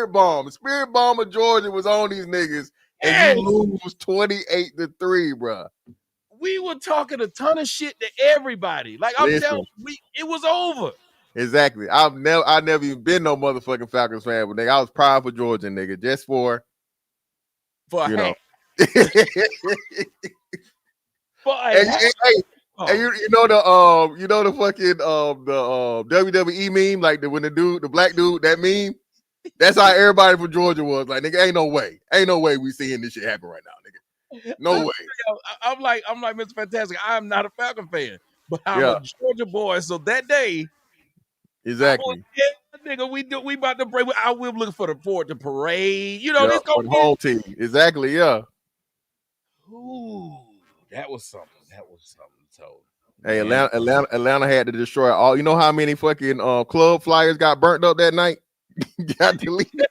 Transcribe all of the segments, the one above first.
Spirit Bomb. Spirit Bomb of Georgia was on these niggas, and Yes. you lose 28-3, bro. We were talking a ton of shit to everybody. Like I'm Listen. telling you, it was over. Exactly. I never even been no motherfucking Falcons fan, but nigga, I was proud for Georgia, nigga, just for a you know. hat. For a hat. And you know the fucking the WWE meme, like when the black dude, that meme. That's how everybody from Georgia was like, nigga, ain't no way we seeing this shit happen right now, nigga. No way. I'm like Mr. Fantastic. I'm not a Falcon fan, but I'm a Georgia boy. So that day, exactly. Nigga, we about to break. I will looking forward to parade. You know, this gonna be the whole team. Exactly, yeah. Ooh, that was something. So hey, Atlanta had to destroy all. You know how many fucking club flyers got burnt up that night? Got deleted.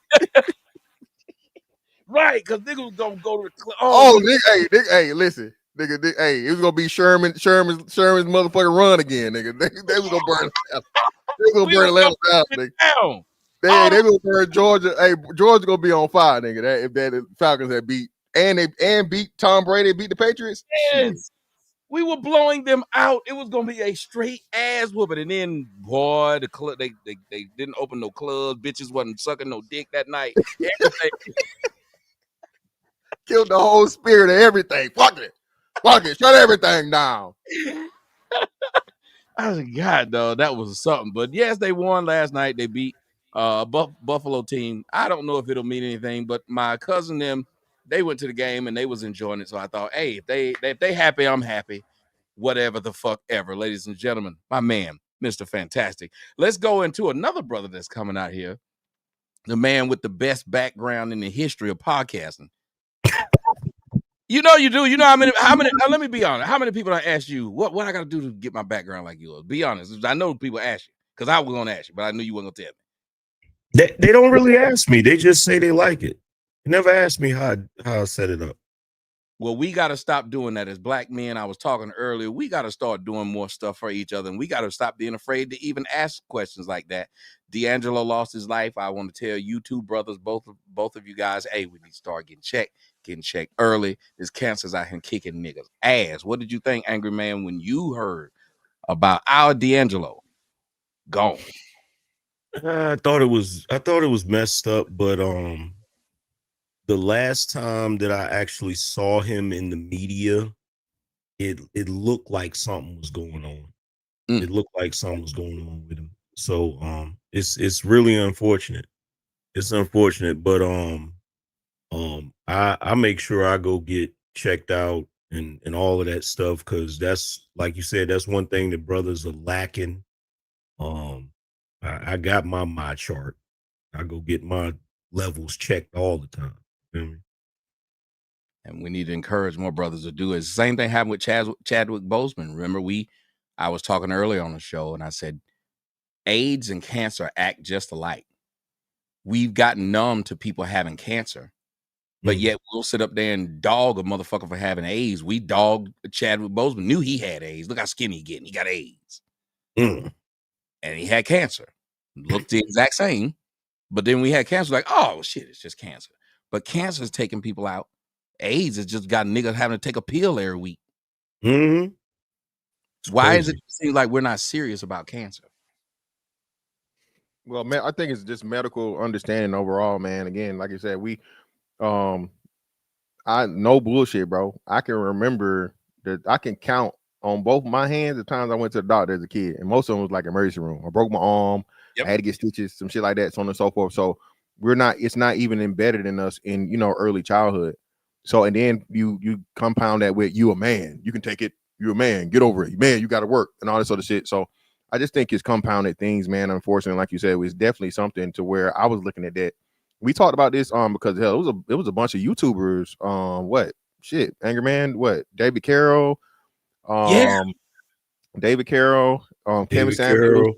Right, because niggas was gonna go to the club. Nigga, hey, listen. Nigga, hey, it was gonna be Sherman's motherfucking run again, nigga. They was gonna burn it down. They was gonna burn Atlanta down, nigga. They gonna burn Georgia. Hey, Georgia gonna be on fire, nigga. If the Falcons had beat beat Tom Brady, beat the Patriots. Yes. We were blowing them out. It was gonna be a straight ass whooping, and then boy, the club they didn't open no clubs. Bitches wasn't sucking no dick that night. Everything killed the whole spirit of everything. Fuck it, shut everything down. I was like, God, though, that was something. But yes, they won last night. They beat Buffalo team. I don't know if it'll mean anything, but my cousin them, they went to the game and they was enjoying it. So I thought, hey, if they happy, I'm happy. Whatever the fuck ever, ladies and gentlemen. My man, Mr. Fantastic. Let's go into another brother that's coming out here. The man with the best background in the history of podcasting. You know you do. You know how many? Let me be honest. How many people I asked you what I got to do to get my background like yours? Be honest. I know people ask you because I was gonna ask you, but I knew you weren't gonna tell me. They don't really ask me. They just say they like it. They never ask me how I set it up. Well, we got to stop doing that as black men. I was talking earlier. We got to start doing more stuff for each other, and we got to stop being afraid to even ask questions like that. D'Angelo lost his life. I want to tell you two brothers, both of you guys, hey, we need to start getting checked early. This cancer's out here kicking niggas ass. What did you think, Angry Man, when you heard about our D'Angelo gone? I thought it was messed up, but the last time that I actually saw him in the media, it looked like something was going on. It looked like something was going on with him. So it's really unfortunate. It's unfortunate, but I make sure I go get checked out and all of that stuff, because that's, like you said, that's one thing that brothers are lacking. I got my chart. I go get my levels checked all the time. And we need to encourage more brothers to do it. Same thing happened with Chadwick Boseman. Remember, I was talking earlier on the show, and I said AIDS and cancer act just alike. We've gotten numb to people having cancer, but yet we'll sit up there and dog a motherfucker for having AIDS. We dogged Chadwick Boseman, knew he had AIDS. Look how skinny he getting. He got AIDS. And he had cancer. Looked the exact same. But then we had cancer, like, oh, shit, it's just cancer. But cancer is taking people out. AIDS has just got niggas having to take a pill every week. Why is it seem like we're not serious about cancer? Well, man, I think it's just medical understanding overall, man. Again, like you said, I no bullshit, bro. I can remember that I can count on both my hands the times I went to the doctor as a kid, and most of them was like emergency room. I broke my arm, I had to get stitches, some shit like that, so on and so forth. So it's not even embedded in us in early childhood. So and then you compound that with you a man, you can take it, you're a man, get over it, man, you got to work and all this other shit. So I just think it's compounded things, man. Unfortunately, like you said, it was definitely something to where I was looking at that. We talked about this because hell, it was a bunch of YouTubers. Angry Man, David Carroll, David Carroll, Kevin Samuels,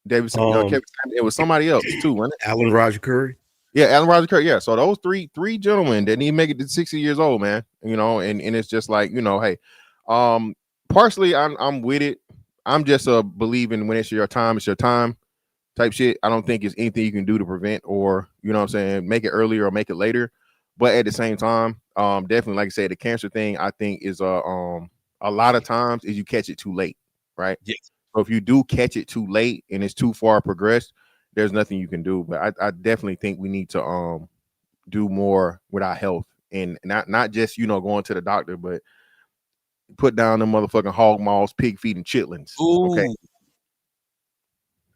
Kevin Samuels. It was somebody else too, wasn't it? Alan Roger Curry. Yeah, Alan Roger Curry. Yeah, so those three gentlemen didn't even make it to 60 years old, man. And it's just like, hey, partially I'm with it. I'm just believing when it's your time type shit. I don't think it's anything you can do to prevent, or you know what I'm saying, make it earlier or make it later. But at the same time, definitely, like I said, the cancer thing, I think is a lot of times is you catch it too late, right? Yes. So if you do catch it too late and it's too far progressed, there's nothing you can do. But I definitely think we need to do more with our health, and not just going to the doctor, but put down the motherfucking hog maws, pig feet, and chitlins. Ooh. Okay.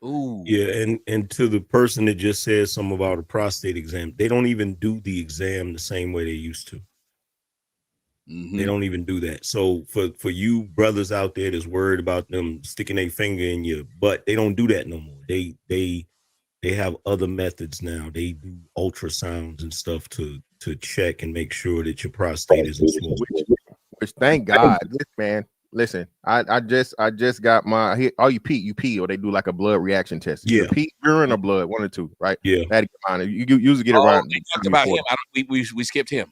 Ooh. Yeah, and to the person that just said something about a prostate exam, they don't even do the exam the same way they used to. They don't even do that. So for you brothers out there that's worried about them sticking their finger in your butt, they don't do that no more. They have other methods now. They do ultrasounds and stuff to check and make sure that your prostate isn't swollen. Which thank God, man. Listen, I just got my you pee, or they do like a blood reaction test. Yeah, pee, urine, or blood, one or two, right? Yeah, you usually get it right. They talked about him. We skipped him.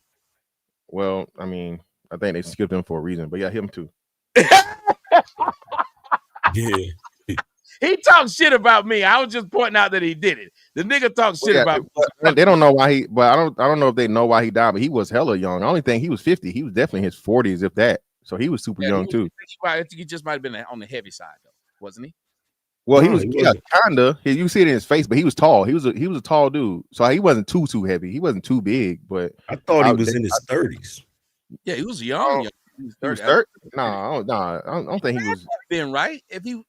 Well, I mean, I think they skipped him for a reason, but yeah, him too. Yeah. He talks shit about me. I was just pointing out that he did it. The nigga talks shit about me. They don't know why but I don't know if they know why he died, but he was hella young. The only thing, he was 50. He was definitely in his 40s, if that. So he was super young too. I think he just might have been on the heavy side though, wasn't he? Well, he was kinda. You see it in his face, but he was tall. He was a tall dude, so he wasn't too heavy. He wasn't too big, but I thought he was in his 30s. Yeah, he was young. He was 30. No, I don't think he was. Been right if he.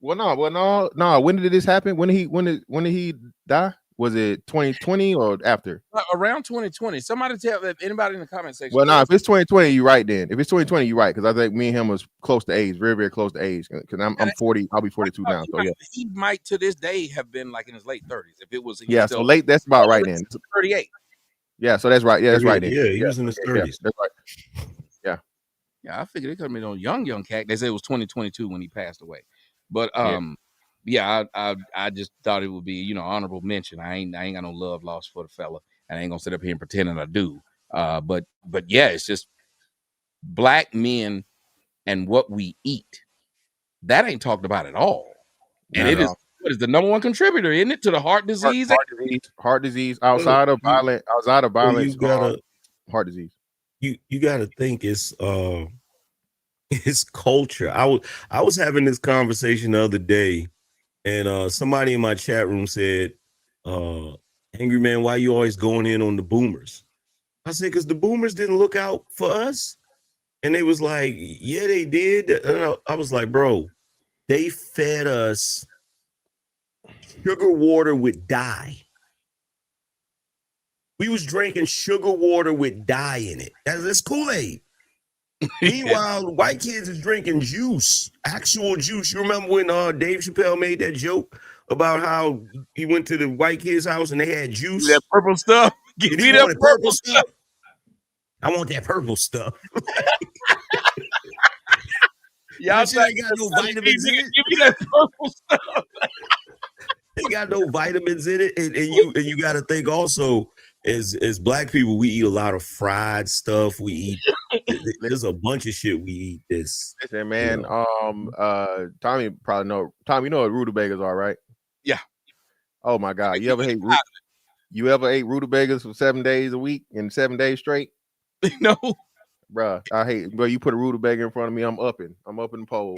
Well, no. When did this happen? When did he die? Was it 2020 or after? Around 2020. Somebody tell anybody in the comment section. Well, no, if it's 2020, you're right then. If it's 2020, you're right, because I think me and him was close to age, very, very close to age. Because I'm 40, I'll be 42 now. So yeah, he might to this day have been like in his late 30s. If it was so late, that's about right then. 38. Yeah, so that's right. Yeah, that's right then. Yeah, he was in his 30s. Yeah, that's right. Yeah, I figured it could have been on young cat. They said it was 2022 when he passed away. But yeah, I just thought it would be, honorable mention. I ain't got no love lost for the fella, and I ain't gonna sit up here and pretend that I do. But yeah, it's just black men and what we eat. That ain't talked about at all. And it is what is the number one contributor, isn't it, to the heart disease? Heart disease outside of violence, heart disease. You gotta think it's culture. I was having this conversation the other day, and somebody in my chat room said, "Angry Man, why you always going in on the boomers?" I said, "Because the boomers didn't look out for us." And they was like, "Yeah, they did." And I was like, "Bro, they fed us sugar water with dye. We was drinking sugar water with dye in it. That's Kool-Aid." Meanwhile, white kids is drinking juice, actual juice. You remember when Dave Chappelle made that joke about how he went to the white kid's house and they had juice? That purple stuff. Give me that purple stuff. I want that purple stuff. Y'all ain't got no vitamins in it. Give me that purple stuff. They got no vitamins in it, and you got to think also, as black people, we eat a lot of fried stuff. We eat there's a bunch of shit we eat. Listen, man. Tommy probably know. Tommy, you know what rutabagas are, right? Yeah. Oh my God, you ever ate rutabagas for 7 days a week and 7 days straight? No, bruh. I hate. Bro, you put a rutabaga in front of me, I'm up in the pole.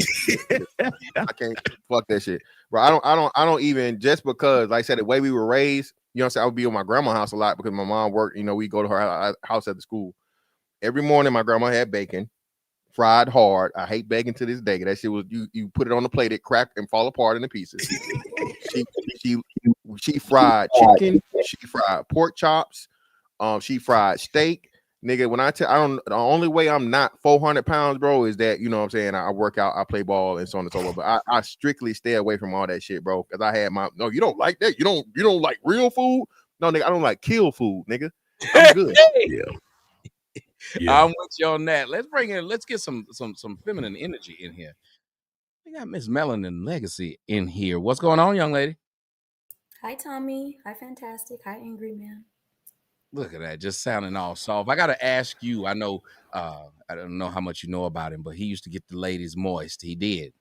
I can't fuck that shit, bro. I don't even, just because, like I said, the way we were raised. You know what I'm saying? I would be at my grandma's house a lot because my mom worked. We go to her house at the school. Every morning, my grandma had bacon, fried hard. I hate bacon to this day. That shit was, you put it on the plate, it cracked and fall apart into pieces. she fried chicken. She fried pork chops. She fried steak. Nigga, when the only way I'm not 400 pounds, bro, is that, you know what I'm saying, I work out, I play ball, and so on and so forth. But I strictly stay away from all that shit, bro, because I had no, you don't like that? You don't like real food? No, nigga, I don't like kill food, nigga. I'm good. Yeah. I'm with you on that. Let's get some feminine energy in here. We got Miss Melanin Legacy in here. What's going on, young lady? Hi, Tommy. Hi, Fantastic. Hi, Angry Man. Look at that, just sounding all soft. I got to ask you, I know, I don't know how much you know about him, but he used to get the ladies moist. He did.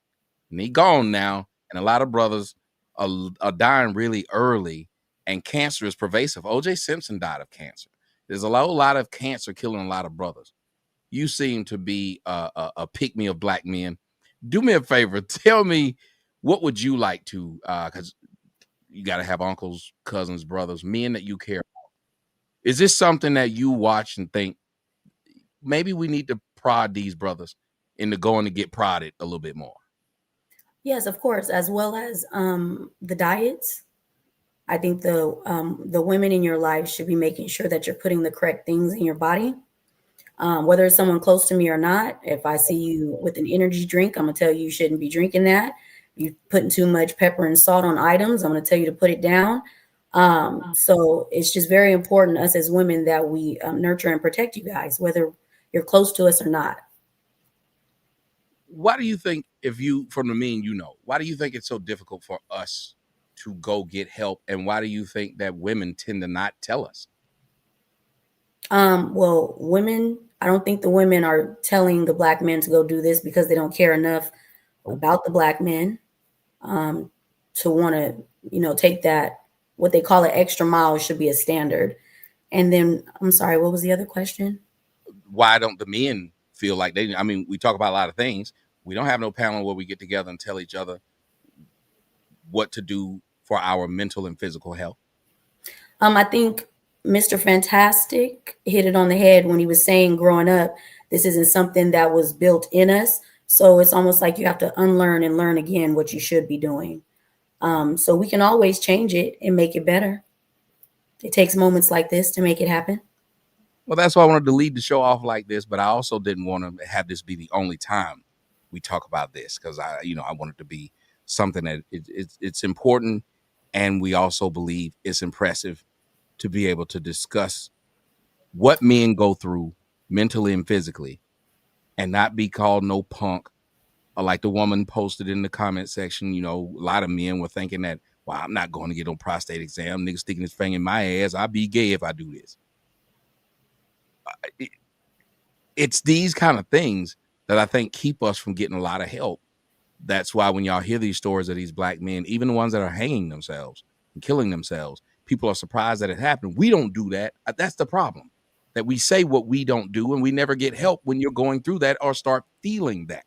And he gone now. And a lot of brothers are dying really early, and cancer is pervasive. O.J. Simpson died of cancer. There's a lot of cancer killing a lot of brothers. You seem to be a pick-me of black men. Do me a favor. Tell me, what would you like to, because you got to have uncles, cousins, brothers, men that you care about. Is this something that you watch and think, maybe we need to prod these brothers into going to get prodded a little bit more? Yes, of course, as well as the diets. I think the women in your life should be making sure that you're putting the correct things in your body. Whether it's someone close to me or not, if I see you with an energy drink, I'm gonna tell you shouldn't be drinking that. You're putting too much pepper and salt on items, I'm gonna tell you to put it down. So it's just very important us as women that we nurture and protect you guys, whether you're close to us or not. Why do you think, if you, from the men you know, why do you think it's so difficult for us to go get help? And why do you think that women tend to not tell us? Well, women, I don't think the women are telling the black men to go do this because they don't care enough about the black men to want to, take that, what they call an extra mile should be a standard. And then, I'm sorry, what was the other question? Why don't the men feel like they, we talk about a lot of things. We don't have no panel where we get together and tell each other what to do for our mental and physical health. I think Mr. Fantastic hit it on the head when he was saying growing up, this isn't something that was built in us. So it's almost like you have to unlearn and learn again what you should be doing. So we can always change it and make it better. It takes moments like this to make it happen. Well, that's why I wanted to lead the show off like this, but I also didn't want to have this be the only time we talk about this, because I want it to be something that it's important, and we also believe it's impressive to be able to discuss what men go through mentally and physically, and not be called no punk, or like the woman posted in the comment section. A lot of men were thinking that, well, I'm not going to get no prostate exam. Nigga sticking his finger in my ass. I'll be gay if I do this. It's these kind of things that I think keep us from getting a lot of help. That's why when y'all hear these stories of these black men, even the ones that are hanging themselves and killing themselves, people are surprised that it happened. We don't do that. That's the problem, that we say what we don't do, and we never get help when you're going through that or start feeling that.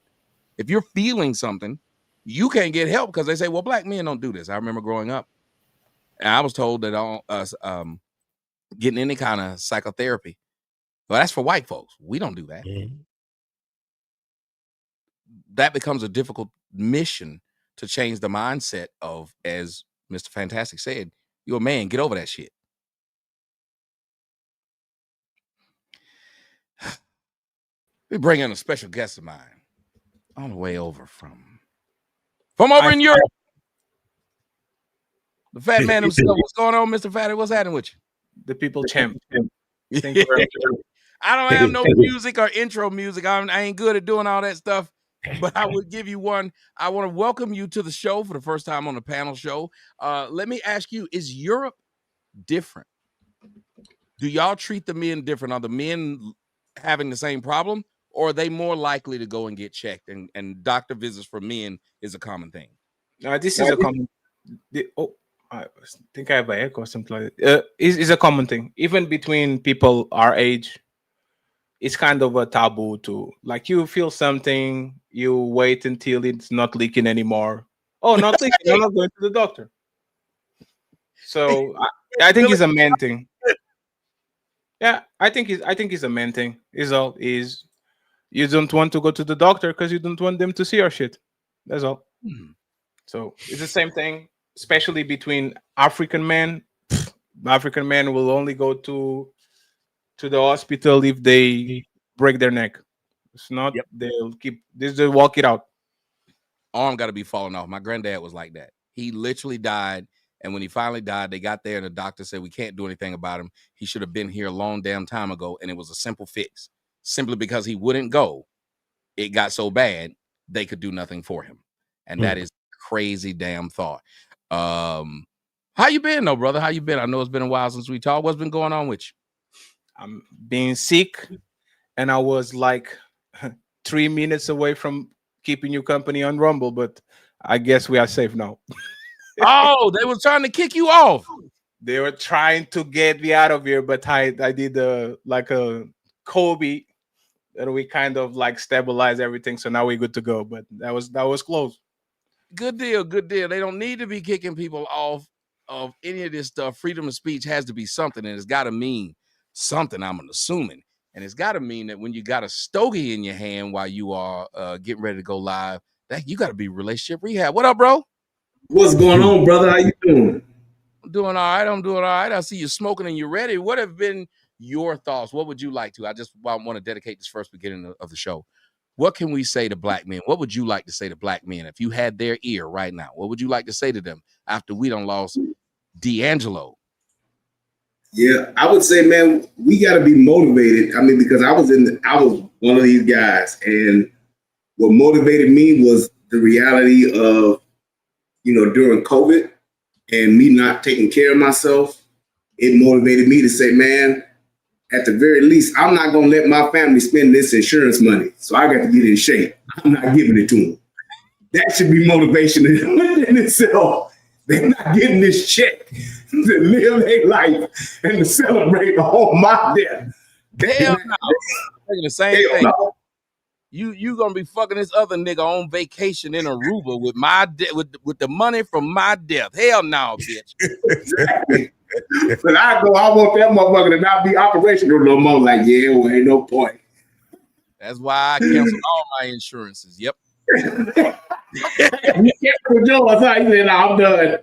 If you're feeling something, you can't get help because they say, well, black men don't do this. I remember growing up, and I was told that getting any kind of psychotherapy, well, that's for white folks. We don't do that. Mm-hmm. That becomes a difficult mission to change the mindset of, as Mr. Fantastic said, you're a man, get over that shit. We bring in a special guest of mine on the way over from over in Europe. The fat man himself. What's going on, Mr. Fatty? What's happening with you? The people champ. Thank you very much. I don't have no music or intro music. I ain't good at doing all that stuff, but I would give you one. I want to welcome you to the show for the first time on the panel show. Let me ask you, is Europe different? Do y'all treat the men different? Are the men having the same problem, or are they more likely to go and get checked? And doctor visits for men is a common thing. This is a common. I think I have an echo or something like that. It's a common thing, even between people our age. It's kind of a taboo to, like, you feel something, you wait until it's not leaking anymore. Oh, not leaking. I'm not going to the doctor. So I think it's a man thing. Yeah, I think it's a man thing. Is you don't want to go to the doctor because you don't want them to see your shit. That's all. So it's the same thing, especially between African men. African men will only go to the hospital if they break their neck. It's not, they'll walk it out. Arm got to be falling off. My granddad was like that. He literally died. And when he finally died, they got there and the doctor said, we can't do anything about him. He should have been here a long damn time ago. And it was a simple fix. Simply because he wouldn't go, it got so bad, they could do nothing for him. And that is crazy damn thought. How you been though, brother? How you been? I know it's been a while since we talked. What's been going on with you? I'm being sick, and I was like 3 minutes away from keeping you company on Rumble, but I guess we are safe now. Oh, they were trying to kick you off. They were trying to get me out of here, but I did like a Kobe, and we kind of like stabilized everything. So now we're good to go. But that was close. Good deal, good deal. They don't need to be kicking people off of any of this stuff. Freedom of speech has to be something, and it's got to mean something, I'm assuming. And it's got to mean that when you got a stogie in your hand while you are getting ready to go live, that you got to be relationship rehab. What up, bro? What's going on, brother? How you doing? I'm doing all right. I'm doing all right. I see you smoking and you're ready. What have been your thoughts? What would you like to? I just want to dedicate this first beginning of the show. What can we say to black men? What would you like to say to black men if you had their ear right now? What would you like to say to them after we done lost D'Angelo? Yeah, I would say, man, we got to be motivated. I mean, because I was one of these guys, and what motivated me was the reality of, during COVID and me not taking care of myself. It motivated me to say, man, at the very least, I'm not going to let my family spend this insurance money. So I got to get in shape. I'm not giving it to them. That should be motivation in itself. They're not getting this check to live their life and to celebrate on my death. Hell no. The same thing. No. You gonna be fucking this other nigga on vacation in Aruba with my with the money from my death. Hell no, bitch. Exactly. But I want that motherfucker to not be operational no more. Like, yeah, well, ain't no point. That's why I canceled all my insurances. Yep. You canceled yours, huh? You said, no, I'm done.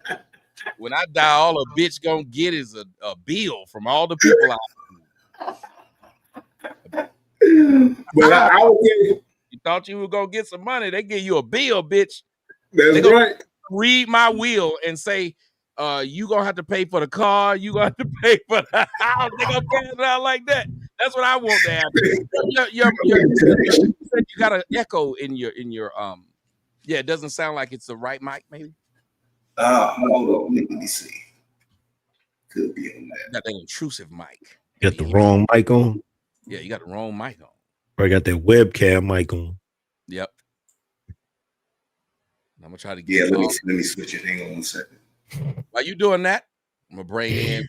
When I die, all a bitch gonna get is a bill from all the people I But I would say, you thought you were gonna get some money, they give you a bill, bitch. That's right. Read my will and say, you gonna have to pay for the car, you gonna have to pay for the house. They gonna get it out like that. That's what I want to happen. You got an echo in your yeah, it doesn't sound like it's the right mic, maybe. Hold on, let me see. Could be on that. Got that intrusive mic. You got the wrong mic on. Yeah, you got the wrong mic on. Or I got that webcam mic on. Yep. I'm gonna try to get. Yeah, let me switch it. Hang on 1 second. While you doing that, I'm gonna bring in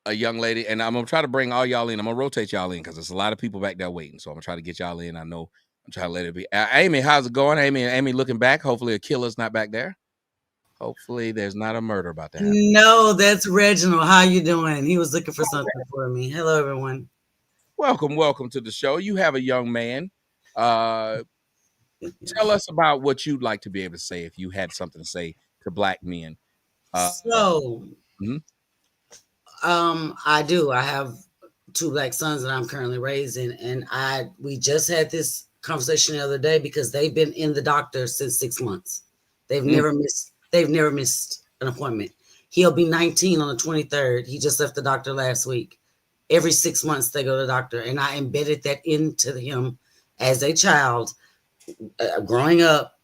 a young lady, and I'm gonna try to bring all y'all in. I'm gonna rotate y'all in because there's a lot of people back there waiting. So I'm gonna try to get y'all in. I know I'm trying to let it be. Amy, how's it going? Amy looking back. Hopefully a killer's not back there. Hopefully there's not a murder about to happen. No, that's Reginald. How you doing? He was looking for something for me. Hello, everyone. Welcome to the show. You have a young man. Tell us about what you'd like to be able to say if you had something to say to black men. I do. I have 2 black sons that I'm currently raising, and we just had this conversation the other day because they've been in the doctor since 6 months. They've never missed an appointment. He'll be 19 on the 23rd. He just left the doctor last week. Every 6 months they go to the doctor, and I embedded that into him as a child. Growing up,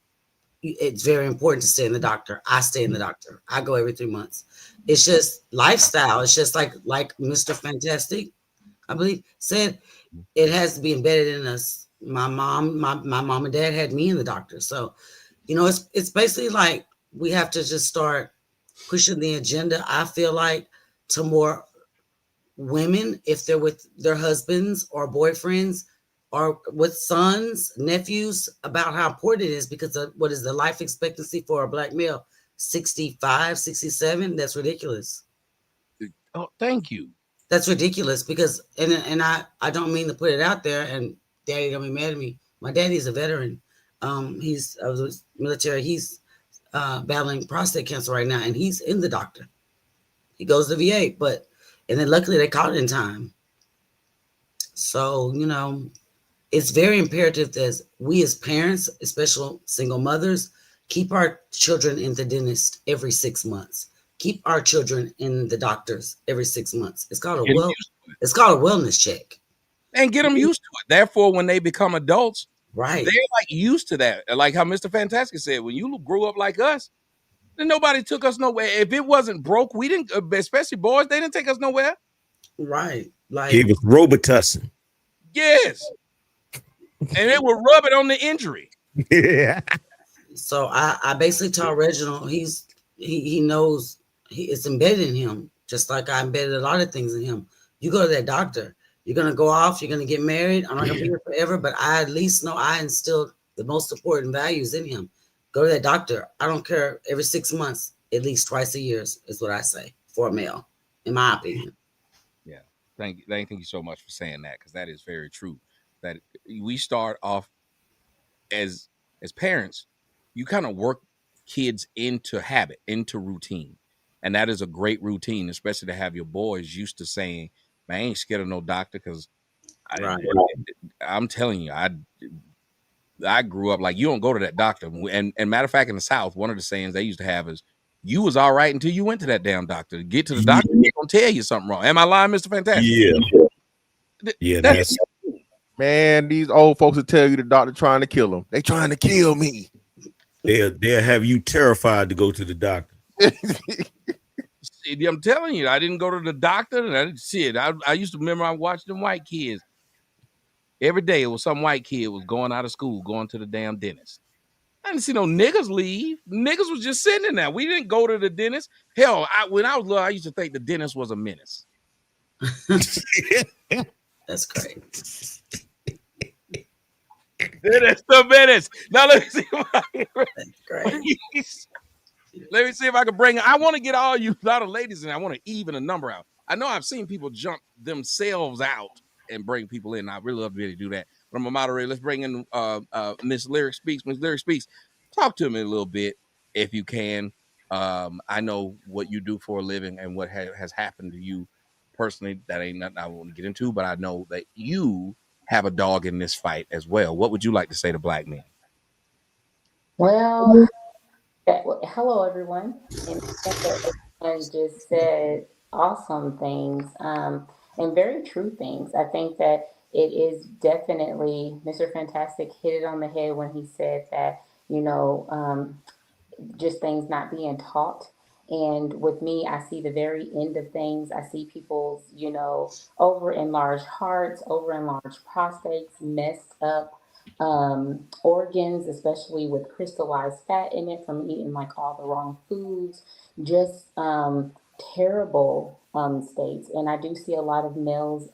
it's very important to stay in the doctor. I stay in the doctor. I go every 3 months. It's just lifestyle. It's just like Mr. Fantastic, I believe, said, it has to be embedded in us. My mom and dad had me in the doctor. So, it's basically like we have to just start pushing the agenda, I feel like, to more women, if they're with their husbands or boyfriends or with sons, nephews, about how important it is, because of what is the life expectancy for a black male? 65, 67? That's ridiculous. Oh, thank you. That's ridiculous because, and I don't mean to put it out there, and Daddy don't be mad at me. My daddy's a veteran. He's of the military. He's battling prostate cancer right now, and he's in the doctor. He goes to VA, and then luckily they caught it in time. So, it's very imperative that we as parents, especially single mothers, keep our children in the dentist every 6 months. Keep our children in the doctors every 6 months. It's called a wellness check. And get them used to it. Therefore, when they become adults, right, they're like used to that. Like how Mr. Fantastic said, when you grew up like us, then nobody took us nowhere. If it wasn't broke, we didn't, especially boys, they didn't take us nowhere. Right. Like he was Robitussin. Yes. And they would rub it on the injury. Yeah. So I basically told Reginald he knows it's embedded in him, just like I embedded a lot of things in him. You go to that doctor. You're gonna go off. You're gonna get married. I'm not gonna be here forever, but I at least know I instilled the most important values in him. Go to that doctor. I don't care. Every 6 months, at least twice a year is what I say for a male, in my opinion. Yeah, thank you so much for saying that, because that is very true. That we start off as parents, you kind of work kids into habit, into routine, and that is a great routine, especially to have your boys used to saying, "Man, I ain't scared of no doctor," because I'm telling you, I grew up like, you don't go to that doctor. And matter of fact, in the South, one of the sayings they used to have is, "You was all right until you went to that damn doctor. Get to the doctor, they're gonna tell you something wrong." Am I lying, Mr. Fantastic? Yeah, that's Man, these old folks will tell you the doctor trying to kill them. They trying to kill me. they'll have you terrified to go to the doctor. I'm telling you, I didn't go to the doctor, and I didn't see it. I used to remember I watched them white kids. Every day it was some white kid was going out of school, going to the damn dentist. I didn't see no niggas leave. Niggas was just sitting in there. We didn't go to the dentist. Hell, when I was little, I used to think the dentist was a menace. That's great. That's the menace. Now let me see if I can let me see if I can bring. I want to get all you lot of ladies in. I want to even a number out. I know I've seen people jump themselves out and bring people in. I really love to be able to do that. But I'm a moderator. Let's bring in Miss Lyric Speaks. Miss Lyric Speaks. Talk to me a little bit if you can. I know what you do for a living and what has happened to you personally. That ain't nothing I want to get into, but I know that you have a dog in this fight as well. What would you like to say to black men? Well, hello everyone. And everyone just said awesome things and very true things. I think that it is definitely, Mr. Fantastic hit it on the head when he said that, just things not being taught. And with me, I see the very end of things. I see people's, over enlarged hearts, over enlarged prostates, messed up organs, especially with crystallized fat in it from eating like all the wrong foods, just terrible states. And I do see a lot of males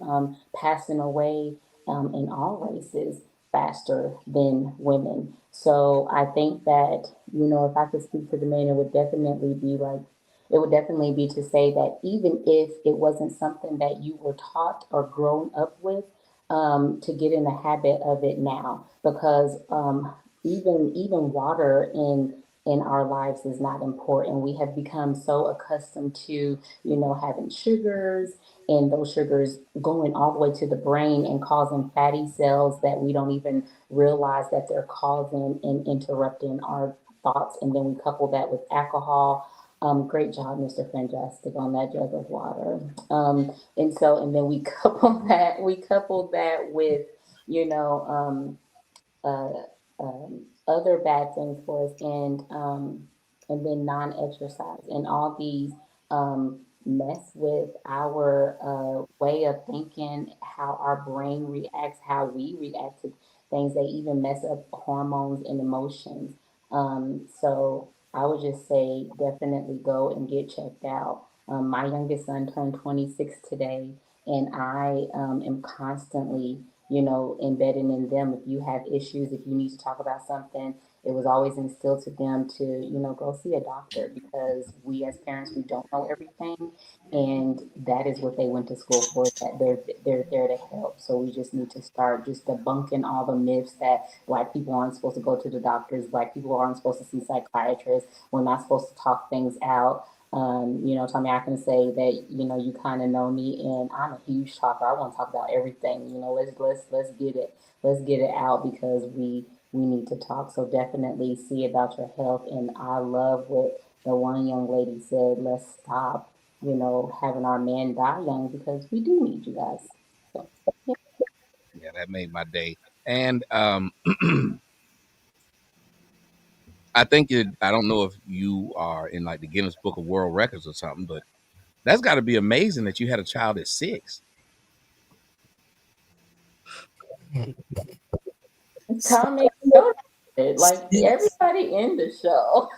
passing away in all races faster than women. So I think that, if I could speak to the men, it would definitely be to say that even if it wasn't something that you were taught or grown up with, to get in the habit of it now, because even water in our lives is not important. We have become so accustomed to, having sugars, and those sugars going all the way to the brain and causing fatty cells that we don't even realize that they're causing and interrupting our thoughts. And then we couple that with alcohol. Great job, Mr. Fantastic, on that jug of water. And then we couple that with, you know, other bad things for us, and then non-exercise, and all these mess with our way of thinking, how our brain reacts, how we react to things. They even mess up hormones and emotions. So I would just say definitely go and get checked out. My youngest son turned 26 today, and I am constantly, embedding in them. If you have issues, if you need to talk about something, it was always instilled to them to, go see a doctor, because we as parents, we don't know everything, and that is what they went to school for. That they're there to help. So we just need to start just debunking all the myths that Black people aren't supposed to go to the doctors, Black people aren't supposed to see psychiatrists, we're not supposed to talk things out. Tommy, I can say that, you kind of know me, and I'm a huge talker. I want to talk about everything. Let's get it. Let's get it out, because we need to talk. So definitely see about your health. And I love what the one young lady said. Let's stop, having our men die young, because we do need you guys. So, yeah. Yeah, that made my day. And I think I don't know if you are in like the Guinness Book of World Records or something, but that's got to be amazing that you had a child at 6. Tommy, Like everybody in the show.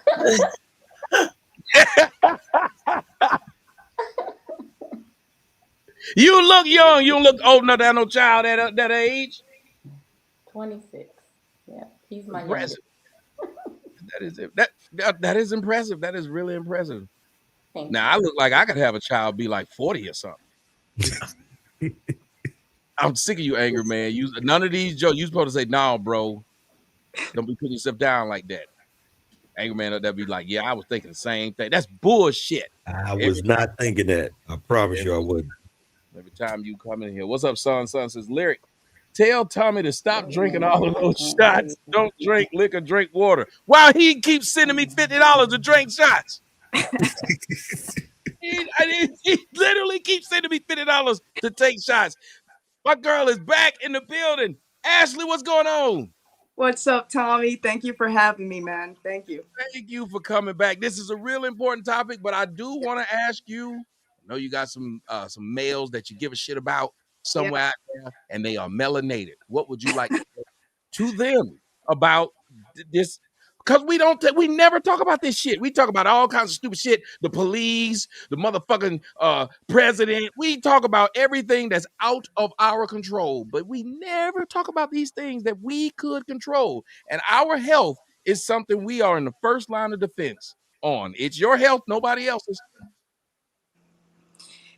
You look young. You don't look old enough to have no child at that age. 26. Yeah, he's my Impressive. youngest. That is impressive. That is really impressive. Thank Now you. I look like I could have a child be like 40 or something. I'm sick of you, Anger Man. None of these jokes. You supposed to say, "No, bro, don't be putting yourself down like that." Anger Man, that'd be like, "Yeah, I was thinking the same thing." That's bullshit. I was not thinking that. I promise you I wouldn't. Every time you come in here, what's up, son? Son says, Lyric, tell Tommy to stop drinking all of those shots. Don't drink liquor, drink water. While he keeps sending me $50 to drink shots. He literally keeps sending me $50 to take shots. My girl is back in the building. Ashley, what's going on? What's up, Tommy? Thank you for having me, man. Thank you. Thank you for coming back. This is a real important topic, but I do want to ask you. I know you got some males that you give a shit about somewhere out there, and they are melanated. What would you like to say to them about this? Because we never talk about this shit. We talk about all kinds of stupid shit. The police, the motherfucking president. We talk about everything that's out of our control, but we never talk about these things that we could control. And our health is something we are in the first line of defense on. It's your health, nobody else's.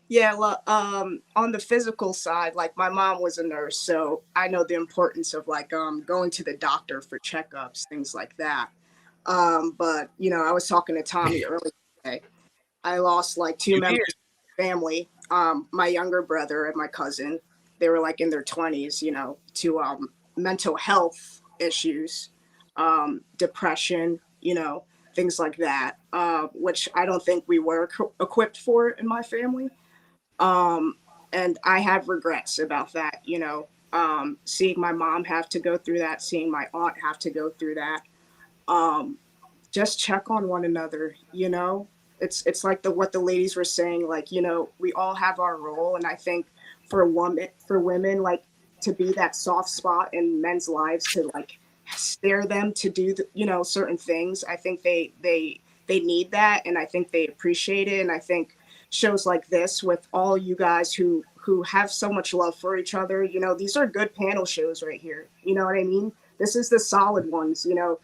Yeah, well, on the physical side, like my mom was a nurse, so I know the importance of like going to the doctor for checkups, things like that. But you know, I was talking to Tommy earlier today. I lost like two members of my family, my younger brother and my cousin. They were like in their 20s, you know, to mental health issues, depression, you know, things like that, which I don't think we were equipped for in my family. And I have regrets about that, you know, seeing my mom have to go through that, seeing my aunt have to go through that. Just check on one another, you know. It's like what the ladies were saying, like, you know, we all have our role, and I think for women, like, to be that soft spot in men's lives, to like stare them to do you know, certain things. I think they need that, and I think they appreciate it, and I think shows like this with all you guys who have so much love for each other, you know, these are good panel shows right here. You know what I mean? This is the solid ones, you know.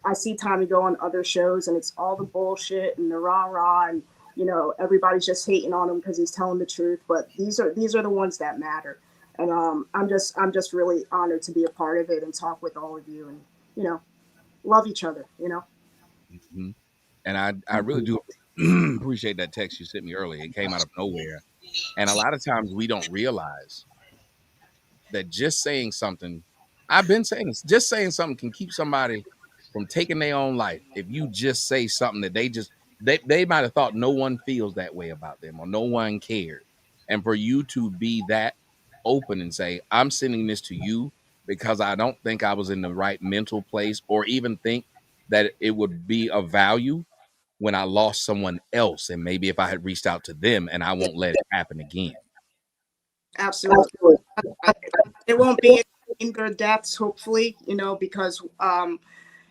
I see Tommy go on other shows and it's all the bullshit and the rah-rah, and you know, everybody's just hating on him because he's telling the truth. But these are the ones that matter. And I'm just really honored to be a part of it and talk with all of you, and you know, love each other, you know. Mm-hmm. And I really do appreciate that text you sent me earlier. It came out of nowhere. And a lot of times we don't realize that just saying something, I've been saying this, just saying something can keep somebody from taking their own life. If you just say something that they might have thought no one feels that way about them or no one cared. And for you to be that open and say, I'm sending this to you because I don't think I was in the right mental place, or even think that it would be of value when I lost someone else, and maybe if I had reached out to them, and I won't let it happen again. Absolutely. It won't be in their deaths, hopefully, you know, because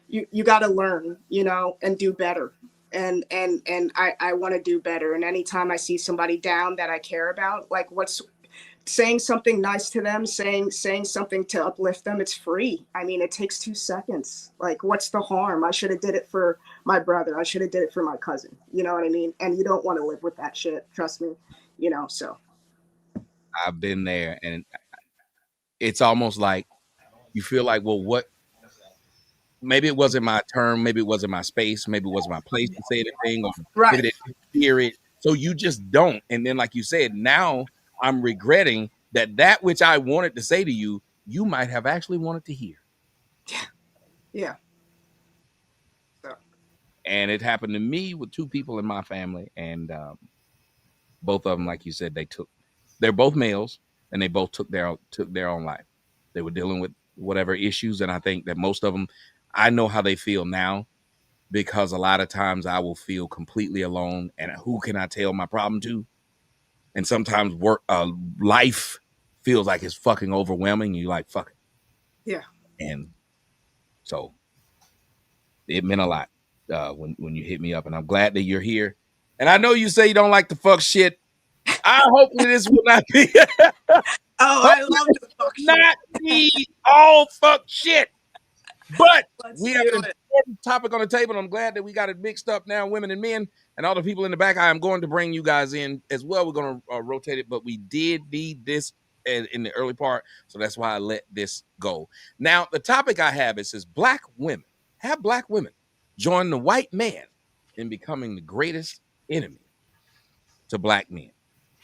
you got to learn, you know, and do better. And I want to do better. And anytime I see somebody down that I care about, like what's saying something nice to them, saying something to uplift them, it's free. I mean, it takes 2 seconds. Like, what's the harm? I should have did it for my brother. I should have did it for my cousin. You know what I mean? And you don't want to live with that shit. Trust me, you know, so. I've been there, and it's almost like you feel like, well, what? Maybe it wasn't my turn. Maybe it wasn't my space. Maybe it wasn't my place to say anything, or right. Maybe they didn't hear it. So you just don't. And then, like you said, now I'm regretting that which I wanted to say to you, you might have actually wanted to hear. Yeah. So. And it happened to me with 2 people in my family, and both of them, like you said, they're both males, and they both took their own life. They were dealing with whatever issues, and I think that most of them, I know how they feel now, because a lot of times I will feel completely alone, and who can I tell my problem to? And sometimes life feels like it's fucking overwhelming. You're like, fuck it. Yeah. And so it meant a lot when you hit me up, and I'm glad that you're here. And I know you say you don't like to fuck shit. Hopefully this will not be. I love to fuck shit. Not be all fuck shit. But we have an important topic on the table. And I'm glad that we got it mixed up now, women and men, and all the people in the back. I am going to bring you guys in as well. We're going to rotate it, but we did need this in the early part, so that's why I let this go. Now, the topic I have is black women. Have black women join the white man in becoming the greatest enemy to black men?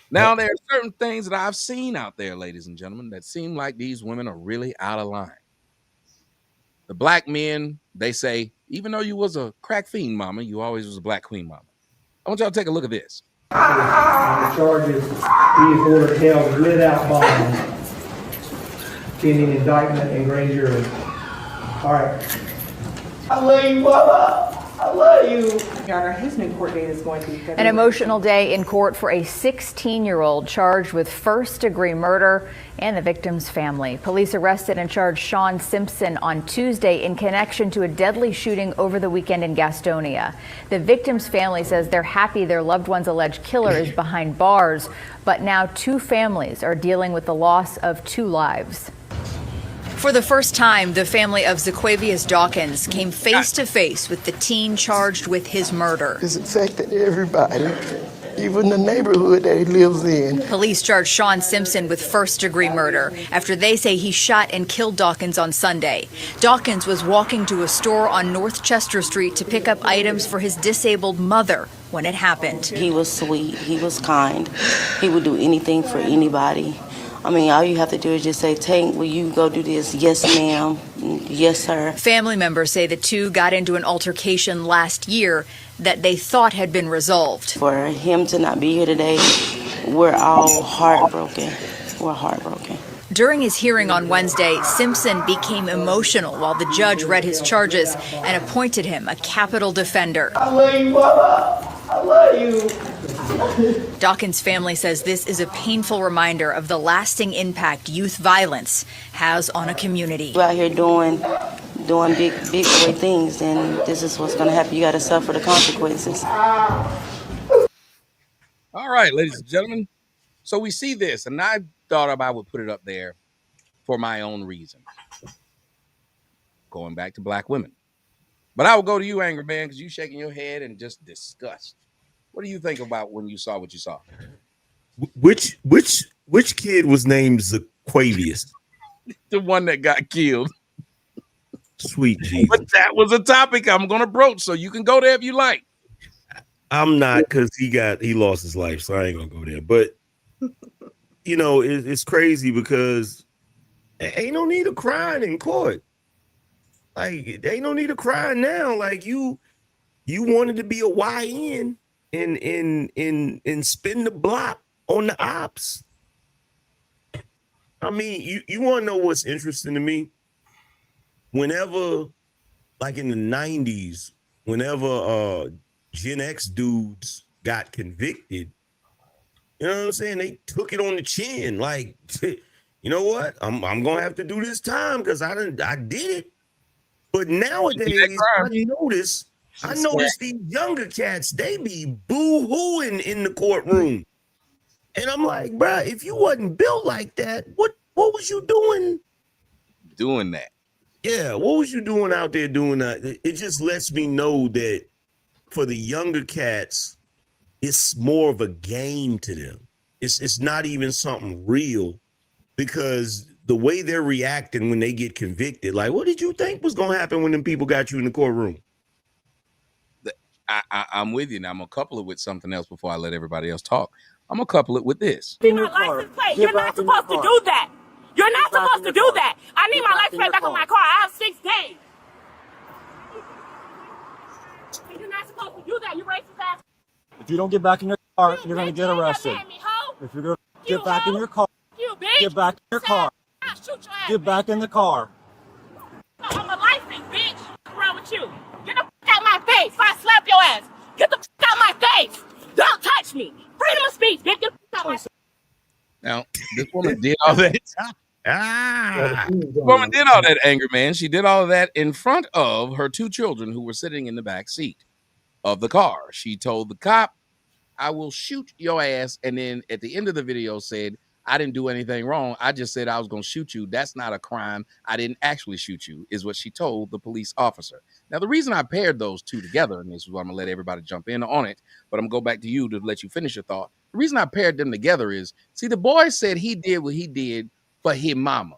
Now, there are certain things that I've seen out there, ladies and gentlemen, that seem like these women are really out of line. The black men, they say, even though you was a crack fiend mama, you always was a black queen mama. I want y'all to take a look at this. On the charges, he is ordered held without bond, pending indictment and grand jury. All right. I love you, Bubba. I love you. Your Honor, his new court date is going to be February. An emotional day in court for a 16-year-old charged with first-degree murder and the victim's family. Police arrested and charged Sean Simpson on Tuesday in connection to a deadly shooting over the weekend in Gastonia. The victim's family says they're happy their loved one's alleged killer is behind bars, but now two families are dealing with the loss of two lives. For the first time, the family of Zaquavius Dawkins came face to face with the teen charged with his murder. It's affected everybody, even the neighborhood that he lives in. Police charged Sean Simpson with first-degree murder after they say he shot and killed Dawkins on Sunday. Dawkins was walking to a store on North Chester Street to pick up items for his disabled mother when it happened. He was sweet. He was kind. He would do anything for anybody. I mean, all you have to do is just say, Tank, will you go do this? Yes, ma'am. Yes, sir. Family members say the two got into an altercation last year that they thought had been resolved. For him to not be here today, we're all heartbroken. We're heartbroken. During his hearing on Wednesday, Simpson became emotional while the judge read his charges and appointed him a capital defender. I love you, Bubba. I love you. Dawkins' family says this is a painful reminder of the lasting impact youth violence has on a community. We're out here doing big boy things, and this is what's going to happen. You got to suffer the consequences. All right, ladies and gentlemen. So we see this, and I thought I would put it up there for my own reason. Going back to black women. But I will go to you, Angry Man, because you shaking your head and just disgust. What do you think about when you saw what you saw? Which kid was named Zaquavius? The one that got killed. Sweet Jesus. But that was a topic I'm going to broach, so you can go there if you like. I'm not, because he lost his life, so I ain't gonna go there. But you know, it's crazy because ain't no need of crying in court. Like, there ain't no need of crying now. Like, you wanted to be a YN and spin the block on the ops. I mean, you want to know what's interesting to me? Whenever, like in the 90s, whenever Gen X dudes got convicted, you know what I'm saying? They took it on the chin. Like, you know what? I'm gonna have to do this time because I did it. But nowadays, I notice these younger cats, they be boo-hooing in the courtroom. And I'm like, bruh, if you wasn't built like that, what was you doing? Doing that. Yeah, what was you doing out there doing that? It just lets me know that for the younger cats, it's more of a game to them. It's not even something real, because the way they're reacting when they get convicted, like, what did you think was going to happen when them people got you in the courtroom? I'm with you. Now, I'm going to couple it with something else before I let everybody else talk. I'm going to couple it with this. You're not supposed to do that. You're not supposed to do that. I need my license plate back on my car. I have 6 days. You're not supposed to do that. You racist ass. If you don't get back in your car, you're going to get arrested. If you're going to get back in your car, get back in your car. Get back in the car. I'm a license, bitch. What's wrong with you? Get the f out my face. I slap your ass. Get the f out my face. Don't touch me. Freedom of speech, bitch. Get the f out my face. Now, this woman did all that. Woman did all that, anger man. She did all of that in front of her 2 children who were sitting in the back seat of the car. She told the cop, I will shoot your ass. And then at the end of the video said, I didn't do anything wrong. I just said I was going to shoot you. That's not a crime. I didn't actually shoot you, is what she told the police officer. Now, the reason I paired those 2 together, and this is why I'm going to let everybody jump in on it, but I'm going to go back to you to let you finish your thought. The reason I paired them together is, see, the boy said he did what he did for his mama.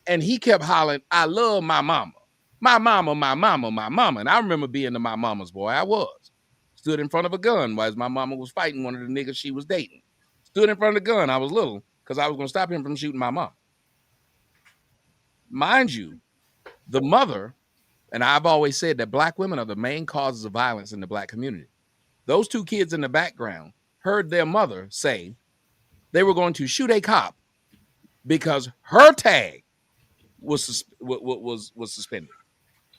And he kept hollering, I love my mama. My mama, my mama, my mama. And I remember being to my mama's boy. I was. Stood in front of a gun while my mama was fighting one of the niggas she was dating. Stood in front of the gun. I was little because I was going to stop him from shooting my mom. Mind you, the mother, and I've always said that black women are the main causes of violence in the black community. Those 2 kids in the background heard their mother say they were going to shoot a cop because her tag was suspended.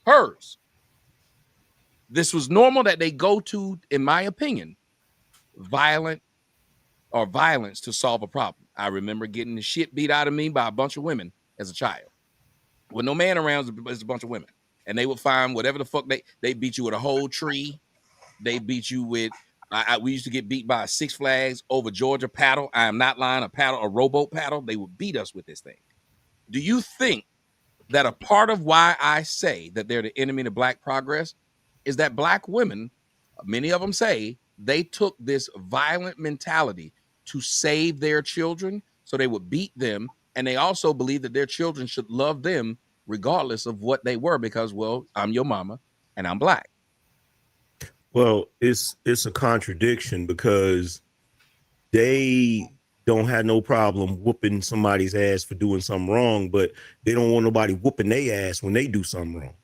Hers. This was normal that they go to, in my opinion, violence to solve a problem. I remember getting the shit beat out of me by a bunch of women as a child. With no man around, it's a bunch of women. And they would find whatever the fuck they beat you with a whole tree. They beat you with, we used to get beat by a Six Flags over Georgia paddle. I am not lying, a rowboat paddle. They would beat us with this thing. Do you think that a part of why I say that they're the enemy to black progress is that black women, many of them say, they took this violent mentality to save their children, so they would beat them, and they also believe that their children should love them regardless of what they were because, well, I'm your mama and I'm black. Well, it's a contradiction because they don't have no problem whooping somebody's ass for doing something wrong, but they don't want nobody whooping their ass when they do something wrong.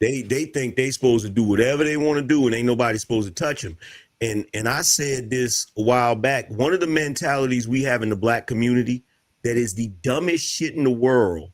They think they supposed to do whatever they want to do and ain't nobody supposed to touch them. And I said this a while back. One of the mentalities we have in the black community that is the dumbest shit in the world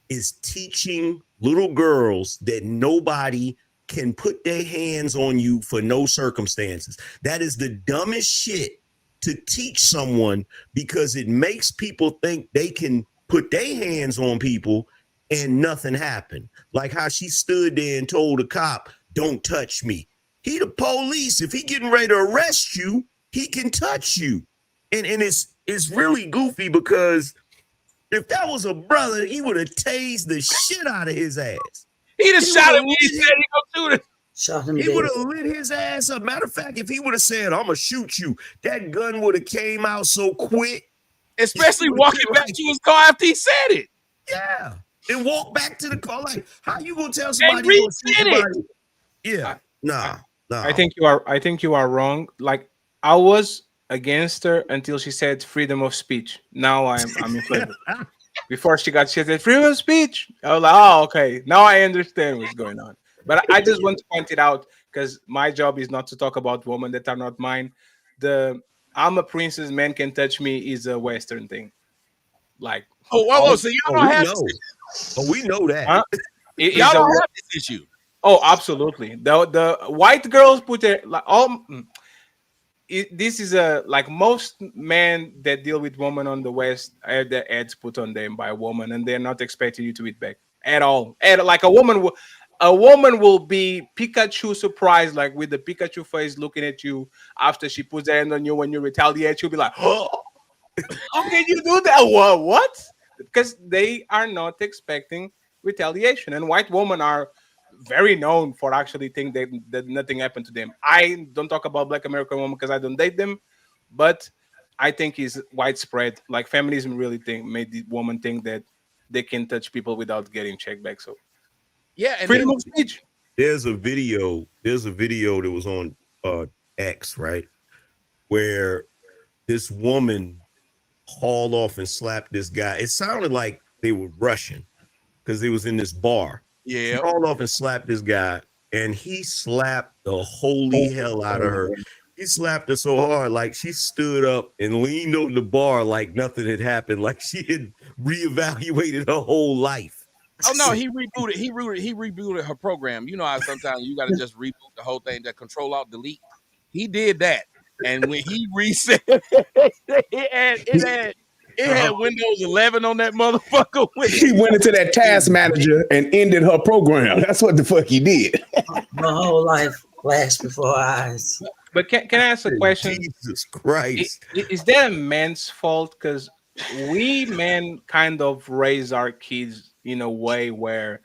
is teaching little girls that nobody can put their hands on you for no circumstances. That is the dumbest shit to teach someone because it makes people think they can put their hands on people and nothing happened. Like how she stood there and told the cop, don't touch me. He the police. If he getting ready to arrest you, he can touch you. And it's really goofy because if that was a brother, he would have tased the shit out of his ass. He'd have shot him when he said he gonna shoot him. He would have lit his ass up. Matter of fact, if he would have said, I'm gonna shoot you, that gun would have came out so quick. Especially walking back to his car after he said it. Yeah. And walk back to the car. Like, how you gonna tell somebody you gonna shoot somebody? Yeah. Nah. I think you are wrong. Like, I was against her until she said freedom of speech. Now I'm in favor. Before she said freedom of speech. I was like, oh, okay. Now I understand what's going on. But I just want to point it out because my job is not to talk about women that are not mine. I'm a princess, man can touch me is a Western thing. Like, so you don't have we know that. Huh? Y'all don't have this issue. Oh, absolutely. The white girls put their like all. This is like most men that deal with women on the West have their ads put on them by a woman, and they're not expecting you to eat back at all. And like a woman will be Pikachu surprised, like with the Pikachu face looking at you after she puts her hand on you when you retaliate. She'll be like, "Oh, how can you do that? What?" Because they are not expecting retaliation, and white women are very known for actually think that nothing happened to them. I don't talk about Black American women because I don't date them, but I think it's widespread. Like feminism really made the woman think that they can touch people without getting checked back. So yeah, and freedom of speech. There's a video that was on X, right, where this woman hauled off and slapped this guy. It sounded like they were Russian because they was in this bar. Yeah, he hauled off and slapped this guy, and he slapped the holy hell out of her. He slapped her so hard, like she stood up and leaned on the bar like nothing had happened, like she had reevaluated her whole life. Oh no, he rebooted her program. You know how sometimes you got to just reboot the whole thing, that Control Alt Delete. He did that, and when he reset, it It had Windows 11 on that motherfucker. He went into that task manager and ended her program. That's what the fuck he did. My whole life flashed before our eyes. But can I ask a question? Jesus Christ. Is that a man's fault? Because we men kind of raise our kids in a way where,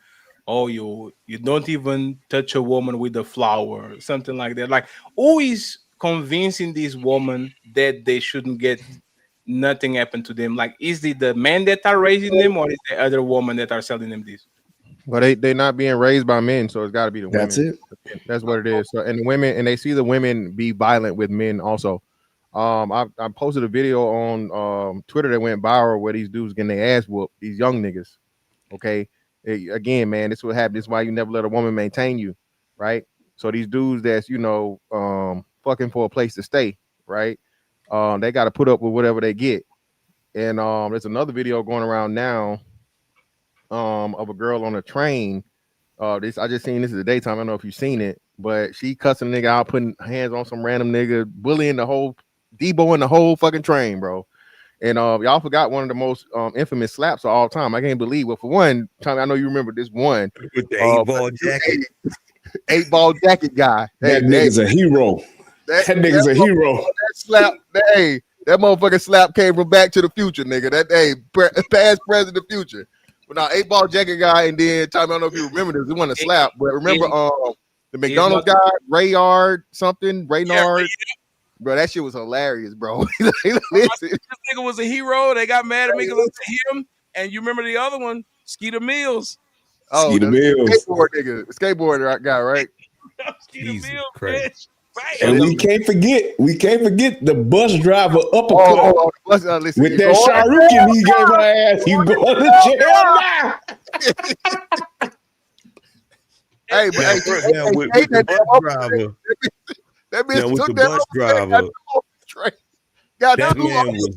oh, you don't even touch a woman with a flower or something like that. Like, who is convincing these women that they shouldn't get nothing happen to them? Like, is it the men that are raising them, or is the other women that are selling them this? Well, they're not being raised by men, so it's got to be the women. That's it. That's what it is. So, and the women, and they see the women be violent with men also. I posted a video on Twitter that went viral where these dudes getting their ass whooped. These young niggas. Okay, again, man, this is what happened. This is why you never let a woman maintain you, right? So these dudes that's fucking for a place to stay, right? They got to put up with whatever they get. And there's another video going around now. Of a girl on a train. I just seen this in the daytime. I don't know if you've seen it, but she cussing a nigga out, putting hands on some random nigga, bullying the whole Debo in the whole fucking train, bro. And y'all forgot one of the most infamous slaps of all time. I can't believe. Well, for one, Tommy, I know you remember this one with the 8-ball jacket. 8-ball jacket guy. That nigga's a hero. That nigga's a hero. That slap, that motherfucking slap came from Back to the Future, nigga. Past, present, the future. But now 8-ball jacket guy, and then Tommy, I don't know if you remember this. It wasn't a slap, but remember the McDonald's guy, Raynard something, Raynard. Bro, that shit was hilarious, bro. This nigga was a hero. They got mad at me because I said him. And you remember the other one, Skeeter Mills. Oh, Skeeter Mills, skateboard guy, right? Skeeter Mills, bitch. Right. And we can't forget the bus driver uppercut with that Shahrukh he gave her ass. You going to jail now? Hey, but with the bus driver. That bitch with took the that bus driver. God, that man was.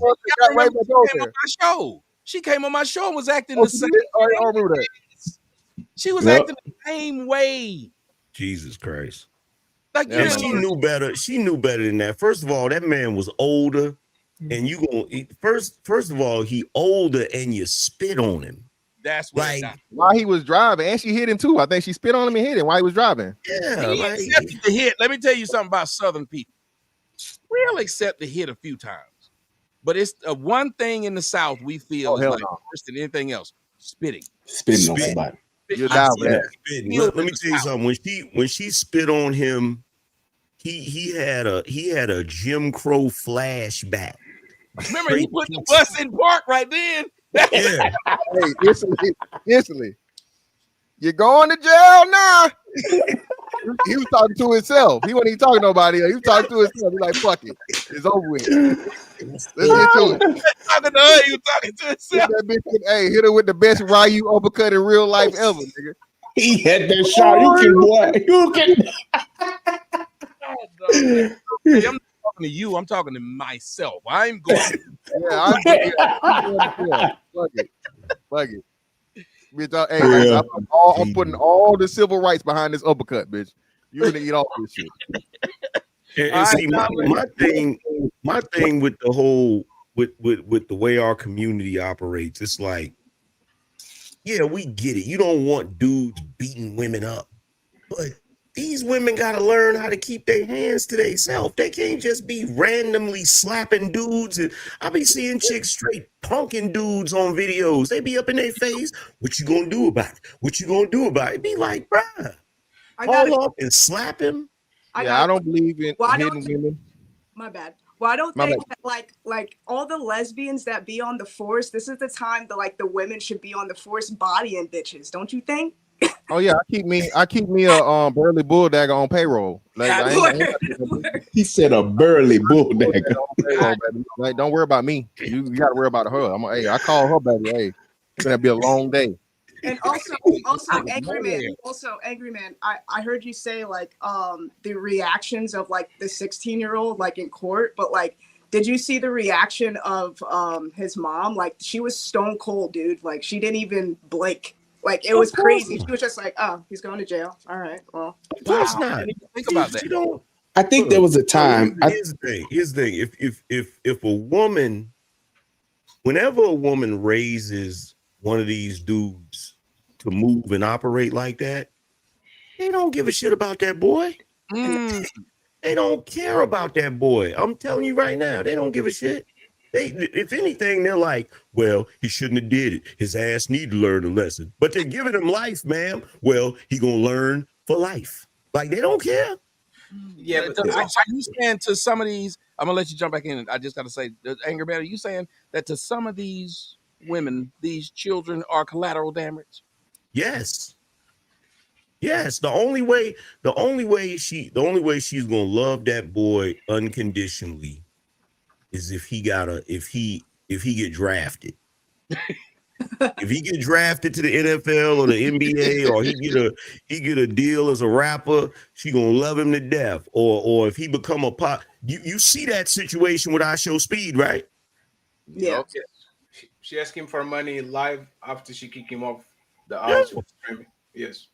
She came on my show and was acting the same. I remember that. She was acting the same way. Jesus Christ. Like, she knew better. She knew better than that. First of all, that man was older, and you gonna first of all, he older, and you spit on him. That's what while he was driving, and she hit him too. I think she spit on him and hit him while he was driving. Yeah, he accepted the hit. Let me tell you something about Southern people. We'll accept the hit a few times, but it's one thing in the South we feel is like worse than anything else: spitting on somebody. You're down with that. Let me tell you something. When she spit on him, he had a Jim Crow flashback. Remember, he put the bus in park right then. Yeah. Hey, instantly. You're going to jail now. He was talking to himself. He wasn't even talking to nobody else. He was talking to himself. He's like, fuck it. It's over with. Let's get to it. Talking to her, he was talking to himself. That bitch, hit her with the best Ryu uppercut in real life ever, nigga. He had that shot. You can. Hey, I'm not talking to you. I'm talking to myself. I'm going. Fuck it. Bitch, I'm putting all the civil rights behind this uppercut, bitch. You're gonna eat all this shit. And see, my thing with the whole with the way our community operates, it's like, yeah, we get it. You don't want dudes beating women up, but these women got to learn how to keep their hands to themselves. They can't just be randomly slapping dudes. And I be seeing chicks straight punking dudes on videos. They be up in their face. What you gonna do about it? What you gonna do about it? Be like, bruh, haul up and slap him. I don't believe in hitting women. My bad. Well, I don't think that like all the lesbians that be on the force, this is the time that the women should be on the force bodying bitches, don't you think? Oh yeah, I keep me a burly bulldagger on payroll. He said a burly bulldagger. Like, don't worry about me. You got to worry about her. I call her baby. Hey, it's gonna be a long day. And also angry man. I heard you say the reactions of the 16-year-old in court, but did you see the reaction of his mom? She was stone cold, dude. She didn't even blink. It was crazy. She was just like, "Oh, he's going to jail. All right, well." Of course not. Think about that. You don't. I think there was a time. Here's the thing. If a woman, whenever a woman raises one of these dudes to move and operate like that, they don't give a shit about that boy. They don't care about that boy. I'm telling you right now, they don't give a shit. If anything, they're like, well, he shouldn't have did it. His ass need to learn a lesson. But they're giving him life, ma'am. Well, he gonna learn for life. Like, they don't care. Yeah, but are you saying to some of these? I'm gonna let you jump back in. I just gotta say, Anger Man, are you saying that to some of these women, these children are collateral damage? Yes. Yes. The only way she's gonna love that boy unconditionally is if he get drafted. If he get drafted to the NFL or the NBA, or he get a deal as a rapper, she gonna love him to death. Or if he become a pop, you see that situation with I Show Speed, right? Yeah. Okay. She asked him for money live after she kicked him off the house. Yes.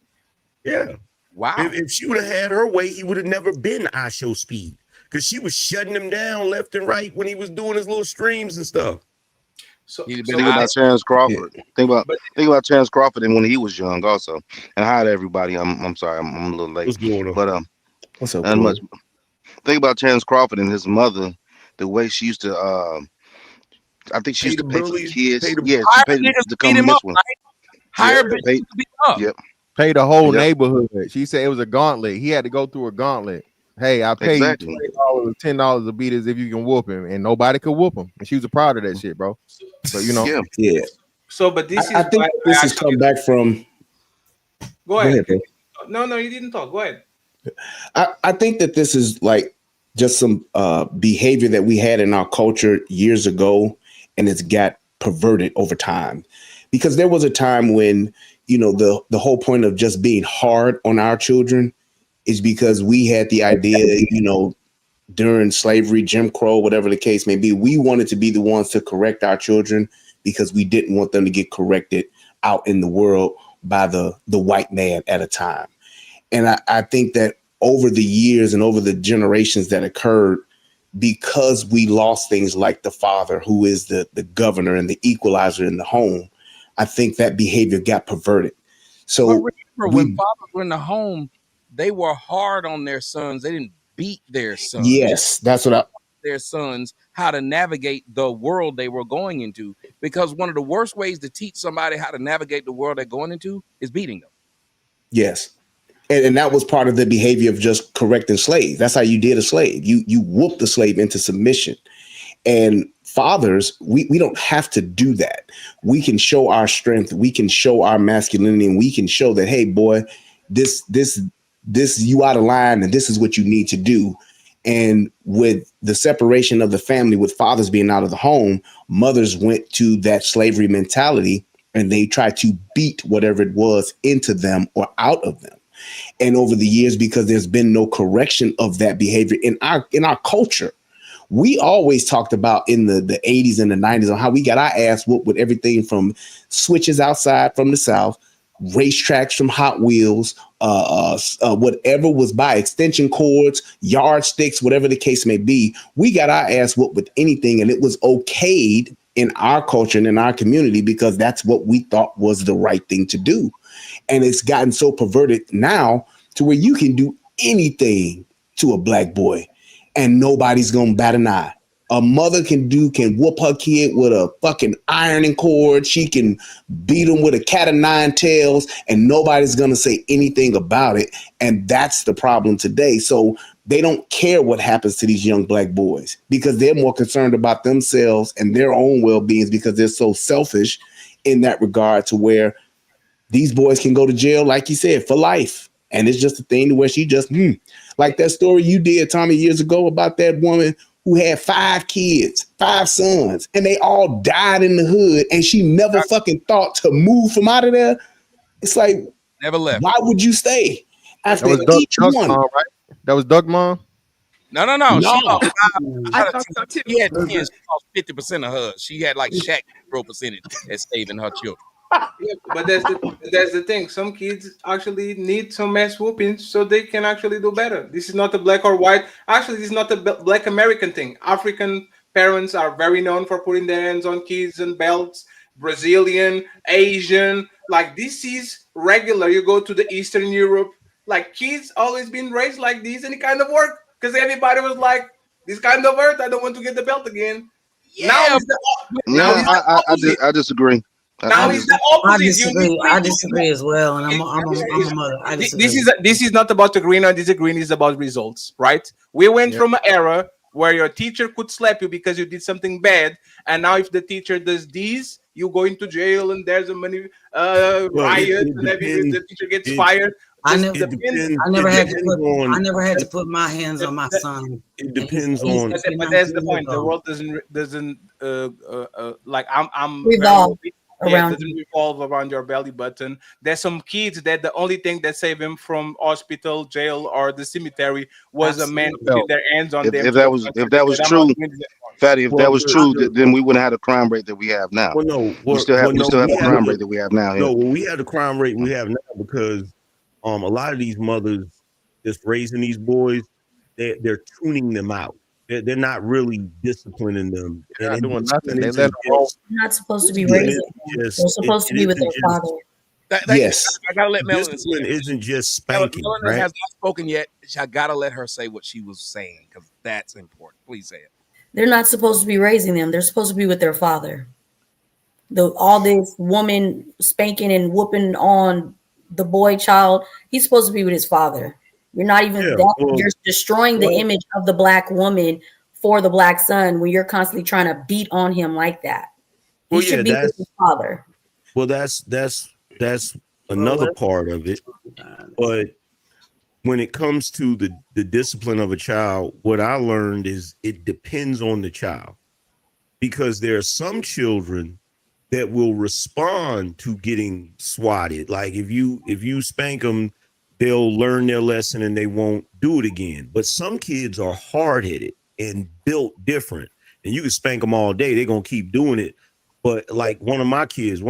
Yeah. Wow. If she would have had her way, he would have never been I Show Speed, because she was shutting him down left and right when he was doing his little streams and stuff. So think about Terrence Crawford. Think about Terrence Crawford and when he was young, also. And hi to everybody. I'm sorry, I'm a little late. What's going on? But what's up? Much. Think about Terrence Crawford and his mother. The way she used to, I think she used to pay for the kids. She paid to come miss one. Hire bitches to beat up. Yep. Pay the whole neighborhood. She said it was a gauntlet. He had to go through a gauntlet. Hey, I paid you $20, $10 to beat as if you can whoop him, and nobody could whoop him. And she was a proud of that shit, bro. So yeah. So, but this I think this has come back from. Go ahead. Bro. No, you didn't talk. Go ahead. I think that this is like just some behavior that we had in our culture years ago, and it's got perverted over time. Because there was a time when, the whole point of just being hard on our children is because we had the idea, during slavery, Jim Crow, whatever the case may be, we wanted to be the ones to correct our children because we didn't want them to get corrected out in the world by the white man at a time. And I think that over the years and over the generations that occurred, because we lost things like the father, who is the governor and the equalizer in the home, I think that behavior got perverted. So remember, when fathers were in the home, they were hard on their sons. They didn't beat their sons. Yes, that's what their sons how to navigate the world they were going into. Because one of the worst ways to teach somebody how to navigate the world they're going into is beating them. Yes. And that was part of the behavior of just correcting slaves. That's how you did a slave. You whooped the slave into submission. And fathers, we don't have to do that. We can show our strength. We can show our masculinity, and we can show that, hey, boy, this you out of line, and this is what you need to do. And with the separation of the family, with fathers being out of the home, mothers went to that slavery mentality, and they tried to beat whatever it was into them or out of them. And over the years, because there's been no correction of that behavior in our culture, we always talked about in the 80s and the 90s on how we got our ass whooped with everything from switches outside from the South, racetracks from Hot Wheels, whatever was by extension cords, yardsticks, whatever the case may be. We got our ass whooped with anything, and it was okayed in our culture and in our community because that's what we thought was the right thing to do. And it's gotten so perverted now to where you can do anything to a black boy and nobody's gonna bat an eye. A mother can whoop her kid with a fucking ironing cord. She can beat him with a cat of nine tails, and nobody's gonna say anything about it. And that's the problem today. So they don't care what happens to these young black boys because they're more concerned about themselves and their own well-being because they're so selfish in that regard, to where these boys can go to jail, like you said, for life. And it's just a thing where she just, like that story you did, Tommy, years ago about that woman who had 5 kids, 5 sons, and they all died in the hood, and she never fucking thought to move from out of there. It's like, never left. Why would you stay after each Doug's one? mom, right? That was Doug mom? No. No. She had 10, she lost 50% of hers. She had like Shaq percentage at saving her children. Yeah, but that's the thing. Some kids actually need some ass whooping so they can actually do better. This is not a black or white. Actually, this is not a black American thing. African parents are very known for putting their hands on kids and belts. Brazilian, Asian, like this is regular. You go to the Eastern Europe, like kids always been raised like this, and it kind of worked because everybody was like, this kind of hurt. I don't want to get the belt again. Yeah, I disagree. Now it's the opposite. I disagree as well, and I'm a mother. I disagree. This is not about agreeing or disagreeing. It's about results, right? We went from an era where your teacher could slap you because you did something bad, and now if the teacher does this, you go into jail, and there's a many riots, and the teacher gets fired. I never had to put my hands on my son. It depends on. But that's the point. The world doesn't like I'm revolve doesn't revolve around your belly button. There's some kids that the only thing that saved them from hospital, jail, or the cemetery was a man putting their hands on them. If that was true, Fatty, if that was true, then we wouldn't have the crime rate that we have now. Well, no, we still have the crime rate that we have now. No, we have the crime rate we have now because a lot of these mothers just raising these boys, they're tuning them out. They're not really disciplining them. They're not doing nothing. They're not supposed to be raising. They're supposed to be with their father. Yes. I gotta let Melanie. Discipline isn't just spanking. Melanie right? has not spoken yet. I gotta let her say what she was saying because that's important. Please say it. They're not supposed to be raising them. They're supposed to be with their father. All this woman spanking and whooping on the boy child, he's supposed to be with his father. You're not even you're destroying the image of the black woman for the black son when you're constantly trying to beat on him like that. He should be with his father. Well, that's another part of it. But when it comes to the discipline of a child, what I learned is it depends on the child, because there are some children that will respond to getting swatted. Like if you spank them, they'll learn their lesson and they won't do it again. But some kids are hard-headed and built different, and you can spank them all day, they're gonna keep doing it. But like one of my kids,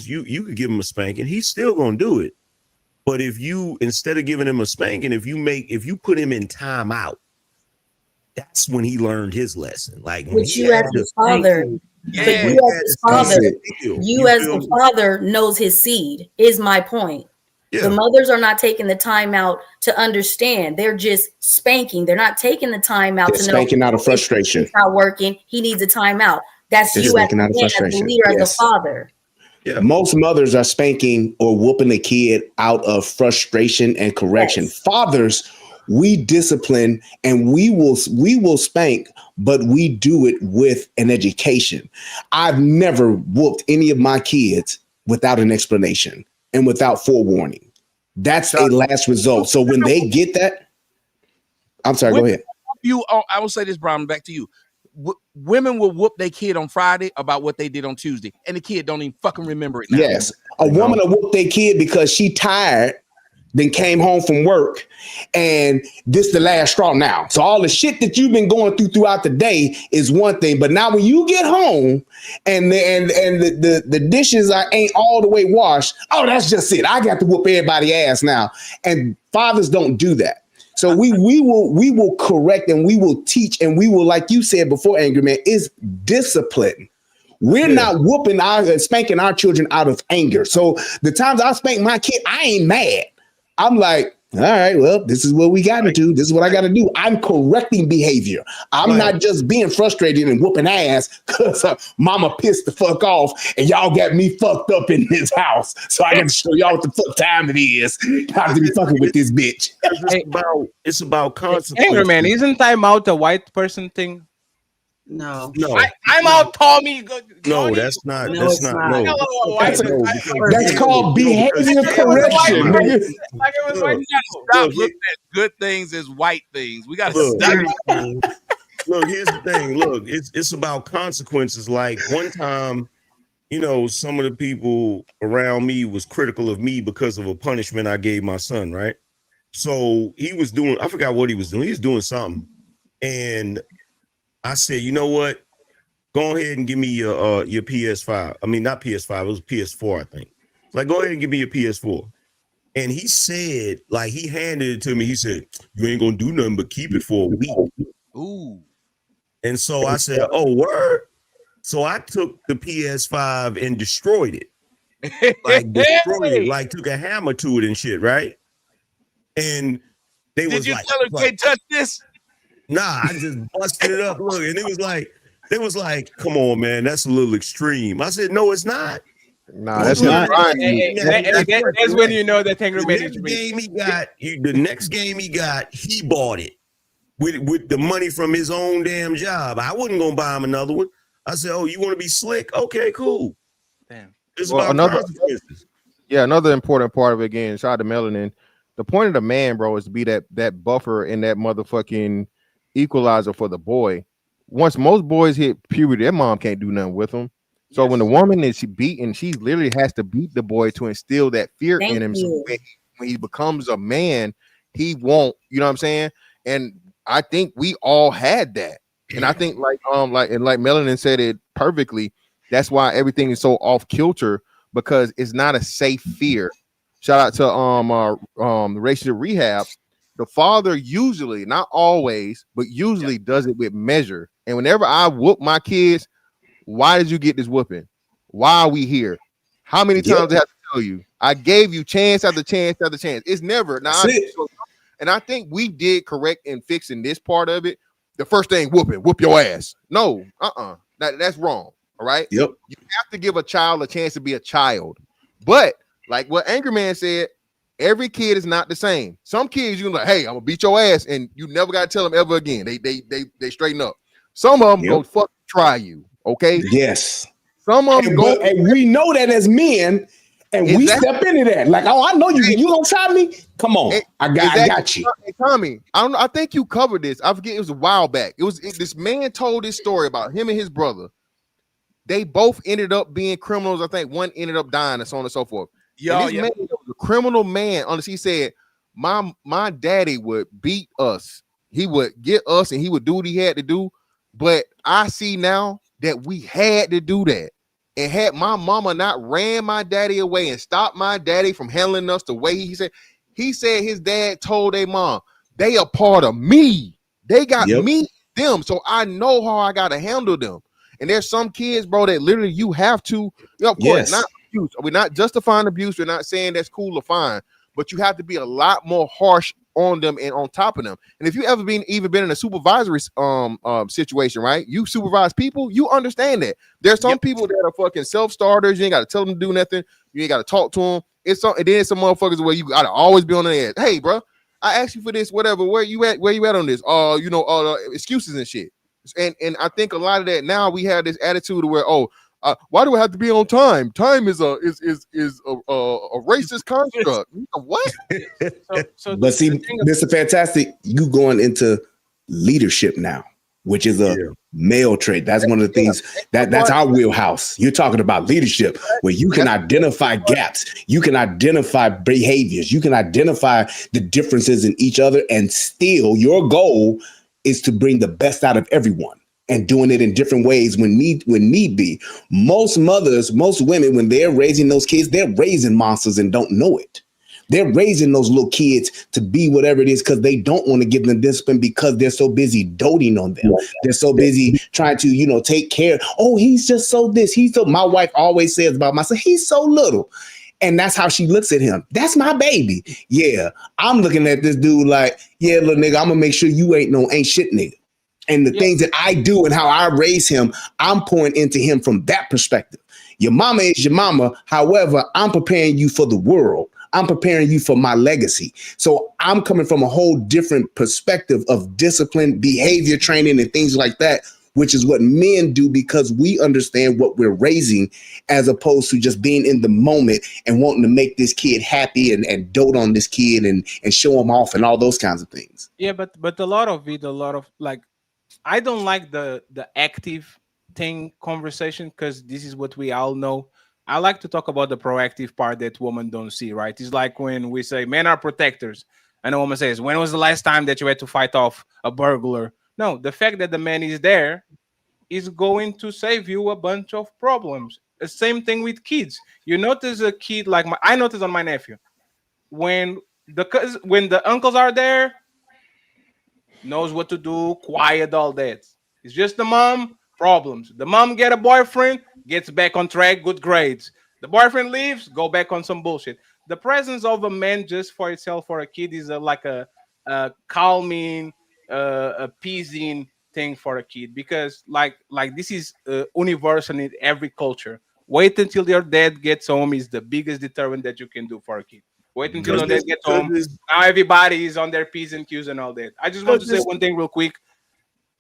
you could give him a spanking, he's still gonna do it. But if you, instead of giving him a spanking, if you put him in timeout, that's when he learned his lesson. Like when you as his father, you as the father knows his seed, is my point. Yeah. The mothers are not taking the time out to understand. They're just spanking. They're not taking the time out to know. Spanking out of frustration. It's not working. He needs a timeout. That's you as the leader, as a father. Yeah. Most mothers are spanking or whooping the kid out of frustration and correction. Yes. Fathers, we discipline and we will spank, but we do it with an education. I've never whooped any of my kids without an explanation and without forewarning. That's a last result. So when they get that, I'm sorry, go ahead. I will say this, Brian, back to you. Women will whoop their kid on Friday about what they did on Tuesday, and the kid don't even fucking remember it now. Yes. A woman will whoop their kid because she tired, then came home from work, and this the last straw now. So all the shit that you've been going throughout the day is one thing, but now when you get home and the dishes ain't all the way washed, oh, that's just it. I got to whoop everybody's ass now. And fathers don't do that. So we will correct and we will teach and we will, like you said before, Angry Man, is discipline. We're not spanking our children out of anger. So the times I spank my kid, I ain't mad. I'm like, all right, well, this is what we got to do. This is what I got to do. I'm correcting behavior. I'm not just being frustrated and whooping ass because mama pissed the fuck off and y'all got me fucked up in this house. So I got to show y'all what the fuck time it is. Time to be fucking with this bitch. It's about consequences. Angry Man, isn't time out a white person thing? No. I'm out, Tommy. No, that's not. No, that's not. No. That's called behavior correction. Stop looking at good things as white things. We got to stop. Look, here's the thing. Look, it's about consequences. Like one time, some of the people around me was critical of me because of a punishment I gave my son, right? So he was doing, I forgot what he was doing. He was doing something. And I said, you know what? Go ahead and give me your PS5. I mean, not PS5. It was PS4, I think. Like, go ahead and give me your PS4. And he said, like, he handed it to me. He said, you ain't going to do nothing but keep it for a week. Ooh. And so I said, "Oh, word." So I took the PS5 and destroyed it. Like took a hammer to it and shit, right? And they Did was you like, tell her can't touch this? Nah, I just busted it up. Look, and it was like, come on, man, that's a little extreme. I said, no, it's not. Nah, that's not. That's when you know that anger management. The next game he got, he bought it with the money from his own damn job. I wasn't gonna buy him another one. I said, oh, you want to be slick? Okay, cool. Damn. Another important part of it, again, shout out to Melanin. The point of the man, bro, is to be that buffer and that motherfucking equalizer for the boy. Once most boys hit puberty, their mom can't do nothing with them. So when the woman is beaten, she literally has to beat the boy to instill that fear in him. So when he becomes a man, he won't, you know what I'm saying? And I think we all had that. And I think like Melanin said it perfectly. That's why everything is so off kilter, because it's not a safe fear. Shout out to relationship rehab. The father usually, not always, but usually does it with measure. And whenever I whoop my kids, why did you get this whooping? Why are we here? How many times do I have to tell you? I gave you chance after chance after chance. It's never. Now, and I think we did correct in fixing this part of it. The first thing, whoop your ass. No, that's wrong. All right. Yep. You have to give a child a chance to be a child. But like what Angry Man said, every kid is not the same. Some kids, you're like, hey, I'm gonna beat your ass, and you never gotta tell them ever again. They straighten up. Some of them go fucking try you. Okay. Yes. Some of them go, and we know that as men, and we step into that. Like, oh, I know you. You gonna try me? Come on, I got you. Hey, Tommy, I think you covered this. I forget, it was a while back. This man told this story about him and his brother. They both ended up being criminals. I think one ended up dying, and so on and so forth. Man was a criminal man. Honestly, he said, my daddy would beat us. He would get us, and he would do what he had to do. But I see now that we had to do that. And had my mama not ran my daddy away and stopped my daddy from handling us the way he said his dad told their mom, they a part of me. They got me, them. So I know how I gotta handle them. And there's some kids, bro, that literally you have to, of course, not abuse. We're not justifying abuse. We're not saying that's cool or fine, but you have to be a lot more harsh on them and on top of them. And if you ever been in a supervisory situation, right? You supervise people, you understand that. There's some people that are fucking self-starters. You ain't got to tell them to do nothing. You ain't got to talk to them. And then some motherfuckers where you got to always be on the edge. Hey, bro, I asked you for this, whatever. Where you at on this? Excuses and shit. And I think a lot of that now we have this attitude where, why do I have to be on time? Time is a racist construct. What? But see, Mr. Fantastic, you going into leadership now, which is a male trait. That's one of the things that's our wheelhouse. You're talking about leadership, where you can identify gaps, you can identify behaviors, you can identify the differences in each other, and still your goal is to bring the best out of everyone. And doing it in different ways when need be. Most mothers, most women, when they're raising those kids, they're raising monsters and don't know it. They're raising those little kids to be whatever it is because they don't want to give them discipline because they're so busy doting on them. They're so busy trying to, take care. Oh, he's just so this. My wife always says about myself, he's so little. And that's how she looks at him. That's my baby. Yeah, I'm looking at this dude like, yeah, little nigga, I'm going to make sure you ain't shit nigga. And the things that I do and how I raise him, I'm pouring into him from that perspective. Your mama is your mama. However, I'm preparing you for the world. I'm preparing you for my legacy. So I'm coming from a whole different perspective of discipline, behavior training, and things like that, which is what men do because we understand what we're raising as opposed to just being in the moment and wanting to make this kid happy and dote on this kid and show him off and all those kinds of things. Yeah, but a lot of like, I don't like the active thing conversation because this is what we all know. I like to talk about the proactive part that women don't see, right? It's like when we say men are protectors and a woman says, when was the last time that you had to fight off a burglar? No, the fact that the man is there is going to save you a bunch of problems. The same thing with kids. You notice a kid like I noticed on my nephew, when the uncles are there, knows what to do, quiet, all that. It's just the mom, problems. The mom get a boyfriend, gets back on track, good grades. The boyfriend leaves, go back on some bullshit. The presence of a man just for itself for a kid is like a calming, appeasing thing for a kid, because like this is universal in every culture. Wait until your dad gets home is the biggest deterrent that you can do for a kid. Wait until your dad gets home. Now everybody is on their P's and Q's and all that. I just want to say one thing real quick.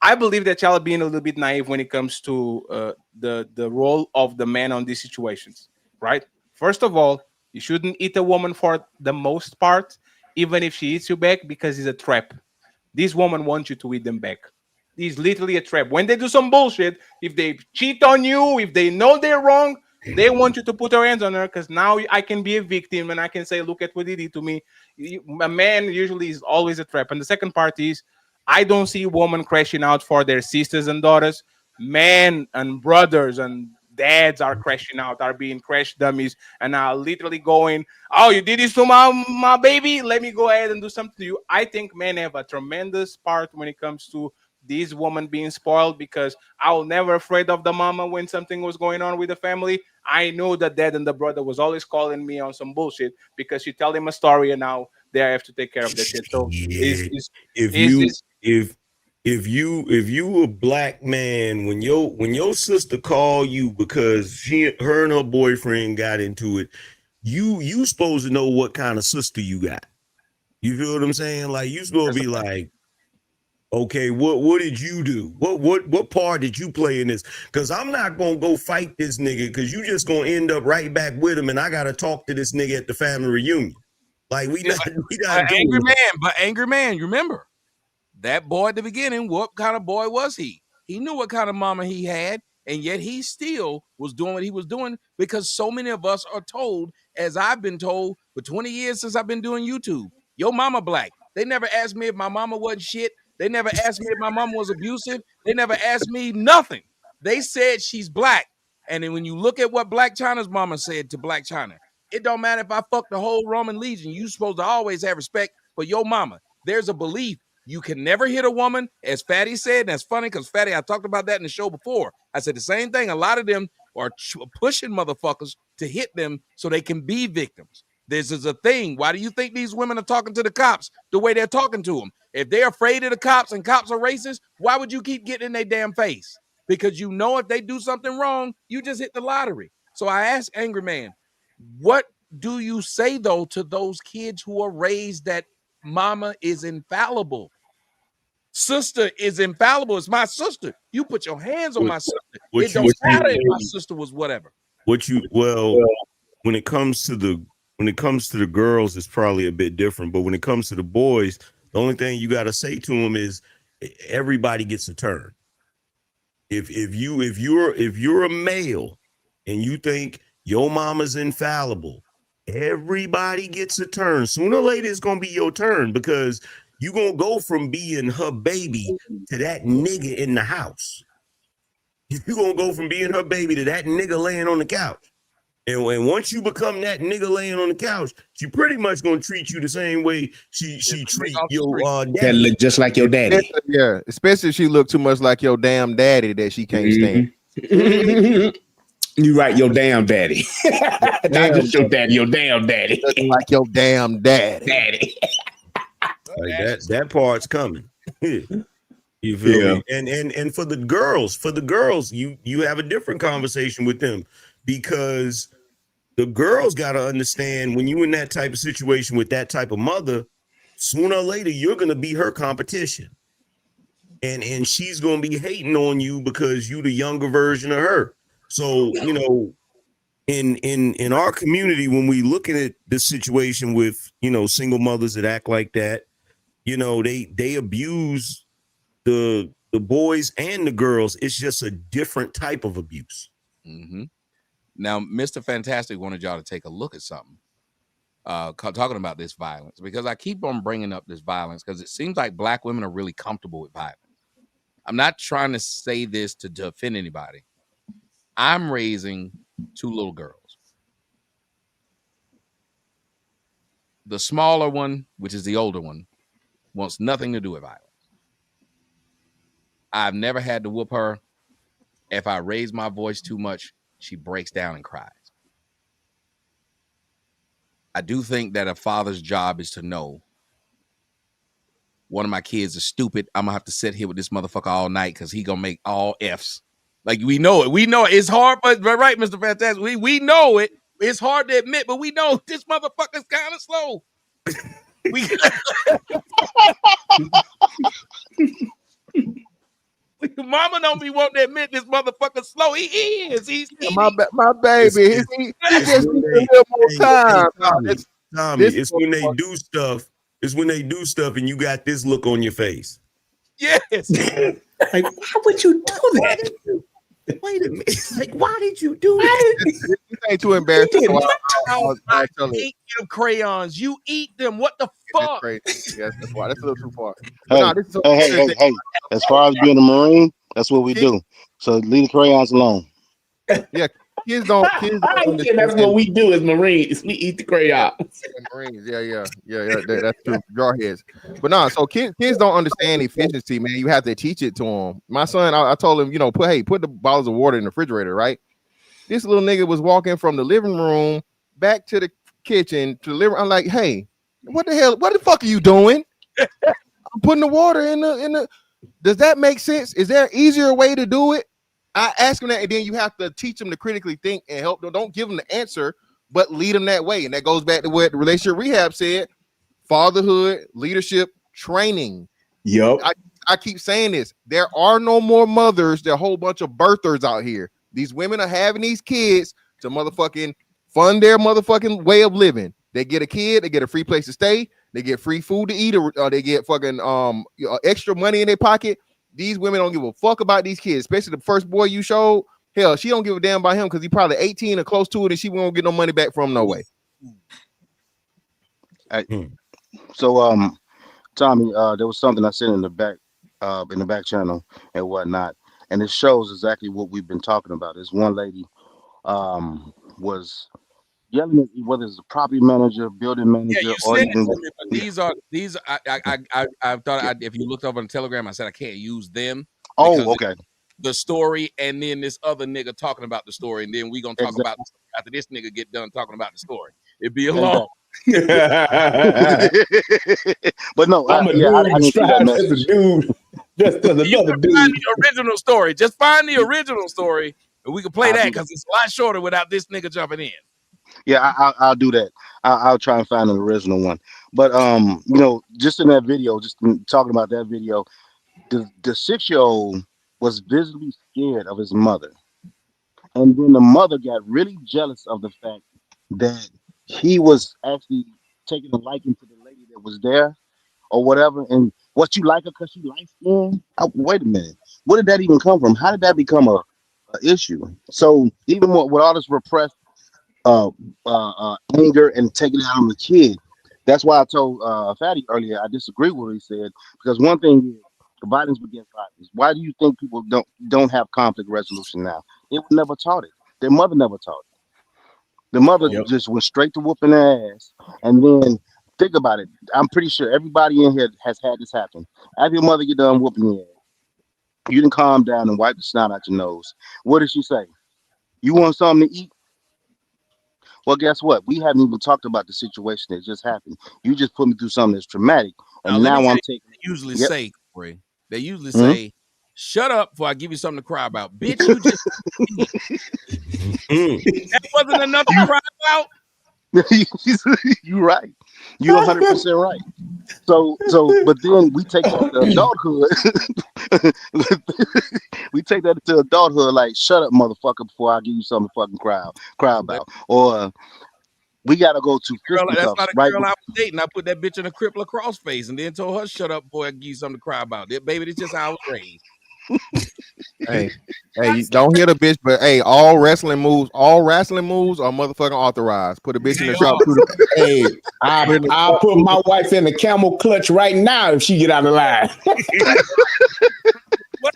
I believe that y'all are being a little bit naive when it comes to the role of the man on these situations, right? First of all, you shouldn't eat a woman for the most part, even if she eats you back, because it's a trap. This woman wants you to eat them back. It's literally a trap. When they do some bullshit, if they cheat on you, if they know they're wrong, they want you to put your hands on her, because now I can be a victim and I can say, look at what he did to me. A man usually is always a trap. And the second part is, I don't see women crashing out for their sisters and daughters. Men and brothers and dads are crashing out, are being crash dummies, and are literally going, oh, you did this to my baby? Let me go ahead and do something to you. I think men have a tremendous part when it comes to these women being spoiled, because I was never afraid of the mama when something was going on with the family. I knew that dad and the brother was always calling me on some bullshit, because you tell him a story and now they have to take care of that shit. So if you a black man, when your sister call you because her and her boyfriend got into it, you supposed to know what kind of sister you got. You feel what I'm saying? Like, you supposed to be like, okay, what did you do? What part did you play in this? Because I'm not gonna go fight this nigga, because you just gonna end up right back with him, and I gotta talk to this nigga at the family reunion. Like, we not angry man, but angry man, you remember that boy at the beginning, what kind of boy was he? He knew what kind of mama he had, and yet he still was doing what he was doing, because so many of us are told, as I've been told for 20 years since I've been doing YouTube, your mama black. They never asked me if my mama wasn't shit. They never asked me if my mama was abusive. They never asked me nothing. They said she's black. And then when you look at what Black China's mama said to Black China, it don't matter if I fuck the whole Roman legion. You supposed to always have respect for your mama. There's a belief you can never hit a woman, as Fatty said. And that's funny, because Fatty, I talked about that in the show before. I said the same thing. A lot of them are pushing motherfuckers to hit them so they can be victims. This is a thing. Why do you think these women are talking to the cops the way they're talking to them? If they're afraid of the cops and cops are racist, why would you keep getting in their damn face? Because you know if they do something wrong, you just hit the lottery. So I asked Angry Man, what do you say, though, to those kids who are raised that mama is infallible? Sister is infallible. It's my sister. You put your hands on my sister. It don't matter if my sister was whatever. When it comes to the girls, it's probably a bit different. But when it comes to the boys, the only thing you got to say to them is everybody gets a turn. If you're a male and you think your mama's infallible, everybody gets a turn. Sooner or later, it's gonna be your turn, because you're gonna go from being her baby to that nigga in the house. You're gonna go from being her baby to that nigga laying on the couch. And once you become that nigga laying on the couch, she pretty much gonna treat you the same way she treat your daddy. That look just like your daddy. Yeah, especially if she look too much like your damn daddy that she can't stand. You right, your damn daddy. Not just your daddy, your damn daddy. Looking like your damn daddy. Like that part's coming. You feel me? And for the girls, you have a different conversation with them, because the girls got to understand, when you in that type of situation with that type of mother, sooner or later you're gonna be her competition, and she's gonna be hating on you because you the younger version of her. So, you know, in our community, when we looking at this situation with, you know, single mothers that act like that, you know, they abuse the boys and the girls. It's just a different type of abuse. Mm-hmm. Now, Mr. Fantastic wanted y'all to take a look at something, talking about this violence, because I keep on bringing up this violence because it seems like black women are really comfortable with violence. I'm not trying to say this to offend anybody. I'm raising 2 little girls. The smaller one, which is the older one, wants nothing to do with violence. I've never had to whoop her. If I raise my voice too much, she breaks down and cries. I do think that a father's job is to know one of my kids is stupid. I'm gonna have to sit here with this motherfucker all night because he gonna make all F's. Like we know it. We know it. It's hard, but right, Mr. Fantastic. We know it. It's hard to admit, but we know this motherfucker's kind of slow. Mama don't be wanting to admit this motherfucker's slow. He is. He's my baby. He just needs a little more time. Tommy, it's when they do stuff. It's when they do stuff and you got this look on your face. Yes. Like, why would you do that? Wait a minute. Like, why did you do that? This ain't too embarrassing. I eat them crayons. You eat them. What the fuck? Yes, that's why. That's a little too far. Hey. As far as being a Marine, that's what we do. So leave the crayons alone. Yeah, kids don't understand. That's what we do as Marines. We eat the crayons. Marines, yeah. That's true. Jarheads. But no, so kids don't understand efficiency, man. You have to teach it to them. My son, I told him, put the bottles of water in the refrigerator, right? This little nigga was walking from the living room back to the kitchen to the living. I'm like, hey, what the fuck are you doing? I'm putting the water in the. Does that make sense? Is there an easier way to do it? I ask them that, and then you have to teach them to critically think and help them. Don't give them the answer, but lead them that way. And that goes back to what the relationship rehab said: fatherhood, leadership, training. Yep. I keep saying this. There are no more mothers. There are a whole bunch of birthers out here. These women are having these kids to motherfucking fund their motherfucking way of living. They get a kid, they get a free place to stay, they get free food to eat, or they get fucking extra money in their pocket. These women don't give a fuck about these kids, especially the first boy you showed. Hell, she don't give a damn about him because he probably 18 or close to it, and she won't get no money back from him no way. So, Tommy, there was something I said in the back channel and whatnot, and it shows exactly what we've been talking about. This one lady was yelling at whether it's a property manager, building manager, or even these. I thought if you looked over on Telegram, I said I can't use them. Oh, okay. The story, and then this other nigga talking about the story, and then we gonna talk about after this nigga get done talking about the story. It'd be a long. But no, I'm a dude. Just as another dude. Find the original story. Just find the original story, and we can play that because it's a lot shorter without this nigga jumping in. Yeah, I'll do that. I'll try and find an original one. But just in that video, just talking about that video, the 6-year-old was visibly scared of his mother, and then the mother got really jealous of the fact that he was actually taking a liking to the lady that was there, or whatever. And what, you like her because she light skinned? Wait a minute, where did that even come from? How did that become a issue? So even more with all this repressed anger and taking it out on the kid. That's why I told Fatty earlier I disagree with what he said, because one thing is violence begets violence. Why do you think people don't have conflict resolution now? They were never taught it. Their mother never taught it. The mother just went straight to whooping their ass. And then think about it. I'm pretty sure everybody in here has had this happen. After your mother get done whooping your ass, you didn't calm down and wipe the snot out your nose. What did she say? You want something to eat? Well, guess what? We haven't even talked about the situation that just happened. You just put me through something that's traumatic, and now I'm taking. They usually say, Corey. They usually say, "Shut up, before I give you something to cry about." Bitch, you just that wasn't enough to cry about. You're right. You're 100% right. So, but then we take that to adulthood. We take that to adulthood, like, shut up, motherfucker, before I give you something to fucking cry about. Or we gotta go to girl. That's cuffs, not a right? girl I was dating. I put that bitch in a crip lacrosse face and then told her, "Shut up, boy, I give you something to cry about." Baby, it's just how I was raised. Hey, you don't hit a bitch, but hey, all wrestling moves are motherfucking authorized. Put a bitch in the shop. Hey, I'll put my wife in the camel clutch right now if she get out of line. What?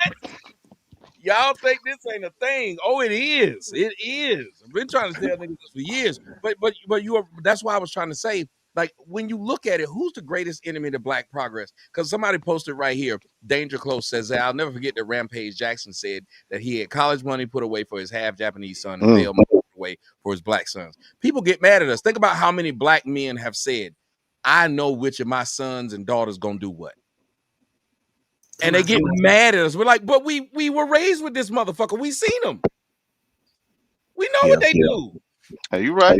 Y'all think this ain't a thing? Oh, it is. It is. I've been trying to tell niggas this for years. But you are. That's why I was trying to say like when you look at it, who's the greatest enemy to Black progress? Because somebody posted right here, Danger Close says that I'll never forget that Rampage Jackson said that he had college money put away for his half Japanese son and bail money put away for his Black sons. People get mad at us. Think about how many Black men have said, I know which of my sons and daughters gonna do what. And they get mad at us. We're like, but we were raised with this motherfucker. We seen him. We know what they do. Are you right?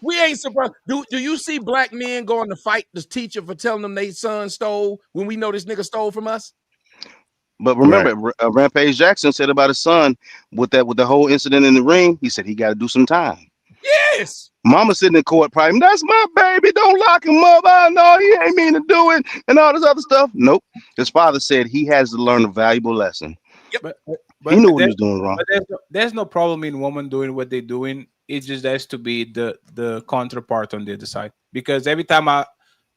We ain't surprised. Do you see Black men going to fight the teacher for telling them they son stole when we know this nigga stole from us? But remember, Rampage Jackson said about his son with the whole incident in the ring. He said he got to do some time. Yes. Mama sitting in court, probably, that's my baby. Don't lock him up. I know he ain't mean to do it, and all this other stuff. Nope. His father said he has to learn a valuable lesson. Yep. But he knew what he was doing wrong. But there's no problem in women doing what they're doing. It just has to be the counterpart on the other side. Because every time I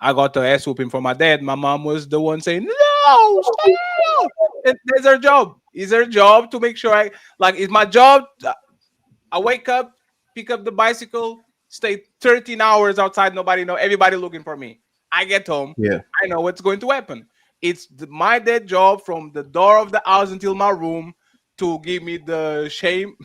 got the ass whooping from my dad, my mom was the one saying, no, stop. That's her job. It's her job to make sure it's my job. I wake up, pick up the bicycle, stay 13 hours outside, nobody know, everybody looking for me. I get home. Yeah. I know what's going to happen. It's my dad job from the door of the house until my room to give me the shame,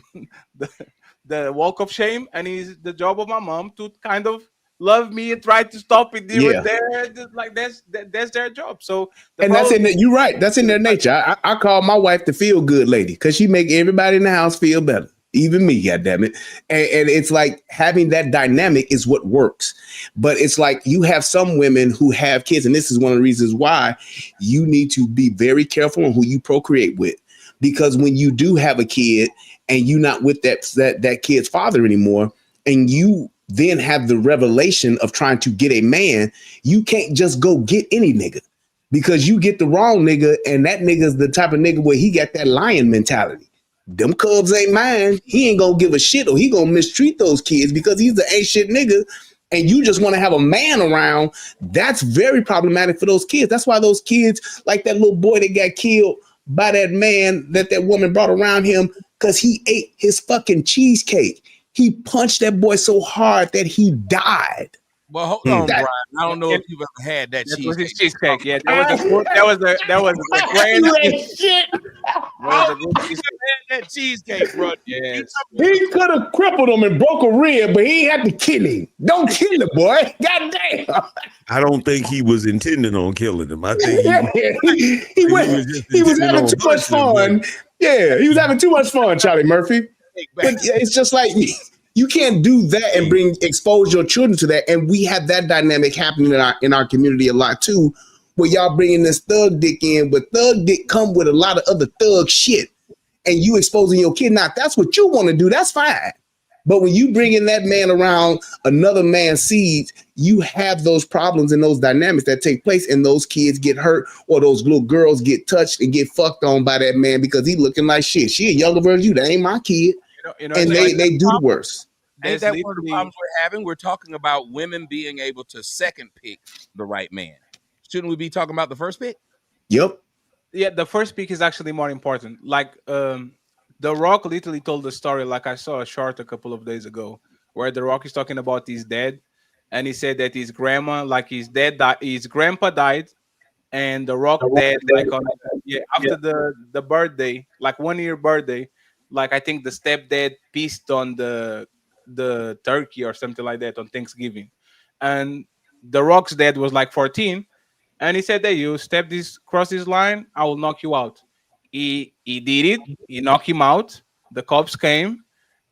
the walk of shame, and it's the job of my mom to kind of love me and try to stop it here and there. Like that's their job. So that's in you're right. That's in their nature. I call my wife the feel good lady because she make everybody in the house feel better. Even me, goddammit. And it's like having that dynamic is what works. But it's like you have some women who have kids, and this is one of the reasons why you need to be very careful on who you procreate with. Because when you do have a kid and you're not with that kid's father anymore, and you then have the revelation of trying to get a man, you can't just go get any nigga. Because you get the wrong nigga, and that nigga's the type of nigga where he got that lion mentality. Them cubs ain't mine. He ain't gonna give a shit, or he gonna mistreat those kids because he's the ain't shit nigga. And you just want to have a man around. That's very problematic for those kids. That's why those kids, like that little boy that got killed by that man that woman brought around him because he ate his fucking cheesecake. He punched that boy so hard that he died. Well, hold on, Brian. I don't know if you've ever had that cheesecake. Yeah, that was the grandest shit. That cheesecake, bro. Yes. He could have crippled him and broke a rib, but he had to kill him. Don't kill the boy. God damn. I don't think he was intending on killing him. I think he was having too much fun. Yeah, he was having too much fun, Charlie Murphy. But it's just like you can't do that and expose your children to that. And we have that dynamic happening in our community a lot too, where y'all bringing this thug dick in, but thug dick come with a lot of other thug shit, and you exposing your kid. Now, if that's what you want to do, that's fine. But when you bring in that man around another man's seeds, you have those problems and those dynamics that take place, and those kids get hurt, or those little girls get touched and get fucked on by that man because he looking like shit. She a younger version of you. That ain't my kid. And they do the worst. Ain't that one of the problems we're having? We're talking about women being able to second pick the right man. Shouldn't we be talking about the first pick? Yep. Yeah, the first pick is actually more important. Like The Rock literally told the story, like I saw a short a couple of days ago, where The Rock is talking about his dad, and he said that his grandma, like his grandpa died, and The Rock died like after the birthday, like 1 year birthday, like I think the stepdad pissed on the turkey or something like that on Thanksgiving, and The Rock's dad was like 14, and he said, "Hey, you cross this line, I will knock you out." He did it. He knocked him out. The cops came,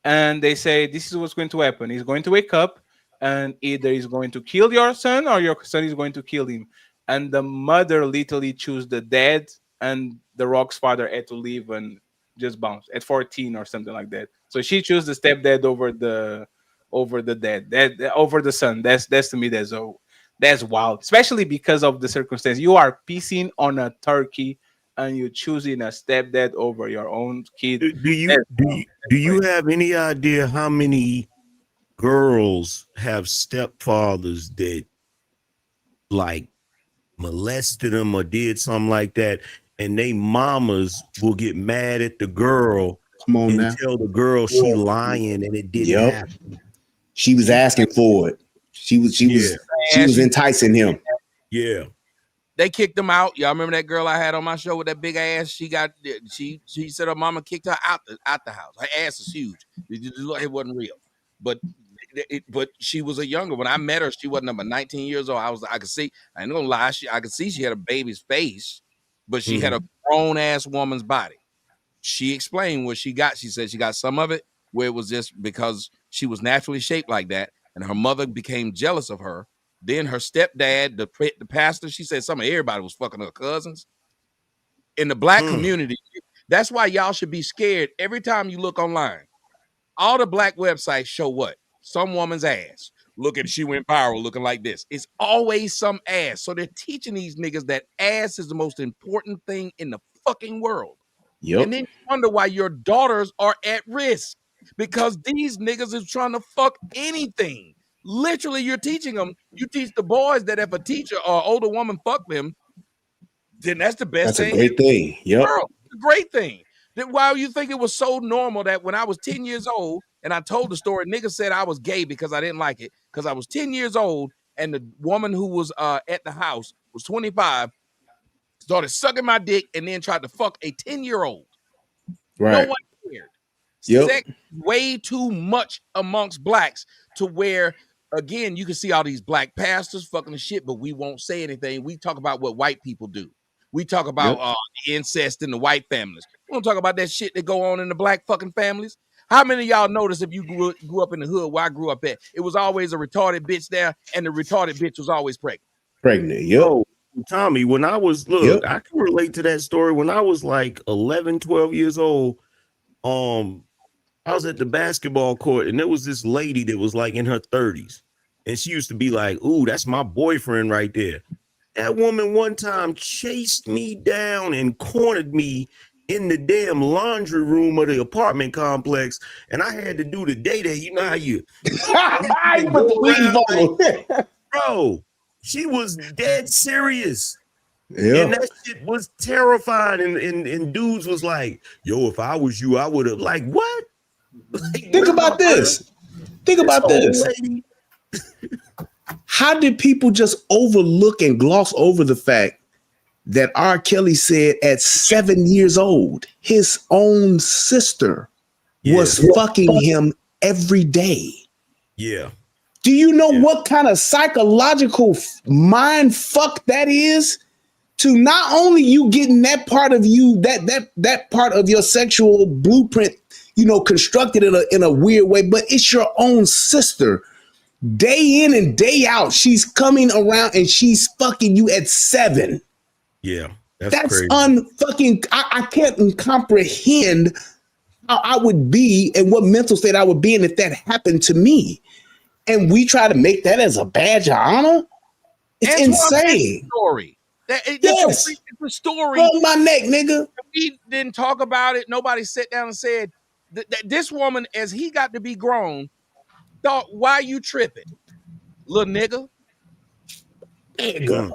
and they say, "This is what's going to happen. He's going to wake up, and either he's going to kill your son, or your son is going to kill him." And the mother literally chose the dad, and The Rock's father had to leave and just bounce at 14 or something like that. So she chose the stepdad over the dad, over the son. That's to me, that's wild, especially because of the circumstance. You are pissing on a turkey and you're choosing a stepdad over your own kid. Do you have any idea how many girls have stepfathers that like molested them or did something like that, and they mamas will get mad at the girl and tell the girl she lying and it didn't happen? She was asking for it. She was enticing him. Yeah. They kicked him out. Y'all remember that girl I had on my show with that big ass? She said her mama kicked her out the house. Her ass is huge. It wasn't real. But she was a younger. When I met her, she wasn't number 19 years old. I could see, I ain't gonna lie, I could see she had a baby's face, but she had a grown ass woman's body. She explained what she got. She said she got some of it where it was just because she was naturally shaped like that, and her mother became jealous of her. Then her stepdad, the pastor, she said some of everybody was fucking her cousins. In the black community, that's why y'all should be scared every time you look online. All the black websites show what? Some woman's ass. Look at, she went viral looking like this. It's always some ass. So they're teaching these niggas that ass is the most important thing in the fucking world. Yep. And then you wonder why your daughters are at risk because these niggas is trying to fuck anything. Literally, you're teaching them. You teach the boys that if a teacher or older woman fuck them, then that's the best thing. That's a great thing. Yep. It's a great thing. Then why you think it was so normal that when I was 10 years old and I told the story, niggas said I was gay because I didn't like it because I was 10 years old and the woman who was at the house was 25, started sucking my dick and then tried to fuck a 10-year-old. Right. No one cared. Yep. Sex way too much amongst blacks to where, again, you can see all these black pastors fucking the shit, but we won't say anything. We talk about what white people do. We talk about incest in the white families. We don't talk about that shit that go on in the black fucking families. How many of y'all notice if you grew up in the hood where I grew up at, it was always a retarded bitch there, and the retarded bitch was always pregnant. Yo, Tommy, when I was, I can relate to that story. When I was like 11, 12 years old, I was at the basketball court, and there was this lady that was like in her 30s, and she used to be like, ooh, that's my boyfriend right there. That woman one time chased me down and cornered me in the damn laundry room of the apartment complex, and I had to do the day that, you know how you bro, she was dead serious. Yeah. And that shit was terrifying. And dudes was like, yo, if I was you, I would have, like, what? Like, Think about this. Think about this. How did people just overlook and gloss over the fact that R. Kelly said at 7 years old, his own sister was fucking him every day? Yeah. Do you know what kind of psychological mind fuck that is? To not only you getting that part of you, that part of your sexual blueprint, you know, constructed in a weird way, but it's your own sister. Day in and day out, she's coming around and she's fucking you at 7. Yeah, that's crazy. Unfucking. I can't comprehend how I would be and what mental state I would be in if that happened to me. And we try to make that as a badge of honor. It's insane. Story. Yes. It's a story. Hold my neck, nigga. We didn't talk about it. Nobody sat down and said that this woman, as he got to be grown, thought, why you tripping, little nigga? Nigga.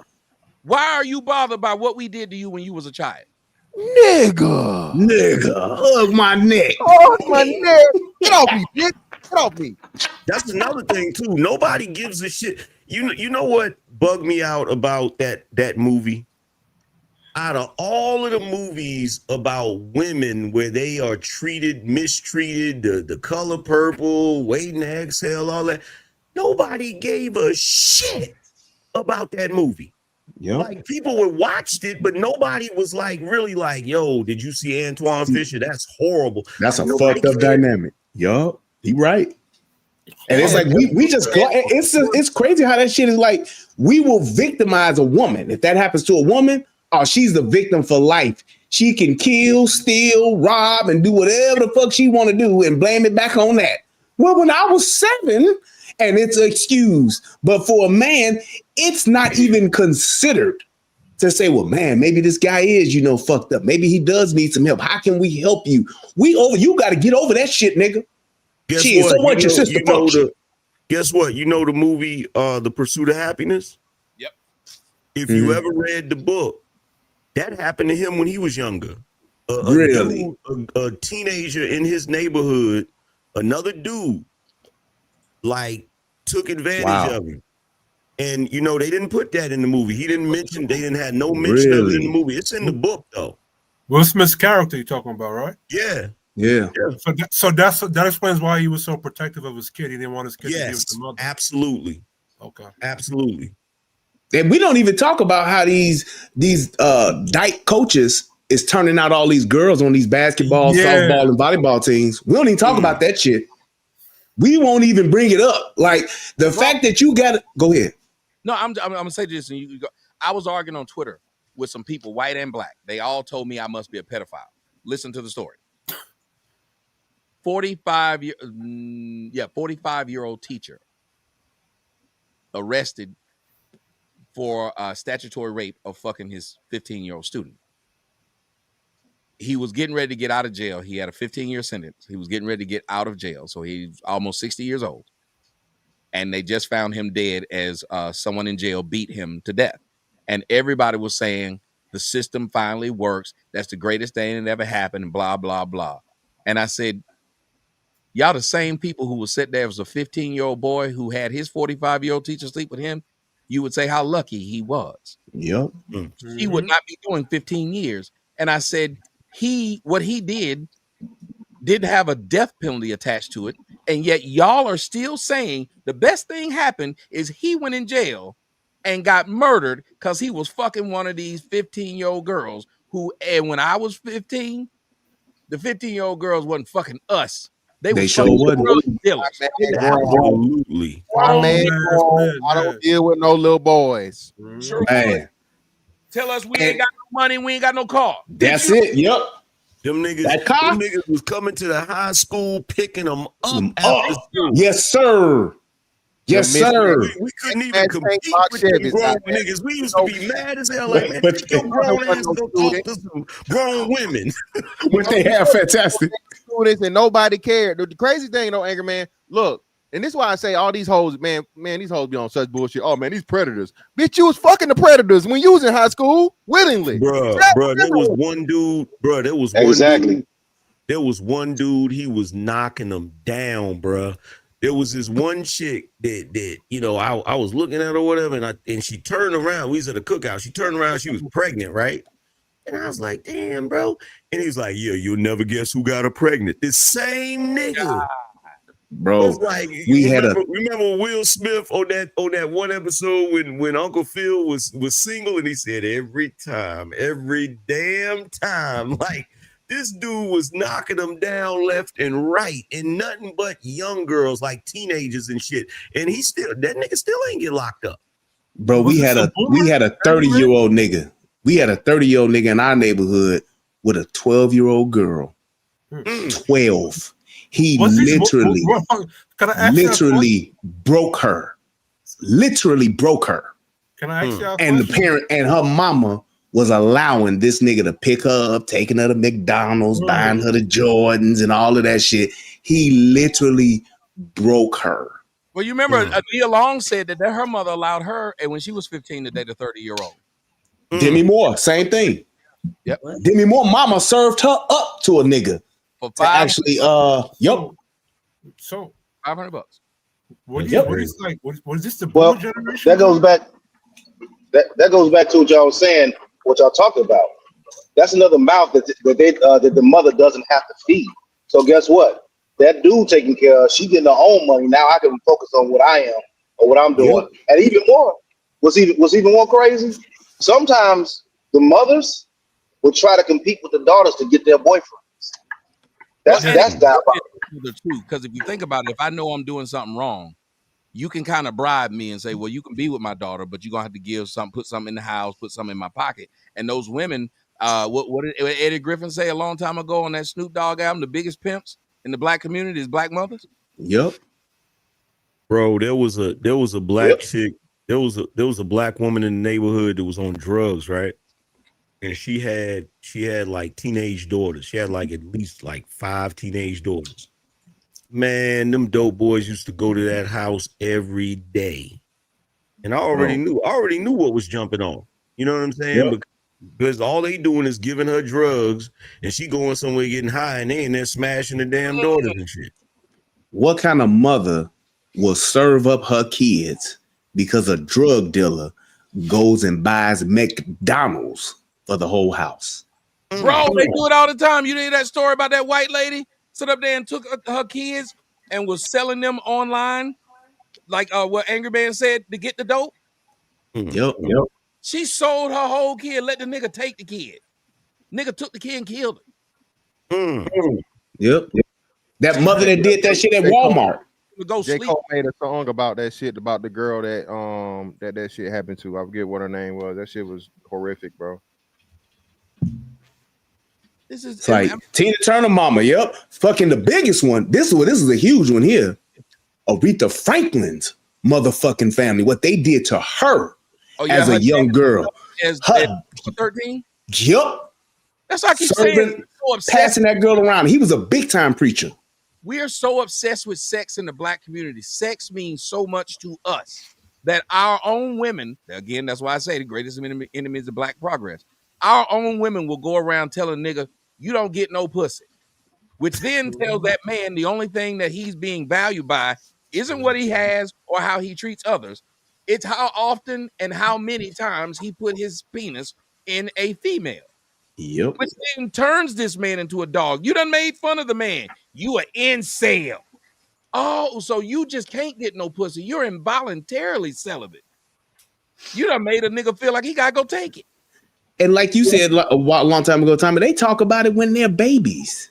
Why are you bothered by what we did to you when you was a child? Nigga. Hug my neck. Hug my neck. Get off me, bitch. Get off me. That's another thing too. Nobody gives a shit. You know what bugged me out about that movie? Out of all of the movies about women where they are mistreated, the color purple, waiting to exhale, all that, nobody gave a shit about that movie. Yeah, like people watched it, but nobody was like really like, yo, did you see Antoine Fisher? That's horrible. That's like, a fucked up dynamic. Yup, he right. And it's like we just it's crazy how that shit is like we will victimize a woman. If that happens to a woman, oh, she's the victim for life. She can kill, steal, rob, and do whatever the fuck she want to do and blame it back on that. Well, when I was 7, and it's excused, but for a man, it's not even considered to say, well, man, maybe this guy is, fucked up. Maybe he does need some help. How can we help you? You got to get over that shit, nigga. Guess Shit, what? so what your sister guess what? You know the movie The Pursuit of Happiness? Yep. If you ever read the book, that happened to him when he was younger. Really? A teenager in his neighborhood, another dude, like took advantage of him. And you know, they didn't put that in the movie. He didn't mention, they didn't have no mention of it in the movie. It's in the book though. Will Smith's character you're talking about, right? Yeah. Yeah. So that explains why he was so protective of his kid. He didn't want his kid to be with the mother. Absolutely. Okay. Absolutely. And we don't even talk about how these dyke coaches is turning out all these girls on these basketball, softball, and volleyball teams. We don't even talk about that shit. We won't even bring it up. Like the fact that you got to go ahead. No, I'm gonna say this, and you go. I was arguing on Twitter with some people, white and black. They all told me I must be a pedophile. Listen to the story. 45-year-old teacher arrested for statutory rape of fucking his 15-year-old student. He was getting ready to get out of jail. He had a 15-year sentence. He was getting ready to get out of jail, so he's almost 60 years old. And they just found him dead as someone in jail beat him to death. And everybody was saying the system finally works. That's the greatest thing that ever happened, and blah, blah, blah. And I said, y'all the same people who would sit there as a 15-year-old boy who had his 45-year-old teacher sleep with him, you would say how lucky he was. Yep. He would not be doing 15 years. And I said, what he didn't have a death penalty attached to it. And yet y'all are still saying the best thing happened is he went in jail and got murdered because he was fucking one of these 15-year-old girls who, and when I was 15, the 15-year-old girls wasn't fucking us. They sure wasn't. Absolutely. I don't deal with no little boys. Sure would. Tell us we ain't got no money, we ain't got no car. That's it. Yep. Them niggas was coming to the high school, picking them up after school. Yes, sir. Yes, sir. We couldn't even compete with them grown niggas. We used to be mad as hell. Like, man, your grown ass go talk to some grown women. What they have fantastic. Students and nobody cared. The crazy thing, though, Anger Man, look, and this is why I say all these hoes, man, these hoes be on such bullshit. Oh, man, these predators. Bitch, you was fucking the predators when you was in high school, willingly. Bro, there was one dude, there was one dude, he was knocking them down, bro. There was this one chick that you know, I was looking at her or whatever, and she turned around. We was at a cookout. She turned around, she was pregnant, right? And I was like, damn, bro. And he's like, yeah, you'll never guess who got her pregnant. This same nigga. Bro, like, we remember Will Smith on that one episode when Uncle Phil was single, and he said every damn time, like this dude was knocking them down left and right, and nothing but young girls, like teenagers and shit. And that nigga still ain't get locked up. Bro, we had a 30-year-old nigga. We had a 30-year-old nigga in our neighborhood with a 12-year-old girl. 12. He literally broke her. Literally broke her. Can I ask y'all? And the parent and her mama was allowing this nigga to pick her up, taking her to McDonald's, buying her the Jordans and all of that shit. He literally broke her. Well, you remember Nia Long said that her mother allowed her, and when she was 15, to date a 30-year-old. Demi Moore, same thing. Yep. Demi Moore mama served her up to a nigga. For actually, yep. So $500. What is this the blue generation? That goes back. That goes back to what y'all was saying. What y'all talking about? That's another mouth that the mother doesn't have to feed. So guess what? That dude taking care of, she getting her own money. Now I can focus on what I am or what I'm doing. Yep. And even more, what's even more crazy? Sometimes the mothers will try to compete with the daughters to get their boyfriends. That's diabolical. Because if you think about it, if I know I'm doing something wrong, you can kind of bribe me and say, well, you can be with my daughter, but you're gonna have to give something, put something in the house, put something in my pocket. And those women, what did Eddie Griffin say a long time ago on that Snoop Dogg album? The biggest pimps in the black community is black mothers. Yep. Bro, there was a black chick. There was a black woman in the neighborhood that was on drugs, right? And she had like teenage daughters. She had like at least like 5 teenage daughters. Man, them dope boys used to go to that house every day. And I already knew what was jumping on. You know what I'm saying? Yep. Because all they doing is giving her drugs, and she going somewhere getting high, and they in there smashing the damn daughters and shit. What kind of mother will serve up her kids because a drug dealer goes and buys McDonald's for the whole house. Bro, they do it all the time. You hear that story about that white lady sit up there and took her kids and was selling them online, like what Angry Man said, to get the dope? Yep. She sold her whole kid, let the nigga take the kid. Nigga took the kid and killed her. Yep. That mother that did that shit at Walmart. J. Cole made a song about that shit, about the girl that that shit happened to. I forget what her name was. That shit was horrific, bro. It's like Tina Turner mama. Yep. Fucking the biggest one. This is a huge one here. Aretha Franklin's motherfucking family. What they did to her as a young girl. As 13? Yep. That's why I keep saying, passing that girl around. He was a big time preacher. We are so obsessed with sex in the black community. Sex means so much to us that our own women, again, that's why I say the greatest enemy is the black progress. Our own women will go around telling nigga, you don't get no pussy, which then tells that man the only thing that he's being valued by isn't what he has or how he treats others. It's how often and how many times he put his penis in a female. Yep. Which then turns this man into a dog. You done made fun of the man. You are incel. Oh, so you just can't get no pussy. You're involuntarily celibate. You done made a nigga feel like he gotta go take it. And like you said a long time ago, Tommy, they talk about it when they're babies.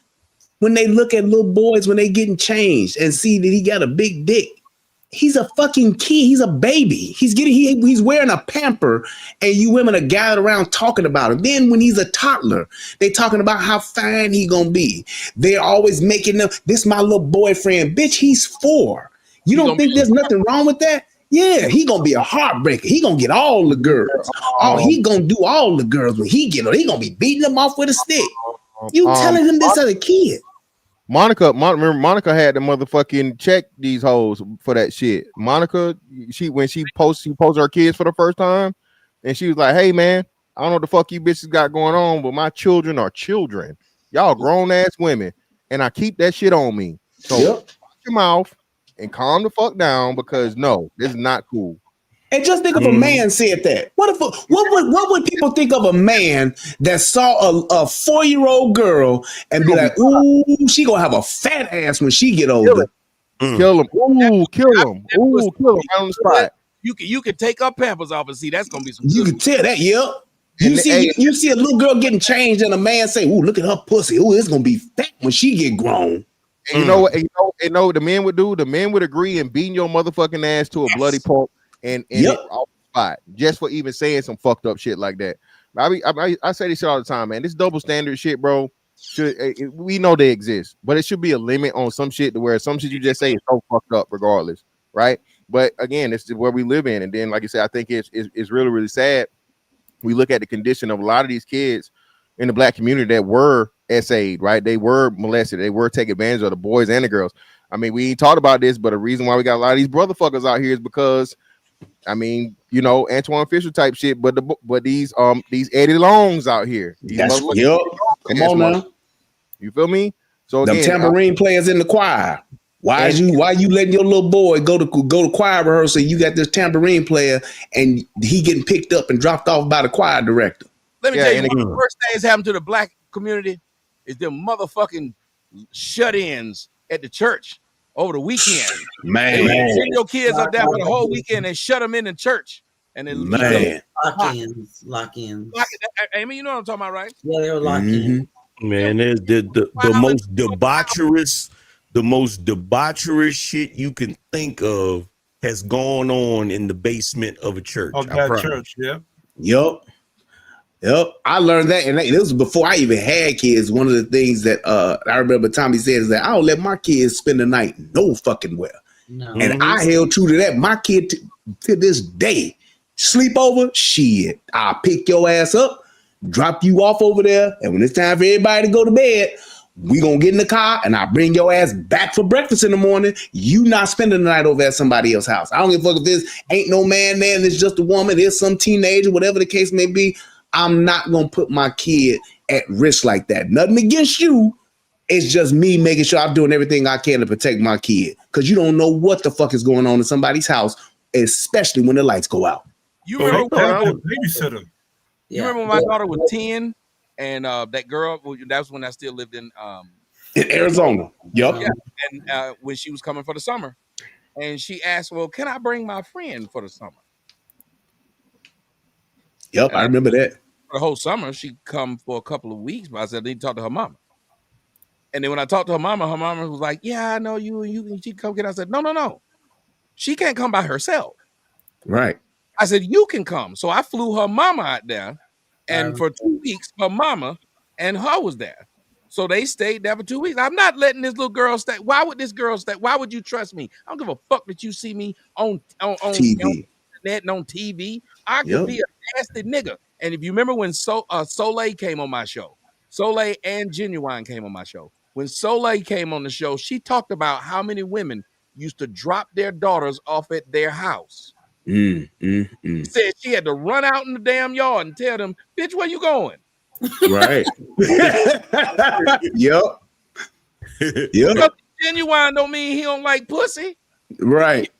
When they look at little boys when they getting changed and see that he got a big dick. He's a fucking kid. He's a baby. He's wearing a pamper, and you women are gathered around talking about him. Then when he's a toddler, they talking about how fine he gonna be. They're always making them, this my little boyfriend. Bitch, he's 4. You don't think there's nothing wrong with that? Yeah, he gonna be a heartbreaker. He gonna get all the girls. Oh, he gonna do all the girls when he get them. He gonna be beating them off with a stick. You telling him this as a kid? Monica had the motherfucking check these hoes for that shit. Monica, when she posted her kids for the first time, and she was like, "Hey man, I don't know what the fuck you bitches got going on, but my children are children. Y'all grown ass women, and I keep that shit on me. So watch your mouth and calm the fuck down, because no, this is not cool." And just think if a man said that. What would people think of a man that saw a 4-year-old girl and be like, "Ooh, she gonna have a fat ass when she get older"? Kill him. Ooh, kill him. Ooh, kill him right on the spot. You can take her pampers off and see that's gonna be some. You can tell that, yeah. You see a little girl getting changed and a man say, "Ooh, look at her pussy. Ooh, it's gonna be fat when she get grown." And you know what? You know what the men would do? The men would agree in beating your motherfucking ass to a bloody pulp. And off the spot, just for even saying some fucked up shit like that. I say this shit all the time, man. This double standard shit, bro. We know they exist, but it should be a limit on some shit to where some shit you just say is so fucked up, regardless, right? But again, it's where we live in, and then, like I said, I think it's really, really sad. We look at the condition of a lot of these kids in the black community that were SA'd, right? They were molested, they were taking advantage of, the boys and the girls. I mean, we ain't talked about this, but the reason why we got a lot of these brotherfuckers out here is because, I mean, you know, Antoine Fisher type shit, but these Eddie Longs out here. Come on now. You feel me? So the tambourine players in the choir. Why you letting your little boy go to choir rehearsal? You got this tambourine player and he getting picked up and dropped off by the choir director. Let me tell you, one of the worst things happened to the black community is them motherfucking shut-ins at the church over the weekend. Man, send your kids up there for the whole weekend and shut them in the church. And then lock-ins. Amy, you know what I'm talking about, right? Yeah, they were lock-in. Man, there's the most debaucherous shit you can think of has gone on in the basement of a church. Of that church, yeah. Yep. I learned that, and this was before I even had kids. One of the things that I remember Tommy said is that I don't let my kids spend the night no fucking well. No. And I held true to that. My kid to this day, sleepover, shit. I'll pick your ass up, drop you off over there, and when it's time for everybody to go to bed, we gonna get in the car and I'll bring your ass back for breakfast in the morning. You not spending the night over at somebody else's house. I don't give a fuck if this ain't no man there and it's just a woman, there's some teenager, whatever the case may be. I'm not gonna put my kid at risk like that. Nothing against you, It's just me making sure I'm doing everything I can to protect my kid. Because you don't know what the fuck is going on in somebody's house, especially when the lights go out. You remember when babysitter? You remember when my daughter was 10 and that girl, that was when I still lived in Arizona. Yep. Yeah. And when she was coming for the summer. And she asked, well, can I bring my friend for the summer? Yep, I remember that. For the whole summer, she come for a couple of weeks, but I said, I need to talk to her mama. And then when I talked to her mama was like, yeah, I know you she come get. I said, no. She can't come by herself. Right. I said, you can come. So I flew her mama out there. And for 2 weeks, her mama and her was there. So they stayed there for 2 weeks. I'm not letting this little girl stay. Why would this girl stay? Why would you trust me? I don't give a fuck that you see me on TV. On internet and on TV. I could be a nasty nigga. And if you remember when Soleil came on my show, Soleil and Genuine came on my show. When Soleil came on the show, she talked about how many women used to drop their daughters off at their house. She said she had to run out in the damn yard and tell them, bitch, where you going? Right. Yep. Because Genuine don't mean he don't like pussy. Right.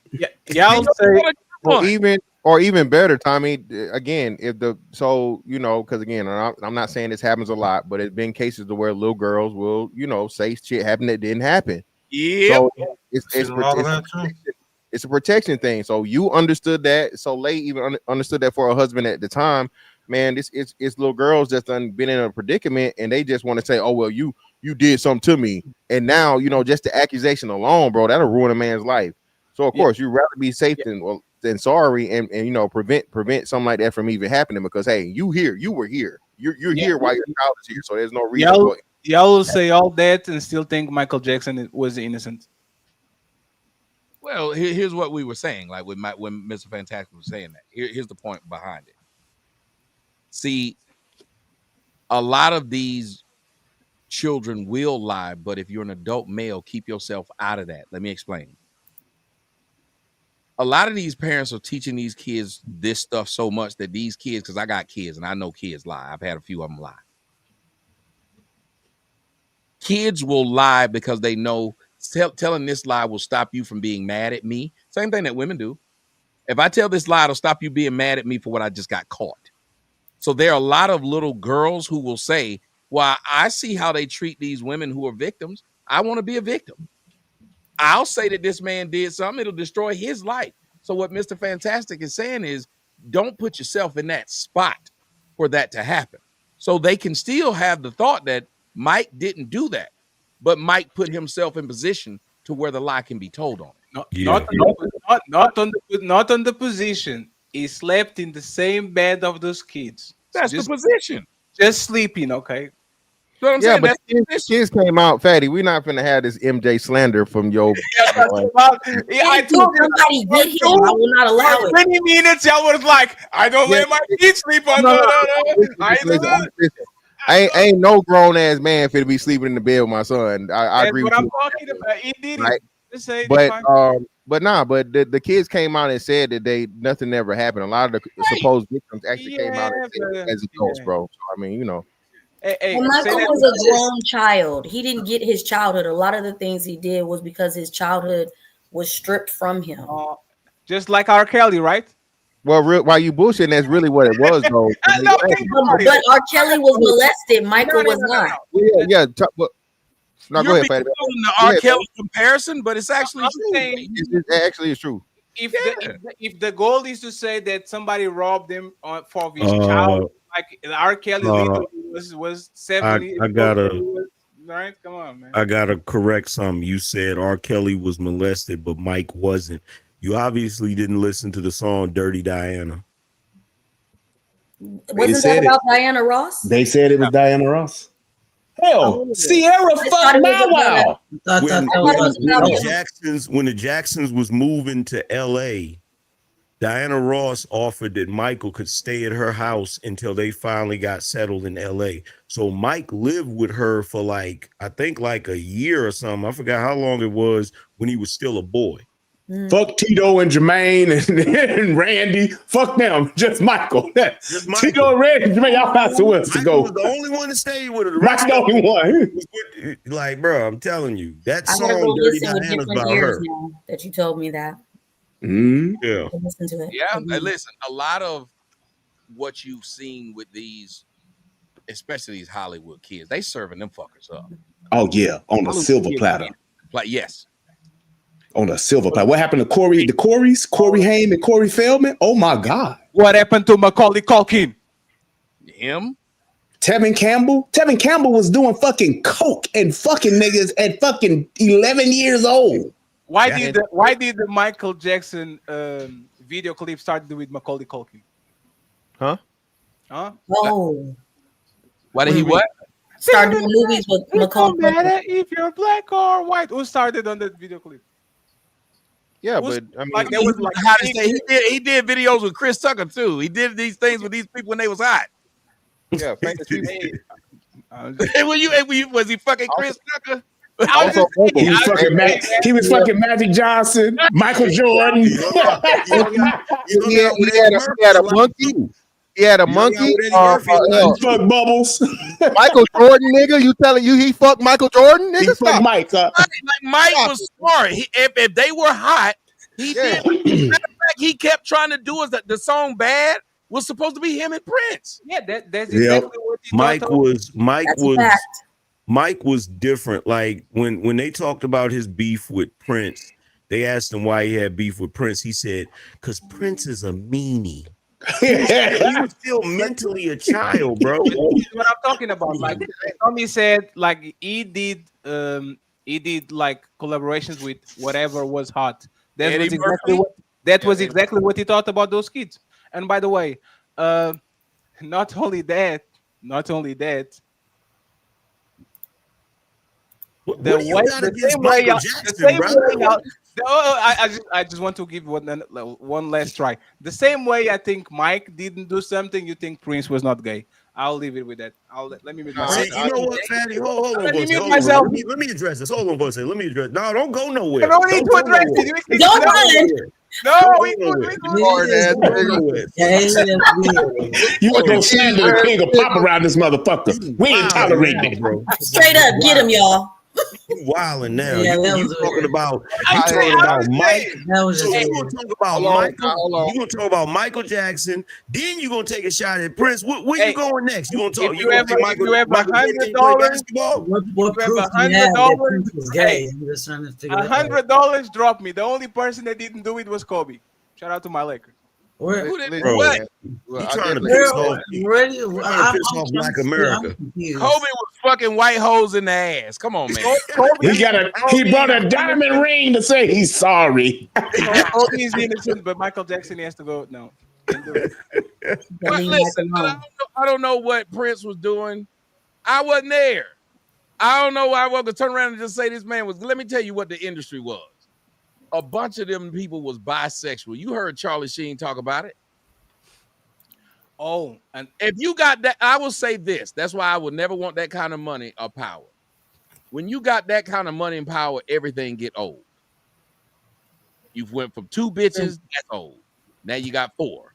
Y'all say, or even better, Tommy. Again, because again, I'm not saying this happens a lot, but it's been cases to where little girls will, say shit happened that didn't happen. Yeah. So it's a protection thing. So you understood that. So Lay even understood that for her husband at the time. Man, it's little girls that's been in a predicament, and they just want to say, "Oh well, you did something to me," and now just the accusation alone, bro, that'll ruin a man's life. So of course, you'd rather be safe than sorry, and prevent something like that from even happening. Because hey, you were here, you're here while your child is here, so there's no reason. Y'all will say all that and still think Michael Jackson was innocent. Well, here's what we were saying, like when Mr. Fantastic was saying that. Here's the point behind it. See, a lot of these children will lie, but if you're an adult male, keep yourself out of that. Let me explain. A lot of these parents are teaching these kids this stuff so much that these kids, because I got kids and I know kids lie. I've had a few of them lie. Kids will lie because they know telling this lie will stop you from being mad at me. Same thing that women do. If I tell this lie, it'll stop you being mad at me for what I just got caught. So there are a lot of little girls who will say, well, I see how they treat these women who are victims. I want to be a victim. I'll say that this man did something. It'll destroy his life. So what Mr. Fantastic is saying is don't put yourself in that spot for that to happen. So they can still have the thought that Mike didn't do that, but Mike put himself in position to where the lie can be told on it. Not on the position. He slept in the same bed of those kids. That's the position. Just sleeping, okay? So I'm saying, but kids came out, Fatty. We're not gonna have this MJ slander from your. I told you somebody get him. I will not allow it. 20 minutes, y'all was like, I don't let my kids sleep on. I ain't no grown ass man fit to be sleeping in the bed with my son. I agree with you. That's what I'm talking about. He did right? it. But the kids came out and said that nothing ever happened. A lot of the supposed victims actually came out and said as adults, bro. So, I mean, Well, Michael was a grown child. He didn't get his childhood. A lot of the things he did was because his childhood was stripped from him. Just like R. Kelly, right? Well, while you bullshitting, that's really what it was, though. But R. Kelly was molested. Michael was not. Yeah. No, go ahead, Fatty. The R. Kelly comparison, but it's actually true. It actually is true. If the goal is to say that somebody robbed him for his child, like R. Kelly was 70. Right? Come on, man. I gotta correct something. You said R. Kelly was molested, but Mike wasn't. You obviously didn't listen to the song "Dirty Diana." Wasn't that about Diana Ross? They said it was Diana Ross. Hell, Sierra fucked Bow Wow. When the Jacksons was moving to LA, Diana Ross offered that Michael could stay at her house until they finally got settled in LA. So Mike lived with her for I think a year or something. I forgot how long it was when he was still a boy. Fuck Tito and Jermaine and Randy. Fuck them. Just Michael. Just Michael. Tito and Randy, Jermaine, y'all got somewhere else to go. Was the only one that stayed with her. Mike's the only one. Like, bro, I'm telling you, that I gotta song go "Dirty listen with Diana's" different about ears her. now that you told me that. Yeah. I'll listen to it. Yeah, and listen, a lot of what you've seen with these, especially these Hollywood kids, they serving them fuckers up. Oh yeah, on a silver platter. Like, yes. On a silver platter. What happened to Corey? The Corys, Corey Haim and Corey Feldman? Oh my God. What happened to Macaulay Culkin? Him? Tevin Campbell? Tevin Campbell was doing fucking coke and fucking niggas at fucking 11 years old. Why did the Michael Jackson video clip start with Macaulay Culkin? Huh? Oh. Why did he what? Start doing movies with It Macaulay don't matter Culkin. if you're black or white. Who started on that video clip? Yeah, Who's- but I mean, like there was like How to say he did videos with Chris Tucker too. He did these things with these people when they was hot. yeah, famous people. Was he fucking Chris Tucker? Also, He was fucking Magic Johnson, Michael Jordan. he had a monkey. He had a monkey. He fucked Bubbles. Michael Jordan, nigga. You telling you he fucked Michael Jordan, nigga? He fucked Mike. Like Mike was smart. If they were hot, he did. Matter of fact, he kept trying to do is that the song "Bad" was supposed to be him and Prince. Yeah, that's exactly what he Mike was different. Like when they talked about his beef with Prince, they asked him why he had beef with Prince. He said, "Cause Prince is a meanie." He was still mentally a child, bro. This is what I'm talking about. Like Tommy said, like he did like collaborations with whatever was hot. That was exactly what he thought about those kids. And by the way, not only that. I just want to give one last try. The same way I think Mike didn't do something, you think Prince was not gay. I'll leave it with that. Let me mute myself. You know what, Fatty? Hold on. Let me address this. Hold on for a second. Let me address. No, don't go nowhere. I don't need to address it. Don't run. No, we You want to slander the king of pop around this motherfucker. We ain't tolerating it, bro. Straight up, get him, y'all. You wilding now. Yeah, you talking about Mike. So you gonna talk about Michael? You gonna talk about Michael Jackson? Then you gonna take a shot at Prince? Where you going next? You gonna talk? You have $100. $100 dropped me. The only person that didn't do it was Kobe. Shout out to my Lakers. What? You trying to piss off Black America? Kobe was fucking white holes in the ass. Come on, man. He brought a diamond ring to say he's sorry. Kobe is innocent, but Michael Jackson has to go. No. But listen, I don't know what Prince was doing. I wasn't there. I don't know why I was gonna turn around and just say this man was. Let me tell you what the industry was. A bunch of them people was bisexual. You heard Charlie Sheen talk about it. Oh, and if you got that, I will say this. That's why I would never want that kind of money or power. When you got that kind of money and power, everything get old. You've went from 2 bitches, that's old. Now you got 4.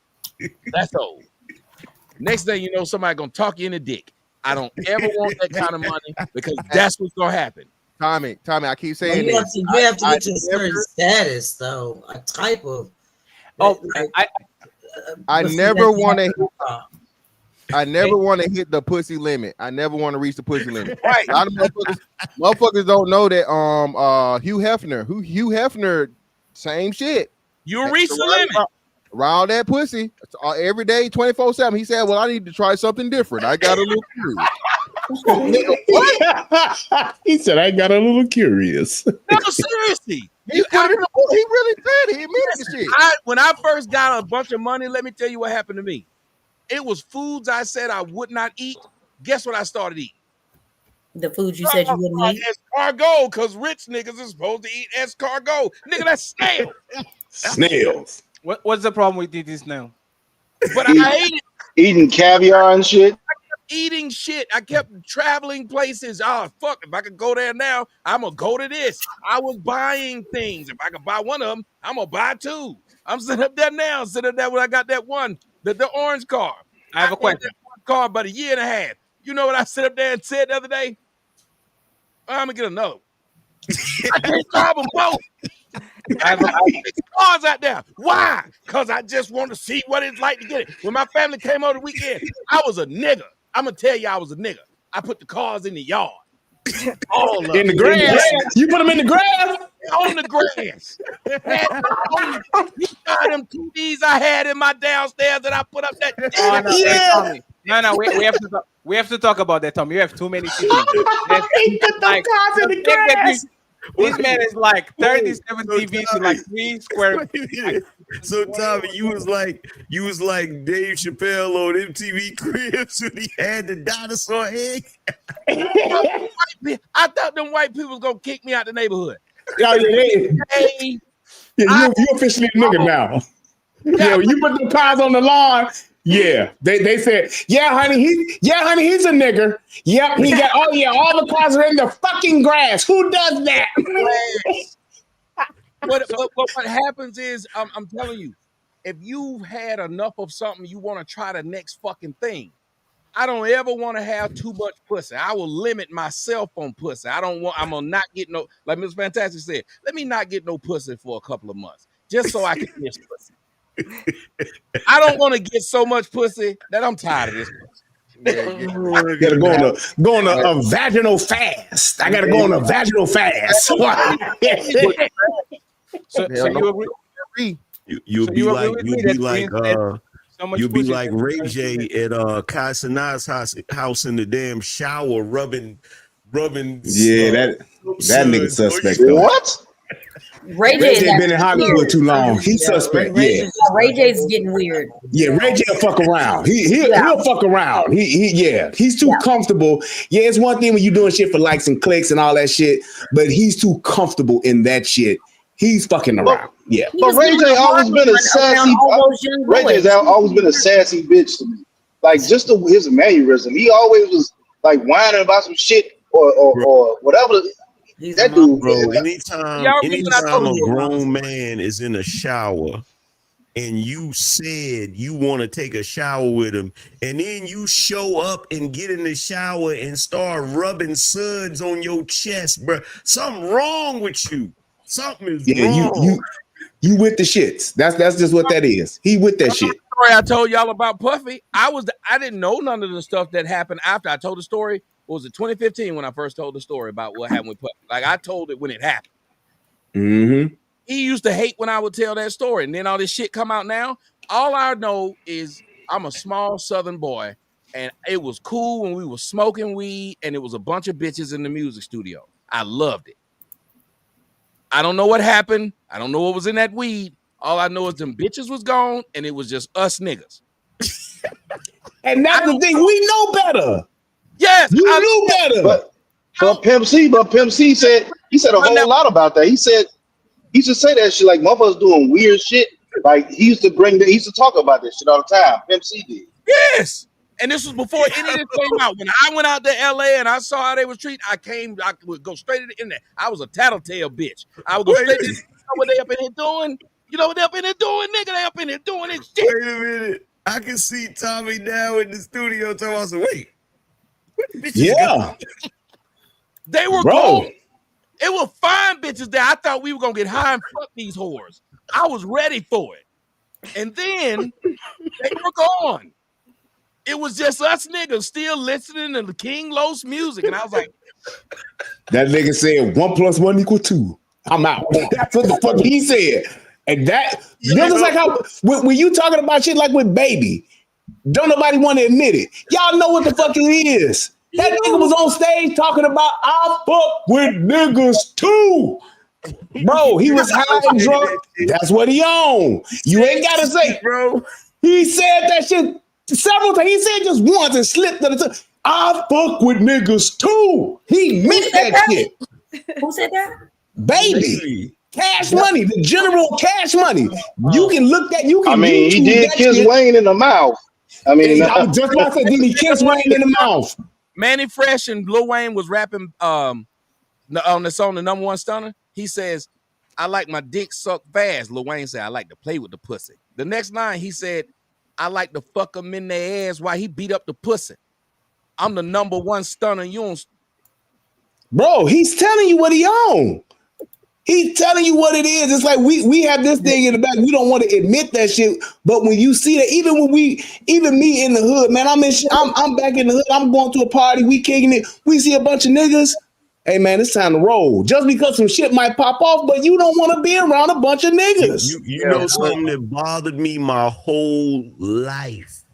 That's old. Next thing you know, somebody gonna talk you in the dick. I don't ever want that kind of money because that's what's gonna happen. Tommy, I keep saying you this. You have to get to a certain status, though. A type of. I never want to. I never want to hit the pussy limit. I never want to reach the pussy limit. Right. A lot of motherfuckers don't know that. Hugh Hefner, same shit. You reach the limit. Around that pussy every day, 24/7. He said, "Well, I need to try something different. I got a little curious." What? He said, "I got a little curious." No, seriously. He really said it. He admitted the shit. When I first got a bunch of money, let me tell you what happened to me. It was foods I said I would not eat. Guess what I started eating? The food you said you wouldn't eat? Escargot, because rich niggas is supposed to eat escargot. Nigga, that's snail. Snails. What's the problem with eating snail? But I ate it. Eating caviar and shit. eating shit. I kept traveling places. Oh, fuck. If I could go there now, I'm going to go to this. I was buying things. If I could buy one of them, I'm going to buy two. I'm sitting up there now. Sitting up there when I got that one, the orange car. I have a question. That one car about a year and a half. You know what I sit up there and said the other day? I'm going to get another one. I can't drive them both. I have cars out there. Why? Because I just want to see what it's like to get it. When my family came over the weekend, I was a nigga. I'm going to tell you I was a nigga. I put the cars in the yard. All of in the grass. You put them in the grass? On the grass. You saw them TVs I had in my downstairs that I put up that. No, we have to talk about that, Tom. You have too many TVs. He put the cars in the grass. This man is like 37 TVs in like 3 square. So Tommy, you was like Dave Chappelle on MTV Cribs when he had the dinosaur egg. I thought them white people was gonna kick me out the neighborhood. Yeah, you officially a nigga now. Yeah, when you put the cars on the lawn. Yeah, they said, honey, he's a nigger. Yep, he got. Oh yeah, all the cars are in the fucking grass. Who does that? What happens is, I'm telling you, if you've had enough of something, you want to try the next fucking thing. I don't ever want to have too much pussy. I will limit myself on pussy. I'm gonna not get no, like Miss Fantastic said, let me not get no pussy for a couple of months, just so I can miss pussy. I don't want to get so much pussy that I'm tired of this pussy. I gotta go on a vaginal fast. I gotta go on a vaginal fast. So you agree? You'll be like Ray J at Kai Sanat's house in the damn shower, rubbing. Yeah, that nigga suspect. What? Ray J's been in Hollywood too long. He's suspect. Ray J's getting weird. Yeah, Ray J'll fuck around. He'll fuck around. He's too comfortable. Yeah, it's one thing when you're doing shit for likes and clicks and all that shit, but he's too comfortable in that shit. He's fucking around. Yeah. But Ray J always been a sassy. Ray J's always been a sassy bitch to me. Like just his mannerism. He always was like whining about some shit or whatever. That dude, bro. Anytime a grown man is in a shower and you said you want to take a shower with him, and then you show up and get in the shower and start rubbing suds on your chest, bro, something wrong with you. Something is wrong. You with the shits. That's just what that is. He with that shit. Story I told y'all about Puffy. I didn't know none of the stuff that happened after I told the story. What was it, 2015 when I first told the story about what happened with Puffy? Like I told it when it happened. Mm-hmm. He used to hate when I would tell that story, and then all this shit come out now. All I know is I'm a small Southern boy, and it was cool when we were smoking weed, and it was a bunch of bitches in the music studio. I loved it. I don't know what happened. I don't know what was in that weed. All I know is them bitches was gone, and it was just us niggas. And that's the thing. We know better. Yes, you knew better. But Pimp C said a whole lot about that. He used to say that shit like motherfuckers doing weird shit. Like he used to talk about this shit all the time. Pimp C did. Yes. And this was before any of this came out. When I went out to LA and I saw how they was treated, I would go straight to the internet. I was a tattletale bitch. I would go straight to what they up in here doing. You know what they up in here doing, nigga? They up in here doing this shit. Wait a minute. I can see Tommy now in the studio talking about some wait. Yeah. They were cool. It were fine bitches there. I thought we were gonna get high and fuck these whores. I was ready for it. And then they were gone. It was just us niggas still listening to the King Los music. And I was like, that nigga said 1 + 1 = 2. I'm out. That's what the fuck he said. And this is like how when you talking about shit like with Baby, don't nobody want to admit it. Y'all know what the fuck it is. That nigga was on stage talking about I fuck with niggas too. Bro, he was high and drunk. That's what he on. You ain't gotta say, bro. He said that shit several times. He said just once and slipped on it. I fuck with niggas too. He meant that shit. Who said that? Baby. Cash Money, the general Cash Money. You can look that. You can. I mean, he did kiss Wayne in the mouth. I mean, I was just about to say, did he kiss Wayne in the mouth? Manny Fresh and Lil Wayne was rapping on the song The Number One Stunner. He says, I like my dick sucked fast. Lil Wayne said, I like to play with the pussy. The next line, he said, I like to fuck them in their ass while he beat up the pussy. I'm the number one stunner. You don't. Bro, he's telling you what he on. He's telling you what it is. It's like we have this thing in the back. We don't want to admit that shit. But when you see that, even me in the hood, man, I'm back in the hood. I'm going to a party. We kicking it. We see a bunch of niggas. Hey man, it's time to roll. Just because some shit might pop off, but you don't want to be around a bunch of niggas. You know something that bothered me my whole life,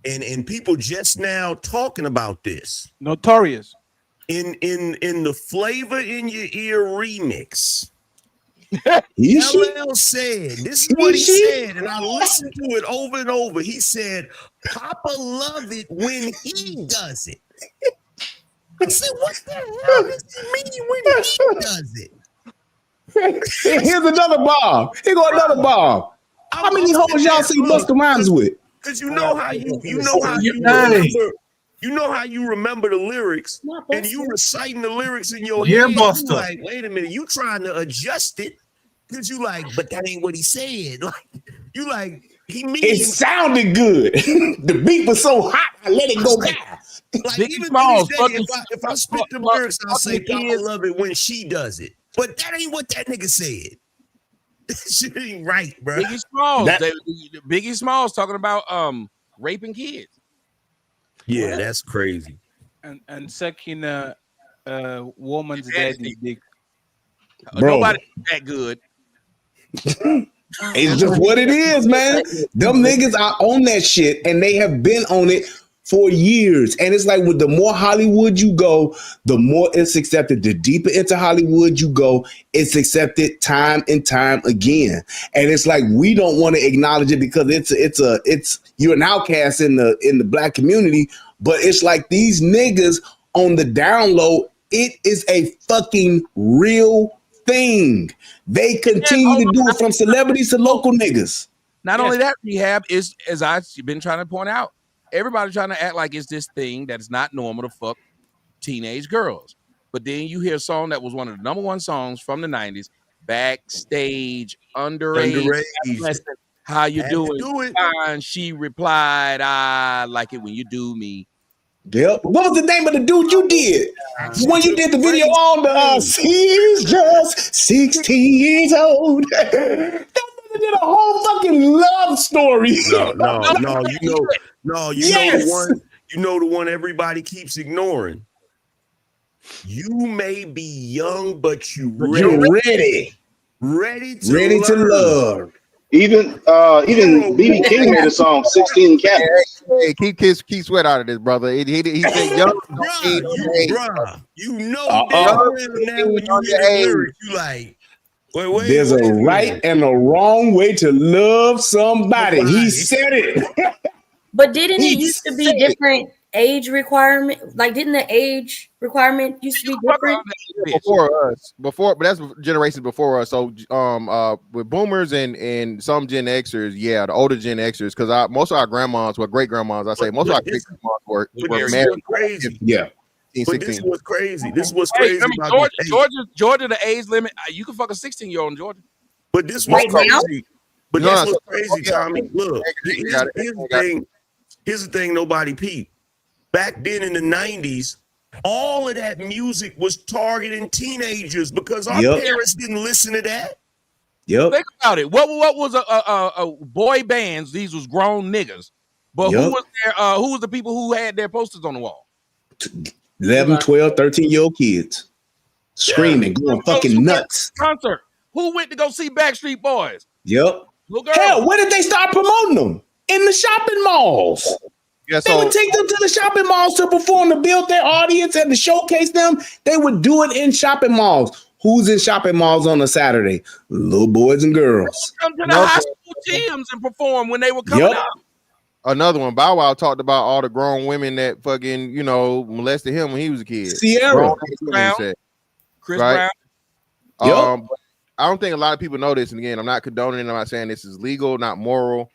and people just now talking about this. Notorious. In the Flavor in Your Ear remix, LL said, this is what he said, and I listened to it over and over. He said, Papa love it when he does it. I said, what the hell does it mean when he does it? Here's another bomb. Here go another bomb. How many hoes y'all see Busta Rhymes with? Because you know how you remember the lyrics, and you reciting the lyrics in your head. Busta. You like, wait a minute, you trying to adjust it because you like, but that ain't what he said. Like, you like, he means it sounded good. The beat was so hot, I let it go down. Like even Smalls, if I spit the lyrics, I'll say, Papa love it when she does it. But that ain't what that nigga said. That shit ain't right, bro. Biggie Smalls talking about raping kids. Yeah, that's crazy. And sucking a woman's daddy's dick. Nobody that good. It's just what it is, man. Them niggas are on that shit, and they have been on it for years. And it's like with the more Hollywood you go, the more it's accepted. The deeper into Hollywood you go, it's accepted time and time again. And it's like we don't want to acknowledge it because it's you're an outcast in the black community. But it's like these niggas on the down low, it is a fucking real thing. They continue to do it from celebrities to local niggas. Not only that, Rehab is, as I've been trying to point out, everybody trying to act like it's this thing that is not normal to fuck teenage girls. But then you hear a song that was one of the number one songs from the 90s, Backstage, underage. How you doing? Fine. She replied, I like it when you do me. Yep. What was the name of the dude you did? When you did the video on the he's just 16 years old. That nigga did a whole fucking love story. No, you know the one everybody keeps ignoring. You may be young, but you're ready to love. Even BB King made a song, 16 Candles. Hey, keep Sweat out of this, brother. He said, young, you know when you hear the lyrics, you like, wait. There's a right and a wrong way to love somebody. He said it. But didn't it used to be different age requirement? Like, didn't the age requirement used to be different? But that's generations before us. So with boomers and some Gen Xers, yeah, the older Gen Xers, because most of our grandmas, great grandmas, I say most of our great grandmas were married. Crazy. Yeah. But this was crazy. This was Hey, crazy. Georgia, the age limit, you can fuck a 16-year-old in Georgia. But this was crazy. But this was crazy, Tommy. Look, here's the thing nobody peeped. Back then in the 90s, all of that music was targeting teenagers because our parents didn't listen to that. Yep. Think about it. What was a boy bands? These was grown niggas. But who was there? Who was the people who had their posters on the wall? 11, 12, 13-year-old kids screaming, going fucking nuts. Concert. Who went to go see Backstreet Boys? Yep. Hell, where did they start promoting them? In the shopping malls. Yeah, they would take them to the shopping malls to perform, to build their audience and to showcase them. They would do it in shopping malls. Who's in shopping malls on a Saturday? Little boys and girls. Come to the high school gyms and perform when they were coming out. Another one, Bow Wow talked about all the grown women that fucking, molested him when he was a kid. Sierra. Chris Brown. I don't think a lot of people know this. And again, I'm not condoning it. I'm not saying this is legal, not moral.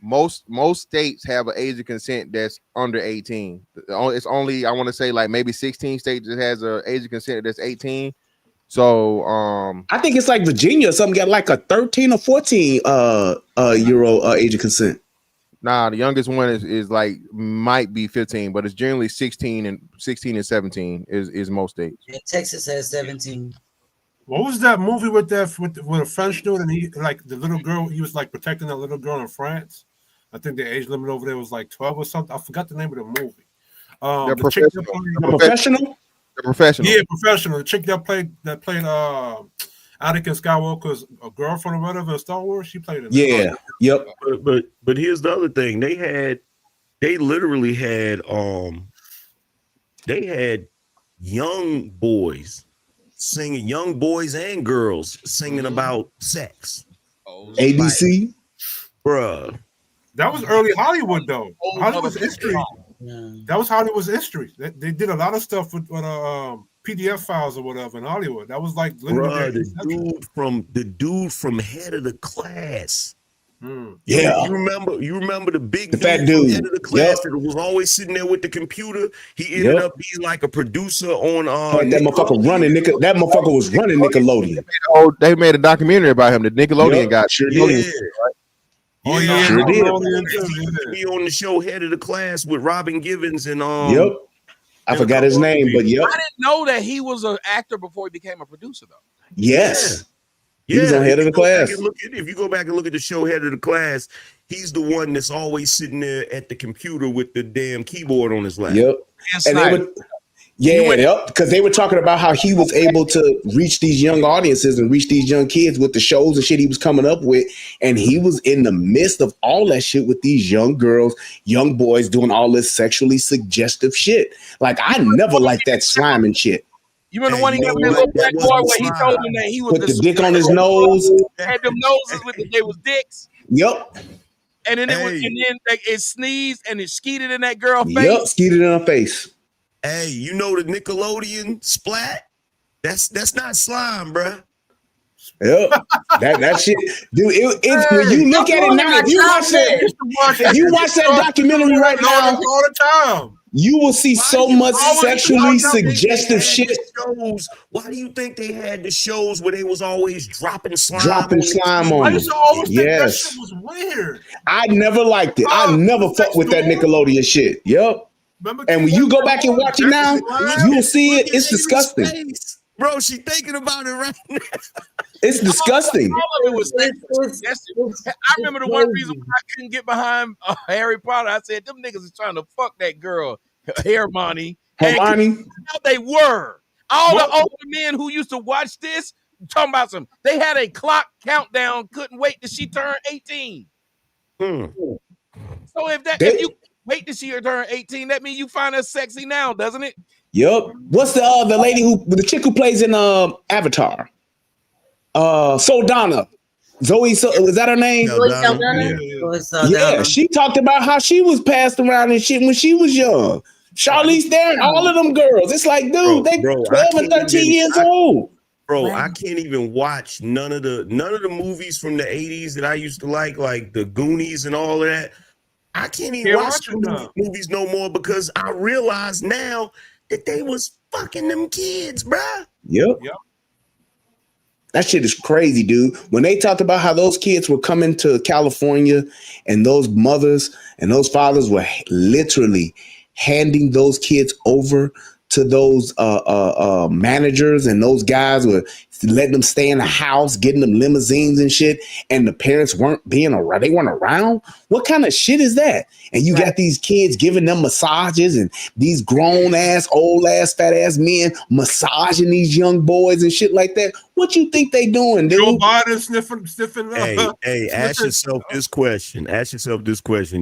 most states have an age of consent that's under 18. It's only, I want to say, like maybe 16 states that has an age of consent that's 18. So I think it's like Virginia or something got like a 13 or 14 year old age of consent. Nah, the youngest one is like might be 15, but it's generally 16 and 17 is most states. Yeah, Texas has 17. What was that movie with a French dude and he like the little girl? He was like protecting that little girl in France. I think the age limit over there was like 12 or something. I forgot the name of the movie. The Professional. The Professional. Yeah, Professional. The chick that played Anakin Skywalker's girlfriend or whatever in Star Wars. She played it. Yeah. Yep. But here's the other thing. They literally had young boys singing, young boys and girls singing about sex. ABC, bruh. That was early Hollywood though. Hollywood's history. That was Hollywood's history. They did a lot of stuff with PDF files or whatever in Hollywood. That was like bruh, the dude from Head of the Class. Yeah, you remember the big fat dude Head of the Class that was always sitting there with the computer. He ended up being like a producer on that motherfucker running that motherfucker was running Nickelodeon. They made a documentary about him. The Nickelodeon guy. Sure did. Right? Oh yeah, sure did. Be on the show Head of the Class with Robin Givens and I forgot his name, but I didn't know that he was an actor before he became a producer though. Yes. He was on Head of the Class. If you go back and look at the show Head of the Class, he's the one that's always sitting there at the computer with the damn keyboard on his lap. Yep. And they would, because they were talking about how he was able to reach these young audiences and reach these young kids with the shows and shit he was coming up with. And he was in the midst of all that shit with these young girls, young boys doing all this sexually suggestive shit. Like, I never liked that slime and shit. You remember the one he got with that little black boy where he told him that he was the dick on his nose? Had them noses they was dicks. Yep. And then it sneezed and it skeeted in that girl's face. Yep, skeeted in her face. Hey, you know the Nickelodeon splat? That's not slime, bruh. Yep. that shit, dude. It's when you look at it now. If you watch that documentary right now, all the time. You will see so much sexually suggestive shit. Why do you think they had the shows where they was always dropping slime? On I used to always think that yes. shit was weird. I never liked it. I never fucked with that Nickelodeon shit. Yep. And when you go back and watch it now, you will see it. It's disgusting. Bro, she thinking about it right now. It's disgusting. All of it was suggestive. I remember the one reason why I couldn't get behind Harry Potter. I said, them niggas is trying to fuck that girl, Hermione. How they were. All the older men who used to watch this, talking about they had a clock countdown, couldn't wait till she turned 18. So if you wait till she turn 18, that means you find her sexy now, doesn't it? Yep. What's the lady the chick who plays in Avatar? Saldana. Zoe, is that her name? Yeah, she talked about how she was passed around and shit when she was young. Charlize Theron, all of them girls. It's like, dude, they 12 and 13 years old. Bro, I can't even watch none of the movies from the 80s that I used to like the Goonies and all of that. I can't even watch movies no more because I realize now that they was fucking them kids, bruh. Yep. That shit is crazy, dude. When they talked about how those kids were coming to California and those mothers and those fathers were literally handing those kids over to those managers, and those guys were letting them stay in the house, getting them limousines and shit, and the parents weren't being around. They weren't around. What kind of shit is that? And you got these kids giving them massages, and these grown ass, old ass, fat ass men massaging these young boys and shit like that. What you think they doing, dude? Joe Biden sniffing. Hey, ask yourself this question.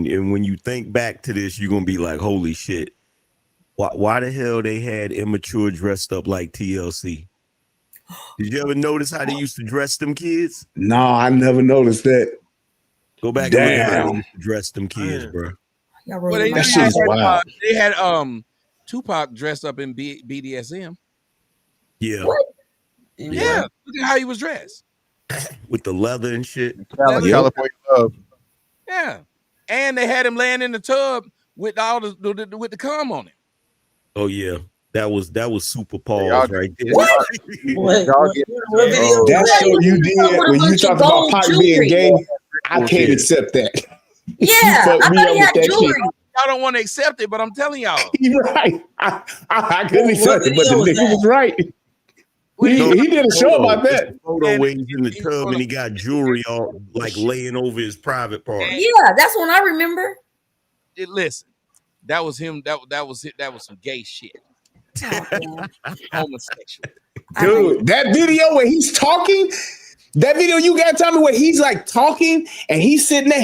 And when you think back to this, you're gonna be like, holy shit. Why the hell they had immature dressed up like TLC? Did you ever notice how they used to dress them kids? No, I never noticed that. Go back and look at how they used to dress them kids, bro. That shit is wild. They had Tupac dressed up in BDSM. Yeah. What? Yeah. Look at how he was dressed. With the leather and shit. California Love. Yeah. and they had him laying in the tub with all with the cum on it. Oh yeah, that was super pause right there. What? That show you did when you talked about Pac being gay. I can't accept that. Yeah, I thought he had jewelry. Y'all don't want to accept it, but I'm telling y'all. You're right. I couldn't accept it, but the nigga was right. He did a show about that. Photo where he's in the tub and he got jewelry all like laying over his private part. Yeah, that's one I remember. Listen, that was him. That was some gay shit. Homosexual. Dude, that video where he's talking, that video you got to tell me where he's like talking and he's sitting there,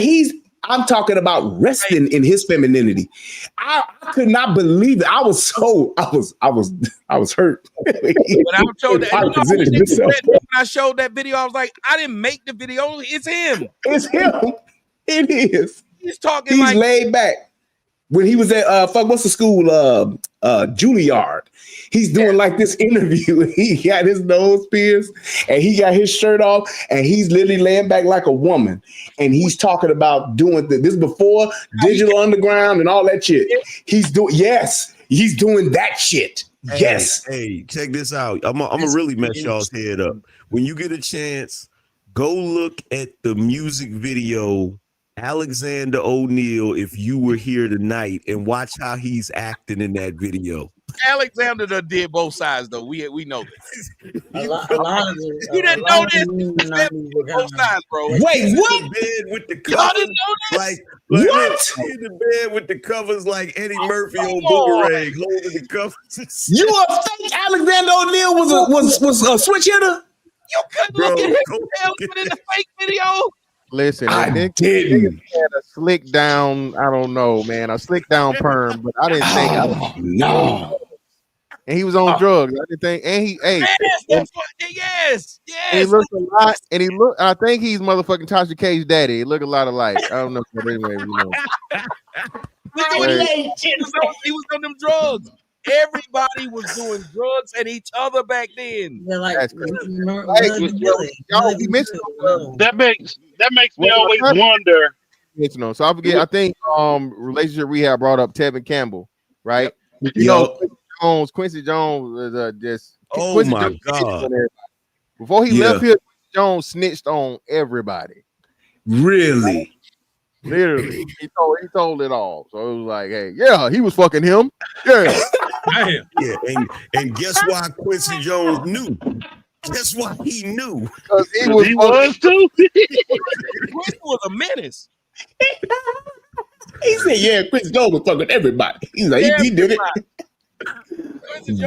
I'm talking about resting in his femininity. I could not believe it. I was hurt. When I showed that, when I showed that video, I was like, I didn't make the video. It's him. It's him. It is. He's talking. He's laid back. When he was at what's the school? Juilliard. He's doing like this interview. He got his nose pierced and he got his shirt off and he's literally laying back like a woman. And he's talking about doing this before Digital Underground and all that shit. He's doing that shit. Yes. Hey, check this out. I'm gonna really mess y'all's head up. When you get a chance, go look at the music video Alexander O'Neal, If You Were Here Tonight, and watch how he's acting in that video. Alexander did both sides though. We know this. You didn't know this. Both sides, bro. Wait, what? In bed with the Y'all covers, didn't know this? like what? In the bed with the covers like Eddie Murphy on Boomerang, holding the covers. You a fake Alexander O'Neal was a switch hitter? You couldn't look at his tail in the fake video. Listen, I Nick didn't. had a slick down. I don't know, man, a slick down perm, but I didn't think. No. And he was on drugs. I didn't think. And yes. And he looked a lot. And he looked. I think he's motherfucking Tasha K's daddy. He looked a lot alike. I don't know. But anyway, you know. He was on them drugs. Everybody was doing drugs and each other back then. That's crazy. That makes me always wonder. So I forget. I think relationship rehab brought up Tevin Campbell, right? You know, Quincy Jones was just. Oh Quincy my Jones God! Before he left here, Jones snitched on everybody. Really? Literally, he told it all. So it was like, hey, yeah, he was fucking him. Yeah. Damn. Yeah, and guess why Quincy Jones knew? Guess why he knew? Because he was too. Quincy was a menace. He said, yeah, Quincy Jones was fucking everybody. He's like, he did it.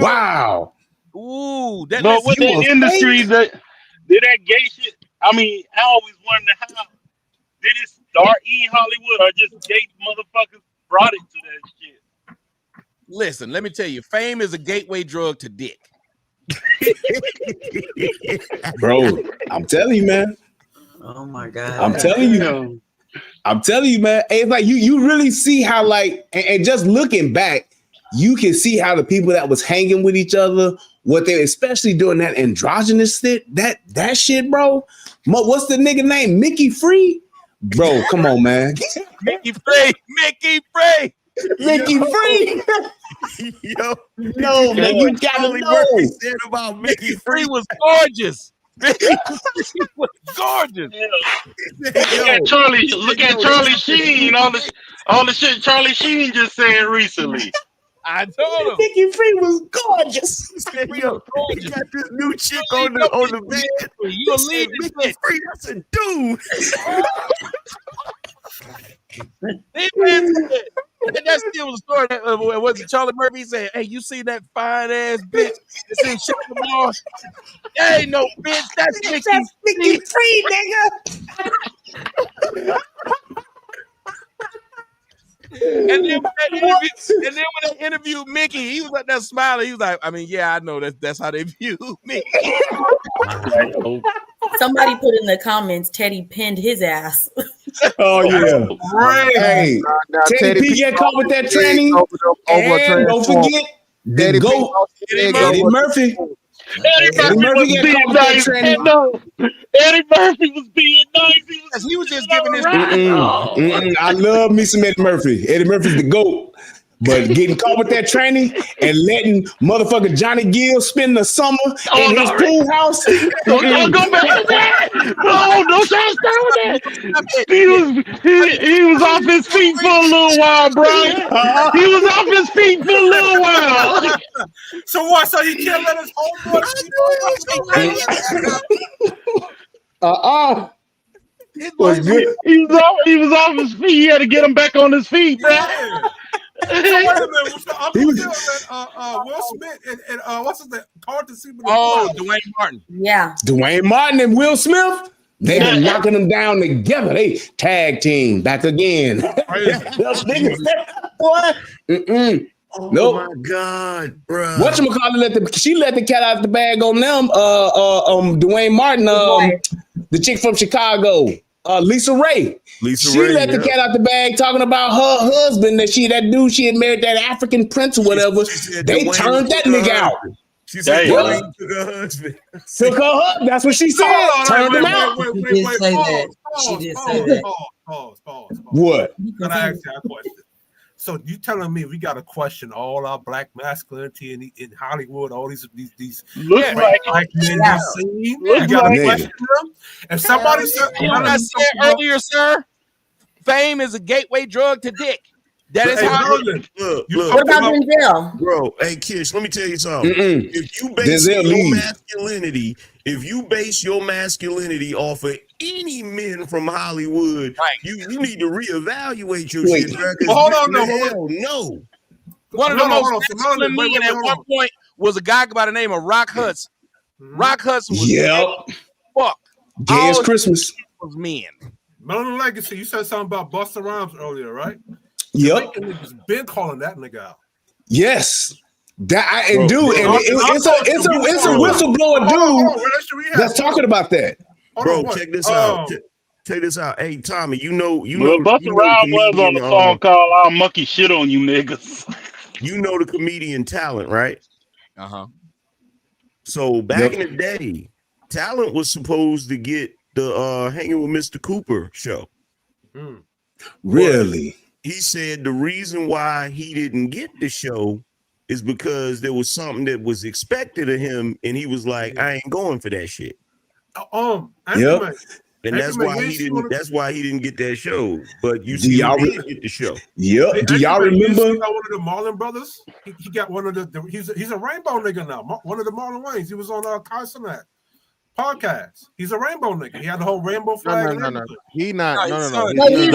Wow. Ooh, but with that industry that did that gay shit, I mean, I always wondered how did it start in Hollywood or just gay motherfuckers brought it to that shit? Listen, let me tell you, fame is a gateway drug to dick. Bro, I'm telling you, man. Oh my God. I'm telling you, man. It's like you really see how like and just looking back, you can see how the people that was hanging with each other, what they especially doing that androgynous shit, that shit, bro. What's the nigga name? Mickey Free? Bro, come on, man. Mickey Free. Yo, no, man, you gotta know. Said about Mickey Free was gorgeous. Mickey Free was gorgeous. Look at Charlie Sheen. All the shit Charlie Sheen just said recently. I told him. Mickey Free was gorgeous. Yo, he got this new chick on the bed. You gonna leave this Mickey Free? That's a dude. And that still was a story. Was it Charlie Murphy? He said, "Hey, you see that fine ass bitch that's in Chicago? That ain't no bitch. That's Mickey Free, nigga." And then when they interviewed Mickey, he was like that smiling. He was like, I mean, yeah, I know that's how they view me. Somebody put in the comments, Teddy pinned his ass. Oh yeah. Hey, Teddy P get caught with that tranny. And don't forget, Eddie Murphy. Eddie Murphy was being nice. He was was. He was just giving his. I love me some Eddie Murphy. Eddie Murphy's the GOAT. But getting caught with that training and letting motherfucker Johnny Gill spend the summer in his pool house. Don't go back to that. No, don't try to start with that. He was off his feet for a little while, bro. He was off his feet for a little while. So what? So he can't let his homeboy. Was good. He was off his feet. He had to get him back on his feet, bro. So wait a minute, so Uncle Bill and Will Smith and what's his name? Carlton Seaman. Dwayne Martin. Yeah. Dwayne Martin and Will Smith. They've been knocking them down together. They tag team back again. What? Oh Nope. my God, bro. Whatchamacallit she let the cat out the bag on them. Dwayne Martin, the chick from Chicago, Lisa Ray. She let the cat out the bag talking about her husband that dude she had married, that African prince or whatever. They turned that nigga out. She said Dwayne took her husband. Took her husband. That's what she said. Turned him out. She did say that. Pause. What? Can I ask you a question? So you telling me we got to question all our black masculinity in Hollywood? All these Looks like black men we've seen. We got to question them. If somebody said, I said earlier, sir, fame is a gateway drug to dick. That is how. Look. What about Denzel? Bro, hey Kish, let me tell you something. If you base your masculinity off of any men from Hollywood, you need to reevaluate your shit. Hold on, no. One of the most masculine men at one point was a guy by the name of Rock Hudson. Rock Hudson was fuck. Gay as Christmas. Was men. Melon Legacy, you said something about Busta Rhymes earlier, right? Yep. Niggas been calling that nigga out. It's a whistleblower dude that's talking about that. Bro, check this out. Check this out. Hey, Tommy, you know, Busta Rhymes was on the phone call. I'll monkey shit on you niggas. You know the comedian Talent, right? So back in the day, Talent was supposed to get the Hanging with Mr. Cooper show. Really? He said the reason why he didn't get the show is because there was something that was expected of him, and he was like, "I ain't going for that shit." And that's why he didn't. That's why he didn't get that show. But you see, he did get the show. Yep. Do y'all remember? One of the Marlon brothers. He got one of the. He's a rainbow nigga now. One of the Marlon Wayans. He was on Carsonet podcast. He's a rainbow nigga. He had the whole rainbow flag. No. He not. No. He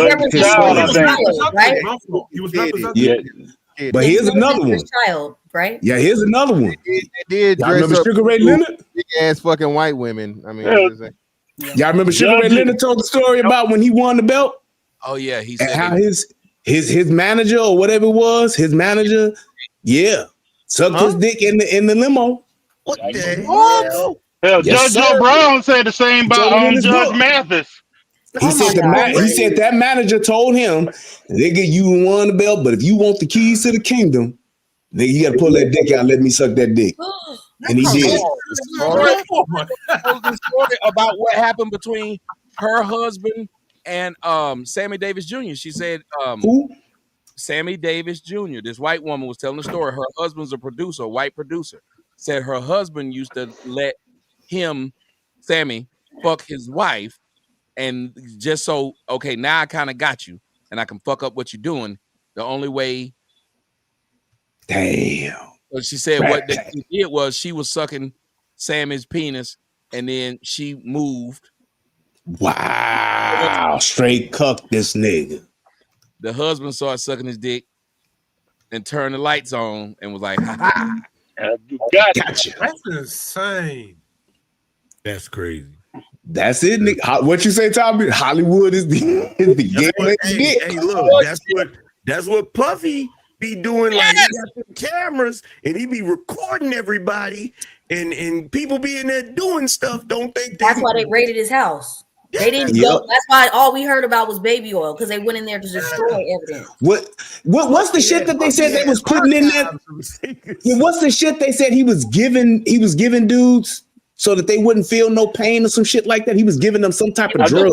was representing. But here's another one. Child, right? Yeah, here's another one. They did. Y'all remember Sugar Ray Leonard? Big ass fucking white women. I mean, y'all remember Sugar Ray Leonard told the story about when he won the belt? Oh yeah, he said how his manager or whatever it was, sucked his dick in the limo. What the hell? Hell, Yes, Judge Brown said the same about Judge Mathis. He said that manager told him, "Nigga, you won the belt, but if you want the keys to the kingdom, nigga, you got to pull that dick out. And let me suck that dick." And he did. The story about what happened between her husband and Sammy Davis Jr. She said, "Who? Sammy Davis Jr." This white woman was telling the story. Her husband's a producer, a white producer. Said her husband used to let him, Sammy, fuck his wife. And just so, okay, now I kind of got you and I can fuck up what you're doing. The only way. Damn. So she said what she did was she was sucking Sammy's penis and then she moved. Wow. Straight cucked this nigga. The husband started sucking his dick and turned the lights on and was like, ha ha. Gotcha. That's insane. That's crazy. That's it, nigga. What you say, Tommy? Hollywood is the gateway. Hey, look, that's what Puffy be doing. Like he got the cameras and he be recording everybody, and people be in there doing stuff. Don't think that's why they raided his house. They didn't go. That's why all we heard about was baby oil because they went in there to destroy evidence. What's the shit that they said they was putting in there? What's the shit they said he was giving dudes? so that they wouldn't feel no pain or some shit like that? He was giving them some type of drug.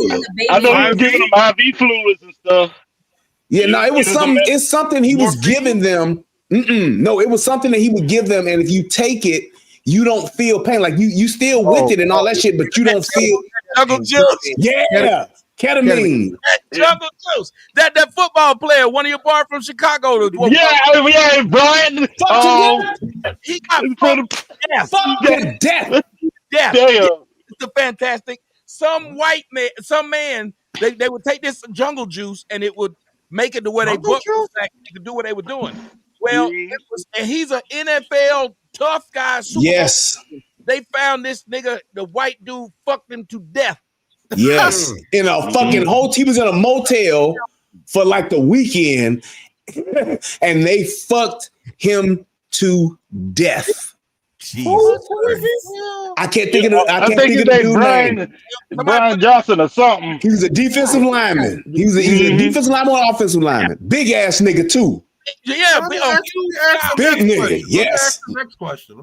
I know he was giving them IV fluids and stuff. Yeah, no, it was something. It's something he was giving them. No, it was something that he would give them, and if you take it, you don't feel pain. Like you still with it and all that shit, but you don't feel. Jungle juice. Yeah, ketamine. Jungle juice. That football player, one of your boys from Chicago. Yeah, Brian. He got fucked to death. Death. It's a fantastic. Some man, they would take this jungle juice and it would make it to where they could do what they were doing. Well, and he's an NFL tough guy. Yes. They found this nigga, the white dude, fucked him to death. Yes, in a fucking hotel. He was in a motel for like the weekend, and they fucked him to death. Who is this? I can't think of the. I can't think of the dude's name. Brian Johnson or something. He was a defensive lineman. He was a defensive lineman or offensive lineman. Big ass nigga too. Yeah, big nigga. Yes. Let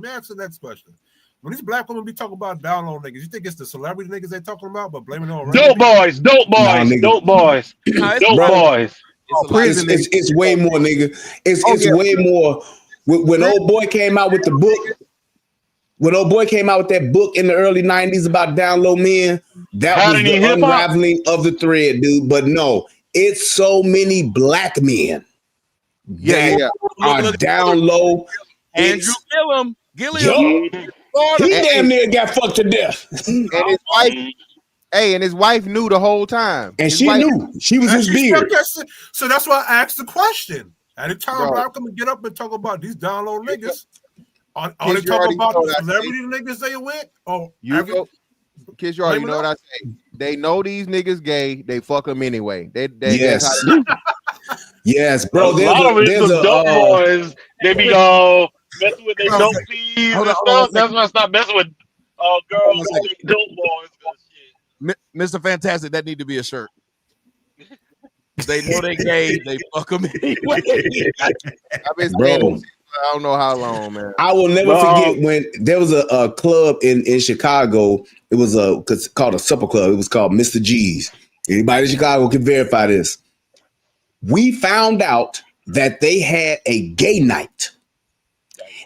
me ask the next question. When these black women be talking about down low niggas, you think it's the celebrity niggas they talking about, but blaming it on dope boys. It's way more, nigga. It's way more. When old boy came out with the book, when old boy came out with that book in the early 90s about down low men, that was the unraveling of the thread, dude. But no, it's so many black men that are down low. Andrew Gilliam. He damn near got fucked to death. And his wife, and his wife knew the whole time. And she knew. She was his beard. So that's why I asked the question. Anytime I come and get up and talk about these down low niggas, are they talking about the celebrity niggas they with? Or Kids, you already know what I say. They know these niggas gay. They fuck them anyway. Yes. Yes, bro. There's a dope boys. They be all messing with their dope fees and stuff. That's why I stopped messing with girls and dope boys. Mr. Fantastic, that need to be a shirt. They know they gay. They fuck them anyway. I've been Bro. I don't know how long, man. I will never forget when there was a club in Chicago. It was called a supper club. It was called Mr. G's. Anybody in Chicago can verify this. We found out that they had a gay night.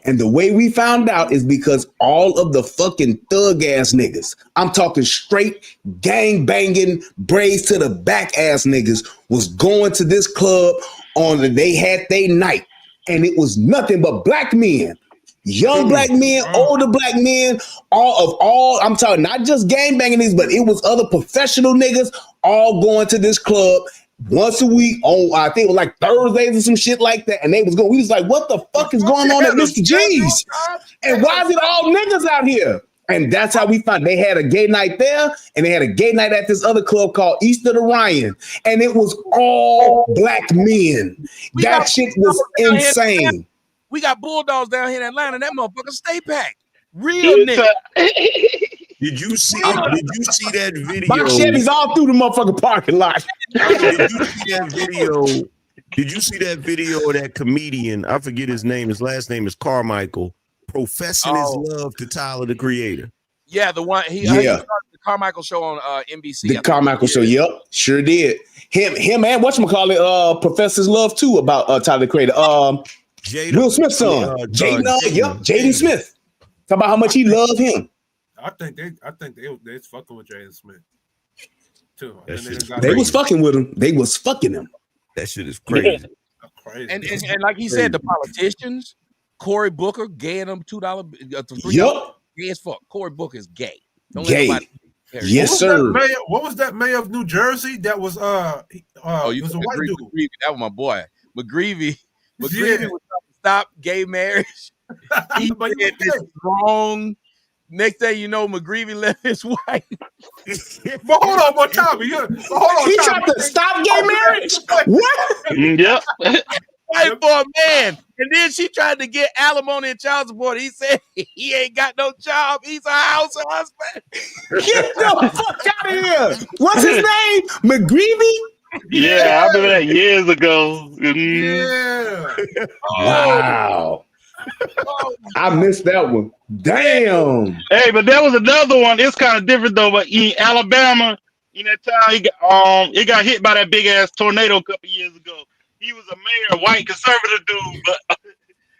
And the way we found out is because all of the fucking thug ass niggas, I'm talking straight gang banging, braids to the back ass niggas, was going to this club they had their night. And it was nothing but black men, young black men, older black men, I'm talking not just gang banging niggas, but it was other professional niggas all going to this club once a week on, I think it was like Thursdays or some shit like that. And they was going, we was like, what the fuck is going on at Mr. G's? And why is it all niggas out here? And that's how we found they had a gay night there, and they had a gay night at this other club called East of the Ryan. And it was all black men. That shit was insane. We got Bulldogs down here in Atlanta. That motherfucker stay packed. Real nigga. Did you see that video? My Chevy's all through the motherfucking parking lot. Did you see that video? Did you see that video of that comedian? I forget his name. His last name is Carmichael, professing his love to Tyler, the Creator. Yeah, the one he started the Carmichael show on NBC. The Carmichael show, yep, sure did. Him and whatchamacallit, professors love too about Tyler, the Creator. Will Smith's son, Jaden Smith. Talk about how much he loved him. I think they fucking with Jaden Smith too. They was fucking with him. They was fucking him. That shit is crazy. Crazy. And like he said, the politicians, Cory Booker, gaying them $2, Yup. Gay as fuck. Cory Booker is gay. Don't gay. Yes, sir. What was that mayor of New Jersey? That was you was a white dude. McGreevey. That was my boy. McGreevey was trying to stop gay marriage. He did this wrong. Next thing you know, McGreevey left his wife. But hold on, but Tommy, he tried to stop gay marriage. What? Yep. White for a man. And then she tried to get alimony and child support. He said he ain't got no job. He's a house husband. Get the fuck out of here. What's his name? McGreevey? Yeah, I remember that years ago. Yeah. Wow. I missed that one. Damn. Hey, but there was another one. It's kind of different though. But in Alabama, in that town, it got hit by that big ass tornado a couple years ago. He was a mayor, white conservative dude, but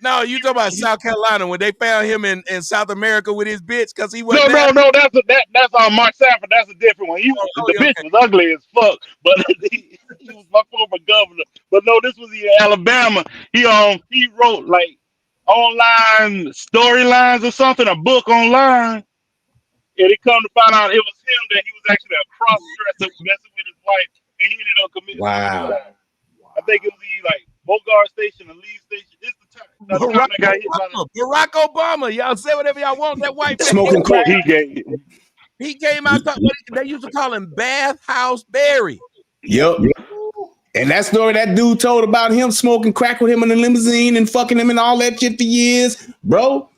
no, you talking about South Carolina when they found him in South America with his bitch because he was no. That's Mark Sanford. That's a different one. The bitch was ugly as fuck, but he was my former governor. But no, this was in Alabama. He wrote like online storylines or something, a book online, and it come to find out it was him that he was actually a cross dresser messing with his wife, and he ended up committing suicide. I think it was like Bogart Station and Lee Station. It's the time that got hit by Barack Obama. Y'all say whatever y'all want. That white man. Smoking crack. He came out. They used to call him Bathhouse Barry. Yep. And that story that dude told about him smoking crack with him in the limousine and fucking him and all that shit for years, bro.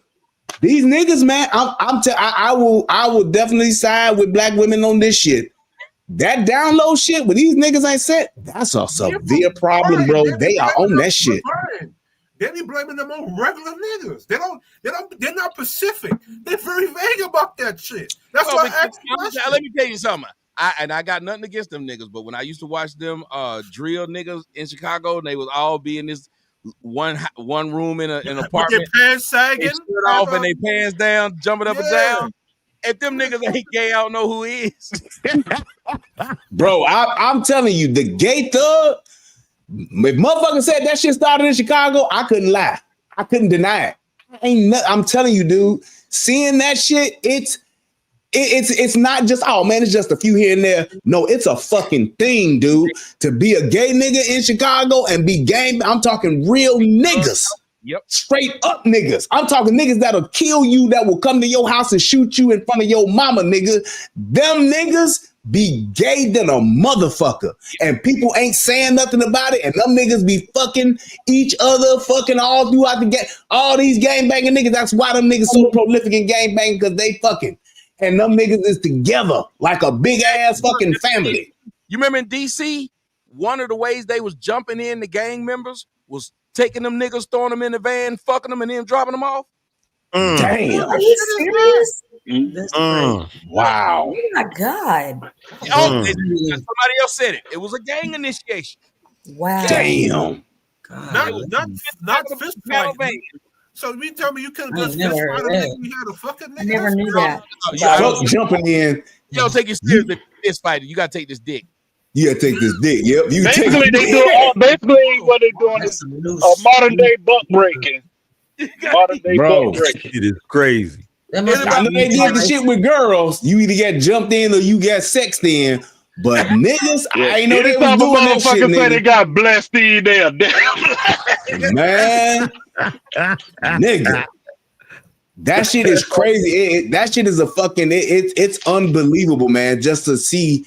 These niggas, man, I will definitely side with black women on this shit. That download shit with these niggas ain't set, that's a severe problem, bro. They are on that shit. They be blaming them on regular niggas. They're not Pacific. They're very vague about that shit. That's why I asked you. Let me tell you something. I got nothing against them niggas, but when I used to watch them drill niggas in Chicago, and they would all be in this one room in an apartment. With their pants sagging, off and their pants down, jumping up and down. If them niggas ain't gay, I don't know who is. Bro, I'm telling you, the gay thug, if motherfucker said that shit started in Chicago, I couldn't lie. I couldn't deny it. I'm telling you, dude, seeing that shit, it's not just, oh man, it's just a few here and there. No, it's a fucking thing, dude. To be a gay nigga in Chicago and be gay, I'm talking real niggas. Yep. Straight up niggas. I'm talking niggas that'll kill you, that will come to your house and shoot you in front of your mama, nigga. Them niggas be gay than a motherfucker. And people ain't saying nothing about it. And them niggas be fucking each other, fucking all throughout the game. All these gang banging niggas. That's why them niggas so prolific in gang banging, because they fucking. And them niggas is together like a big ass fucking family. You remember in DC, one of the ways they was jumping in the gang members was taking them niggas, throwing them in the van, fucking them, and then dropping them off. Damn. Are you serious? Wow. Oh my God. Somebody else said it. It was a gang initiation. Wow. Damn. Not fist fighting. So you tell me you couldn't just fist fight a nigga? You had a fucking nigga. I never knew that. Jumping in. You don't take it seriously. Fist fighting. You gotta take this dick. You gotta take this dick. Yep. You basically, basically what they're doing is modern day buck breaking. Modern day buck breaking. It is crazy. I know they did the shit with girls. You either get jumped in or you get sexed in. But niggas, I ain't know they was doing that shit. Say they got blessed in there. Man, nigga, that shit is crazy. That shit is a fucking. It's unbelievable, man. Just to see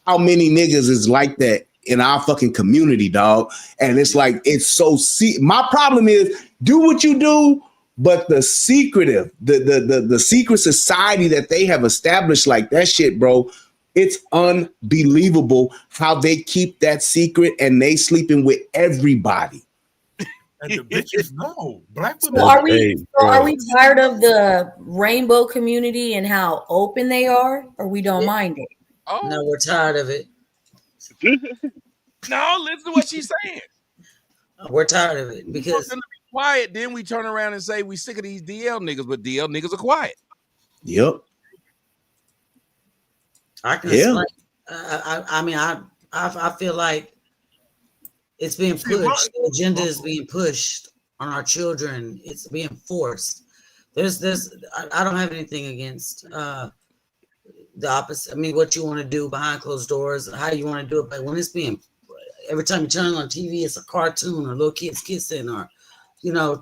how many niggas is like that in our fucking community, dog. And it's like it's so. My problem is do what you do. But the secretive, the secret society that they have established, like that shit, bro, it's unbelievable how they keep that secret and they sleeping with everybody. And the bitches know. Black women. So are we tired of the rainbow community and how open they are, or we don't mind it? Oh. No, we're tired of it. No, listen to what she's saying. We're tired of it because quiet, then we turn around and say we sick of these DL niggas, but DL niggas are quiet. Yep. I can explain. I feel like it's being pushed. The agenda is being pushed on our children. It's being forced. I don't have anything against the opposite. I mean, what you want to do behind closed doors, how you want to do it, but when it's being every time you turn on TV, it's a cartoon or little kids kissing or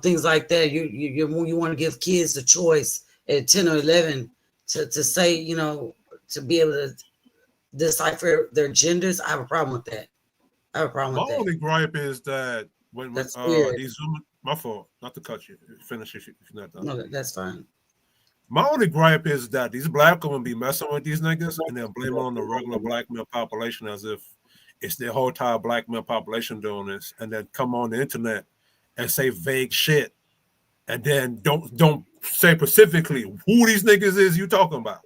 things like that. You want to give kids the choice at 10 or 11 to say, to be able to decipher their genders. I have a problem with that. My only gripe is that when these women, my fault, not to cut you. Finish if you're not done. No, that's fine. My only gripe is that these black women be messing with these niggas and then blame it on the regular black male population as if it's the whole entire black male population doing this, and then come on the internet and say vague shit and then don't say specifically who these niggas is you talking about.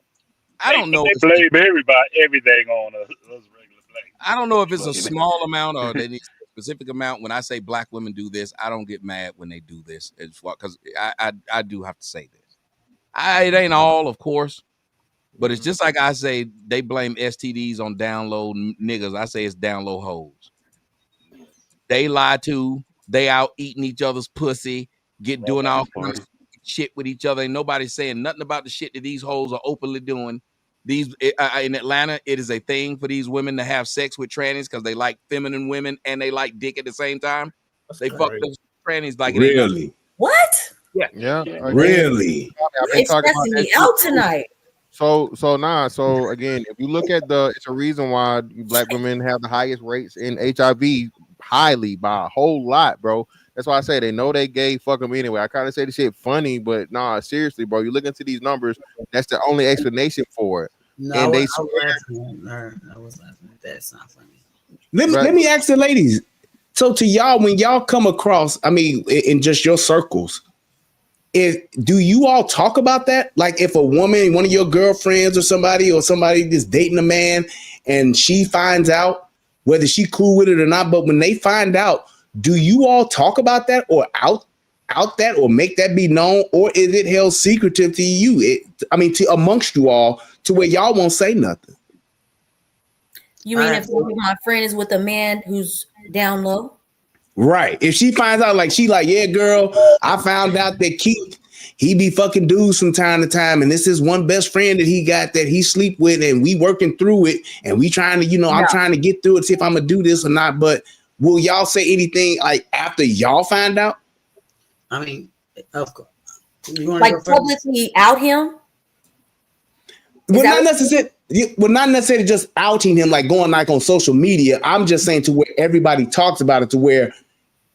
I don't know. They blame everything on us regular black. I don't know if it's a small amount or they need a specific amount. When I say black women do this, I don't get mad when they do this. It's because I do have to say this. It ain't all, of course, but it's just like I say they blame STDs on down low niggas. I say it's down low hoes. They lie too. They out eating each other's pussy, doing all kinds of shit with each other. And nobody's saying nothing about the shit that these hoes are openly doing. These in Atlanta, it is a thing for these women to have sex with trannies because they like feminine women and they like dick at the same time. They fuck those trannies like really. What? Yeah. Really? It's stressing me out tonight. So again, if you look at it's a reason why black women have the highest rates in HIV, highly by a whole lot, bro. That's why I say they know they gay. Fuck them anyway. I kind of say the shit funny, but nah, seriously, bro. You look into these numbers. That's the only explanation for it. No, and I they was laughing at that. It's not funny. Let me ask the ladies. So to y'all, when y'all come across, I mean, in just your circles, do you all talk about that? Like if a woman, one of your girlfriends or somebody just dating a man and she finds out, whether she cool with it or not, but when they find out, do you all talk about that or out that or make that be known, or is it held secretive to you? To amongst you all to where y'all won't say nothing. You mean if my friend is with a man who's down low? Right. If she finds out, yeah, girl, I found out that Keith, he be fucking dudes from time to time, and this is one best friend that he got that he sleep with, and we working through it, and we trying to, I'm trying to get through it, see if I'm gonna do this or not. But will y'all say anything like after y'all find out? I mean, of course. Like publicly out him? Not necessarily just outing him, like going like on social media. I'm just saying to where everybody talks about it, to where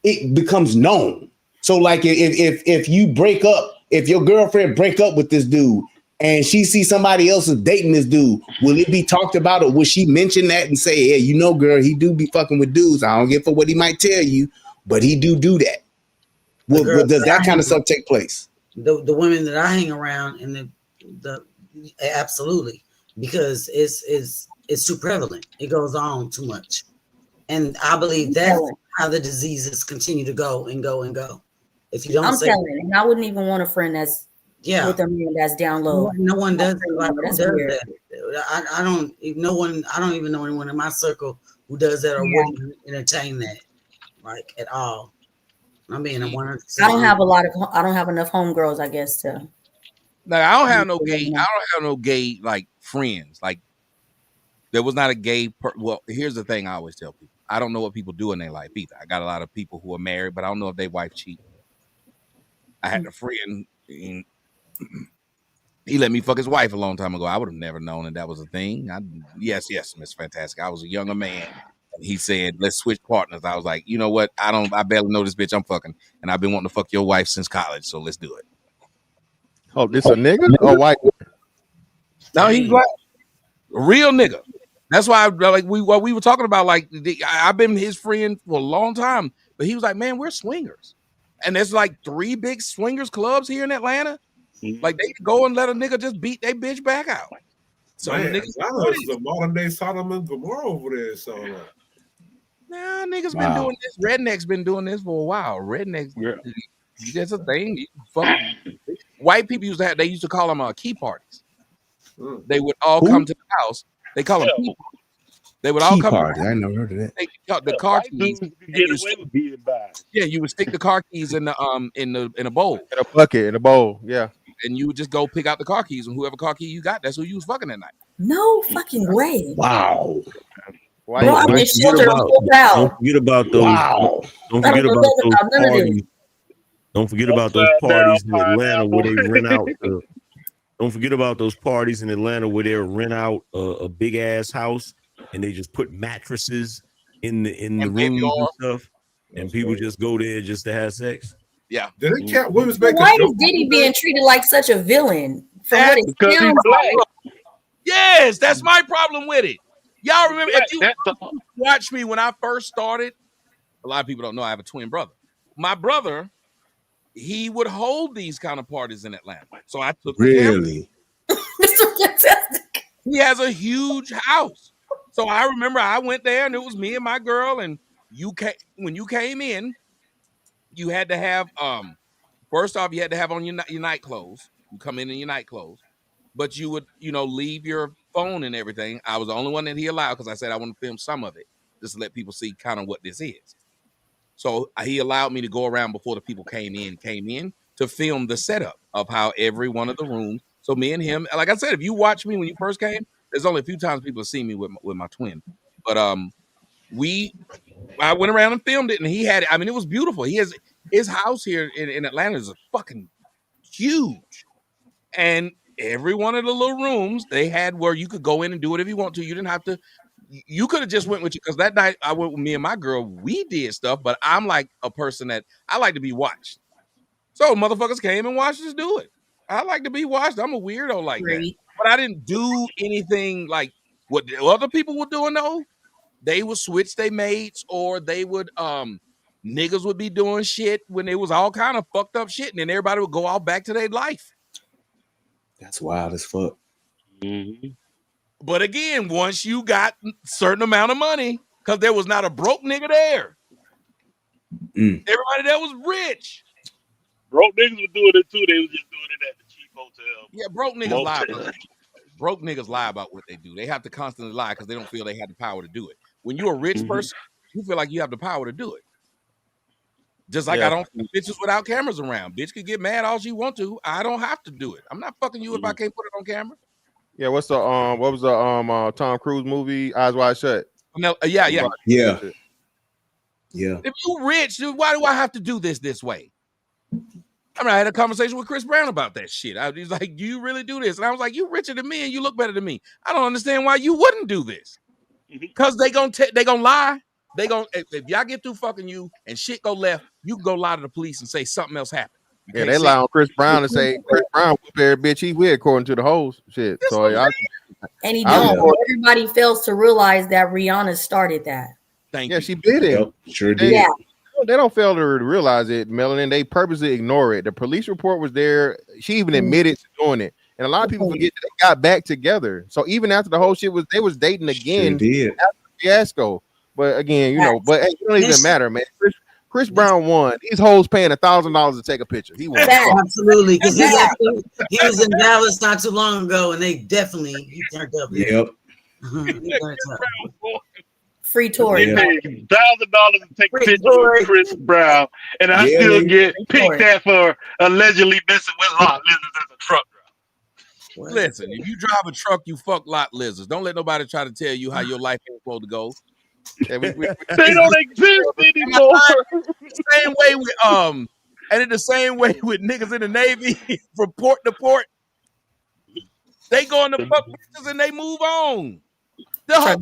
it becomes known. So like if you break up, if your girlfriend break up with this dude and she sees somebody else is dating this dude, will it be talked about, or will she mention that and say, yeah, girl, he do be fucking with dudes. I don't give for what he might tell you, but he do that. Does that kind of stuff take place? The women that I hang around, and the absolutely, because it's too prevalent. It goes on too much, and I believe that's how the diseases continue to go and go and go. If you don't, I'm telling you, I wouldn't even want a friend that's with a man that's down low. No one does. That's weird. I don't even know anyone in my circle who does that or wouldn't entertain that, like at all. I'm being 100%. I don't have enough homegirls, I guess, to. No, I don't have no gay like friends. Like there was not a gay. Well, here's the thing: I always tell people, I don't know what people do in their life either. I got a lot of people who are married, but I don't know if their wife cheat. I had a friend, he let me fuck his wife a long time ago. I would have never known that was a thing. Yes, Miss Fantastic. I was a younger man. He said, let's switch partners. I was like, you know what? I barely know this bitch I'm fucking. And I've been wanting to fuck your wife since college. So let's do it. Oh, this a nigga or white? No, he's like a real nigga. That's why we were talking about, like, I've been his friend for a long time. But he was like, man, we're swingers. And there's like 3 big swingers clubs here in Atlanta. Like they go and let a nigga just beat their bitch back out. So man, niggas, the modern day Sodom and Gomorrah over there. So nah, niggas been doing this. Rednecks been doing this for a while. Rednecks, that's a thing. White people used to call them key parties. They would all come to the house. They call them key parties. They would all come. Party. I never heard of that. The car keys. You would stick the car keys in a bowl. In a bucket, in a bowl. Yeah. And you would just go pick out the car keys, and whoever car key you got, that's who you was fucking that night. No fucking way. Wow. Don't forget about those. Wow. Don't forget about those parties. Don't forget about those parties in Atlanta where they rent out. Don't forget about those parties in Atlanta where they rent out a big ass house and they just put mattresses in the rooms and stuff, and people just go there just to have sex. Yeah. Did it count? Why is Diddy being treated like such a villain? Yes, that's my problem with it. Y'all remember watch me when I first started. A lot of people don't know I have a twin brother. My brother he would hold these kind of parties in Atlanta. So I took the camera. Really? Mr. Fantastic. He has a huge house. So I remember I went there and it was me and my girl. And when you came in, you had to have first off, you had to have on your night clothes. You come in your night clothes, but you would, leave your phone and everything. I was the only one that he allowed because I said I want to film some of it just to let people see kind of what this is. So he allowed me to go around before the people came in to film the setup of how every one of the rooms. So me and him, like I said, if you watch me when you first came, there's only a few times people have seen me with my twin, but I went around and filmed it, and he had it. I mean, it was beautiful. He has his house here in Atlanta is fucking huge, and every one of the little rooms they had where you could go in and do whatever you want to. You didn't have to. You could have just went with you because that night I went with me and my girl. We did stuff, but I'm like a person that I like to be watched. So motherfuckers came and watched us do it. I like to be watched. I'm a weirdo like that. But I didn't do anything like what the other people were doing though. They would switch their mates, or they would niggas would be doing shit when it was all kind of fucked up shit, and then everybody would go all back to their life. That's wild as fuck. Mm-hmm. But again, once you got a certain amount of money, because there was not a broke nigga there. Everybody there was rich. Broke niggas were doing it too. They was just doing it at the cheap hotel. Yeah, broke niggas lie. Broke niggas lie about what they do. They have to constantly lie because they don't feel they have the power to do it. When you're a rich person, you feel like you have the power to do it. Just like I don't fuck bitches without cameras around. Bitch could get mad all she want to. I don't have to do it. I'm not fucking you if I can't put it on camera. Yeah, what was the Tom Cruise movie, Eyes Wide Shut? No, Yeah. If you rich, why do I have to do this way? I mean, I had a conversation with Chris Brown about that shit. He's like, "Do you really do this?" And I was like, "You richer than me, and you look better than me. I don't understand why you wouldn't do this." Because they gonna lie. They gonna if y'all get through fucking you and shit go left, you can go lie to the police and say something else happened. Yeah, they lie on Chris Brown and say Chris Brown whoop every bitch he with according to the hoes. Shit. So and he don't. Everybody fails to realize that Rihanna started that. She did it. Yep, sure did. Yeah. They don't fail to realize it, Melanin. They purposely ignore it. The police report was there. She even admitted to doing it. And a lot of people forget that they got back together. So even after the whole shit they was dating again after the fiasco. But again, but hey, it don't even matter, man. Chris Brown won. These hoes paying $1,000 to take a picture. He won. Absolutely, because he was in Dallas not too long ago, and he turned up. Yep. Free Tory. They paid $1,000 to take a picture with Chris Brown, and I still get picked at for allegedly messing with lot lizards as a truck driver. Listen, if you drive a truck, you fuck lot lizards. Don't let nobody try to tell you how your life is supposed to go. They don't exist anymore. Same way with and in the same way with niggas in the Navy from port to port. They go in the fuck bitches and they move on. The whole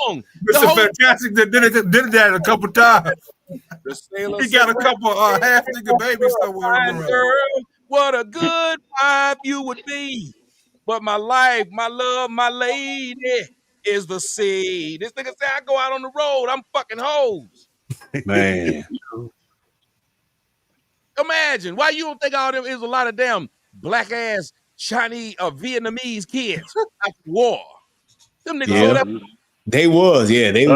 song. Mr. Fantastic did that a couple times. He got a couple half nigga babies somewhere. Girl, what a good wife you would be. But my life, my love, my lady is the seed. This nigga say I go out on the road, I'm fucking hoes. Man. Imagine why you don't think all them is a lot of damn black ass Chinese or Vietnamese kids after war. Them niggas they was over there getting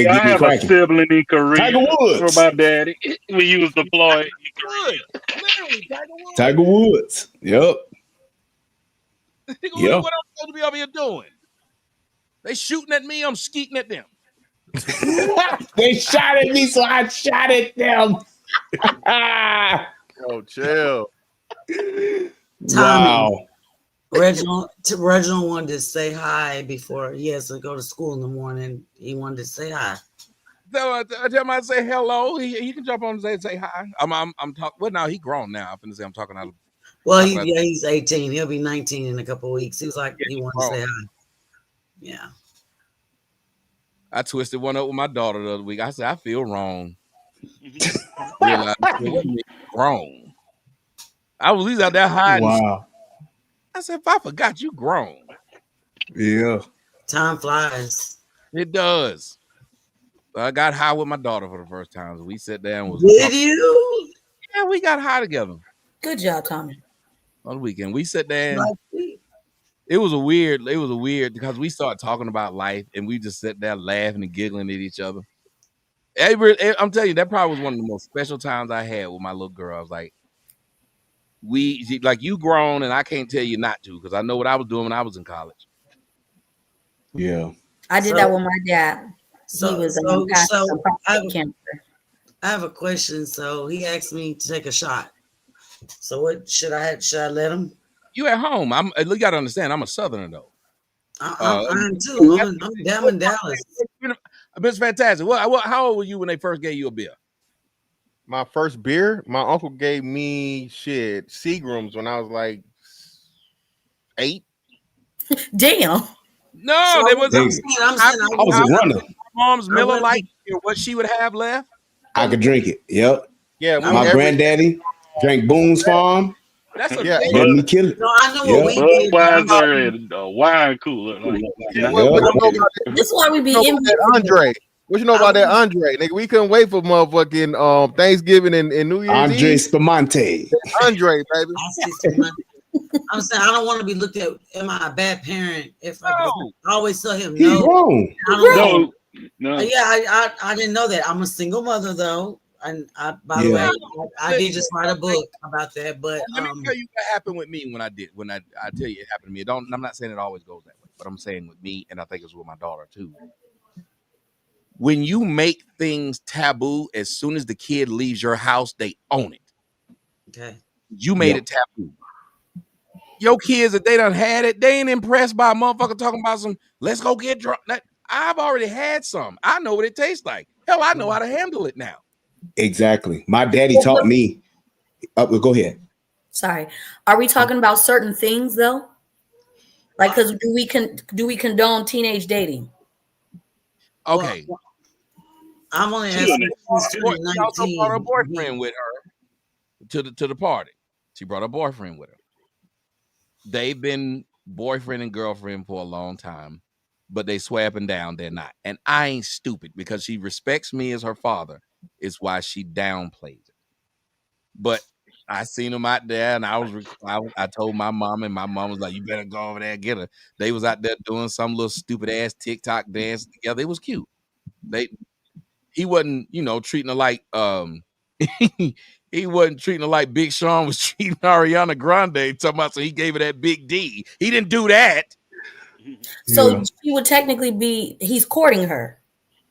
I have a sibling in Korea. Tiger Woods. For my daddy when he was deployed in Korea. Literally, Tiger Woods. Yep. What I'm supposed to be over here doing? They shooting at me, I'm skeeting at them. They shot at me, so I shot at them. Yo, chill. Wow. Reginald wanted to say hi before he has to go to school in the morning. He wanted to say hi. So I tell him I say hello. He can jump on and say hi. I'm talking. Well, now he grown now. I'm finna say I'm talking out of. Well, he's 18. He'll be 19 in a couple of weeks. He was like he wanted to say hi. Yeah. I twisted one up with my daughter the other week. I said I feel wrong. Realized grown. I was out there hiding. Wow. I said, if I forgot you grown. Yeah. Time flies. It does. I got high with my daughter for the first time. So we sat down. Did you? Yeah, we got high together. Good job, Tommy. On the weekend, we sat there. And it was a weird because we started talking about life and we just sat there laughing and giggling at each other. I'm telling you, that probably was one of the most special times I had with my little girl. I was like, you grown and I can't tell you not to because I know what I was doing when I was in college. Yeah. I did that with my dad. He was I have a question. So he asked me to take a shot. So what should I let him? You at home. You gotta understand, I'm a Southerner though. I'm too. I'm down in Dallas. It's fantastic. How old were you when they first gave you a beer? My first beer, my uncle gave me Seagrams when I was like 8. Damn. No, they was. I was a runner. Mom's Miller Lite, what she would have left. I could drink it. Yep. Yeah. My granddaddy drank Boone's Farm. That's a Let me kill it. No, I know what we did. Budweiser and wine cooler. This is why we be in Andre. What you know about that Andre? Nigga, we couldn't wait for motherfucking Thanksgiving and New Year's Andre Eve. Spumante. Andre, baby. I'm saying I don't want to be looked at. Am I a bad parent? If I always tell him He's no. wrong. I don't know. No. Yeah, I didn't know that. I'm a single mother though, and by the way, I did just write a book about that. But let me tell you what happened with me when I tell you it happened to me. I'm not saying it always goes that way, but I'm saying with me, and I think it's with my daughter too. When you make things taboo, as soon as the kid leaves your house, they own it. Okay. You made it taboo. Your kids, if they done had it, they ain't impressed by a motherfucker talking about some, let's go get drunk. I've already had some. I know what it tastes like. Hell, I know how to handle it now. Exactly. My daddy taught me. Go ahead. Sorry. Are we talking about certain things though? Like, because do we condone teenage dating? Okay. Well, I'm only asking. She also brought her boyfriend with her to the party. She brought her boyfriend with her. They've been boyfriend and girlfriend for a long time, but they swear up and down they're not. And I ain't stupid because she respects me as her father. Is why she downplays it. But I seen them out there, and I told my mom, and my mom was like, "You better go over there and get her." They was out there doing some little stupid ass TikTok dance together. It was cute. He wasn't, treating her like he wasn't treating her like Big Sean was treating Ariana Grande. Talking about, so he gave her that big D. He didn't do that. So she would technically he's courting her.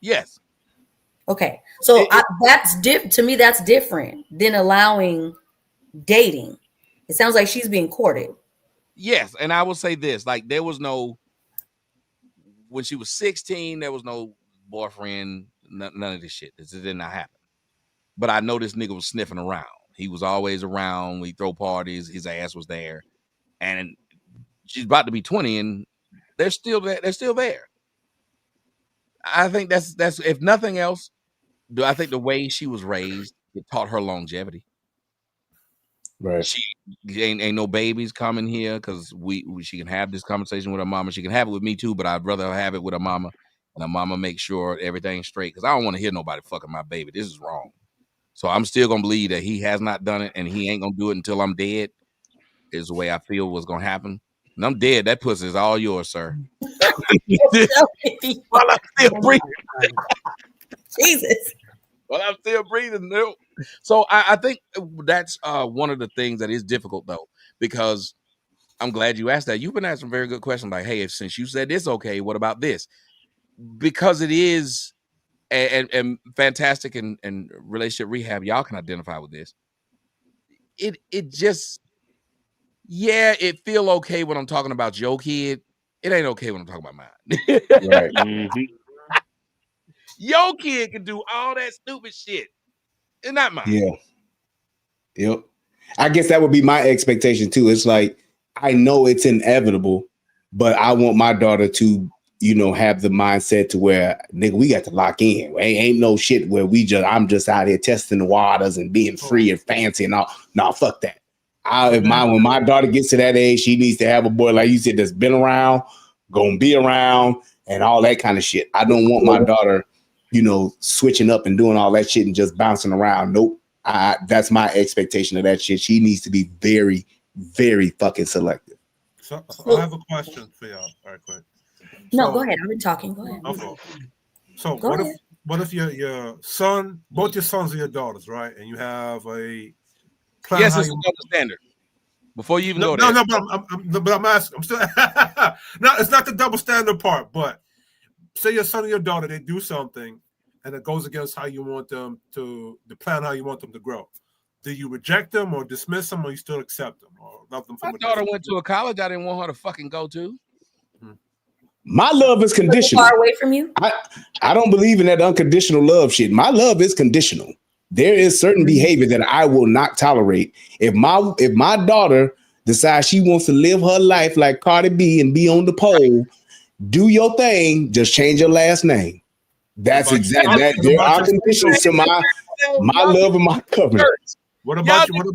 Yes. Okay. So to me, that's different than allowing dating. It sounds like she's being courted. Yes. And I will say this, like there was no, when she was 16, there was no boyfriend, none of this shit. This did not happen. But I know this nigga was sniffing around. He was always around. We throw parties. His ass was there. And she's about to be 20 and they're still there. They're still there. I think that's if nothing else, I think the way she was raised, it taught her longevity. Right. She ain't no babies coming here because she can have this conversation with her mama. She can have it with me too, but I'd rather have it with her mama, and her mama make sure everything's straight because I don't want to hear nobody fucking my baby. This is wrong. So I'm still gonna believe that he has not done it, and he ain't gonna do it until I'm dead. Is the way I feel was gonna happen. And I'm dead. That pussy is all yours, sir. While I'm still breathing. Jesus. Well, I'm still breathing. No. So I think that's one of the things that is difficult, though, because I'm glad you asked that. You've been asking very good questions like, hey, since you said this, okay, what about this? Because it is, and fantastic and relationship rehab, y'all can identify with this. It just, it feel okay when I'm talking about your kid. It ain't okay when I'm talking about mine. Right. Mm-hmm. Your kid can do all that stupid shit. It's not mine. Yeah. Yep. I guess that would be my expectation too. It's like, I know it's inevitable, but I want my daughter to, have the mindset to where, nigga, we got to lock in. Ain't no shit where I'm just out here testing the waters and being free and fancy and all. No, fuck that. When my daughter gets to that age, she needs to have a boy, like you said, that's been around, gonna be around, and all that kind of shit. I don't want my daughter, switching up and doing all that shit and just bouncing around. Nope. That's my expectation of that shit. She needs to be very, very fucking selective. So I have a question for y'all. All right, quick. No, go ahead. I've been talking. Go ahead. So what if your son, both your sons and your daughters, right? And you have a plan. Yes, it's a double standard. Before you even go there. No, but I'm asking. I'm still no, it's not the double standard part, but say your son and your daughter, they do something and it goes against how you want them to the plan, how you want them to grow. Do you reject them or dismiss them, or you still accept them or love them? My daughter went to a college I didn't want her to fucking go to. My love is conditional. Far away from you? I don't believe in that unconditional love shit. My love is conditional. There is certain behavior that I will not tolerate. If my daughter decides she wants to live her life like Cardi B and be on the pole, do your thing, just change your last name. That's exactly that. There are conditions to my love and my covenant. What about your son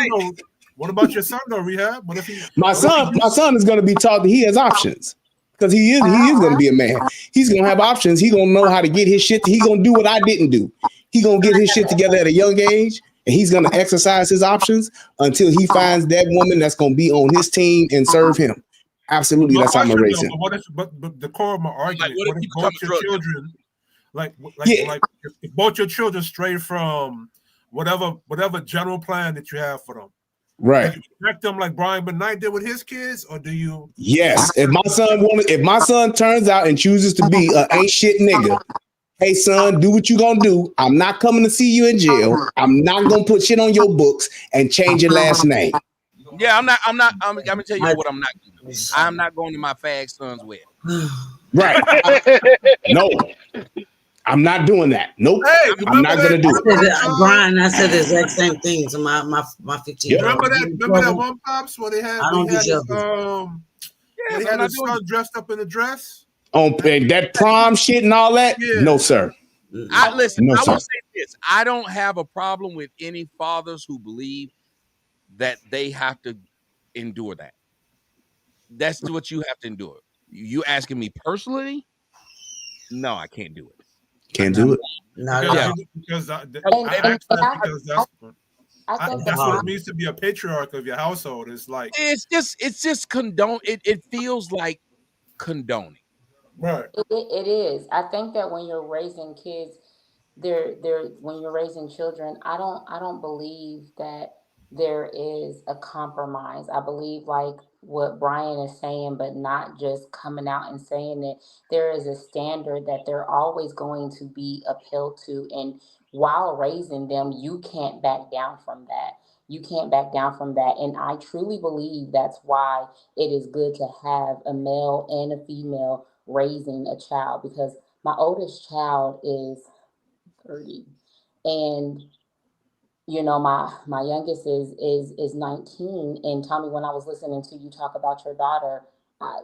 though? What about your son though, Rehab? What if my son is going to be taught that he has options. Because he is going to be a man. He's going to have options. He's going to know how to get his shit. He's going to do what I didn't do. He's going to get his shit together at a young age, and he's going to exercise his options until he finds that woman that's going to be on his team and serve him. Absolutely, that's how I'm going to raise him. But the core of my argument, what if both your children, like if both your children stray from whatever general plan that you have for them, right? Do you reject them like Brian McKnight did with his kids, or do you? Yes. If my son turns out and chooses to be an ain't shit nigga, hey son, do what you gonna do. I'm not coming to see you in jail. I'm not gonna put shit on your books and change your last name. Yeah, I'm gonna tell you what I'm not doing. I'm not going to my fag son's wedding. Right. No. I'm not doing that. Nope. Hey, I'm not gonna do it. Brian, I said the exact same thing to my 15. Remember that one pops where they had his son dressed up in a dress? On that prom shit and all that? Yeah. No, sir. I will say this. I don't have a problem with any fathers who believe that they have to endure that. That's what you have to endure. You asking me personally? No, I can't do it. Can't do it. Because that's what it means to be a patriarch of your household. It's like it's just condone. It feels like condoning. Right. It is. I think that when you're raising kids, when you're raising children, I don't believe that there is a compromise. I believe like what Brian is saying, but not just coming out and saying it. There is a standard that they're always going to be upheld to. And while raising them, you can't back down from that. You can't back down from that. And I truly believe that's why it is good to have a male and a female raising a child, because my oldest child is 30. And you know, my youngest is 19. And Tommy, when I was listening to you talk about your daughter, I've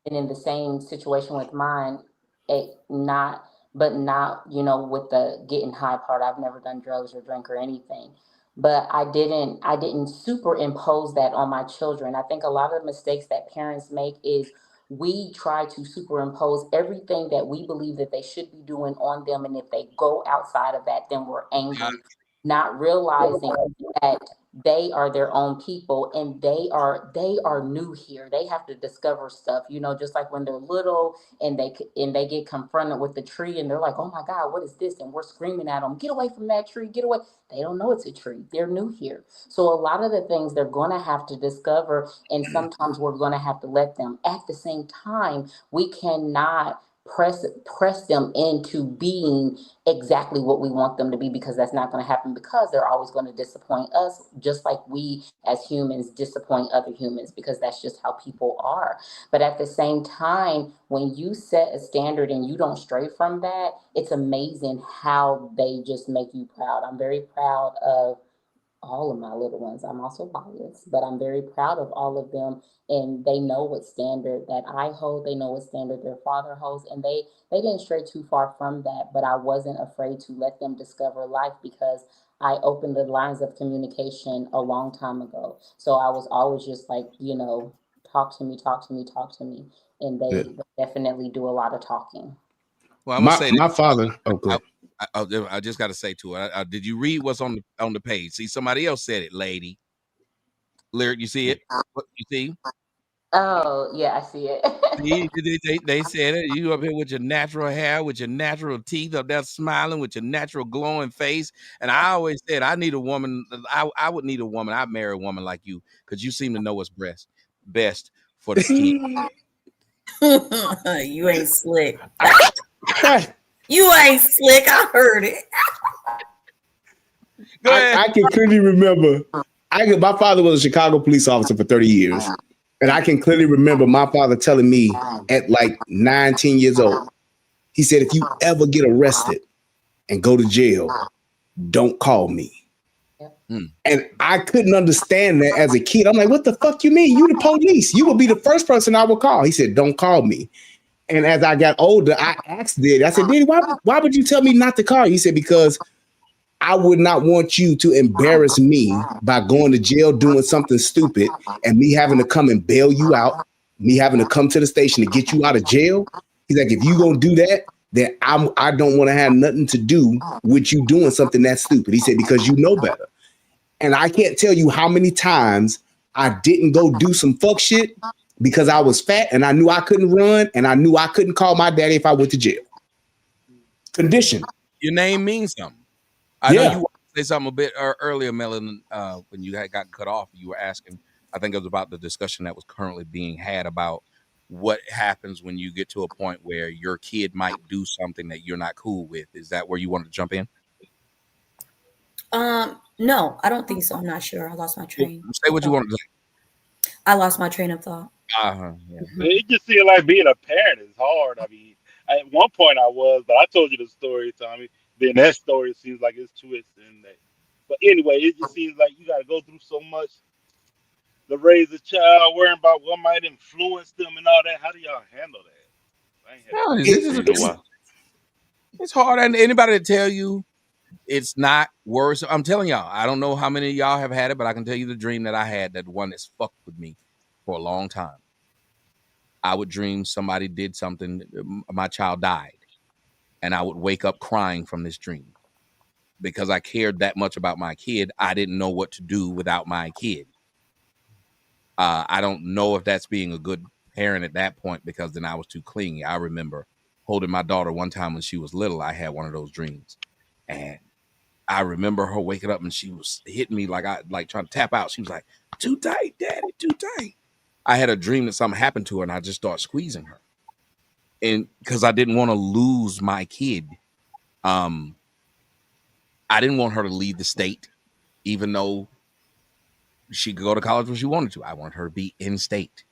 been in the same situation with mine. Not with the getting high part. I've never done drugs or drink or anything, but I didn't superimpose that on my children. I think a lot of the mistakes that parents make is we try to superimpose everything that we believe that they should be doing on them, and if they go outside of that, then we're angry. Not realizing that they are their own people and they are new here. They have to discover stuff, just like when they're little and they get confronted with the tree and they're like, oh my God, what is this? And we're screaming at them, get away from that tree, get away. They don't know it's a tree. They're new here. So a lot of the things they're going to have to discover, and sometimes we're going to have to let them. At the same time, we cannot press them into being exactly what we want them to be, because that's not going to happen, because they're always going to disappoint us, just like we as humans disappoint other humans, because that's just how people are. But at the same time, when you set a standard and you don't stray from that, it's amazing how they just make you proud. I'm very proud of all of my little ones. I'm also biased, but I'm very proud of all of them. And they know what standard that I hold. They know what standard their father holds. And they didn't stray too far from that, but I wasn't afraid to let them discover life, because I opened the lines of communication a long time ago. So I was always just like, talk to me. And they definitely do a lot of talking. Well, I'm gonna say my father. Oh, good. I just got to say to it. Did you read what's on the page? See, somebody else said it, lady. Lyric, you see it? What you see? Oh, yeah, I see it. They said it. You up here with your natural hair, with your natural teeth, up there smiling with your natural glowing face. And I always said, I need a woman. I would need a woman. I'd marry a woman like you because you seem to know what's best for the kid. You ain't slick. You ain't slick. I heard it. I can clearly remember. My father was a Chicago police officer for 30 years. And I can clearly remember my father telling me at like 19 years old, he said, if you ever get arrested and go to jail, don't call me. And I couldn't understand that as a kid. I'm like, what the fuck you mean? You the police. You will be the first person I will call. He said, don't call me. And as I got older, I asked Daddy, I said, Daddy, why would you tell me not to call you? He said, because I would not want you to embarrass me by going to jail doing something stupid and me having to come and bail you out, me having to come to the station to get you out of jail. He's like, if you gonna do that, then I don't want to have nothing to do with you doing something that stupid. He said, because you know better. And I can't tell you how many times I didn't go do some fuck shit because I was fat and I knew I couldn't run and I knew I couldn't call my daddy if I went to jail. Condition. Your name means something. I know you wanted to say something a bit earlier, Melon, when you had got cut off. You were asking, I think it was about the discussion that was currently being had about what happens when you get to a point where your kid might do something that you're not cool with. Is that where you wanted to jump in? No, I don't think so. I'm not sure. I lost my train. Say what you wanted to say. I lost my train of thought. Yeah. It just seems like being a parent is hard. I mean, at one point I was, but I told you the story, Tommy. Then that story seems like it's twisted. But anyway, it just seems like you got to go through so much to raise a child, worrying about what might influence them and all that. How do y'all handle that? It's hard. And anybody to tell you it's not worse. I'm telling y'all, I don't know how many of y'all have had it, but I can tell you the dream that I had, that one that's fucked with me for a long time. I would dream somebody did something, my child died. And I would wake up crying from this dream because I cared that much about my kid. I didn't know what to do without my kid. I don't know if that's being a good parent at that point because then I was too clingy. I remember holding my daughter one time when she was little. I had one of those dreams, and I remember her waking up and she was hitting me like trying to tap out. She was like, "Too tight, Daddy, too tight." I had a dream that something happened to her, and I just started squeezing her. And because I didn't want to lose my kid, I didn't want her to leave the state, even though she could go to college when she wanted to. I wanted her to be in state.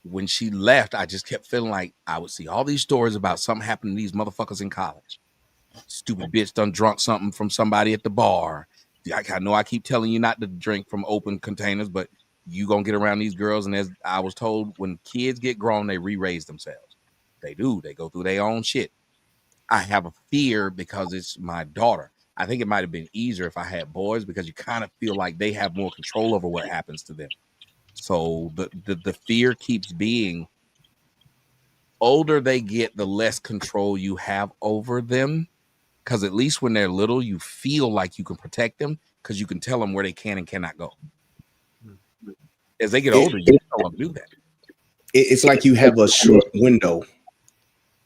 When she left, I just kept feeling like I would see all these stories about something happening to these motherfuckers in college. Stupid bitch done drunk something from somebody at the bar. I know I keep telling you not to drink from open containers, but you gonna get around these girls. And as I was told, when kids get grown, they re-raise themselves. They do. They go through their own shit. I have a fear because it's my daughter. I think it might have been easier if I had boys because you kind of feel like they have more control over what happens to them. So the fear keeps being older they get, the less control you have over them. Because at least when they're little, you feel like you can protect them because you can tell them where they can and cannot go. As they get older, you don't tell them to do that. It's like you have a short window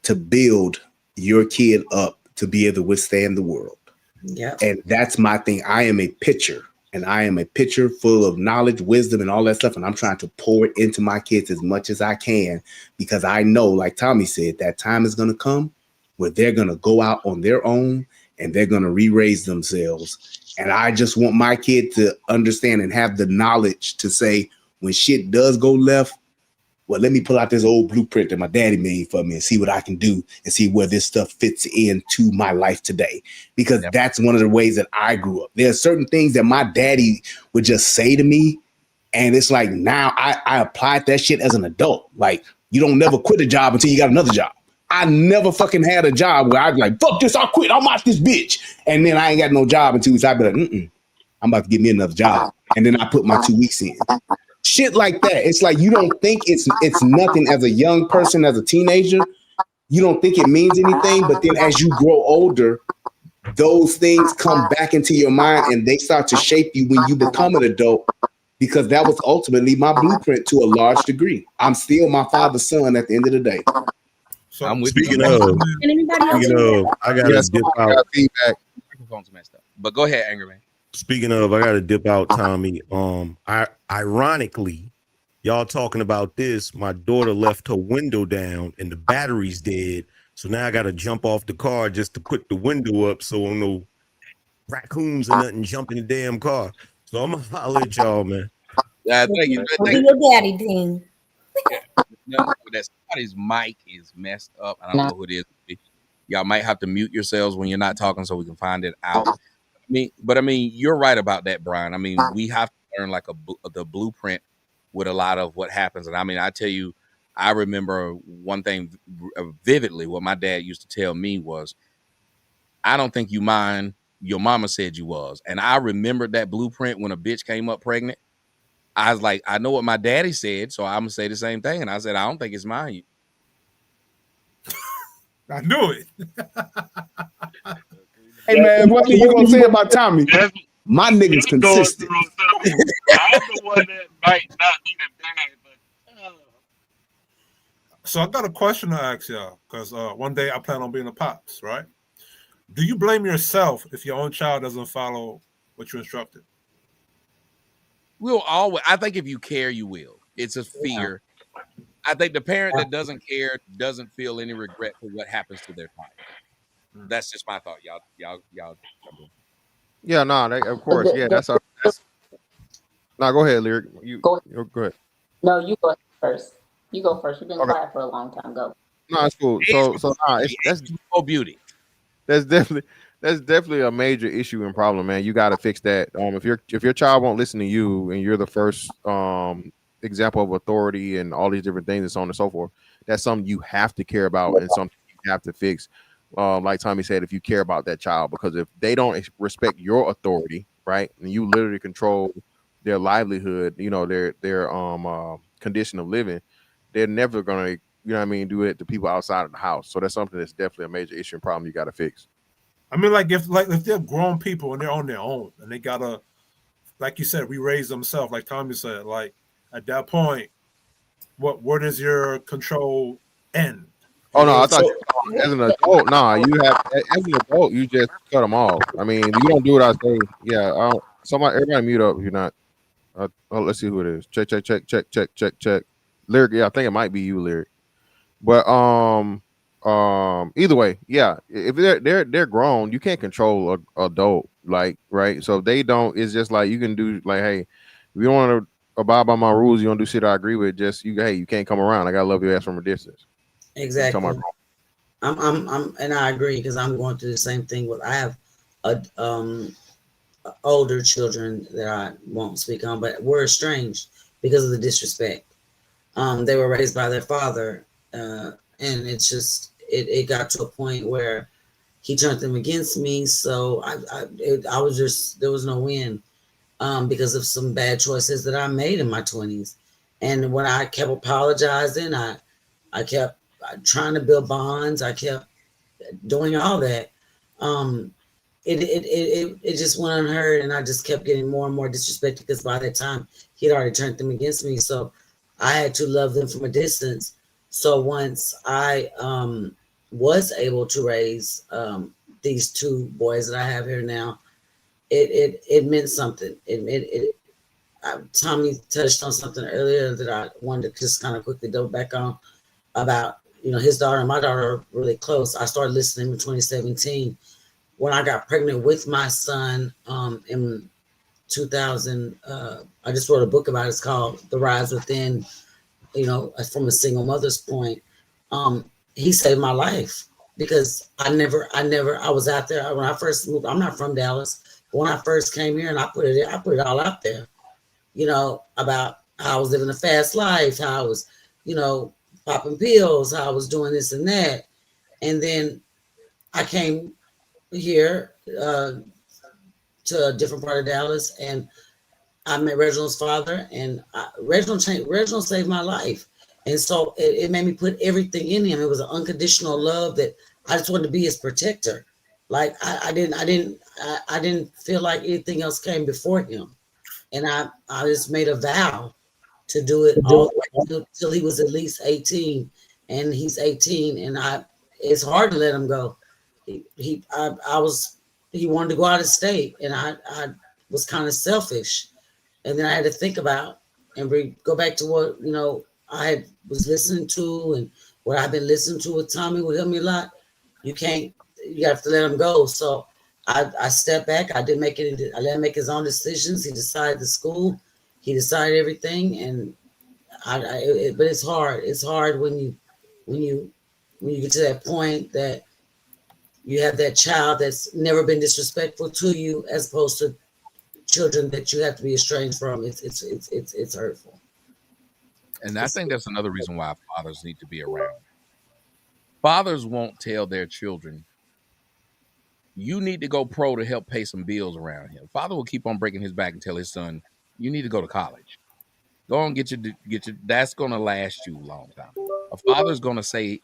to build your kid up to be able to withstand the world. Yeah. And that's my thing. I am a pitcher, and I am a pitcher full of knowledge, wisdom, and all that stuff. And I'm trying to pour it into my kids as much as I can because I know, like Tommy said, that time is going to come where they're going to go out on their own and they're going to re-raise themselves. And I just want my kid to understand and have the knowledge to say, when shit does go left, well, let me pull out this old blueprint that my daddy made for me and see what I can do and see where this stuff fits into my life today. Because that's one of the ways that I grew up. There are certain things that my daddy would just say to me. And it's like, now I applied that shit as an adult. Like, you don't never quit a job until you got another job. I never fucking had a job where I'd be like, fuck this, I'll quit. I'm out this bitch. And then I ain't got no job in 2 weeks. I'd be like, I'm about to get me another job. And then I put my 2 weeks in. Shit like that. It's like you don't think it's nothing as a young person, as a teenager. You don't think it means anything. But then as you grow older, those things come back into your mind and they start to shape you when you become an adult, because that was ultimately my blueprint to a large degree. I'm still my father's son at the end of the day. So I'm with Speaking you. of, I got to dip out. Feedback. Microphone's messed up. But go ahead, Angry Man. Speaking of, I got to dip out, Tommy. Ironically, y'all talking about this, my daughter left her window down and the battery's dead. So now I got to jump off the car just to put the window up so no raccoons or nothing jump in the damn car. So I'm going to holler at y'all, man. Yeah, thank you. Do your daddy thing. No, that somebody's mic is messed up. I don't know who it is. Y'all might have to mute yourselves when you're not talking so we can find it out. I mean, you're right about that, Brian. I mean, we have to learn like the blueprint with a lot of what happens. And I mean, I tell you, I remember one thing vividly. What my dad used to tell me was, I don't think you mind. Your mama said you was. And I remembered that blueprint when a bitch came up pregnant. I was like, I know what my daddy said, so I'm going to say the same thing. And I said, I don't think it's mine. I knew it. Hey man, what are you gonna say about Tommy? My nigga's consistent. I'm the one that might not be the dad, but So I got a question to ask y'all, because one day I plan on being a pops, right? Do you blame yourself if your own child doesn't follow what you instructed? We'll always. I think if you care, you will. It's a fear. I think the parent that doesn't care doesn't feel any regret for what happens to their child. That's just my thought, y'all. Yeah, no, of course, yeah, that's our. No, go ahead, Lyric. You go ahead. No, you go first. You go first. You've been quiet for a long time. Go. No, it's cool. So that's beauty. That's definitely a major issue and problem, man. You got to fix that. If your child won't listen to you and you're the first example of authority and all these different things and so on and so forth, that's something you have to care about and something you have to fix. Like Tommy said, if you care about that child, because if they don't respect your authority, right, and you literally control their livelihood, you know, their condition of living, they're never gonna, you know what I mean, do it to people outside of the house. So that's something that's definitely a major issue and problem you got to fix. I mean, if they're grown people and they're on their own and they gotta, like you said, re-raise themselves, like Tommy said, like at that point, where does your control end? Oh no, I thought as an adult, as an adult, you just cut them off. I mean, you don't do what I say. Yeah, everybody mute up if you're not. Let's see who it is. Check. Lyric, yeah, I think it might be you, Lyric. But either way, yeah, if they're grown, you can't control an adult, like, right? So if they don't, it's just like you can do like, hey, if you don't want to abide by my rules, you don't do shit I agree with, just you can't come around. I gotta love your ass from a distance. Exactly. I'm and I agree, because I'm going through the same thing. I have older children that I won't speak on, but were estranged because of the disrespect. They were raised by their father, and it's just it got to a point where he turned them against me. So I was just, there was no win, because of some bad choices that I made in my 20s. And when I kept apologizing, I kept trying to build bonds, I kept doing all that. It just went unheard, and I just kept getting more and more disrespected, because by that time he'd already turned them against me. So I had to love them from a distance. So once I was able to raise these two boys that I have here now, it meant something. Tommy touched on something earlier that I wanted to just kind of quickly go back on about, his daughter and my daughter are really close. I started listening in 2017 when I got pregnant with my son in 2000. I just wrote a book about it. It's called The Rise Within, from a single mother's point. He saved my life, because I was out there when I first moved. I'm not from Dallas. But when I first came here and I put it all out there, about how I was living a fast life, how I was, popping pills, how I was doing this and that. And then I came here to a different part of Dallas, and I met Reginald's father, and Reginald saved my life. And so it made me put everything in him. It was an unconditional love that I just wanted to be his protector. Like I didn't feel like anything else came before him. And I just made a vow to do it all the way till he was at least 18. And he's 18, and it's hard to let him go. He wanted to go out of state, and I was kind of selfish. And then I had to think about and go back to what I was listening to, and what I've been listening to with Tommy would help me a lot. You have to let him go. So I stepped back. I didn't make it. I let him make his own decisions. He decided the school. He decided everything, and but it's hard. It's hard when you get to that point that you have that child that's never been disrespectful to you, as opposed to children that you have to be estranged from. It's hurtful. And I think that's another reason why fathers need to be around. Fathers won't tell their children, you need to go pro to help pay some bills around here. Father will keep on breaking his back and tell his son, you need to go to college. Go on, get your. That's going to last you a long time. A father's going to say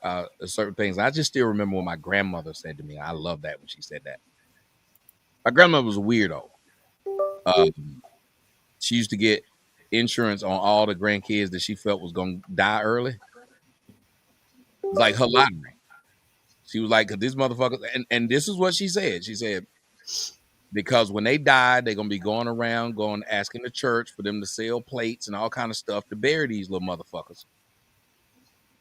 certain things. I just still remember what my grandmother said to me. I love that when she said that. My grandmother was a weirdo. She used to get insurance on all the grandkids that she felt was going to die early. It's like her lottery. She was like, this motherfucker, and this is what she said. She said, because when they die, they're going to be going around, asking the church for them to sell plates and all kind of stuff to bury these little motherfuckers.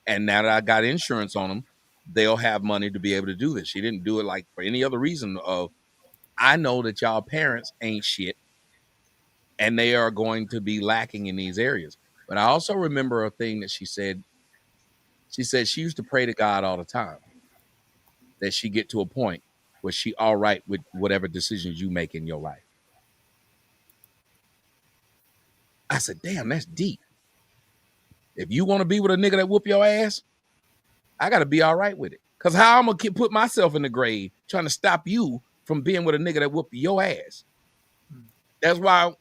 And now that I got insurance on them, they'll have money to be able to do this. She didn't do it like for any other reason of, I know that y'all parents ain't shit and they are going to be lacking in these areas. But I also remember a thing that she said. She said she used to pray to God all the time that she get to a point where she all right with whatever decisions you make in your life. I said, damn, that's deep. If you want to be with a nigga that whoop your ass, I got to be all right with it. Because how I'm going to put myself in the grave trying to stop you from being with a nigga that whoop your ass. That's why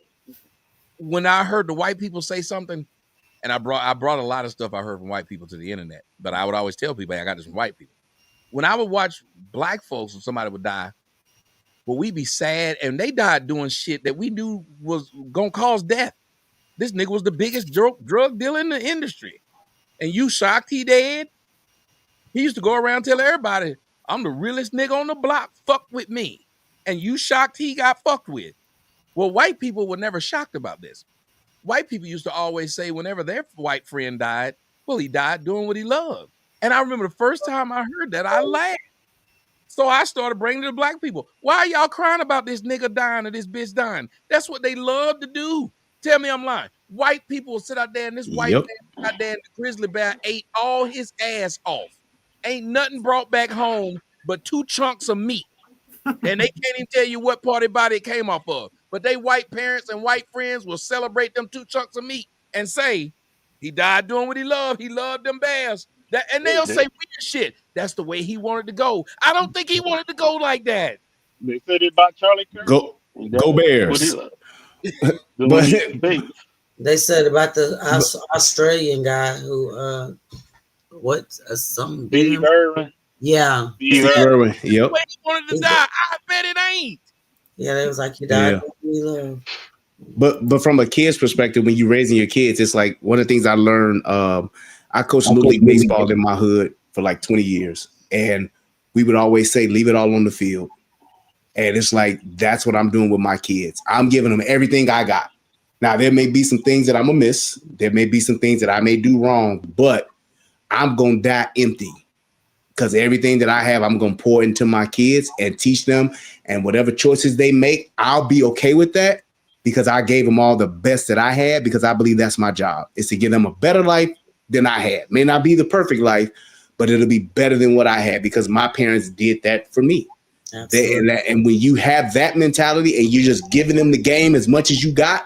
when I heard the white people say something, and I brought a lot of stuff I heard from white people to the internet, but I would always tell people, hey, I got this from white people. When I would watch black folks and somebody would die, well, we'd be sad, and they died doing shit that we knew was going to cause death. This nigga was the biggest drug dealer in the industry. And you shocked he dead? He used to go around telling everybody, I'm the realest nigga on the block, fuck with me. And you shocked he got fucked with. Well, white people were never shocked about this. White people used to always say whenever their white friend died, well, he died doing what he loved. And I remember the first time I heard that, I laughed. So I started bringing it to black people. Why are y'all crying about this nigga dying or this bitch dying? That's what they love to do. Tell me I'm lying. White people will sit out there and this white man out there and the grizzly bear ate all his ass off. Ain't nothing brought back home but 2 chunks of meat. And they can't even tell you what part of body it came off of. But they white parents and white friends will celebrate them 2 chunks of meat and say, he died doing what he loved. He loved them bears. And they'll say weird shit. That's the way he wanted to go. I don't think he wanted to go like that. They said it about Charlie Kirk. Go Bears. But they said about the Australian guy who some Steve Irwin. Yeah. Steve Irwin. Yep. The way he wanted to die, I bet it ain't. Yeah, they was like, he died. Yeah. But from a kid's perspective, when you're raising your kids, it's like one of the things I learned. I coached Little League baseball in my hood for like 20 years, and we would always say, "Leave it all on the field." And it's like that's what I'm doing with my kids. I'm giving them everything I got. Now there may be some things that I'm gonna miss. There may be some things that I may do wrong, but I'm gonna die empty. Because everything that I have, I'm going to pour into my kids and teach them. And whatever choices they make, I'll be okay with that because I gave them all the best that I had because I believe that's my job. Is to give them a better life than I had. May not be the perfect life, but it'll be better than what I had because my parents did that for me. And when you have that mentality and you're just giving them the game as much as you got,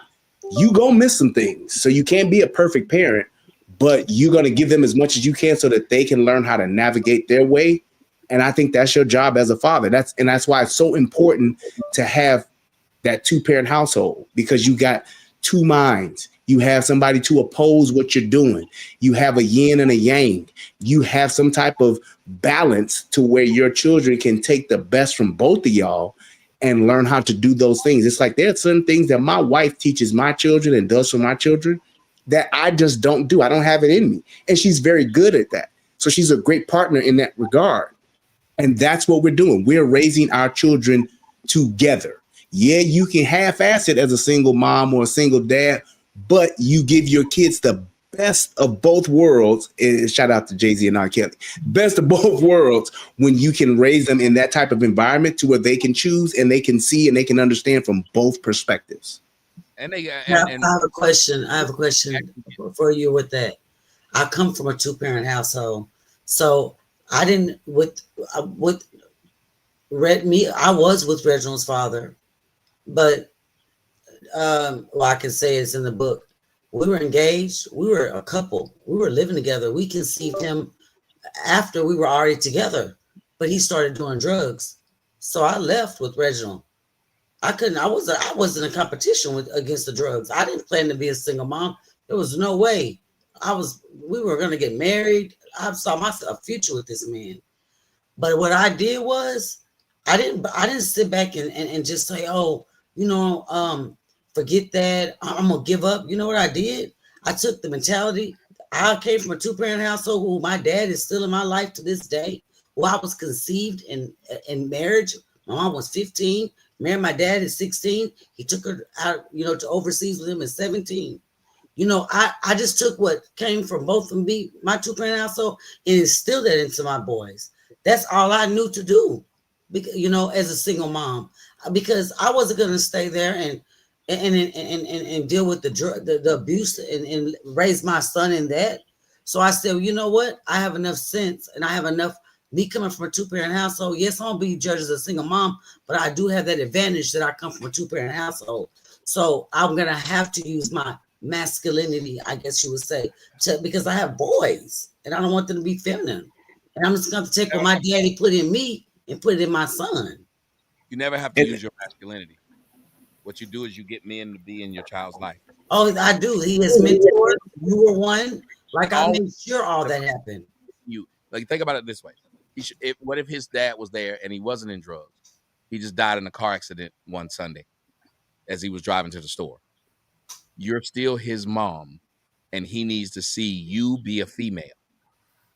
you going to miss some things. So you can't be a perfect parent. But you're going to give them as much as you can so that they can learn how to navigate their way. And I think that's your job as a father. That's why it's so important to have that 2-parent household because you got 2 minds You have somebody to oppose what you're doing. You have a yin and a yang. You have some type of balance to where your children can take the best from both of y'all and learn how to do those things. It's like there are certain things that my wife teaches my children and does for my children that I just don't do. I don't have it in me. And she's very good at that. So she's a great partner in that regard. And that's what we're doing. We're raising our children together. Yeah, you can half-ass it as a single mom or a single dad, but you give your kids the best of both worlds. And shout out to Jay-Z and R. Kelly. Best of both worlds when you can raise them in that type of environment to where they can choose and they can see and they can understand from both perspectives. And they I have a question. I have a question for you with that. I come from a 2-parent household, so I didn't I was with Reginald's father, but I can say it's in the book. We were engaged. We were a couple. We were living together. We conceived him after we were already together, but he started doing drugs. So I left with Reginald. I wasn't in competition against the drugs. I didn't plan to be a single mom. There was no way. We were going to get married. I saw a future with this man. But what I did was I didn't sit back and just say, oh, forget that. I'm going to give up. You know what I did? I took the mentality. I came from a 2-parent household who my dad is still in my life to this day. Who I was conceived in marriage. My mom was 15. Married my dad at 16. He took her out, to overseas with him at 17. I just took what came from both of me, my 2-parent household, and instilled that into my boys. That's all I knew to do, because, as a single mom, because I wasn't going to stay there and deal with the abuse and raise my son in that. So I said, you know what? I have enough sense and I have enough. Me coming from a 2-parent household, yes, I won't be judged as a single mom, but I do have that advantage that I come from a 2-parent household. So I'm going to have to use my masculinity, I guess you would say, because I have boys and I don't want them to be feminine. And I'm just going to take what my daddy put in me and put it in my son. You never have to use your masculinity. What you do is you get men to be in your child's life. Oh, I do. He has mentored. You were one. Like I made sure all that happened. Think about it this way. What if his dad was there and he wasn't in drugs? He just died in a car accident one Sunday as he was driving to the store. You're still his mom, and he needs to see you be a female.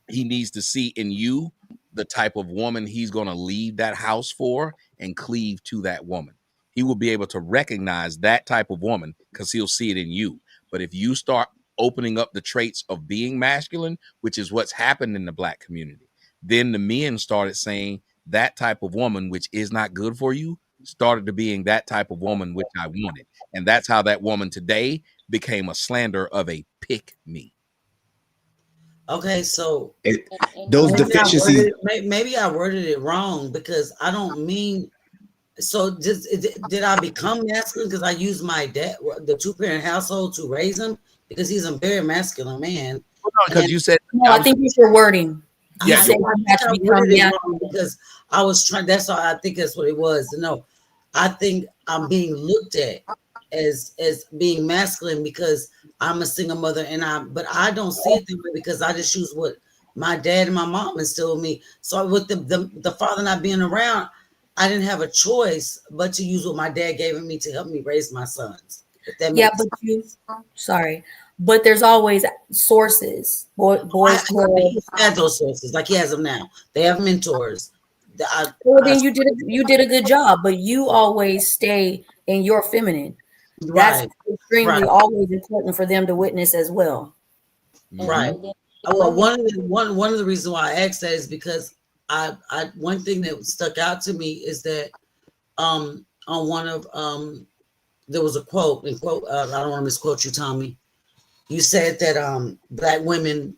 He needs to see in you the type of woman he's going to leave that house for and cleave to that woman. He will be able to recognize that type of woman because he'll see it in you. But if you start opening up the traits of being masculine, which is what's happened in the Black community, then the men started saying that type of woman, which is not good for you, started to being that type of woman which I wanted. And that's how that woman today became a slander of a pick me. Okay, so those deficiencies. Maybe I worded it wrong because I don't mean. So did I become masculine because I used my dad, the 2-parent household, to raise him? Because he's a very masculine man. Because you said no. I think it's your wording. Yeah, because I was trying. That's all. I think that's what it was. No, I think I'm being looked at as being masculine because I'm a single mother, but I don't see it that way because I just choose what my dad and my mom instilled me. So with the father not being around, I didn't have a choice but to use what my dad gave me to help me raise my sons. But there's always sources. Boys he had those sources, like he has them now. They have mentors. Then you did a good job, but you always stay in your feminine. That's extremely always important for them to witness as well. Right. Well, one of the reasons why I asked that is because I one thing that stuck out to me is that on one of there was a quote I don't want to misquote you, Tommy. You said that Black women,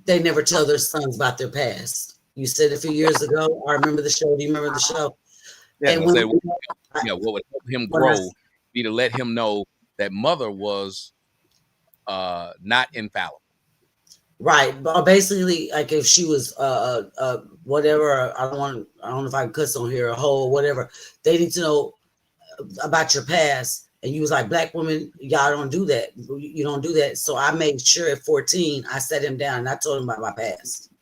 they never tell their sons about their past. You said a few years ago. I remember the show. Do you remember the show? Yeah, what would help him grow be to let him know that mother was not infallible. Right. But basically, like if she was whatever, I don't know if I can cuss on here, a hoe or whatever, they need to know about your past And you was like, black women, y'all don't do that. You don't do that. So I made sure at 14, I sat him down and I told him about my past.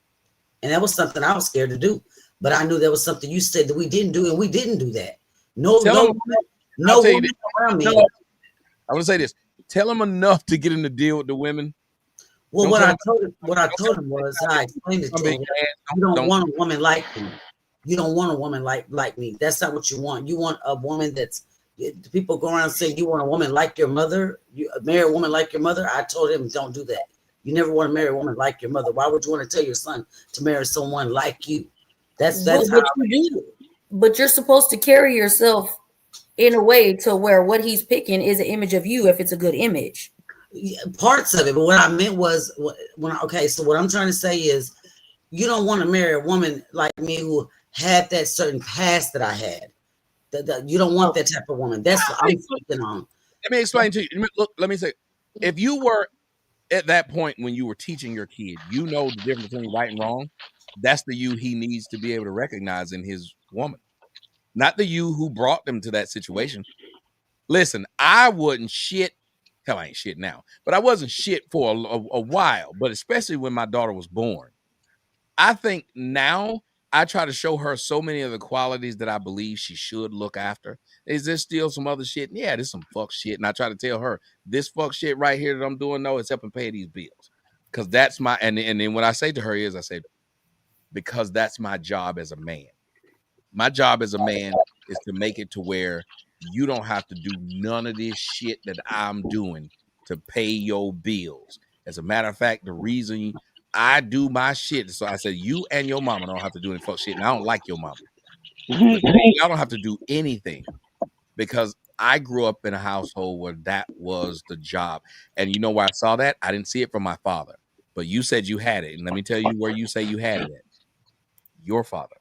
And that was something I was scared to do. But I knew there was something you said that we didn't do, and we didn't do that. No woman around me. I want to say this. Tell him enough to get him to deal with the women. Well, what I told him was, I explained it to him. You don't want a woman like me. You don't want a woman like me. That's not what you want. You want a woman that's. People go around saying you want a woman like your mother. You marry a woman like your mother. I told him, don't do that. You never want to marry a woman like your mother. Why would you want to tell your son to marry someone like you? That's what you do. But you're supposed to carry yourself in a way to where what he's picking is an image of you if it's a good image. Parts of it, but what I meant was so what I'm trying to say is you don't want to marry a woman like me who had that certain past that I had. You don't want that type of woman. That's what I'm thinking on. Let me explain to you. Look, let me say, if you were at that point when you were teaching your kid, you know the difference between right and wrong. That's the you he needs to be able to recognize in his woman, not the you who brought them to that situation. Listen, I wasn't shit. Hell, I ain't shit now, but I wasn't shit for a while, but especially when my daughter was born. I think now I try to show her so many of the qualities that I believe she should look after. Is there still some other shit? Yeah, there's some fuck shit. And I try to tell her this fuck shit right here that I'm doing, no, it's helping pay these bills. Because that's my, and then what I say to her is, I say, because that's my job as a man. My job as a man is to make it to where you don't have to do none of this shit that I'm doing to pay your bills. As a matter of fact, the reason I do my shit, so I said, you and your mama don't have to do any fuck shit. And I don't like your mama. Y'all don't have to do anything because I grew up in a household where that was the job. And you know where I saw that? I didn't see it from my father. But you said you had it. And let me tell you where you say you had it at. Your father.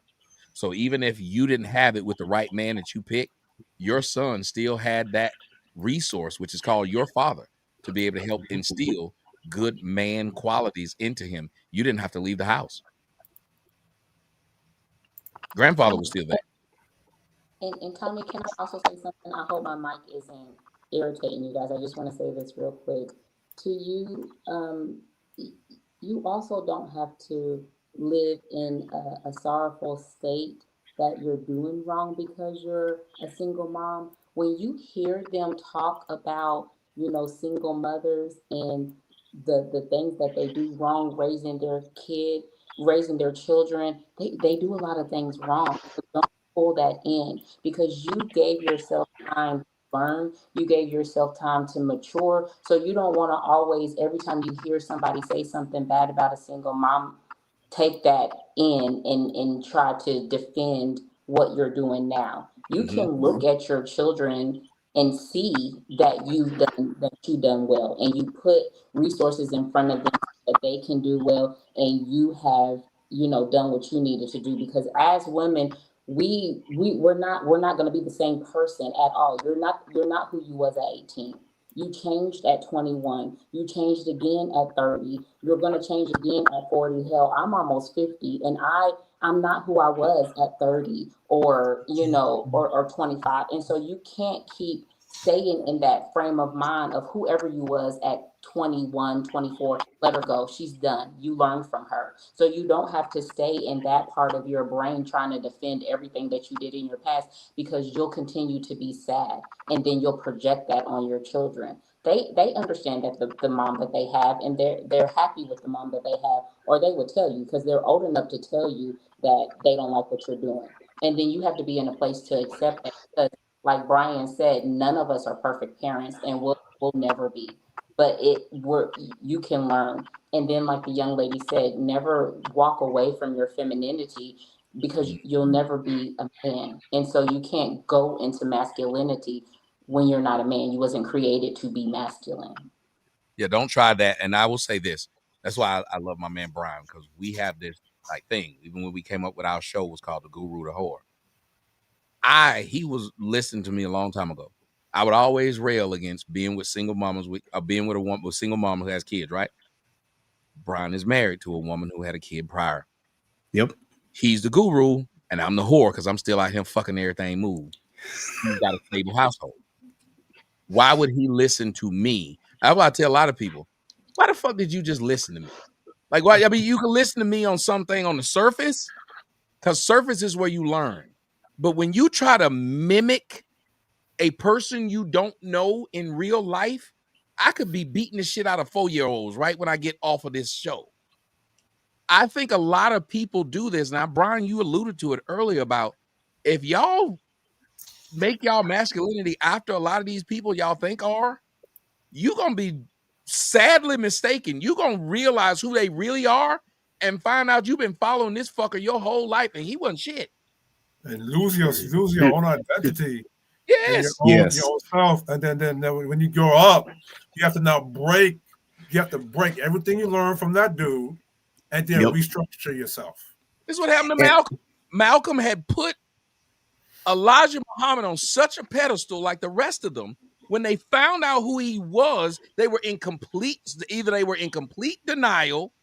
So even if you didn't have it with the right man that you picked, your son still had that resource, which is called your father, to be able to help instill good man qualities into him. You didn't have to leave the house. Grandfather was still there. And Tommy, can I also say something? I hope my mic isn't irritating you guys. I just want to say this real quick. To you, you also don't have to live in a sorrowful state that you're doing wrong because you're a single mom. When you hear them talk about, single mothers and the things that they do wrong, raising their children, they do a lot of things wrong. But don't pull that in because you gave yourself time to learn, you gave yourself time to mature. So you don't want to always, every time you hear somebody say something bad about a single mom, take that in and try to defend what you're doing now. You can look at your children and see that you've done well, and you put resources in front of them that they can do well, and you have done what you needed to do. Because as women, we're not going to be the same person at all. You're not who you was at 18. You changed at 21. You changed again at 30. You're going to change again at 40. Hell, I'm almost 50, and I'm not who I was at 30 or 25. And so you can't keep staying in that frame of mind of whoever you was at 21, 24. Let her go. She's done. You learned from her. So you don't have to stay in that part of your brain trying to defend everything that you did in your past, because you'll continue to be sad, and then you'll project that on your children. They understand that the mom that they have, and they're happy with the mom that they have, or they would tell you, because they're old enough to tell you that they don't like what you're doing. And then you have to be in a place to accept that, because like Brian said, none of us are perfect parents, and we'll never be. But you can learn. And then, like the young lady said, never walk away from your femininity, because you'll never be a man. And so you can't go into masculinity when you're not a man. You wasn't created to be masculine. Yeah, don't try that. And I will say this. That's why I love my man Brian, because we have this thing. Even when we came up with our show, was called The Guru to Whore. He was listening to me a long time ago. I would always rail against being with single mamas, being with a woman with single mom who has kids, right? Brian is married to a woman who had a kid prior. Yep. He's the guru, and I'm the whore because I'm still out here fucking everything move. He's got a stable household. Why would he listen to me? That's why I tell a lot of people, why the fuck did you just listen to me? Like, why? I mean, you can listen to me on something on the surface, because surface is where you learn. But when you try to mimic a person you don't know in real life, I could be beating the shit out of 4-year-olds right when I get off of this show. I think a lot of people do this. Now, Brian, you alluded to it earlier about if y'all make y'all masculinity after a lot of these people y'all think are, you're going to be sadly mistaken. You're going to realize who they really are and find out you've been following this fucker your whole life and he wasn't shit. And lose your own identity. Yes. Your own self. And then when you grow up, you have to now break everything you learned from that dude and then restructure yourself. This is what happened to Malcolm. Malcolm had put Elijah Muhammad on such a pedestal like the rest of them. When they found out who he was, they were in complete denial.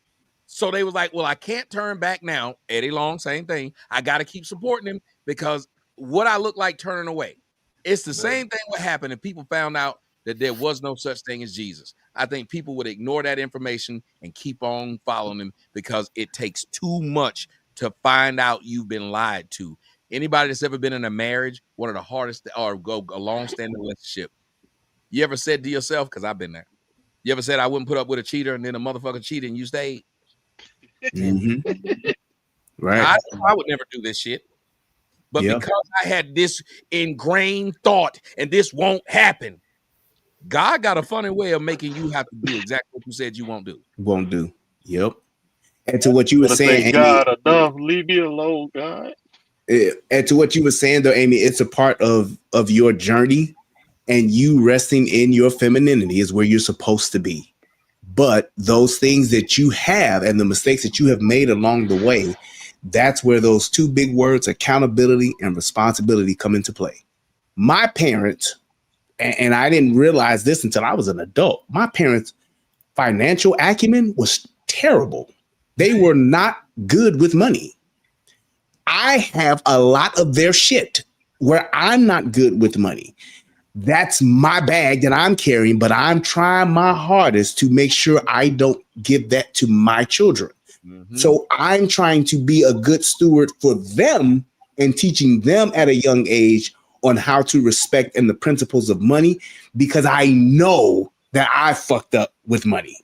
So they was like, well, I can't turn back now. Eddie Long, same thing. I got to keep supporting him because what I look like turning away. It's the same thing what happened if people found out that there was no such thing as Jesus. I think people would ignore that information and keep on following him because it takes too much to find out you've been lied to. Anybody that's ever been in a marriage, one of the hardest, or go a long-standing relationship, you ever said to yourself, because I've been there, you ever said I wouldn't put up with a cheater and then a motherfucker cheated and you stayed? Mm-hmm. Right. I would never do this shit. But because I had this ingrained thought and this won't happen, God got a funny way of making you have to do exactly what you said you won't do. Won't do. Yep. And to what you were saying, Amy, God, enough. Leave me alone, God. And to what you were saying, though, Amy, it's a part of your journey, and you resting in your femininity is where you're supposed to be. But those things that you have and the mistakes that you have made along the way, that's where those two big words, accountability and responsibility, come into play. My parents, and I didn't realize this until I was an adult, my parents' financial acumen was terrible. They were not good with money. I have a lot of their shit where I'm not good with money. That's my bag that I'm carrying, but I'm trying my hardest to make sure I don't give that to my children. Mm-hmm. So I'm trying to be a good steward for them and teaching them at a young age on how to respect and the principles of money, because I know that I fucked up with money.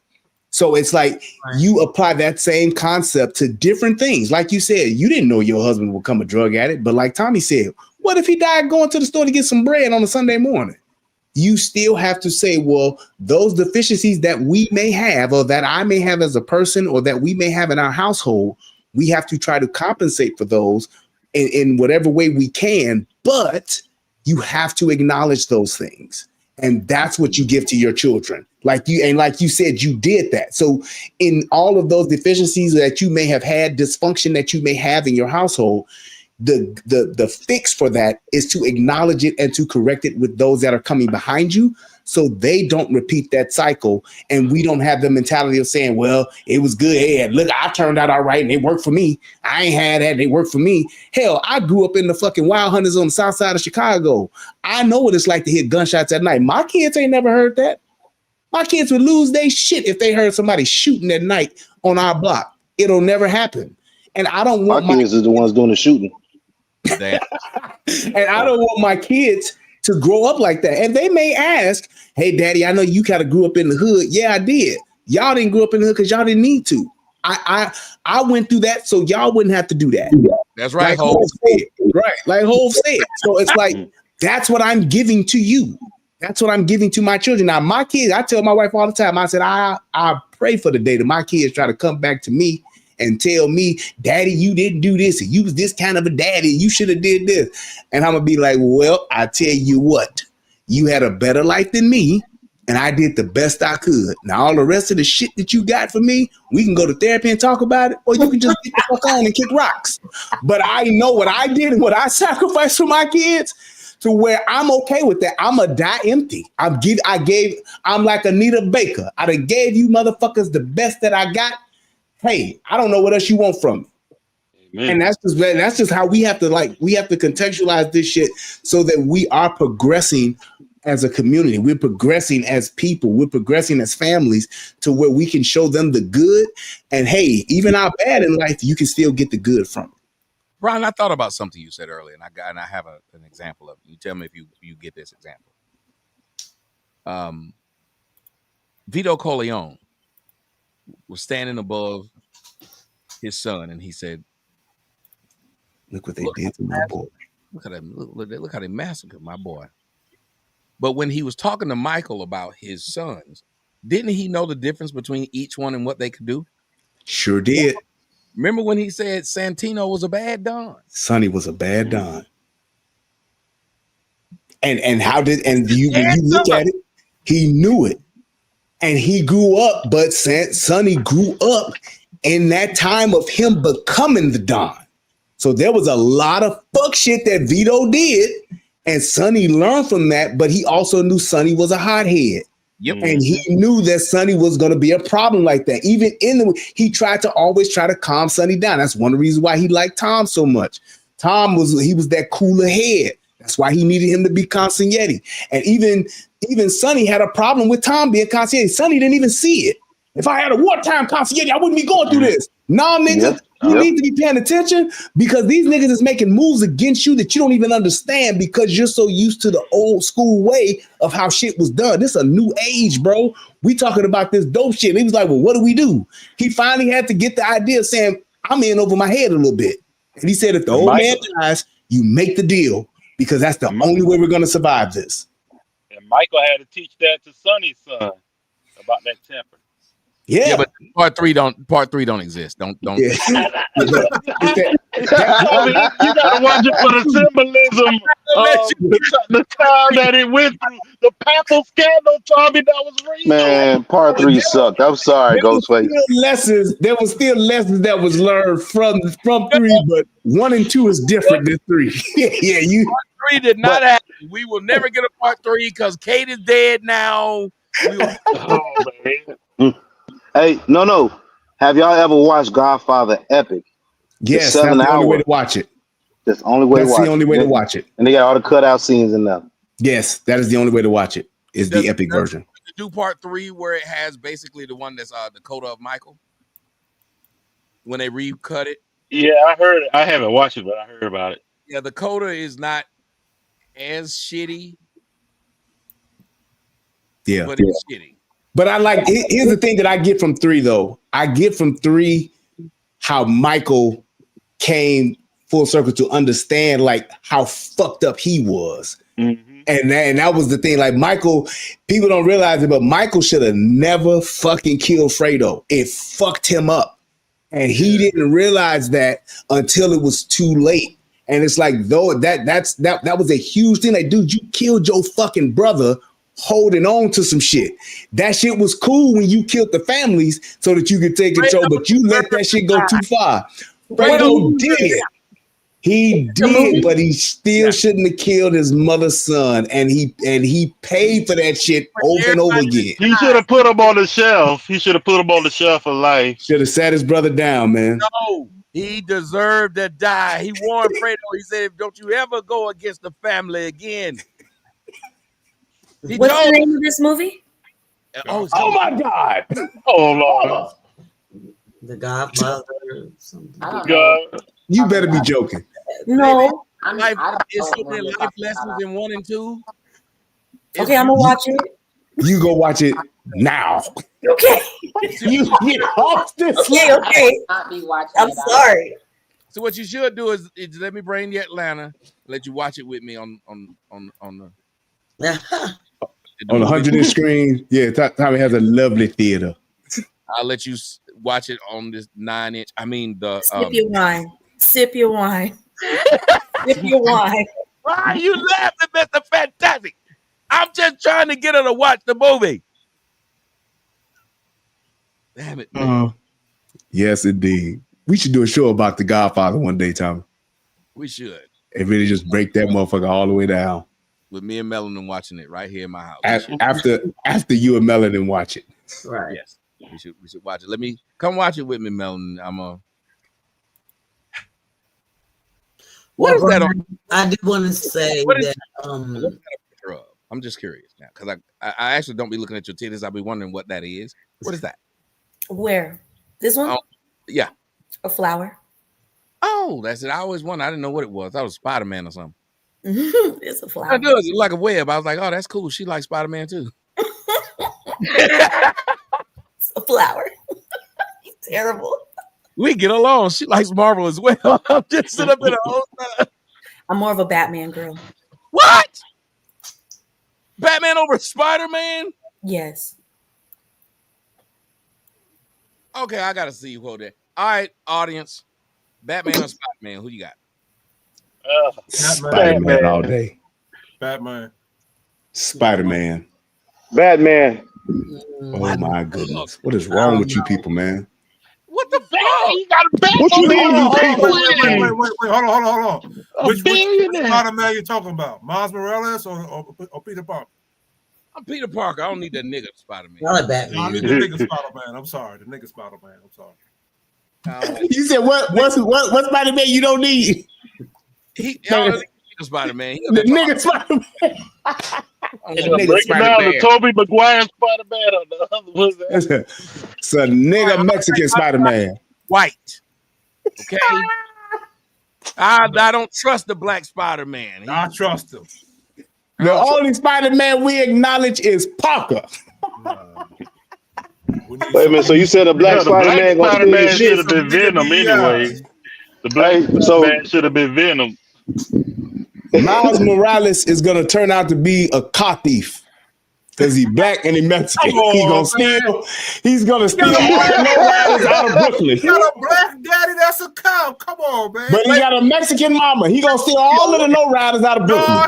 So it's like you apply that same concept to different things. Like you said, you didn't know your husband would become a drug addict, but like Tommy said, what if he died going to the store to get some bread on a Sunday morning? You still have to say, well, those deficiencies that we may have, or that I may have as a person, or that we may have in our household, we have to try to compensate for those in whatever way we can. But you have to acknowledge those things. And that's what you give to your children. Like you said, you did that. So in all of those deficiencies that you may have had, dysfunction that you may have in your household, the fix for that is to acknowledge it and to correct it with those that are coming behind you, so they don't repeat that cycle. And we don't have the mentality of saying, well, it was good. Hey, look, I turned out all right and it worked for me. I ain't had that. They worked for me. Hell, I grew up in the fucking Wild Hunters on the south side of Chicago. I know what it's like to hit gunshots at night. My kids ain't never heard that. My kids would lose their shit if they heard somebody shooting at night on our block. It'll never happen. And I don't want my kids is the ones doing the shooting. And I don't want my kids to grow up like that. And they may ask, hey, daddy, I know you kind of grew up in the hood. Yeah, I did. Y'all didn't grow up in the hood because y'all didn't need to. I went through that so y'all wouldn't have to do that. That's right. Like Hov said. Right. Like Hov said. So it's like, that's what I'm giving to you. That's what I'm giving to my children. Now, my kids, I tell my wife all the time, I said, I pray for the day that my kids try to come back to me and tell me, daddy, you didn't do this. You was this kind of a daddy. You should have did this. And I'm going to be like, well, I tell you what, you had a better life than me. And I did the best I could. Now, all the rest of the shit that you got from me, we can go to therapy and talk about it, or you can just get the fuck on and kick rocks. But I know what I did and what I sacrificed for my kids, to where I'm okay with that. I'm a die empty. I'm like Anita Baker. I done gave you motherfuckers the best that I got. Hey, I don't know what else you want from me. Amen. And that's just how we have to contextualize this shit, so that we are progressing as a community. We're progressing as people. We're progressing as families to where we can show them the good. And hey, even our bad in life, you can still get the good from it. Brian, I thought about something you said earlier, and I have an example of it. You tell me if you get this example. Vito Corleone was standing above his son, and he said, "Look what they did to my boy. Look at him! Look how they massacred my boy." But when he was talking to Michael about his sons, didn't he know the difference between each one and what they could do? Sure did. Remember when he said Santino was a bad Don? Sonny was a bad Don. And how did when you look at it, he knew it. And he grew up, but Sonny grew up in that time of him becoming the Don. So there was a lot of fuck shit that Vito did, and Sonny learned from that, but he also knew Sonny was a hothead. Yep. And he knew that Sonny was going to be a problem like that. Even he tried to always try to calm Sonny down. That's one of the reasons why he liked Tom so much. Tom was that cooler head. That's why he needed him to be Consignetti. And even Sonny had a problem with Tom being Consignetti. Sonny didn't even see it. If I had a wartime Consignetti, I wouldn't be going through this. Nah, nigga, you need to be paying attention because these niggas is making moves against you that you don't even understand because you're so used to the old school way of how shit was done. This is a new age, bro. We talking about this dope shit. And he was like, well, what do we do? He finally had to get the idea of saying, I'm in over my head a little bit. And he said, if the old man dies, you make the deal because that's the only way we're going to survive this. And Michael had to teach that to Sonny's son about that temper. Yeah, but part three don't exist. Don't. Yeah. You gotta watch it for the symbolism of the time that it went through. The Papal scandal, Tommy, that was real. Man, part 3 sucked. I'm sorry, Ghostface. There was still lessons that was learned from 3, but 1 and 2 is different than 3. Yeah, Part 3 did not happen. We will never get a part 3 because Kate is dead now. Oh man. Hey, no. Have y'all ever watched Godfather Epic? Yes, that's the only way to watch it. That's the only way to watch it. That's the only way to watch it. And they got all the cutout scenes in there. Yes, that is the only way to watch it. Is the epic version. Do part 3 where it has basically the one that's Dakota of Michael when they recut it. Yeah, I heard it. I haven't watched it, but I heard about it. Yeah, the Dakota is not as shitty. Yeah, but it's shitty. But I like. Here's the thing that I get from 3 though. I get from 3 how Michael came full circle to understand like how fucked up he was. Mm-hmm. And that was the thing. Like Michael, people don't realize it, but Michael should have never fucking killed Fredo. It fucked him up. And he didn't realize that until it was too late. And it's like, though, that was a huge thing. Like, dude, you killed your fucking brother holding on to some shit. That shit was cool when you killed the families so that you could take control, but you let that shit go too far. Fredo did. He did, but he still shouldn't have killed his mother's son, and he paid for that shit over and over again. He should have put him on the shelf. He should have put him on the shelf for life. Should have sat his brother down, man. No, he deserved to die. He warned Fredo. He said, "Don't you ever go against the family again." What's the name of this movie? Oh my God! Oh Lord! The Godfather. You better be joking. No. It's so many life lessons in 1 and 2. Okay, I'm gonna watch it. You go watch it now. Okay. You get off this. Okay. I'm sorry. So what you should do is let me bring you Atlanta. Let you watch it with me on the. On the 100-inch screen, yeah. Tommy has a lovely theater. I'll let you watch it on this 9-inch. I mean the. Sip your wine. Sip your wine. Sip your wine. Why are you laughing, Mr. Fantastic? I'm just trying to get her to watch the movie. Damn it, man. Yes, indeed. We should do a show about The Godfather one day, Tommy. We should. And really just break that motherfucker all the way down. With me and Melanin watching it right here in my house. After you and Melanin watch it. Right. Yes. We should watch it. Let me come watch it with me, Melanin. What is that? I did want to say that I'm just curious now because I actually don't be looking at your titties. I'll be wondering what that is. What is that? Where? This one? Oh, yeah. A flower. Oh, that's it. I always wondered. I didn't know what it was. I was Spider-Man or something. It's a flower. It does. It's like a web. I was like, oh, that's cool. She likes Spider-Man too. It's a flower. Terrible. We get along. She likes Marvel as well. I'm just sitting up in the whole time. I'm more of a Batman girl. What? Batman over Spider-Man? Yes. Okay, I gotta see you hold that. All right, audience. Batman or Spider-Man? Who you got? Spider-Man all day. Batman. Spider-Man. Batman. Oh my goodness. What is wrong with you people, man? What the fuck? You got a bat. What you mean you Wait, people? wait. Hold on. Which Spider-Man you talking about? Miles Morales or Peter Parker? I'm Peter Parker. I don't need that nigga Spider-Man. Not a Batman. I need the nigga Spider-Man. I'm sorry. The nigga Spider-Man. I'm sorry. You said what Spider-Man you don't need? I don't need the Spider-Man. The nigga Spider-Man. Break down the Tobey Maguire Spider-Man or the other one's that? It's a nigga Mexican Spider-Man. White. Okay. I don't trust the black Spider-Man. I trust him. The only Spider-Man we acknowledge is Parker. Wait a minute, so you said a black Spider-Man gonna steal your shit? Should have been Venom anyway. The black Spider-Man should have been Venom. Miles Morales is gonna turn out to be a car thief because he's black and he's Mexican. He's gonna steal all the lowriders out of Brooklyn. He got a black daddy that's a cop. Come on, man. But he got a Mexican mama. He gonna steal all of the lowriders out of Brooklyn. No,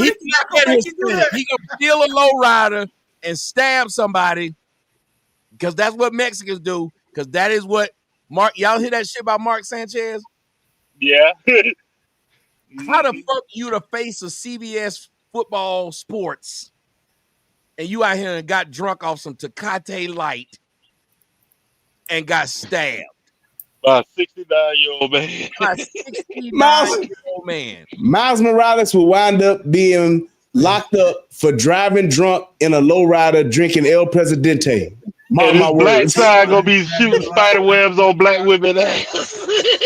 He gonna steal a lowrider and stab somebody because that's what Mexicans do. Because that is what Mark. Y'all hear that shit about Mark Sanchez? Yeah. How the fuck you the face of CBS football sports and you out here and got drunk off some Tecate Light and got stabbed? By a 69-year-old man. By a 69-year-old man. Miles Morales will wind up being locked up for driving drunk in a lowrider drinking El Presidente. And this black side gonna be shooting spider webs on black women ass.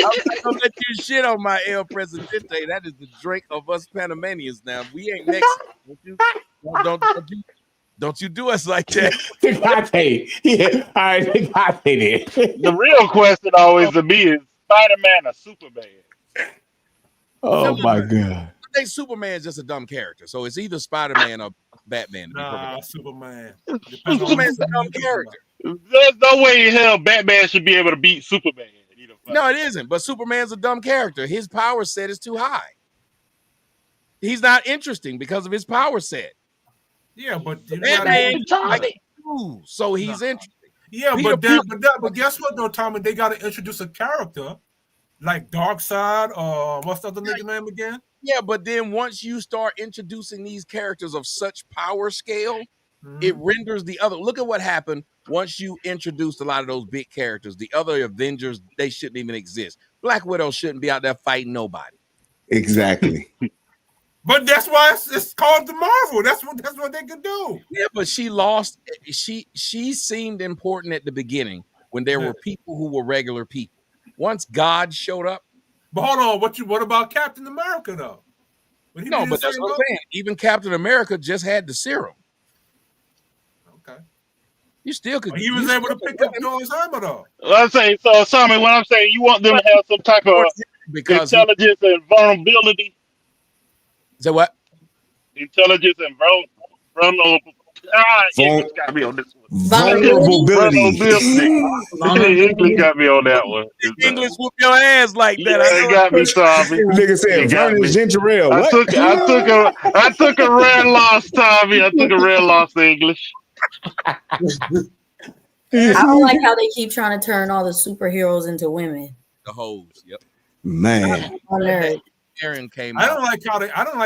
I'm not gonna let you shit on my El Presidente. That is the drink of us Panamanians now. We ain't Mexican. Don't you do us like that. Yeah, all right, The real question always to me is Spider-Man or Superman? Oh my God. I think Superman's just a dumb character. So it's either Spider-Man or Batman. Nah, Superman. Superman's a dumb character. There's no way in hell Batman should be able to beat Superman. No, it isn't. But Superman's a dumb character. His power set is too high. He's not interesting because of his power set. Yeah, but Batman, so he's interesting. Yeah, but guess what though, Tommy? They got to introduce a character like Darkseid or what's the other nigga name again? Yeah, but then once you start introducing these characters of such power scale, it renders the other. Look at what happened once you introduced a lot of those big characters. The other Avengers, they shouldn't even exist. Black Widow shouldn't be out there fighting nobody. Exactly. But that's why it's called the Marvel. That's what they can do. Yeah, but she lost. She seemed important at the beginning when there were people who were regular people. Once God showed up. But hold on, what about Captain America though? No, but that's what I'm saying. Even Captain America just had the serum. Okay. You still could. He was able to pick up Thor's hammer though. I'm saying, so Tommy, what I'm saying, you want them to have some type of intelligence and vulnerability. So what? Intelligence and vulnerability. English got me on this one. Vulnerability. English got me on that one. English whoop your ass like that. Yeah, got me, Tommy. Nigga said Vernon Gentrell. I took a red loss, Tommy. I took a red loss to English. I don't like how they keep trying to turn all the superheroes into women. The hoes. Yep. Man. Aaron came. I don't like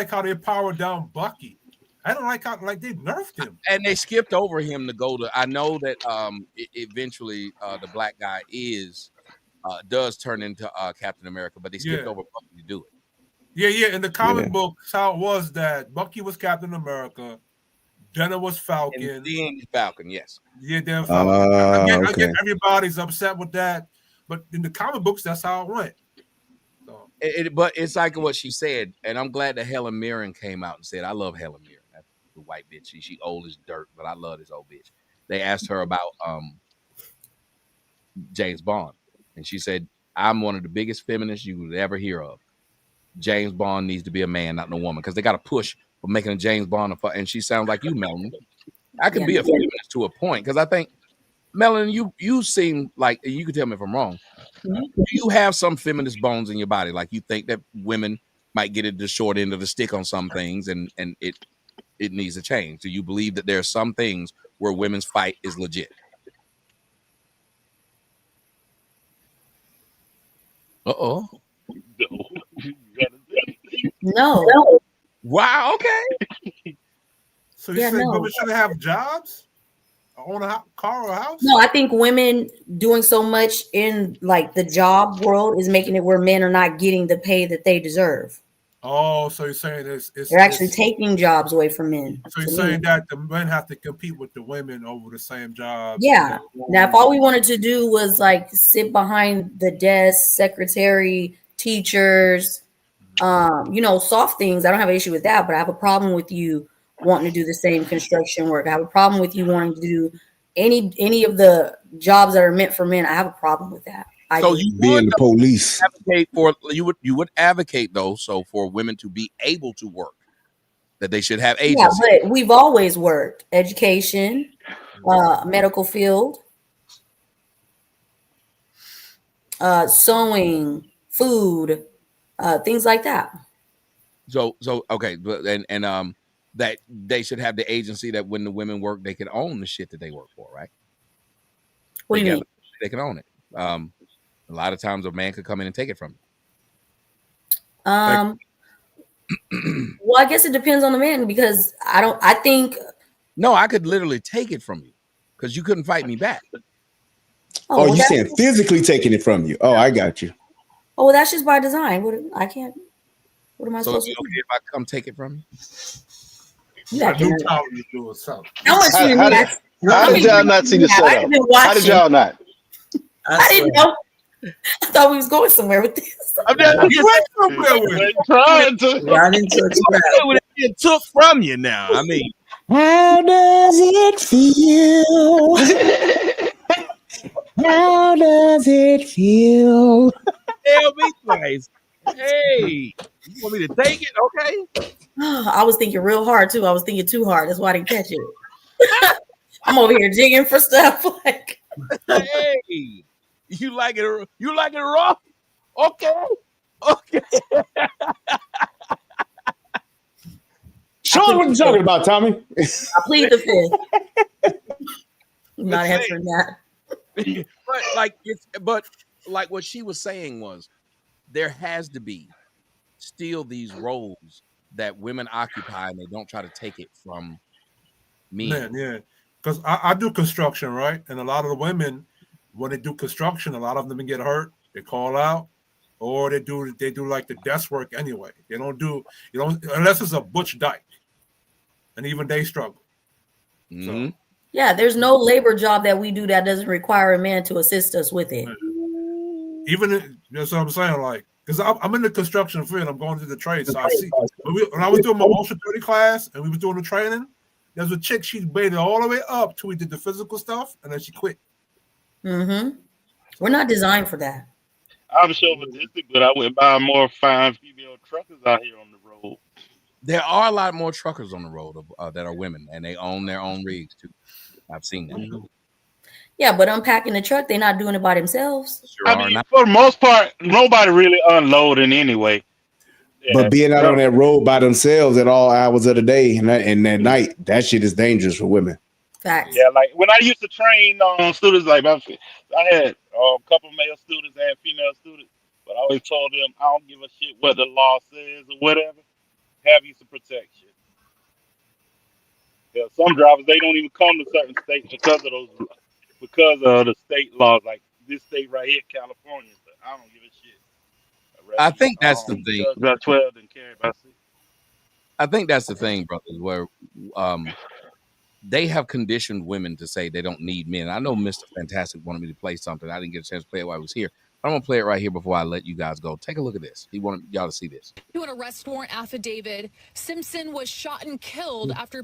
how they powered down Bucky. I don't like how they nerfed him. And they skipped over him to go to. I know that eventually the black guy does turn into Captain America, but they skipped over Bucky to do it. Yeah. In the comic books, how it was that Bucky was Captain America, Jenna was Falcon. And then Falcon, yes. Yeah, then Falcon. I okay. get everybody's upset with that, but in the comic books, that's how it went. So. But it's like what she said, and I'm glad that Helen Mirren came out and said, "I love Helen Mirren, that's the white bitch. She old as dirt, but I love this old bitch." They asked her about James Bond, and she said, "I'm one of the biggest feminists you would ever hear of. James Bond needs to be a man, not no woman, because they got to push for making a James Bond." And she sounds like you, Melanie. I can be a feminist to a point, because I think, Melanie, you seem like, you can tell me if I'm wrong. Do you have some feminist bones in your body? Like you think that women might get it the short end of the stick on some things, and it needs to change? Do you believe that there are some things where women's fight is legit? Uh-oh. No. Wow, okay. So you say women shouldn't have jobs? Own a car or a house? No, I think women doing so much in like the job world is making it where men are not getting the pay that they deserve. Oh, so you're saying they're actually taking jobs away from men. So you're saying that the men have to compete with the women over the same job? Yeah. Now, if all we wanted to do was like sit behind the desk, secretary, teachers, soft things, I don't have an issue with that. But I have a problem with you wanting to do the same construction work. I have a problem with you wanting to do any of the jobs that are meant for men. I have a problem with that. So you being the police. You would advocate though, so for women to be able to work, that they should have agency. Yeah, but we've always worked. Education, medical field, sewing, food, things like that. So okay, and that they should have the agency that when the women work, they can own the shit that they work for, right? What do you mean? They can own it. A lot of times a man could come in and take it from you. Well, I guess it depends on the man, because I think I could literally take it from you because you couldn't fight me back. Oh, you saying physically taking it from you? Oh, I got you. Oh, well, that's just by design. What am I supposed to do? If I come take it from you? How did y'all not see the setup? How did y'all not? I didn't know. I thought we was going somewhere with this. I'm just trying to. What it took from you now. I mean, how does it feel? How does it feel? Tell me twice. Hey, you want me to take it? Okay. I was thinking real hard too. I was thinking too hard. That's why I didn't catch it. I'm over here digging for stuff like. Hey, you like it? You like it raw? Okay. Sean, what you talking about, Tommy? I plead the fifth. I'm not answering that. But like what she was saying was, there has to be still these roles that women occupy, and they don't try to take it from men. Yeah, because I do construction, right? And a lot of the women, when they do construction, a lot of them get hurt. They call out, or they do like the desk work anyway. They don't unless it's a butch dyke, and even they struggle. Mm-hmm. So, yeah, there's no labor job that we do that doesn't require a man to assist us with it. Even that's what I'm saying, like, because I'm in the construction field, I'm going to the trade, so I see when I was doing my Ultra 30 class and we was doing the training, there's a chick, she baited all the way up till we did the physical stuff, and then she quit. Mm-hmm. We're not designed for that. I'm chauvinistic, but I went by more fine female truckers out here on the road. There are a lot more truckers on the road that are women, and they own their own rigs too. I've seen that. Mm-hmm. Yeah, but unpacking the truck, they're not doing it by themselves. For the most part, nobody really unloading anyway. Yeah. But being out on that road by themselves at all hours of the day and at night, that shit is dangerous for women. Facts. Yeah, like when I used to train students, like I had a couple male students and female students, but I always told them, I don't give a shit what the law says or whatever. Have use of protection. Yeah, some drivers, they don't even come to certain states because of the state laws, like this state right here, California. But I don't give a shit. I think that's the thing. Got 12 and carried by 6. I think that's the thing, brothers, where they have conditioned women to say they don't need men. I know Mr. Fantastic wanted me to play something. I didn't get a chance to play it while I was here. I'm going to play it right here before I let you guys go. Take a look at this. He wanted y'all to see this. To an arrest warrant affidavit, Simpson was shot and killed after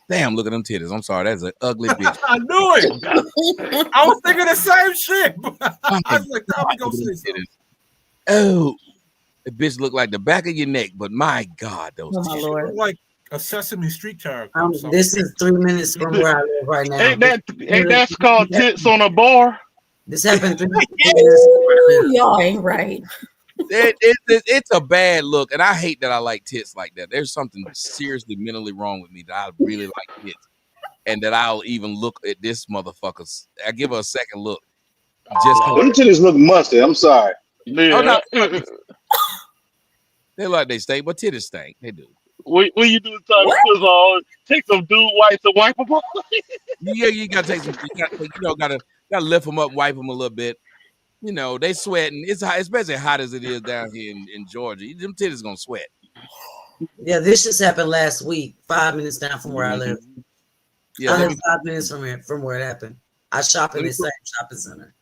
Damn, look at them titties. I'm sorry. That's an ugly bitch. I knew it. I was thinking the same shit. I was like, "How we gonna say something?" Oh, the bitch look like the back of your neck, but my God, those Oh, my titties. Lord. Like a Sesame Street character. This is 3 minutes from where I live right now. Ain't that called tits on a bar? This happened 3 minutes. Y'all ain't right. It's a bad look, and I hate that I like tits like that. There's something seriously mentally wrong with me that I really like tits, and that I'll even look at this motherfucker. I give her a second look. Just Them titties look musty. I'm sorry. Oh, no. They like they stink, but titties stink. They do. When you do the time quiz on, take some dude wipes and wipe them off. Yeah, you gotta take some. Gotta lift them up, wipe them a little bit. You know, they sweating. It's hot, especially hot as it is down here in Georgia. Them titties gonna sweat. Yeah, this just happened last week, 5 minutes down from where I live. Yeah, I live 5 minutes from where it happened. I shop in the same shopping center.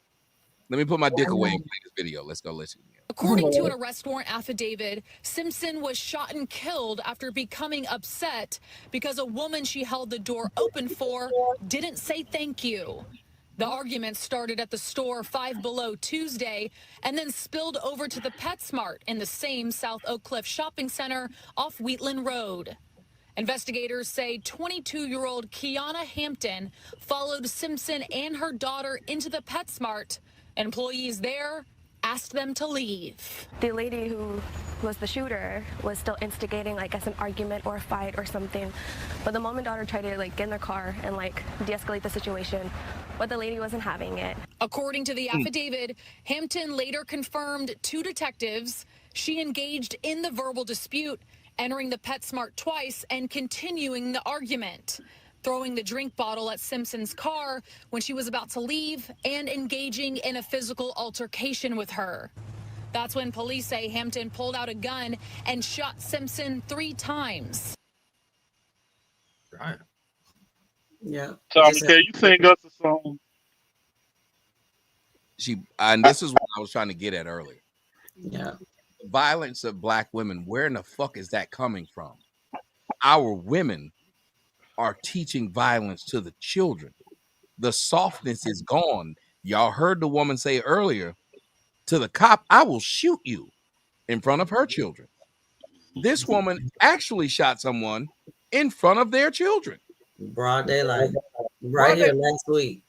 Let me put my dick away and play this video. Let's go listen. According to an arrest warrant affidavit, Simpson was shot and killed after becoming upset because a woman she held the door open for didn't say thank you. The argument started at the store Five Below Tuesday and then spilled over to the PetSmart in the same South Oak Cliff shopping center off Wheatland Road. Investigators say 22-year-old Kiana Hampton followed Simpson and her daughter into the PetSmart. Employees there asked them to leave. The lady who was the shooter was still instigating, like, an argument or a fight or something. But the mom and daughter tried to, get in their car and, de-escalate the situation. But the lady wasn't having it. According to the affidavit, Hampton later confirmed to detectives she engaged in the verbal dispute, entering the PetSmart twice and continuing the argument, throwing the drink bottle at Simpson's car when she was about to leave, and engaging in a physical altercation with her. That's when police say Hampton pulled out a gun and shot Simpson 3 times. Right. Yeah. Tommy, can you sing us a song? And this is what I was trying to get at earlier. Yeah. Violence of Black women, where in the fuck is that coming from? Our women are teaching violence to the children. The softness is gone. Y'all heard the woman say earlier to the cop, "I will shoot you," in front of her children. This woman actually shot someone in front of their children. Broad daylight. Right here last week.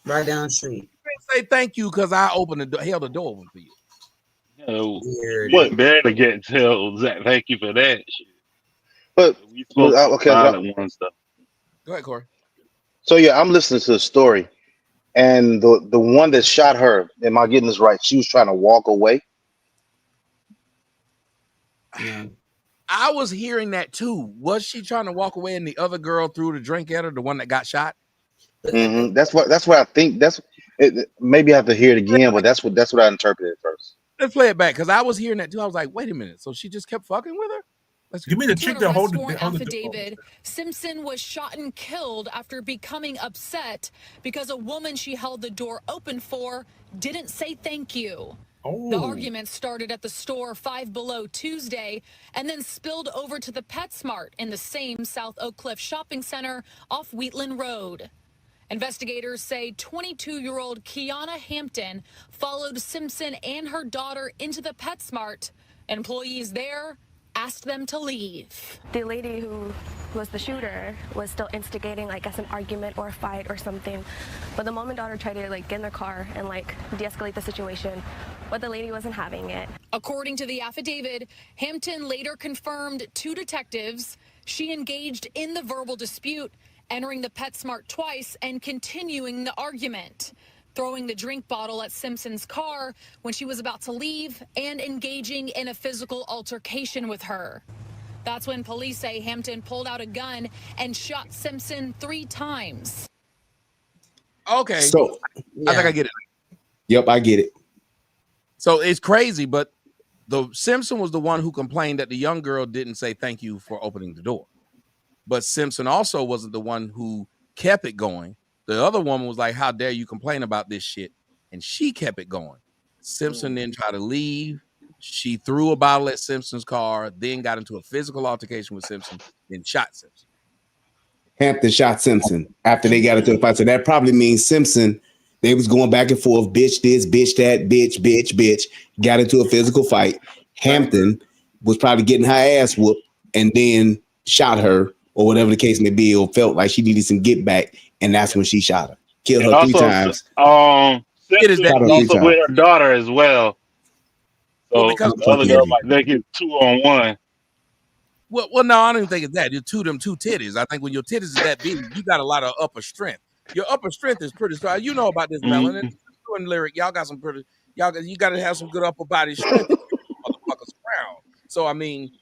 Right down the street. Say thank you because I opened the door, held the door open for you. What better get to tell Zach thank you for that shit. But we spoke okay, violent one stuff. Go ahead, Corey. So yeah, I'm listening to the story, and the one that shot her, am I getting this right? She was trying to walk away. Yeah. I was hearing that too. Was she trying to walk away and the other girl threw the drink at her, the one that got shot? Mm-hmm. That's what I think. Maybe I have to hear it again, but that's what I interpreted at first. Let's play it back because I was hearing that too. I was like, wait a minute. So she just kept fucking with her? You mean the chick that hold the affidavit, Simpson was shot and killed after becoming upset because a woman she held the door open for didn't say thank you. The argument started at the store Five Below Tuesday and then spilled over to the PetSmart in the same South Oak Cliff shopping center off Wheatland Road. Investigators say 22-year-old Kiana Hampton followed Simpson and her daughter into the PetSmart. Employees there asked them to leave. The lady who was the shooter was still instigating, an argument or a fight or something. But the mom and daughter tried to, get in their car and, de-escalate the situation. But the lady wasn't having it. According to the affidavit, Hampton later confirmed to detectives she engaged in the verbal dispute, entering the PetSmart twice and continuing the argument, throwing the drink bottle at Simpson's car when she was about to leave, and engaging in a physical altercation with her. That's when police say Hampton pulled out a gun and shot Simpson 3 times. Okay. So I think I get it. Yep, I get it. So it's crazy, but The Simpson was the one who complained that the young girl didn't say thank you for opening the door. But Simpson also wasn't the one who kept it going. The other woman was like, how dare you complain about this shit? And she kept it going. Simpson then tried to leave. She threw a bottle at Simpson's car, then got into a physical altercation with Simpson, then shot Simpson. Hampton shot Simpson after they got into the fight. So that probably means Simpson, they was going back and forth, bitch this, bitch that, bitch, got into a physical fight. Hampton was probably getting her ass whooped and then shot her, or whatever the case may be, or felt like she needed some get back, and that's when she shot her. Killed her also, 3 times. Simpson was also with her daughter as well. So because the other girl might make it 2-on-1. Well, no, I don't even think it's that. You're them two titties. I think when your titties is that big, you got a lot of upper strength. Your upper strength is pretty strong. You know about this, Melon. And you and Lyric, y'all got some pretty. You got to have some good upper body strength. Motherfuckers around. So I mean,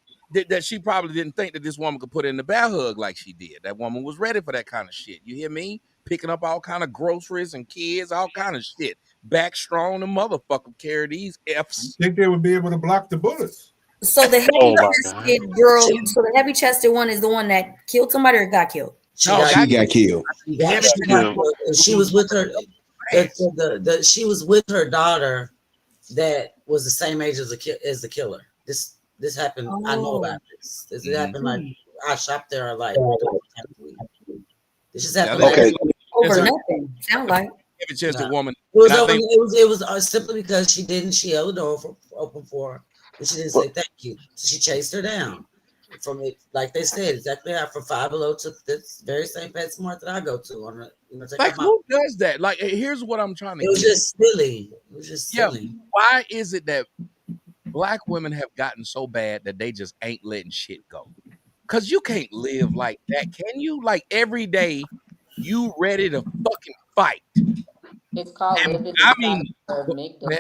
that she probably didn't think that this woman could put in the bear hug like she did. That woman was ready for that kind of shit. You hear me? Picking up all kind of groceries and kids, all kind of shit. Back strong, the motherfucker carry these Fs. Think they would be able to block the bullets? So the heavy-chested girl, so the heavy-chested one is the one that killed somebody or got killed? She got killed. She was with her. She was with her daughter, that was the same age as the killer. This happened. I know about this. This happened like I shopped there like. This just happened. Okay. Over nothing. Sound like. Heavy-chested woman. It was simply because she held the door open for her, but she didn't say thank you. So she chased her down from it, like they said, exactly how from Five Below to this very same PetSmart that I go to. On Like who does that? Like here's what I'm trying to. It was just silly. It was just silly. Yeah. Why is it that Black women have gotten so bad that they just ain't letting shit go? Because you can't live like that, can you? Like every day, you ready to fucking fight. It's called living inside of your amygdala.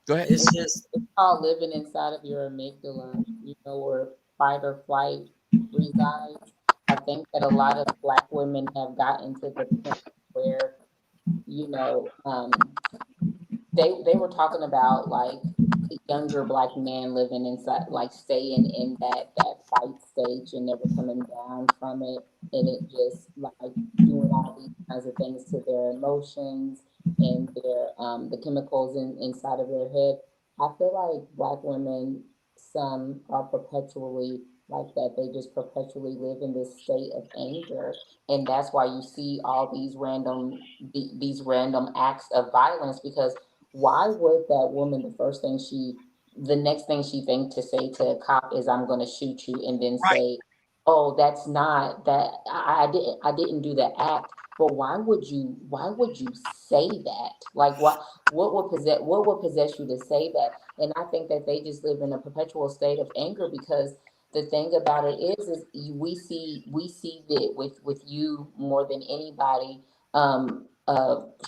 Go ahead. It's called living inside of your amygdala, where fight or flight resides. I think that a lot of Black women have gotten to the point where, they were talking about like a younger Black man living inside, like staying in that fight stage and never coming down from it, and it just like doing all these kinds of things to their emotions and their the chemicals inside of their head. I feel like Black women, some are perpetually like that. They just perpetually live in this state of anger, and that's why you see all these random acts of violence. Because why would that woman, the next thing she think to say to a cop is, "I'm going to shoot you," and then say, "Oh, that's not that. I didn't do the act." But why would you say that? Like what would possess you to say that? And I think that they just live in a perpetual state of anger, because the thing about it is we see that with you more than anybody,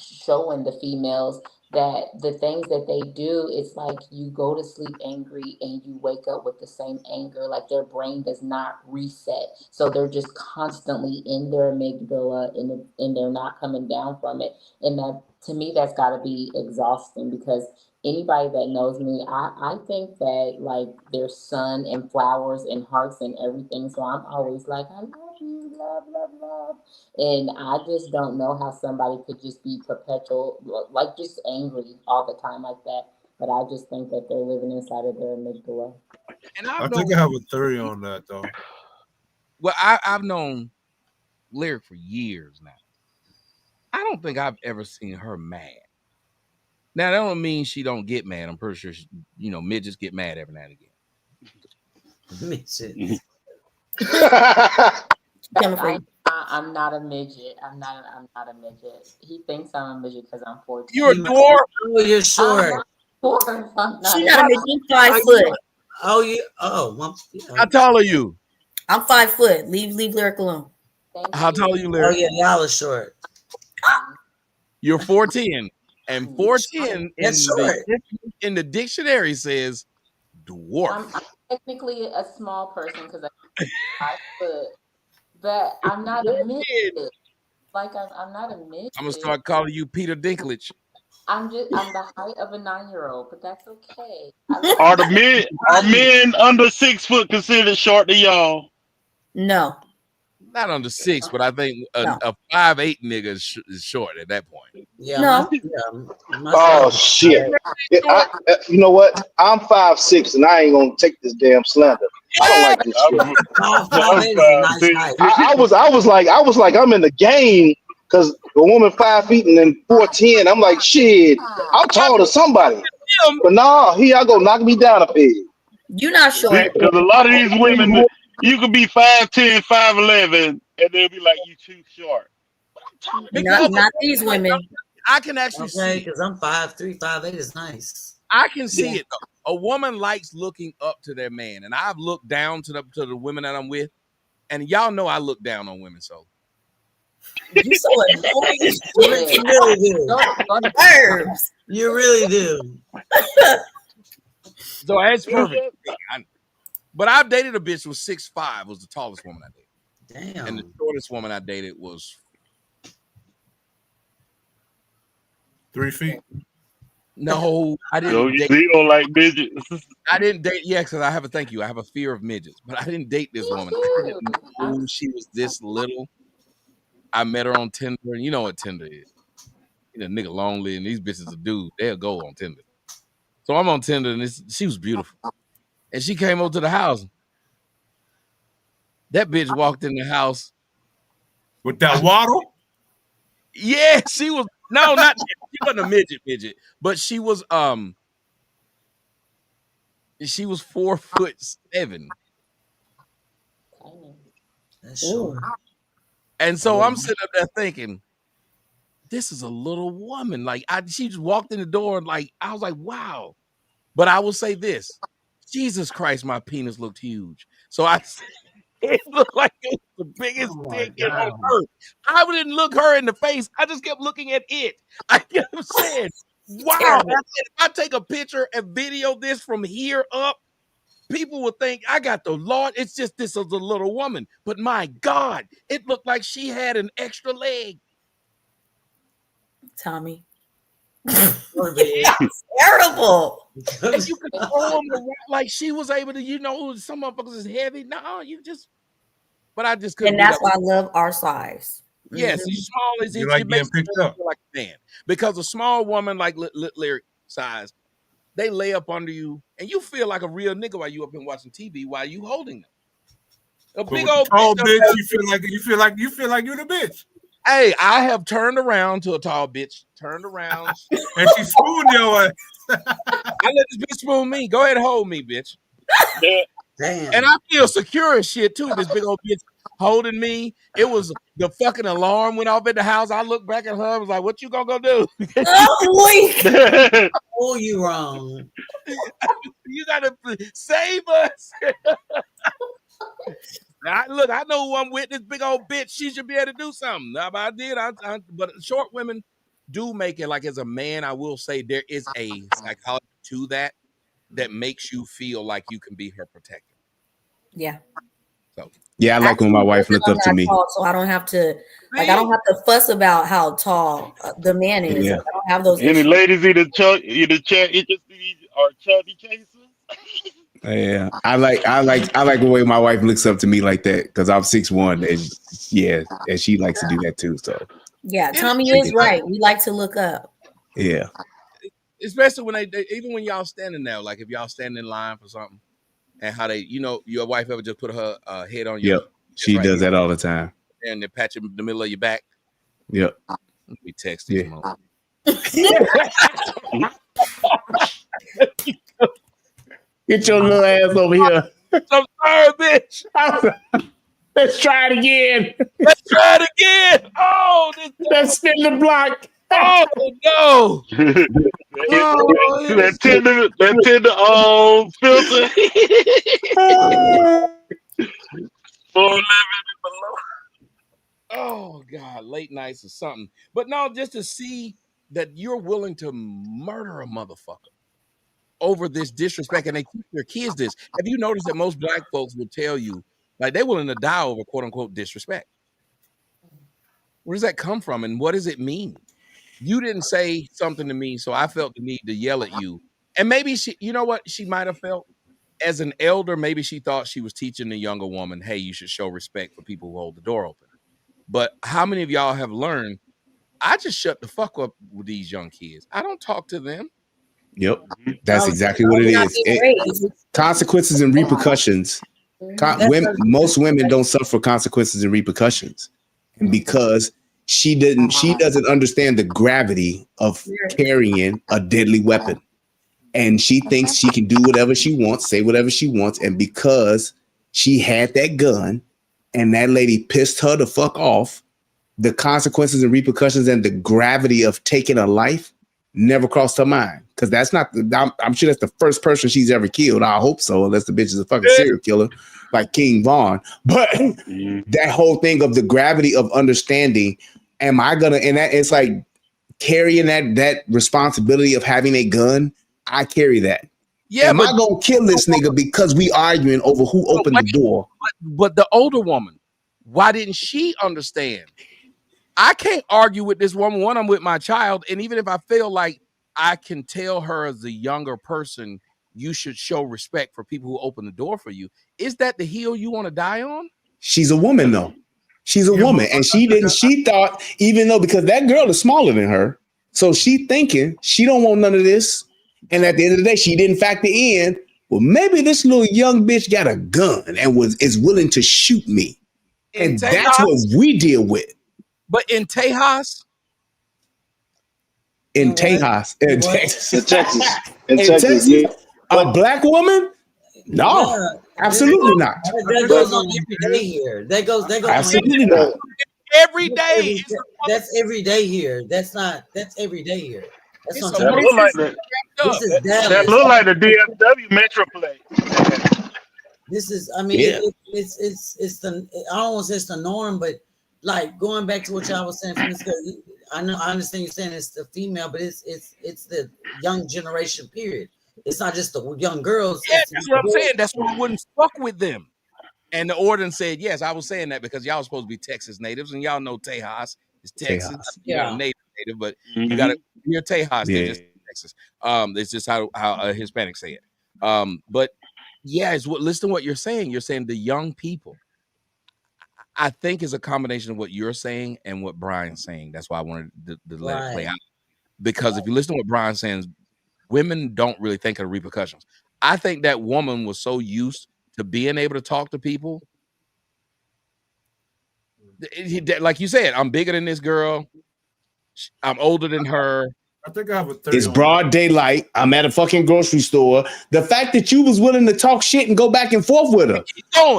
showing the females that the things that they do, it's like you go to sleep angry and you wake up with the same anger. Like their brain does not reset, so they're just constantly in their amygdala and they're not coming down from it. And that, to me, that's got to be exhausting, because anybody that knows me, I think that like there's sun and flowers and hearts and everything. So I'm always like, I love you, love, love, love. And I just don't know how somebody could just be perpetual, like just angry all the time like that. But I just think that they're living inside of their amygdala. And I think I have a theory on that, though. Well, I've known Lyric for years now. I don't think I've ever seen her mad. Now, that don't mean she don't get mad. I'm pretty sure, midgets get mad every now and again. Midgets. I'm not a midget. I'm not a midget. He thinks I'm a midget because I'm 14. You're a dwarf. Oh, you're short. She's not a midget. 5 foot. Oh, you. Oh, how tall are you? I'm 5 foot. Leave Lyric alone. How tall are you, Lyric? Oh yeah, y'all are short. You're 4'10", and 4'10" in the dictionary says dwarf. I'm technically a small person because I'm 5 foot, but I'm not a midget. Like I'm not a midget. I'm gonna start calling you Peter Dinklage. I'm the height of a 9-year-old, but that's okay. Are men under 6 foot considered short to y'all? No. Not under 6, but I think a 5'8" nigga is short at that point. Yeah. No. Oh shit! You know what? I'm 5'6" and I ain't gonna take this damn slander. I don't like this shit. I was like I'm in the game because the woman 5 feet and then 4'10". I'm like shit. I'm tall to somebody, but nah, here I go knock me down a peg. You're not short. Because a lot of these women, you could be 5'10", 5'11", and they'll be like, "You too short." Not these women. I can actually see because I'm 5'3", 5'8" is nice. I can see it though. A woman likes looking up to their man, and I've looked down to the women that I'm with, and y'all know I look down on women. So you so annoying. You really do. Nerves. You really do. So that's perfect. But I've dated a bitch who was 6'5", was the tallest woman I dated. Damn. And the shortest woman I dated was 3 feet. No, I didn't. So you don't like midgets? I didn't date. Yeah, because I have a fear of midgets. But I didn't date this woman. I didn't know she was this little. I met her on Tinder, and you know what Tinder is. You know, nigga lonely, and these bitches are dudes. They'll go on Tinder. So I'm on Tinder, and she was beautiful. And she came over to the house. That bitch walked in the house with that waddle. Yeah, she was. No, not she wasn't a midget, but she was 4'7". That's short. And so I'm sitting up there thinking, this is a little woman. Like she just walked in the door and like I was like, wow. But I will say this, Jesus Christ, my penis looked huge. So it looked like it was the biggest dick on earth. I didn't look her in the face. I just kept looking at it. I kept saying, wow. If I take a picture and video this from here up, people would think I got the Lord. It's just this is a little woman. But my God, it looked like she had an extra leg. Tommy. Terrible. And you could throw them around like she was able to, some motherfuckers is heavy. No, but I just couldn't. And that's why I love our size. Yes, you small as it like makes picked you up feel like a man. Because a small woman like Lyric size, they lay up under you, and you feel like a real nigga while you up and watching TV while you holding them. A big old bitch, you feel like you're the bitch. Hey, I have turned around to a tall bitch. Turned around, and she spooned your ass. I let this bitch spoon me. Go ahead and hold me, bitch. Damn. And I feel secure as shit too. This big old bitch holding me. It was the fucking alarm went off at the house. I looked back at her. I was like, "What you gonna go do?" Oh, you wrong. You gotta save us. I know who I'm with. This big old bitch. She should be able to do something. Now, but I did. But short women do make it. Like as a man, I will say there is a psychology to that makes you feel like you can be her protector. Yeah. So yeah, I like when my wife looked up to me. Tall, so I don't have to I don't have to fuss about how tall the man is. Yeah. I don't have those. Any ladies in the chat interested or chubby cases? Yeah, I like the way my wife looks up to me like that because I'm 6'1", and she likes to do that too. So yeah, Tommy is right. We like to look up. Yeah, especially when even when y'all standing there, like if y'all standing in line for something, and how they, your wife ever just put her head on you. Yep, she does that all the time. And they pat you in the middle of your back. Yep. We text these moments. Get your little ass over here. I'm sorry, bitch. Let's try it again. Let's try it again. Oh, let's spin the block. Oh no. That Tinder filter. 411 and below. Oh God, late nights or something. But no, just to see that you're willing to murder a motherfucker over this disrespect, and they teach their kids this. Have you noticed that most black folks will tell you, like, they're willing to die over quote unquote disrespect? Where does that come from, and what does it mean? You didn't say something to me, so I felt the need to yell at you. And maybe she, you know what she might have felt? As an elder, maybe she thought she was teaching the younger woman, hey, you should show respect for people who hold the door open. But how many of y'all have learned, I just shut the fuck up with these young kids. I don't talk to them. Yep. That's exactly what it is. Consequences and repercussions. Most women don't suffer consequences and repercussions. And because she doesn't understand the gravity of carrying a deadly weapon. And she thinks she can do whatever she wants, say whatever she wants. And because she had that gun and that lady pissed her the fuck off, the consequences and repercussions and the gravity of taking a life never crossed her mind. Because that's not, I'm sure that's the first person she's ever killed. I hope so, unless the bitch is a fucking serial killer like King Von. But that whole thing of the gravity of understanding, am I gonna, and that it's like carrying that responsibility of having a gun. I carry that. Yeah, am I gonna kill this nigga because we arguing over who opened the door? But the older woman, why didn't she understand? I can't argue with this woman. One, I'm with my child, and even if I feel like I can tell her as a younger person, you should show respect for people who open the door for you. Is that the hill you want to die on? She's a woman, though. She's a woman, and she thought, even though, because that girl is smaller than her, so she thinking she don't want none of this. And at the end of the day, she didn't factor in, well, maybe this little young bitch got a gun and is willing to shoot me. And that's what we deal with. But in Tejas? In Texas. In Texas. Yeah. A black woman? No, absolutely not. That goes on every day here. That goes absolutely not. Every day. That's every day here. That's every day here. That's what That look like that look like the DFW Metroplex. This is, I mean, it's the, I don't want to say it's the norm, but like going back to what y'all was saying from this girl, I understand you're saying it's the female, but it's the young generation period. It's not just the young girls. Yeah, that's what I'm saying. That's why I wouldn't fuck with them. And the ordinance said, yes, I was saying that because y'all supposed to be Texas natives, and y'all know Tejas is Texas. Yeah. Native, but you gotta, you're Tejas, they're just Texas. It's just how Hispanics say it. But yeah, it's what, listen to what you're saying. You're saying the young people. I think is a combination of what you're saying and what Brian's saying. That's why I wanted to let it play out. Because if you listen to what Brian's saying, women don't really think of the repercussions. I think that woman was so used to being able to talk to people. Like you said, I'm bigger than this girl. I'm older than her. I think I have a 30. It's broad daylight. I'm at a fucking grocery store. The fact that you was willing to talk shit and go back and forth with her.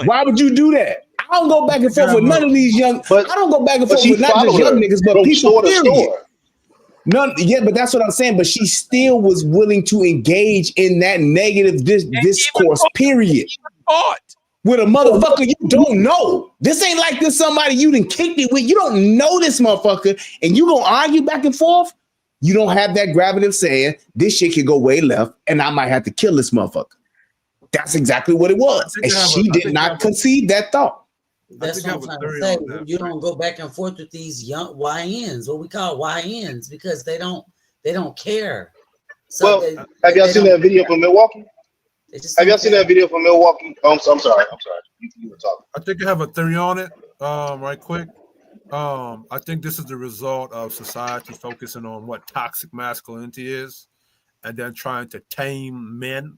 Why would you do that? I don't go back and forth with none of these young. I don't go back and forth with not just young niggas, but people. Period. None. Yeah, but that's what I'm saying. But she still was willing to engage in that negative discourse. Period. With a motherfucker you don't know. This ain't like this somebody you done kicked it with. You don't know this motherfucker, and you gonna argue back and forth. You don't have that gravity of saying this shit can go way left, and I might have to kill this motherfucker. That's exactly what it was, and she did not concede that thought. That's what I'm trying to say. You don't go back and forth with these young YNs, what we call YNs, because they don't care. So well, have y'all seen that video from Milwaukee? Have y'all seen that video from Milwaukee? Oh, I'm sorry. You were talking. I think I have a theory on it. Right quick. I think this is the result of society focusing on what toxic masculinity is, and then trying to tame men,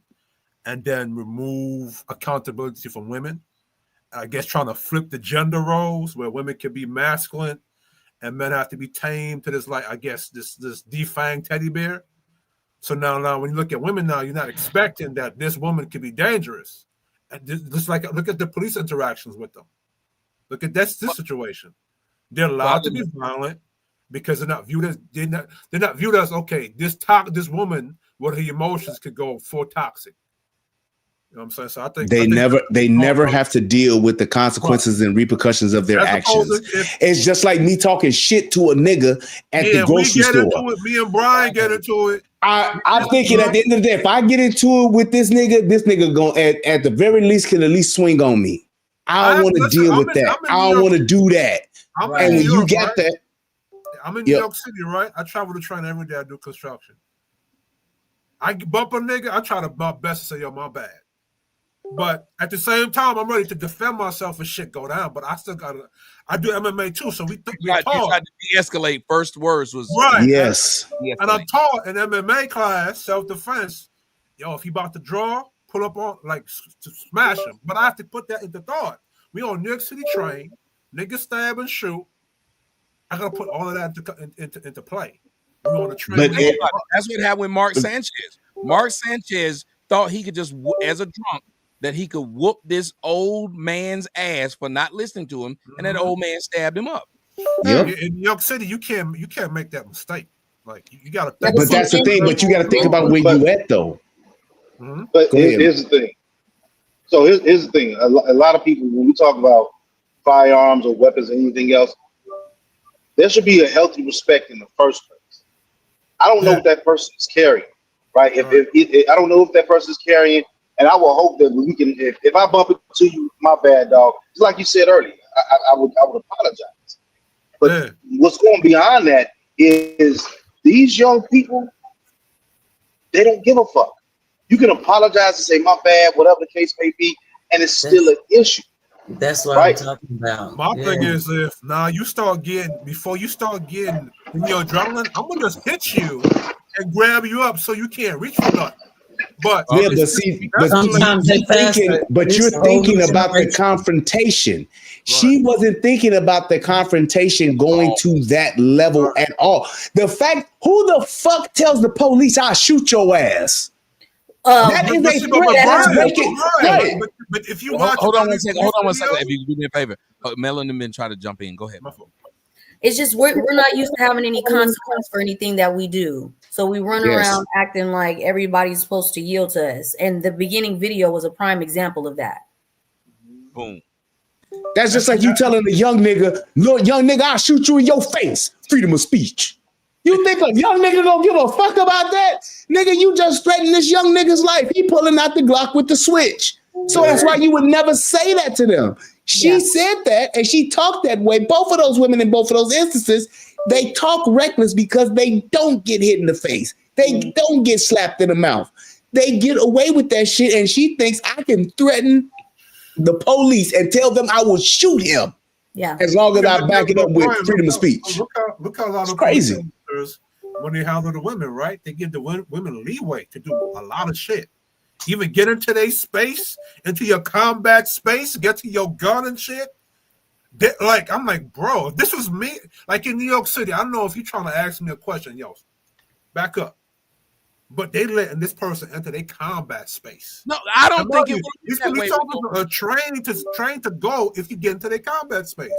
and then remove accountability from women. I guess trying to flip the gender roles where women can be masculine and men have to be tamed to this, like, I guess this defanged teddy bear. So now when you look at women now, you're not expecting that this woman could be dangerous. And just like look at the police interactions with them. Look at this situation. They're allowed to be violent because they're not viewed as okay. This woman with her emotions could go full toxic. You know what I'm saying? So I think they never have to deal with the consequences and repercussions of their actions. It's just like me talking shit to a nigga at the grocery store. Me and Brian get into it. I'm thinking at the end of the day, if I get into it with this nigga gonna at the very least can at least swing on me. I don't want to deal with that. I don't want to do that. And when you get that, I'm in New York City, right? I travel the train every day. I do construction. I bump a nigga. I try to my best to say, yo, my bad. But at the same time, I'm ready to defend myself if shit go down. But I still gotta. I do MMA too, so we tried to de-escalate. First words was right. Yes, and I'm taught in MMA class self-defense. Yo, if he about to draw, pull up on like to smash him. But I have to put that into thought. We on New York City train, niggas stab and shoot. I gotta put all of that into play. We on the train. That's what happened with Mark Sanchez. Mark Sanchez thought he could just, as a drunk, that he could whoop this old man's ass for not listening to him, and that old man stabbed him up. In New York City, you can't make that mistake. Like you gotta. But that's the thing. But you got to think about where you at though. But here's the thing. So here's the thing. A lot of people, when we talk about firearms or weapons or anything else, there should be a healthy respect in the first place. I don't know what that person is carrying, right? If I don't know if that person is carrying. And I will hope that we can. If I bump into you, my bad, dog. It's like you said earlier. I would apologize. But what's going beyond that is these young people. They don't give a fuck. You can apologize and say my bad, whatever the case may be, and it's still an issue. That's what I'm talking about. My thing is, if you start getting before you start getting in your adrenaline, I'm gonna just hit you and grab you up so you can't reach for nothing. But but see, but you're thinking about the confrontation. Right. She wasn't thinking about the confrontation going to that level at all. The fact, who the fuck tells the police I'll shoot your ass? That is a threat. But if you watch, hold on one second. If you do me a favor, Melanie been trying to jump in. Go ahead. It's just we're not used to having any consequence for anything that we do. So we run around acting like everybody's supposed to yield to us. And the beginning video was a prime example of that. Boom. That's just like you telling a young nigga, look, young nigga, I'll shoot you in your face. Freedom of speech. You think a young nigga don't give a fuck about that? Nigga, you just threatened this young nigga's life. He pulling out the Glock with the switch. So that's why you would never say that to them. She said that and she talked that way. Both of those women in both of those instances, they talk reckless because they don't get hit in the face. They don't get slapped in the mouth. They get away with that shit. And she thinks I can threaten the police and tell them I will shoot him. Yeah. As long as I back it up with freedom of speech. Look how a lot of crazy. When they handle the women, right? They give the women leeway to do a lot of shit. Even get into their space, into your combat space, get to your gun and shit. I'm like, bro, if this was me, like in New York City, I don't know if you're trying to ask me a question, yo, back up. But they letting this person enter their combat space. No, I don't think it was that way. Trained to go if you get into their combat space.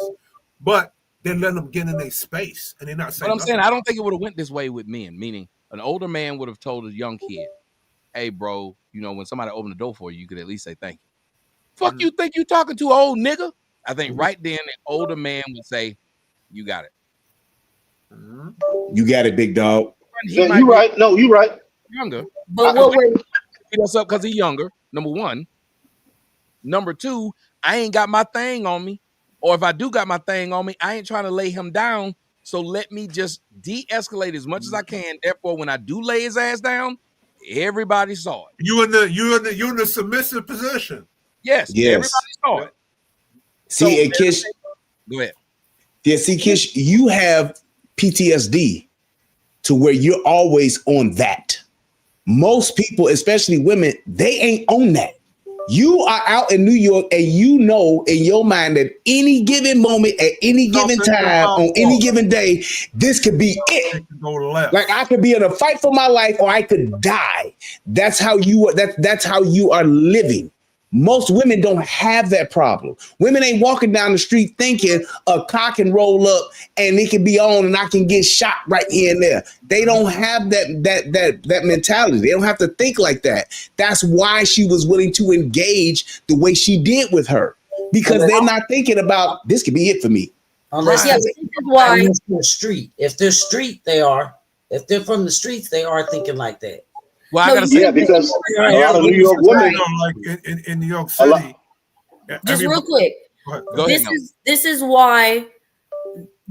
But they let them get in their space and they're not saying. But I'm saying I don't think it would have went this way with men, meaning an older man would have told a young kid, hey, bro, when somebody opened the door for you, you could at least say thank you. Fuck you think you talking to, old nigga? I think right then an older man would say, you got it. You got it, big dog. Yeah, you right. No, you right. Younger. But that's up because he's younger, number one. Number two, I ain't got my thing on me. Or if I do got my thing on me, I ain't trying to lay him down. So let me just de-escalate as much as I can. Therefore, when I do lay his ass down, everybody saw it. You in the submissive position. Yes. Everybody saw it. See, and Kish, go ahead. Yeah, see, Kish, you have PTSD to where you're always on that. Most people, especially women, they ain't on that. You are out in New York and you know in your mind that any given moment, at any given time, on any given day, this could be it. Like I could be in a fight for my life or I could die. That's how you are. That's how you are living. Most women don't have that problem. Women ain't walking down the street thinking a car can roll up and it can be on and I can get shot right here and there. They don't have that mentality. They don't have to think like that. That's why she was willing to engage the way she did with her, because they're not thinking about this could be it for me. Unless this is why they're street. If they're street, they are. If they're from the streets, they are thinking like that. Well, I gotta say, because a lot of New York women, like in New York City. Just real quick, Go ahead, this is why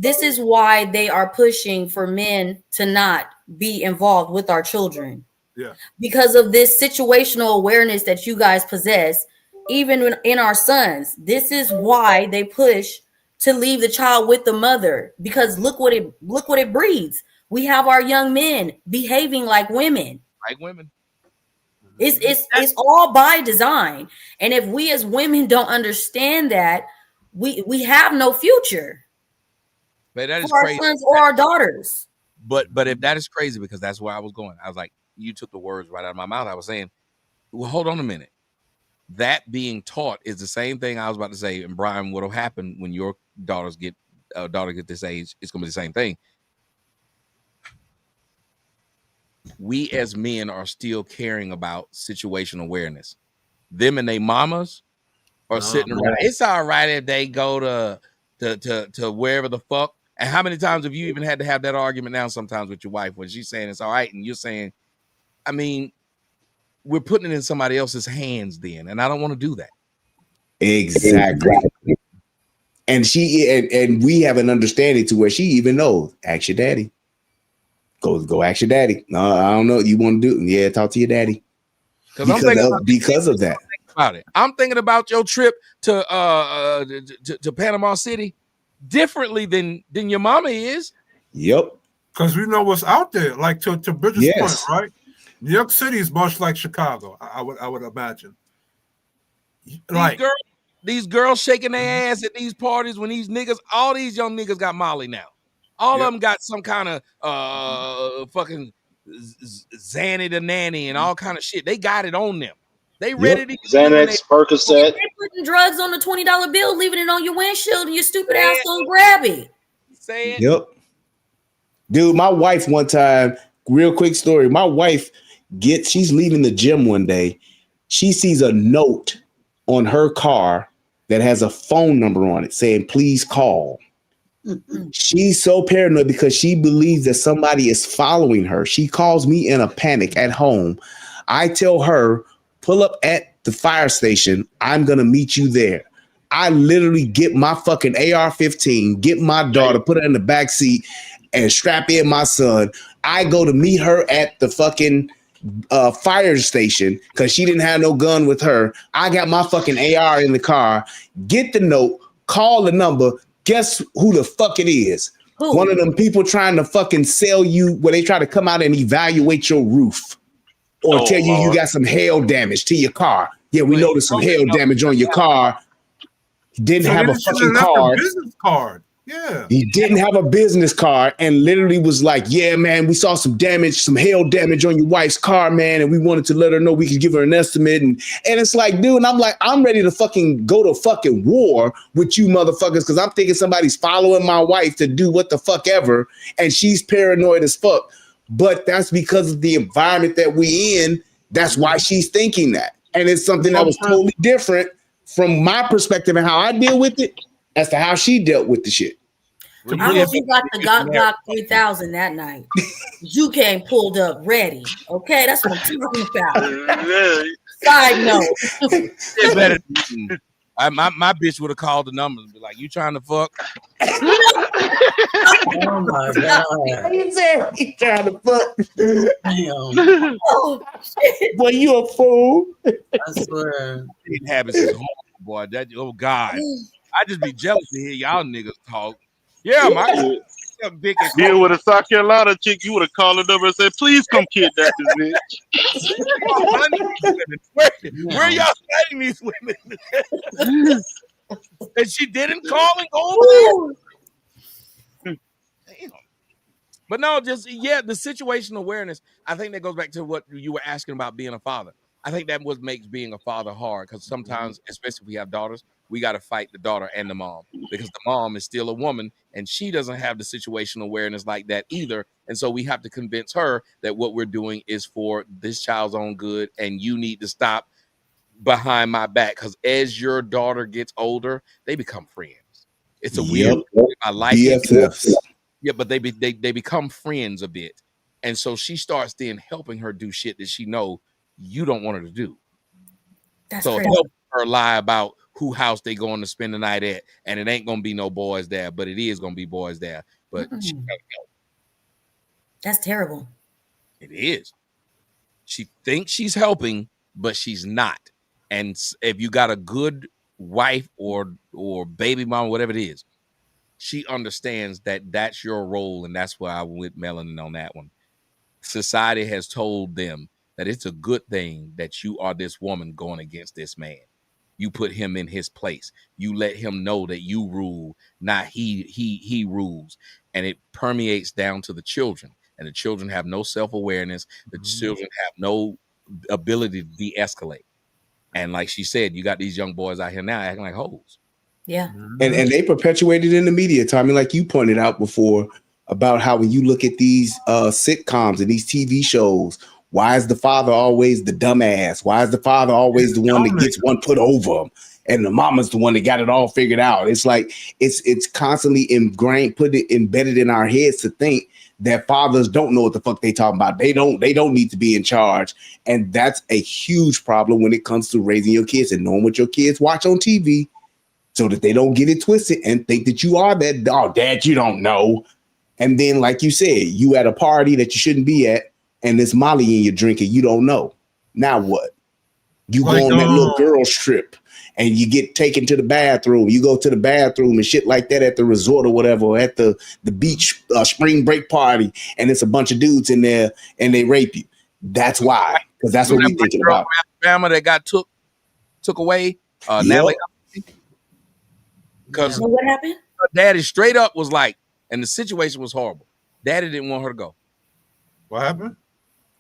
This is why they are pushing for men to not be involved with our children. Yeah. Because of this situational awareness that you guys possess, even in our sons. This is why they push to leave the child with the mother, because look what it breeds. We have our young men behaving like women. Like women. It's all by design. And if we as women don't understand that, we have no future. But that is for crazy. Our sons or our daughters. But if that is crazy, because that's where I was going. I was like, you took the words right out of my mouth. I was saying, well, hold on a minute. That being taught is the same thing I was about to say. And Brian, what'll happen when your daughter get this age? It's gonna be the same thing. We as men are still caring about situational awareness. Them and they mamas are sitting around. It's all right if they go to wherever the fuck. And how many times have you even had to have that argument now sometimes with your wife when she's saying it's all right and you're saying, I mean, we're putting it in somebody else's hands then, and I don't want to do that. Exactly. And and we have an understanding to where she even knows, ask your daddy. Go ask your daddy. No, I don't know. You want to do? Yeah, talk to your daddy. Because of that. About it. I'm thinking about your trip to Panama City differently than your mama is. Yep. Because we know what's out there, like to Bridget's point, right? New York City is much like Chicago, I would imagine. Like these girls shaking their ass at these parties when these niggas, all these young niggas got Molly now. All of them got some kind of fucking Zanny the nanny and all kind of shit. They got it on them. They ready to Xanax, Percocet. They putting drugs on the $20 bill, leaving it on your windshield, and your stupid ass don't grab it. Yep. Dude, my wife one time, real quick story. My wife she's leaving the gym one day. She sees a note on her car that has a phone number on it saying, please call. She's so paranoid because she believes that somebody is following her. She calls me in a panic at home. I tell her, pull up at the fire station. I'm going to meet you there. I literally get my fucking AR-15, get my daughter, put her in the back seat, and strap in my son. I go to meet her at the fucking fire station because she didn't have no gun with her. I got my fucking AR in the car, get the note, call the number. Guess who the fuck it is? Who? One of them people trying to fucking sell you where they try to come out and evaluate your roof or tell you you got some hail damage to your car. Yeah, we noticed some hail damage on your car. Didn't have a fucking card. Business card. Yeah. He didn't have a business card and literally was like, yeah, man, we saw some damage, some hail damage on your wife's car, man. And we wanted to let her know we could give her an estimate. And it's like, dude, and I'm like, I'm ready to fucking go to fucking war with you motherfuckers because I'm thinking somebody's following my wife to do what the fuck ever. And she's paranoid as fuck. But that's because of the environment that we in. That's why she's thinking that. And it's something that was totally different from my perspective and how I deal with it as to how she dealt with the shit. I hope you got the Glock 3000 that night. You came pulled up ready. Okay, that's what I'm talking about. Side note. My bitch would have called the numbers and be like, you trying to fuck? Oh my God. He said he trying to fuck. Oh, boy, you a fool. I swear. Habits is horrible, boy. Oh God. I just be jealous to hear y'all niggas talk. Yeah, my dick is deal with a South Carolina chick, you would have called the number and said, please come kidnap this bitch. Where y'all fighting these women? And she didn't call and go over there. Damn. But no, the situational awareness, I think that goes back to what you were asking about being a father. I think that what makes being a father hard because sometimes, especially if we have daughters, we got to fight the daughter and the mom because the mom is still a woman and she doesn't have the situational awareness like that either. And so we have to convince her that what we're doing is for this child's own good and you need to stop behind my back because as your daughter gets older, they become friends. It's a weird. I like it. Yeah, but they become friends a bit, and so she starts then helping her do shit that she know you don't want her to do. That's so crazy. help her lie about who house they going to spend the night at, and it ain't gonna be no boys there, but it is gonna be boys there. But she gotta go. That's terrible. It is. She thinks she's helping, but she's not. And if you got a good wife or baby mom, whatever it is, she understands that that's your role, and that's why I went with Melanin on that one. Society has told them that it's a good thing that you are this woman going against this man. You put him in his place. You let him know that you rule, not he rules. And it permeates down to the children. And the children have no self-awareness. The children have no ability to de-escalate. And like she said, you got these young boys out here now acting like hoes. Yeah. And they perpetuated in the media, Tommy, like you pointed out before, about how when you look at these sitcoms and these TV shows, why is the father always the dumbass? Why is the father always the one that gets one put over him? And the mama's the one that got it all figured out. It's like it's constantly ingrained, embedded in our heads to think that fathers don't know what the fuck they talking about. They don't need to be in charge. And that's a huge problem when it comes to raising your kids and knowing what your kids watch on TV so that they don't get it twisted and think that you are that, oh, dad, you don't know. And then, like you said, you at a party that you shouldn't be at, and there's Molly in your drink and you don't know. Now what? You go on that little girls trip and you get taken to the bathroom. You go to the bathroom and shit like that at the resort or whatever, or at the beach spring break party, and it's a bunch of dudes in there and they rape you. That's why, because that's what we're thinking about. Alabama that got took away. Natalie. Because what happened? Her daddy straight up was like, and the situation was horrible. Daddy didn't want her to go. What happened?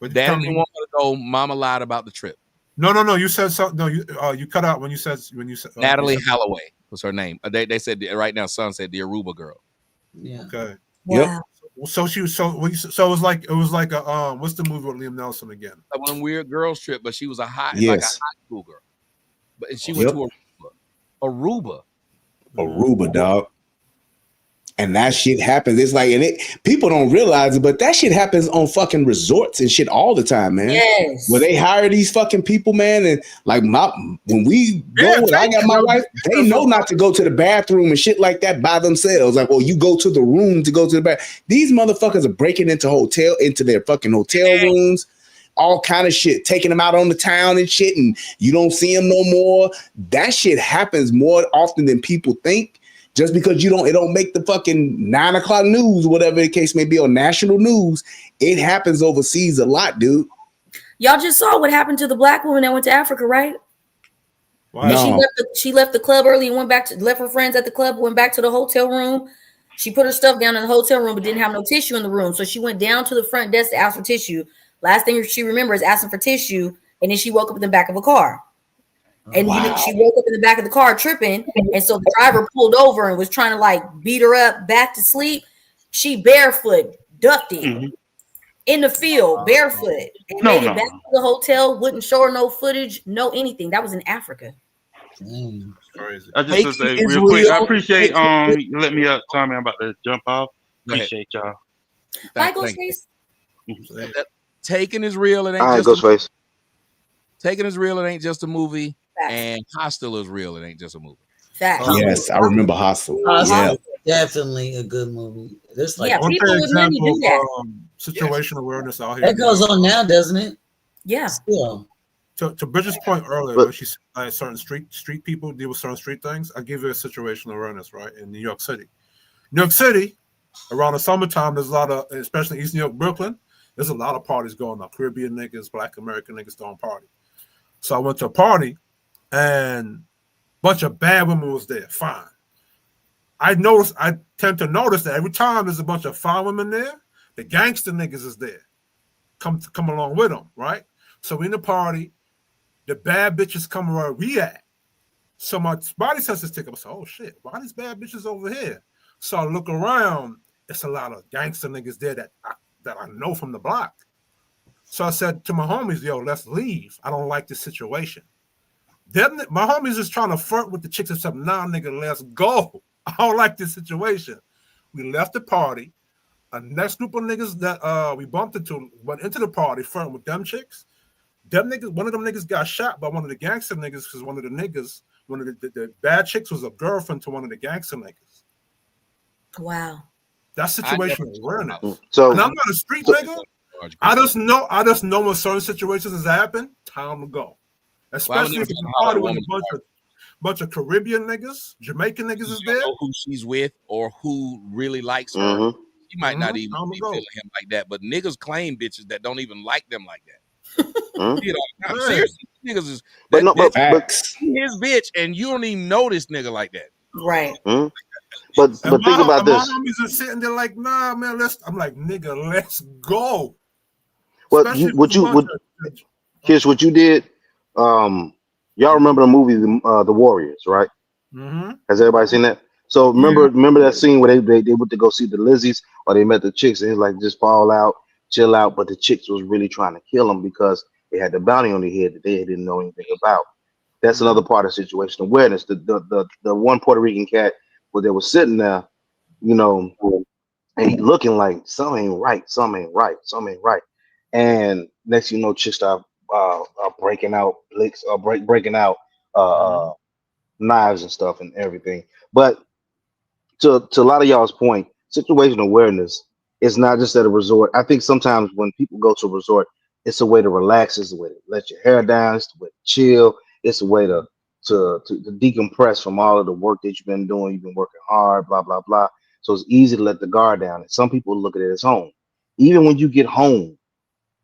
Daddy didn't want her to go. Mama lied about the trip. No. You said something. No, you cut out when you said Natalie Holloway was her name. They said right now. Son said the Aruba girl. Yeah. Okay. Wow. Yep. So it was like a what's the movie with Liam Neeson again? One weird girls trip, but she was a high Yes. like a high school girl. But she went to Aruba. Aruba, dog. And that shit happens. It's like, and people don't realize it, but that shit happens on fucking resorts and shit all the time, man. Yes. Where they hire these fucking people, man, and like when we go, I got my wife, they know not to go to the bathroom and shit like that by themselves. Like, well, you go to the room to go to the bath. These motherfuckers are breaking into their fucking hotel rooms, all kind of shit, taking them out on the town and shit, and you don't see them no more. That shit happens more often than people think. Just because it don't make the fucking 9 o'clock news, whatever the case may be, on national news, it happens overseas a lot, dude. Y'all just saw what happened to the black woman that went to Africa, right? Wow. And she left the club early and left her friends at the club, went back to the hotel room. She put her stuff down in the hotel room, but didn't have no tissue in the room. So she went down to the front desk to ask for tissue. Last thing she remembers asking for tissue, and then she woke up in the back of a car. And she woke up in the back of the car tripping. And so the driver pulled over and was trying to like beat her up back to sleep. She barefoot, ducked in the field, barefoot, and made it back to the hotel, wouldn't show her no footage, no anything. That was in Africa. Crazy. I just to say real quick, I appreciate you let me up, Tommy. I'm about to jump off. Appreciate y'all. Bye, Ghostface. Taken is real. It ain't All right, just Ghostface. Taken is real. It ain't just a movie. And Hostel is real. It ain't just a movie. Facts. Yes, I remember Hostel. Hostel, definitely a good movie. There's like people would really do that. Situational awareness out here. That goes on now, doesn't it? Yeah. Still. To Bridget's point earlier, when she said like certain street people deal with certain street things, I give you a situational awareness, right? In New York City. New York City, around the summertime, there's a lot of, especially East New York, Brooklyn, there's a lot of parties going on. Caribbean niggas, Black American niggas throwing party. So I went to a party and a bunch of bad women was there. Fine. I tend to notice that every time there's a bunch of fine women there, the gangster niggas is there. Come along with them, right? So we in the party, the bad bitches come where we at. So my body senses tick up. I say, oh shit, why these bad bitches over here? So I look around, it's a lot of gangster niggas there that I know from the block. So I said to my homies, yo, let's leave. I don't like this situation. Then my homies is trying to flirt with the chicks and stuff. Nah, nigga, let's go. I don't like this situation. We left the party. A next group of niggas that we bumped into went into the party flirting with them chicks. Them niggas, one of them niggas got shot by one of the gangster niggas because one of the niggas one of the bad chicks was a girlfriend to one of the gangster niggas. Wow. That's situational awareness. So, and I'm not a street nigga. I just know when certain situations has happened, time to go. Especially if it's a party with a bunch of Caribbean niggas, Jamaican niggas is there. Know who she's with or who really likes her. Mhm. She might not even be feeling him like that, but niggas claim bitches that don't even like them like that. You know, seriously, niggas is but his bitch, and you don't even know this nigga like that. Right. But think about this. My homies are sitting there like, nah, man, I'm like, nigga, let's go. What you did, y'all remember the movie The Warriors, right? Mm-hmm. Has everybody seen that? So remember that scene where they went to go see the Lizzies, or they met the chicks, and it's like just fall out, chill out, but the chicks was really trying to kill them because they had the bounty on their head that they didn't know anything about. That's another part of situational awareness. The one Puerto Rican cat where they was sitting there, you know, and he looking like something ain't right, something ain't right, something ain't right. And next thing you know, chicks start breaking out licks or breaking out knives and stuff and everything. But to a lot of y'all's point, situational awareness is not just at a resort. I think sometimes when people go to a resort, it's a way to relax, it's a way to let your hair down, it's a way to chill, it's a way to decompress from all of the work that you've been doing. You've been working hard, blah, blah, blah. So it's easy to let the guard down. And some people look at it as home. Even when you get home,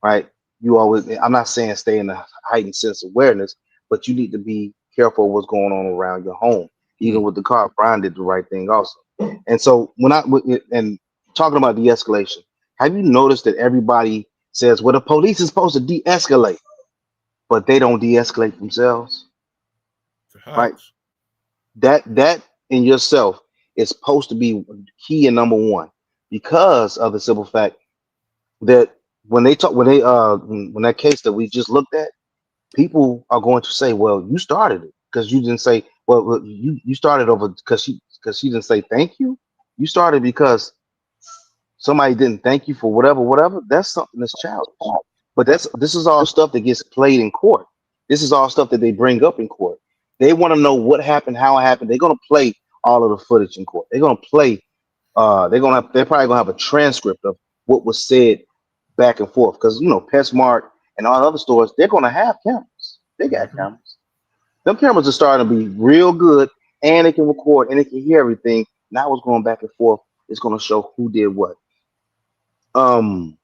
right? You always, I'm not saying stay in a heightened sense of awareness, but you need to be careful of what's going on around your home. Even with the car, Brian did the right thing also. And so and talking about de-escalation, have you noticed that everybody says, well, the police is supposed to de-escalate, but they don't de-escalate themselves? Right? That in yourself is supposed to be key and number one, because of the simple fact that when that case that we just looked at, people are going to say, well, you started it because you didn't say, well, you started over because she didn't say thank you. You started because somebody didn't thank you for whatever. That's something that's childish. But this is all stuff that gets played in court. This is all stuff that they bring up in court. They want to know what happened, how it happened. They're gonna play all of the footage in court. They're gonna play. They're probably gonna have a transcript of what was said back and forth, because you know PetSmart and all the other stores, they're gonna have cameras. They got cameras. Them cameras are starting to be real good, and they can record and they can hear everything. Now what's going back and forth is gonna show who did what. Another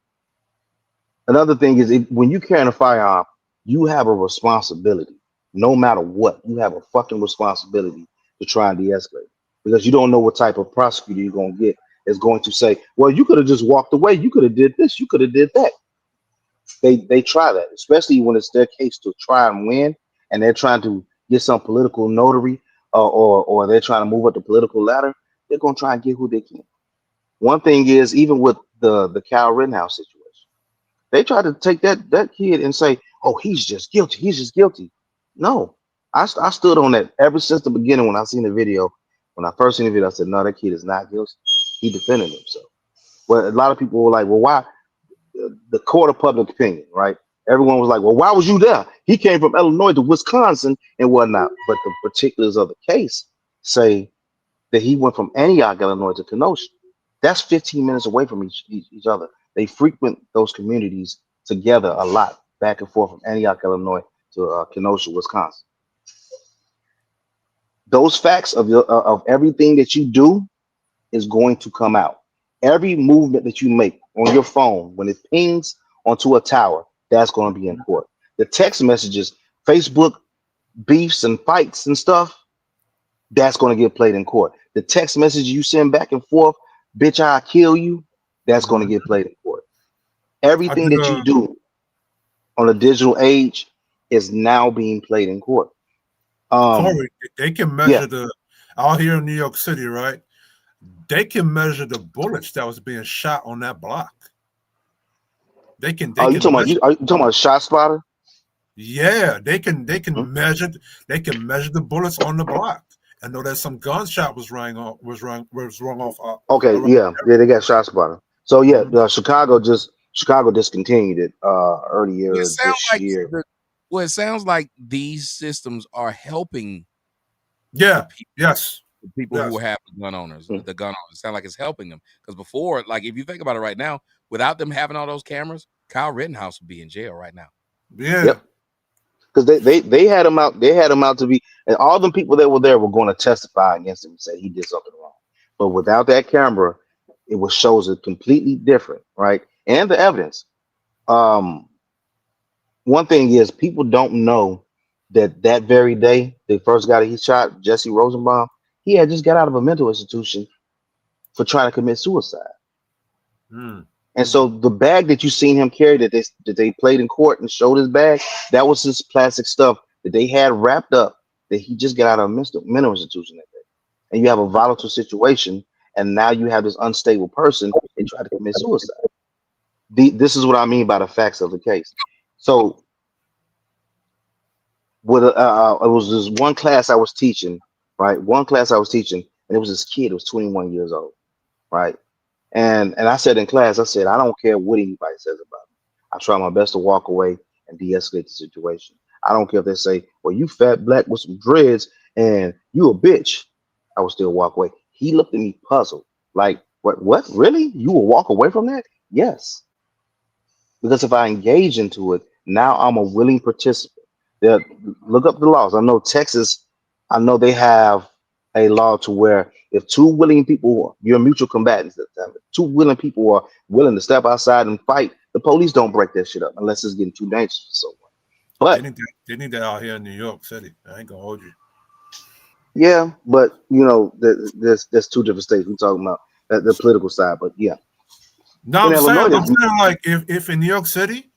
thing is when you carry a firearm, you have a responsibility. No matter what, you have a fucking responsibility to try and de-escalate, because you don't know what type of prosecutor you're gonna get is going to say, well, you could have just walked away, you could have did this, you could have did that. They try that, especially when it's their case to try and win, and they're trying to get some political notary, or they're trying to move up the political ladder. They're gonna try and get who they can. One thing is, even with the Kyle Rittenhouse situation, they tried to take that kid and say, oh, he's just guilty, he's just guilty. No, I stood on that ever since the beginning. When I seen the video, when I first seen the video, I said, no, that kid is not guilty. He defended himself. But a lot of people were like, well, why? The court of public opinion, right? Everyone was like, well, why was you there? He came from Illinois to Wisconsin and whatnot. But the particulars of the case say that he went from Antioch, Illinois to Kenosha. That's 15 minutes away from each other. They frequent those communities together a lot, back and forth from Antioch, Illinois to Kenosha, Wisconsin. Those facts of everything that you do is going to come out. Every movement that you make on your phone, when it pings onto a tower, that's going to be in court. The text messages, Facebook beefs and fights and stuff, that's going to get played in court. The text messages you send back and forth, bitch, I'll kill you, that's going to get played in court. Everything that you do on a digital age is now being played in court. Corey, they can measure out here in New York City, right? They can measure the bullets that was being shot on that block. They can. Are you talking about Shot Spotter? Yeah, they can measure. They can measure the bullets on the block. I know that some gunshot was rung off. Okay, they got Shot Spotter. So Chicago discontinued it earlier this year. Well, it sounds like these systems are helping Yeah. Yes. The people who have the gun owners, the gun owners. It sounds like it's helping them. Because before, like if you think about it right now, without them having all those cameras, Kyle Rittenhouse would be in jail right now. Yeah. Yep. Because they had him out. They had him out to be, and all the people that were there were going to testify against him and say he did something wrong. But without that camera, it was shows it completely different, right? And the evidence. One thing is people don't know that very day they first got he shot Jesse Rosenbaum. He had just got out of a mental institution for trying to commit suicide. And so the bag that you seen him carry that they played in court and showed his bag, that was his plastic stuff that they had wrapped up that he just got out of a mental institution that day. And you have a volatile situation, and now you have this unstable person and try to commit suicide. This is what I mean by the facts of the case. So with it was this one class I was teaching, right? One class I was teaching, and it was this kid who was 21 years old, right? And I said in class, I said, I don't care what anybody says about me. I try my best to walk away and de-escalate the situation. I don't care if they say, well, you fat black with some dreads and you a bitch. I will still walk away. He looked at me puzzled. Like, what? Really? You will walk away from that? Yes. Because if I engage into it, now I'm a willing participant. Look up the laws. I know Texas, I know they have a law to where if two willing people, you're mutual combatants at the time, two willing people are willing to step outside and fight, the police don't break that shit up unless it's getting too dangerous for someone. But they need that out here in New York City. I ain't gonna hold you. Yeah, but you know, there's two different states we're talking about, the political side. But yeah, No, in I'm saying Illinois, like if in New York City,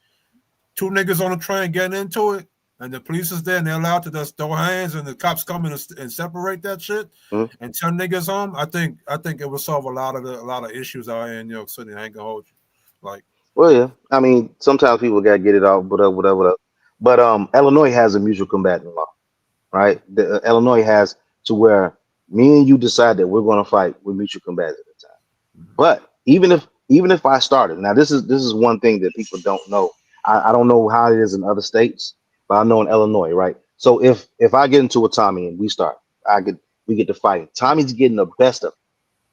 two niggas on a train getting into it, and the police is there and they're allowed to just throw hands, and the cops come in and separate that shit, and 10 niggas home, I think it will solve a lot of issues out here in New York City. I ain't gonna hold you. Like, well, yeah, I mean, sometimes people gotta get it off, whatever. But Illinois has a mutual combatant law, right? Illinois has to where me and you decide that we're gonna fight with mutual combatants at the time. But even if I started, now this is one thing that people don't know. I don't know how it is in other states, but I know in Illinois, right? So if I get into a Tommy and we start, we get to fighting. Tommy's getting the best of it,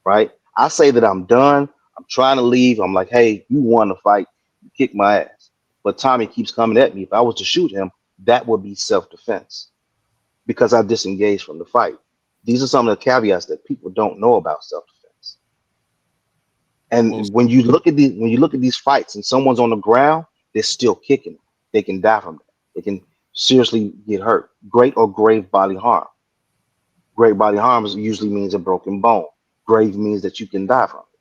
right? I say that I'm done. I'm trying to leave. I'm like, hey, you won the fight. You kick my ass. But Tommy keeps coming at me. If I was to shoot him, that would be self-defense because I disengaged from the fight. These are some of the caveats that people don't know about self-defense. And when you look at these fights and someone's on the ground, they're still kicking. They can die from that. They can seriously get hurt. Great or grave bodily harm. Grave bodily harm usually means a broken bone. Grave means that you can die from it.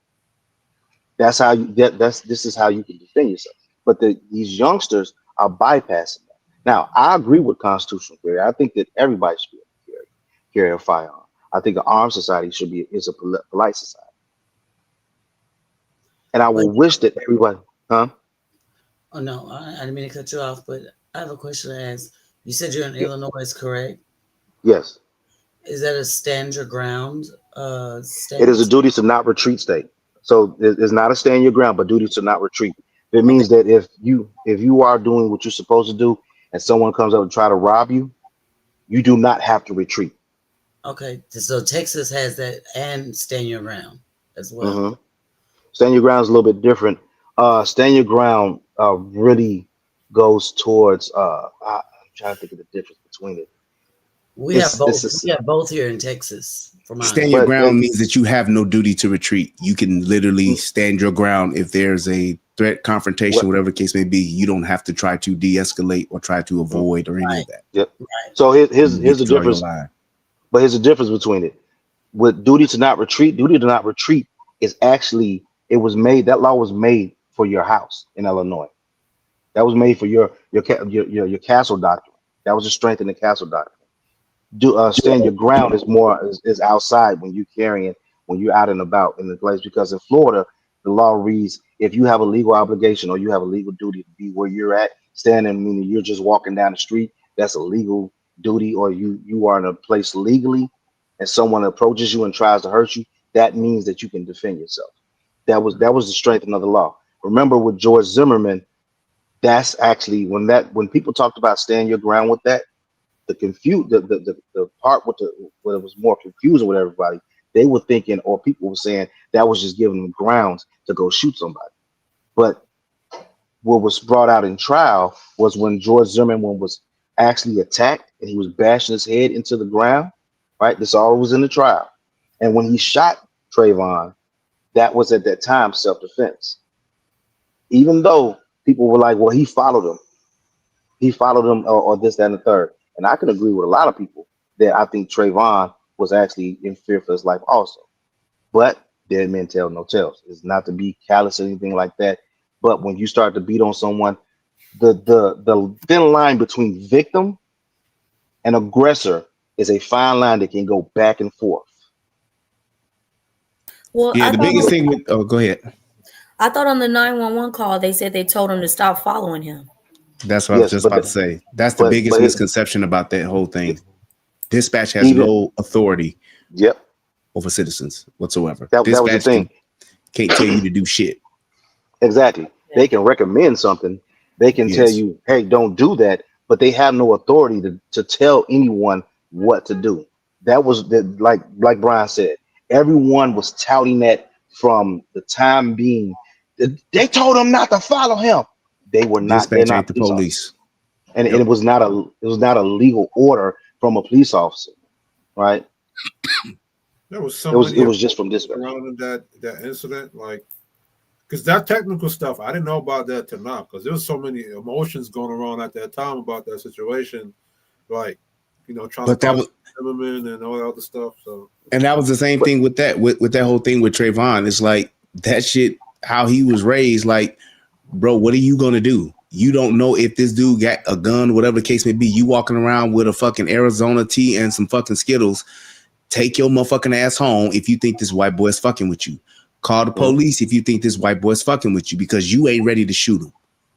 That's how this is how you can defend yourself. But these youngsters are bypassing that. Now, I agree with constitutional carry. I think that everybody should be able to carry a firearm. I think an armed society is a polite society. And I will wish that everybody, Oh no, I didn't mean to cut you off, but I have a question to ask. You said you're in Illinois, correct? Yes. Is that a stand your ground state? It is a duty to not retreat state. So it's not a stand your ground, but duty to not retreat. It means that if you are doing what you're supposed to do and someone comes up and try to rob you, you do not have to retreat. Okay, so Texas has that and stand your ground as well. Stand your ground is a little bit different. Stand your ground really goes towards I'm trying to think of the difference between it. We have both. We have both here in Texas. Stand your ground means that you have no duty to retreat. You can literally stand your ground if there's a threat, confrontation, whatever the case may be. You don't have to try to de-escalate or try to avoid or any of that. Yep. So here's the difference. But here's the difference between it. With duty to not retreat is actually that law was made for your house in Illinois. That was made for your castle doctrine. That was to strengthen the castle doctrine. Stand your ground is outside when you're carrying, when you're out and about in the place, because in Florida the law reads if you have a legal obligation or you have a legal duty to be where you're at, standing meaning you're just walking down the street, that's a legal duty, or you are in a place legally and someone approaches you and tries to hurt you, that means that you can defend yourself. That was the strengthening of the law. Remember with George Zimmerman, that's actually when people talked about stand your ground with that, the part with where it was more confusing with everybody, they were thinking, or people were saying that was just giving them grounds to go shoot somebody. But what was brought out in trial was when George Zimmerman was actually attacked and he was bashing his head into the ground, right? This all was in the trial. And when he shot Trayvon, that was at that time self-defense. Even though people were like, well, he followed him. He followed him or this, that, and the third. And I can agree with a lot of people that I think Trayvon was actually in fear for his life also. But dead men tell no tales. It's not to be callous or anything like that. But when you start to beat on someone, the thin line between victim and aggressor is a fine line that can go back and forth. Well, Yeah, the biggest thing with go ahead. I thought on the 911 call they said they told him to stop following him. That's what I was just about to say. That's the biggest misconception about that whole thing. Dispatch has no authority over citizens whatsoever. That was the thing. Can't tell you to do shit. Exactly. They can recommend something. They can tell you, hey, don't do that, but they have no authority to tell anyone what to do. That was like Brian said, everyone was touting that from the time being. They told them not to follow him. They were not. Dispatch ain't the police. And it was not a legal order from a police officer, right? There was it was just from dispatch. Around that incident, like, because that technical stuff, I didn't know about that till now, because there was so many emotions going around at that time about that situation, like, trying to talk to Zimmerman and all that other stuff. So, and that was the same thing with that whole thing with Trayvon. It's like that shit, how he was raised. Like, bro, what are you gonna do? You don't know if this dude got a gun, whatever the case may be. You walking around with a fucking Arizona tea and some fucking Skittles. Take your motherfucking ass home if you think this white boy is fucking with you. Call the police if you think this white boy is fucking with you, because you ain't ready to shoot him.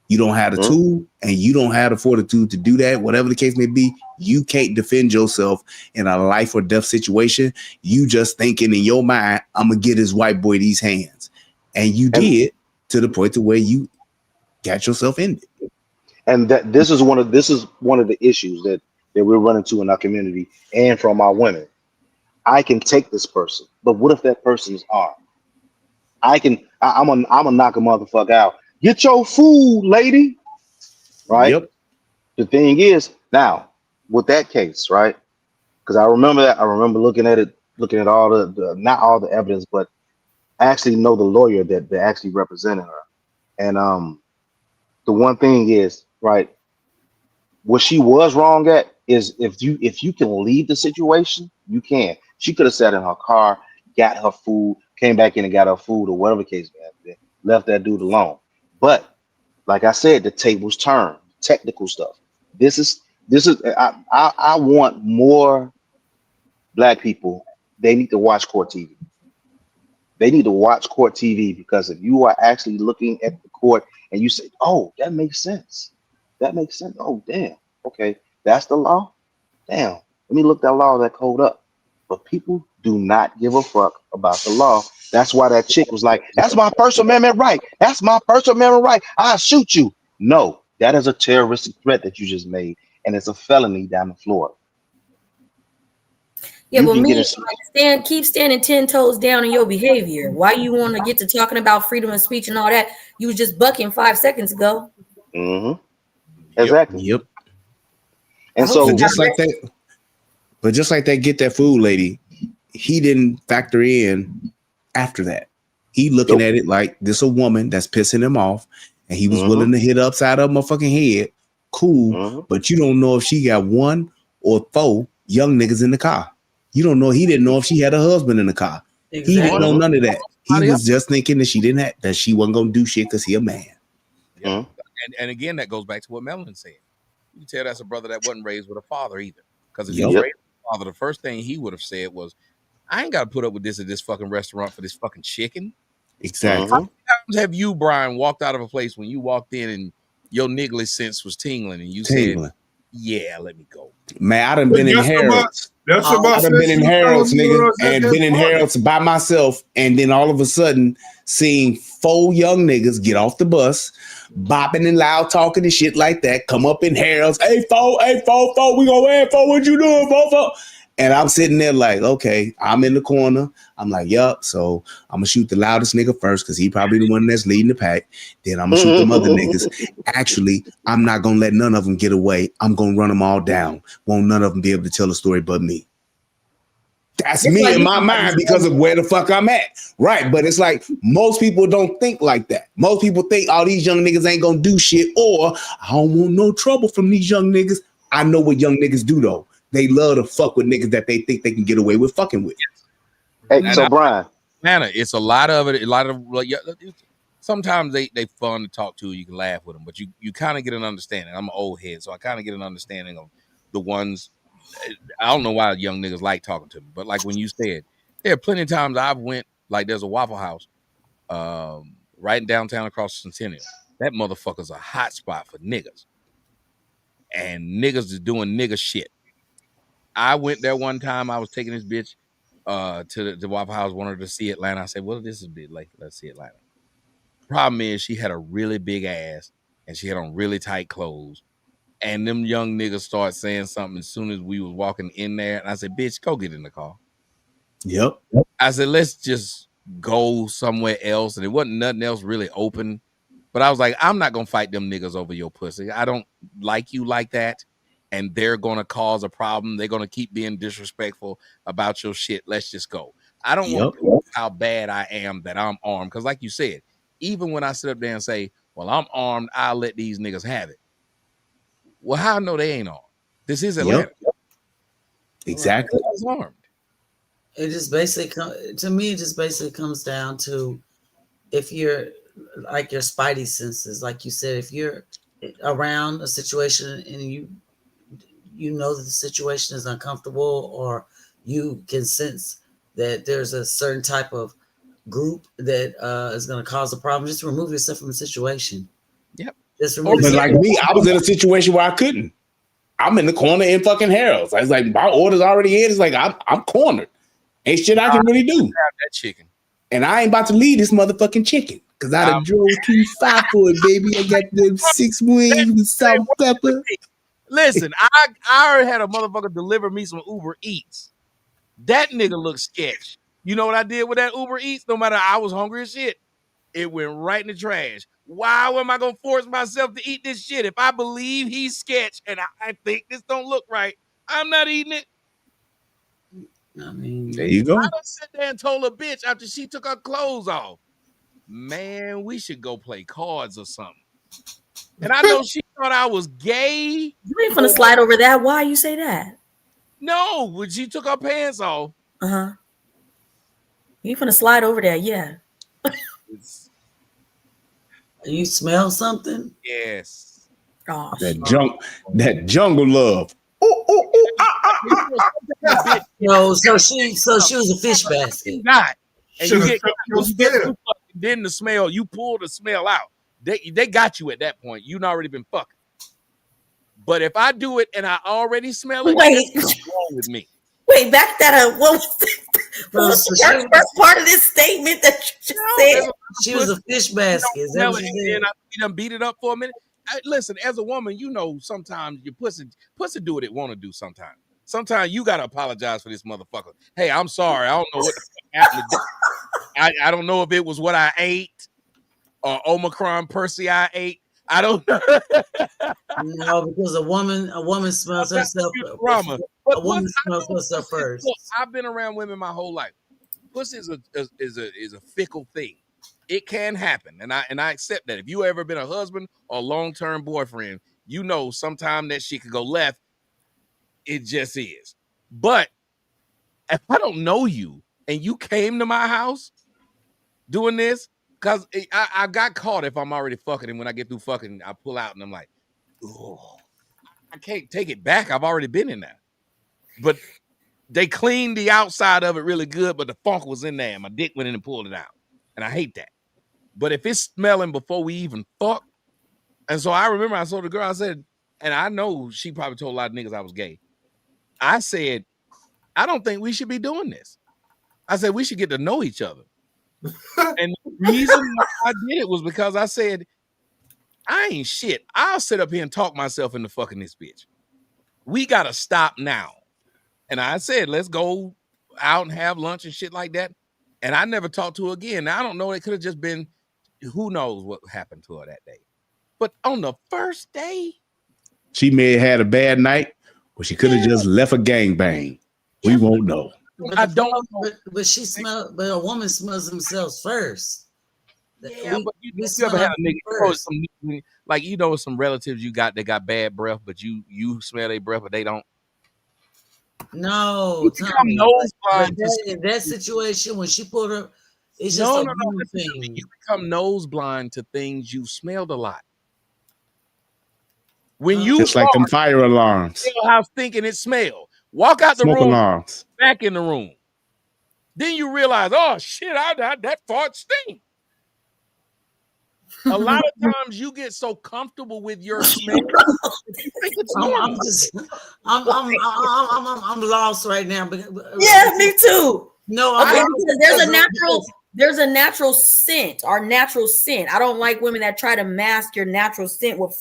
You don't have the tool and you don't have the fortitude to do that. Whatever the case may be, you can't defend yourself in a life or death situation. You just thinking in your mind, I'm gonna get this white boy these hands, and you did to the point to where you got yourself ended. And that this is one of the issues that we're running into in our community and from our women. I can take this person, but what if that person is armed? I'm gonna knock a motherfucker out. Get your food, lady. Right. Yep. The thing is, now with that case, right? Because I remember that. I remember looking at all the not all the evidence, but I actually know the lawyer that actually represented her. And the one thing is, right, what she was wrong at is if you can leave the situation, you can. She could have sat in her car, got her food, came back in and got her food, or whatever the case may have been, left that dude alone. But like I said, the tables turn, technical stuff. This is I want more black people. They need to watch court TV. They need to watch court TV, because if you are actually looking at the court and you say, oh, that makes sense. That makes sense. Oh, damn. Okay. That's the law. Damn. Let me look that law, that code up. But people do not give a fuck about the law. That's why that chick was like, that's my First Amendment right. That's my First Amendment right. I'll shoot you. No, that is a terroristic threat that you just made. And it's a felony down in Florida. Yeah, but me, like, keep standing 10 toes down in your behavior. Why you want to get to talking about freedom of speech and all that? You was just bucking 5 seconds ago. Mm-hmm. Exactly. Yep. And so just like that, get that food, lady. He didn't factor in after that. He looking at it like this a woman that's pissing him off, and he was willing to hit upside her motherfucking head. Cool, but you don't know if she got 1 or 4 young niggas in the car. You don't know. He didn't know if she had a husband in the car. Exactly. He didn't know none of that. He was just thinking that she wasn't gonna do shit because he a man. Yeah. And again, that goes back to what Melvin said. You can tell that's a brother that wasn't raised with a father either. Because if he was raised with a father, the first thing he would have said was, I ain't got to put up with this at this fucking restaurant for this fucking chicken. Exactly. How many times have you, Brian, walked out of a place when you walked in and your niggly sense was tingling and you said, Yeah, let me go. Man, I done been in Harold's. I done been in Harold's, nigga, and been in Harold's by myself, and then all of a sudden seeing 4 young niggas get off the bus, bopping and loud talking and shit like that, come up in Harold's, hey, fo, we gonna wear fo, what you doing, fo? And I'm sitting there like, okay, I'm in the corner. I'm like, yup. So I'm gonna shoot the loudest nigga first because he probably the one that's leading the pack. Then I'm gonna shoot them other niggas. Actually, I'm not gonna let none of them get away. I'm gonna run them all down. Won't none of them be able to tell a story but me. That's me in my mind because of where the fuck I'm at. Right. But it's like most people don't think like that. Most people think all these young niggas ain't gonna do shit, or I don't want no trouble from these young niggas. I know what young niggas do though. They love to fuck with niggas that they think they can get away with fucking with. Hey, so Brian, Nana, it's a lot of it. A lot of like, sometimes they fun to talk to. You can laugh with them, but you kind of get an understanding. I'm an old head, so I kind of get an understanding of the ones. I don't know why young niggas like talking to me, but like when you said, there are plenty of times I've went, like there's a Waffle House right in downtown across the Centennial. That motherfucker's a hot spot for niggas. And niggas is doing nigga shit. I went there one time. I was taking this bitch to the Waffle House, wanted to see Atlanta. I said, well, this is a bit late. Let's see Atlanta. Problem is, she had a really big ass and she had on really tight clothes. And them young niggas start saying something as soon as we was walking in there. And I said, bitch, go get in the car. Yep. I said, let's just go somewhere else. And it wasn't nothing else really open. But I was like, I'm not going to fight them niggas over your pussy. I don't like you like that. And they're going to cause a problem. They're going to keep being disrespectful about your shit. Let's just go. I don't want to know how bad I am that I'm armed. Because like you said, even when I sit up there and say, well, I'm armed, I'll let these niggas have it. Well, how I know they ain't armed? This is Atlanta. Exactly. It's armed. It just basically, to me, it just basically comes down to if you're like your spidey senses, like you said, if you're around a situation and you know that the situation is uncomfortable, or you can sense that there's a certain type of group that is going to cause a problem, just remove yourself from the situation. Yep. Just remove But like me, I was in a situation where I couldn't. I'm in the corner in fucking Harold's. I was like, my order's already in. It's like I'm cornered. Ain't shit I can really do. That chicken. And I ain't about to leave this motherfucking chicken. Cause I done drove too far for it, baby. I got them 6 wings with salt and pepper. Listen, I already had a motherfucker deliver me some Uber Eats. That nigga looked sketch. You know what I did with that Uber Eats? No matter, I was hungry as shit. It went right in the trash. Why am I gonna force myself to eat this shit? If I believe he's sketch and I think this don't look right, I'm not eating it. I mean, there you go. I done sit there and told a bitch after she took her clothes off, man, we should go play cards or something. And I know she thought I was gay. You ain't finna slide over that. Why you say that? No, when she took her pants off. Uh-huh. You ain't finna slide over there, yeah. You smell something? Yes. Oh, that jungle love. No, so she was a fish basket. Not. And you get then the smell, you pull the smell out. They got you at that point. You've already been fucking. But if I do it and I already smell it, what's wrong with me? Wait, back that up. What was the first part of this statement that you just said? She was a fish basket. Is that what you said? And I done beat it up for a minute. Listen, as a woman, you know sometimes your pussy do what it want to do sometimes. Sometimes you got to apologize for this motherfucker. Hey, I'm sorry. I don't know what the fuck happened today. I don't know if it was what I ate or Omicron Percy I ate. I don't know. No, because a woman smells herself. A woman smells herself first. Look, I've been around women my whole life. Pussy is a fickle thing. It can happen, and I accept that. If you ever been a husband or long-term boyfriend, you know sometimes that shit could go left. It just is. But if I don't know you and you came to my house doing this, because I got caught if I'm already fucking, and when I get through fucking, I pull out and I'm like, oh, I can't take it back. I've already been in there. But they cleaned the outside of it really good, but the funk was in there and my dick went in and pulled it out. And I hate that. But if it's smelling before we even fuck, and so I remember I told the girl, I said, and I know she probably told a lot of niggas I was gay. I said, I don't think we should be doing this. I said we should get to know each other. And the reason why I did it was because I said, I ain't shit. I'll sit up here and talk myself into fucking this bitch. We gotta stop now. And I said, let's go out and have lunch and shit like that. And I never talked to her again. Now, I don't know. It could have just been, who knows what happened to her that day. But on the first day, she may have had a bad night, or she could have just left a gangbang. We won't know. But I don't know. But a woman smells themselves first. Yeah, but you ever had a nigga, like, you know, some relatives you got that got bad breath, but you smell their breath, but they don't. No, Tommy, in that situation when she put her, it's just a thing. You become nose blind to things you smelled a lot. When you just like them fire alarms, house thinking it smell. Walk out the smoke room, alarms. Back in the room. Then you realize, oh shit, that fart stink. A lot of times you get so comfortable with your smell. You think it's I'm lost right now. Yeah, me too. No, okay, there's a natural scent. Our natural scent. I don't like women that try to mask your natural scent with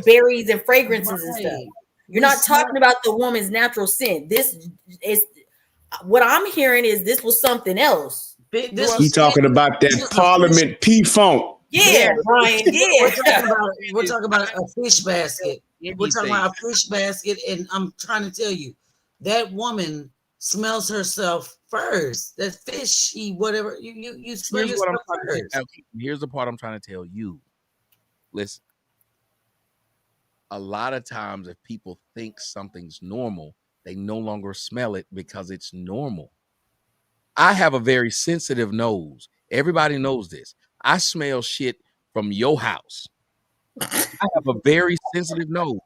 berries and fragrances and stuff. You're not talking about the woman's natural scent. This is what I'm hearing. Is this was something else? You talking about that Parliament P-Funk? Yeah, Brian. Yeah, we're talking about a fish basket. We're talking about a fish basket, and I'm trying to tell you, that woman smells herself first. That fishy, whatever you smell yourself first. Here's the part I'm trying to tell you. Listen, a lot of times if people think something's normal, they no longer smell it because it's normal. I have a very sensitive nose. Everybody knows this. I smell shit from your house. I have a very sensitive nose,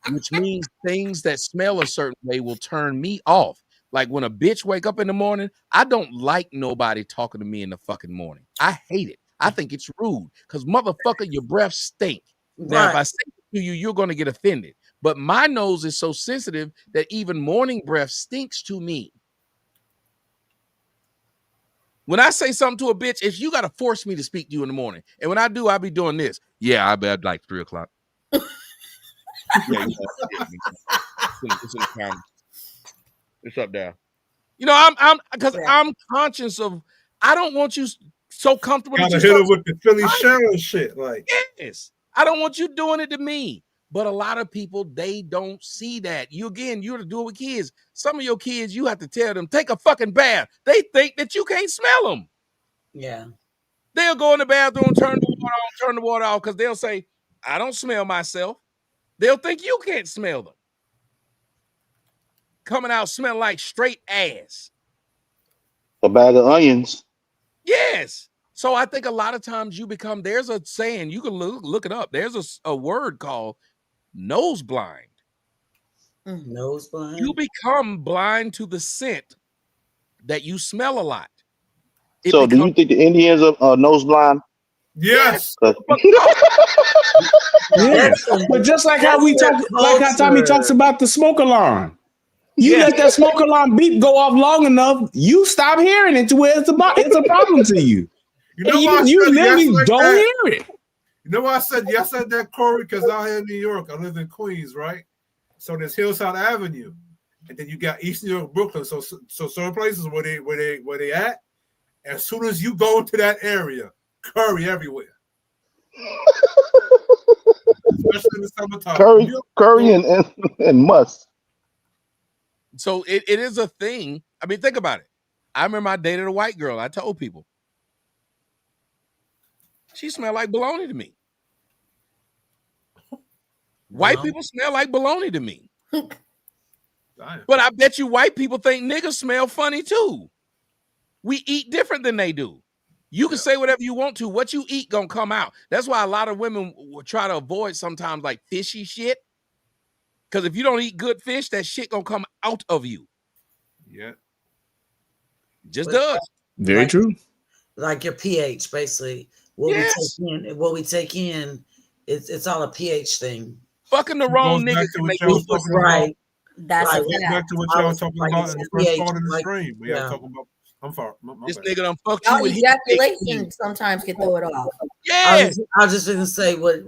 which means things that smell a certain way will turn me off. Like when a bitch wake up in the morning, I don't like nobody talking to me in the fucking morning. I hate it. I think it's rude because motherfucker, your breath stink. Now, if I say it to you, you're going to get offended. But my nose is so sensitive that even morning breath stinks to me. When I say something to a bitch, if you got to force me to speak to you in the morning. And when I do, I'll be doing this. Yeah, I bet like 3 o'clock. It's up there. You know, I'm conscious of, I don't want you so comfortable. Gotta hit her with the Philly Sharon shit. Like, yes, I don't want you doing it to me. But a lot of people, they don't see that. You have to do it with kids. Some of your kids, you have to tell them, take a fucking bath. They think that you can't smell them. Yeah. They'll go in the bathroom, turn the water off, because they'll say, I don't smell myself. They'll think you can't smell them. Coming out smelling like straight ass. A bag of onions. Yes. So I think a lot of times there's a saying, you can look it up. There's a word called nose blind. Nose blind. You become blind to the scent that you smell a lot. So do you think the Indians are nose blind? Yes. Yes. But just like how we talk, like how Tommy talks about the smoke alarm. You let that smoke alarm beep go off long enough, you stop hearing it to where it's a problem to you. You know you literally don't hear it. You know why I said yes at that, Corey? Because out here in New York, I live in Queens, right? So there's Hillside Avenue, and then you got East New York, Brooklyn. So certain places where they at. As soon as you go to that area, curry everywhere. Especially in the summertime. Curry and must. So it is a thing. I mean, think about it. I remember I dated a white girl. I told people. She smelled like bologna to me. White people smell like bologna to me. But I bet you white people think niggas smell funny too. We eat different than they do. You can say whatever you want to. What you eat gonna come out. That's why a lot of women will try to avoid sometimes like fishy shit. Because if you don't eat good fish, that shit gonna come out of you. Yeah. Just does. Very true. Like your pH, basically. What we take in, it's all a pH thing. Fucking the wrong nigga can make you right. That's Right, a goes fact. back to what y'all talking about in the first part of the stream. We are talking about. I'm sorry. My This bad. nigga done fucked you Y'all with his ejaculation sometimes can throw it off. Yeah. I was just gonna say what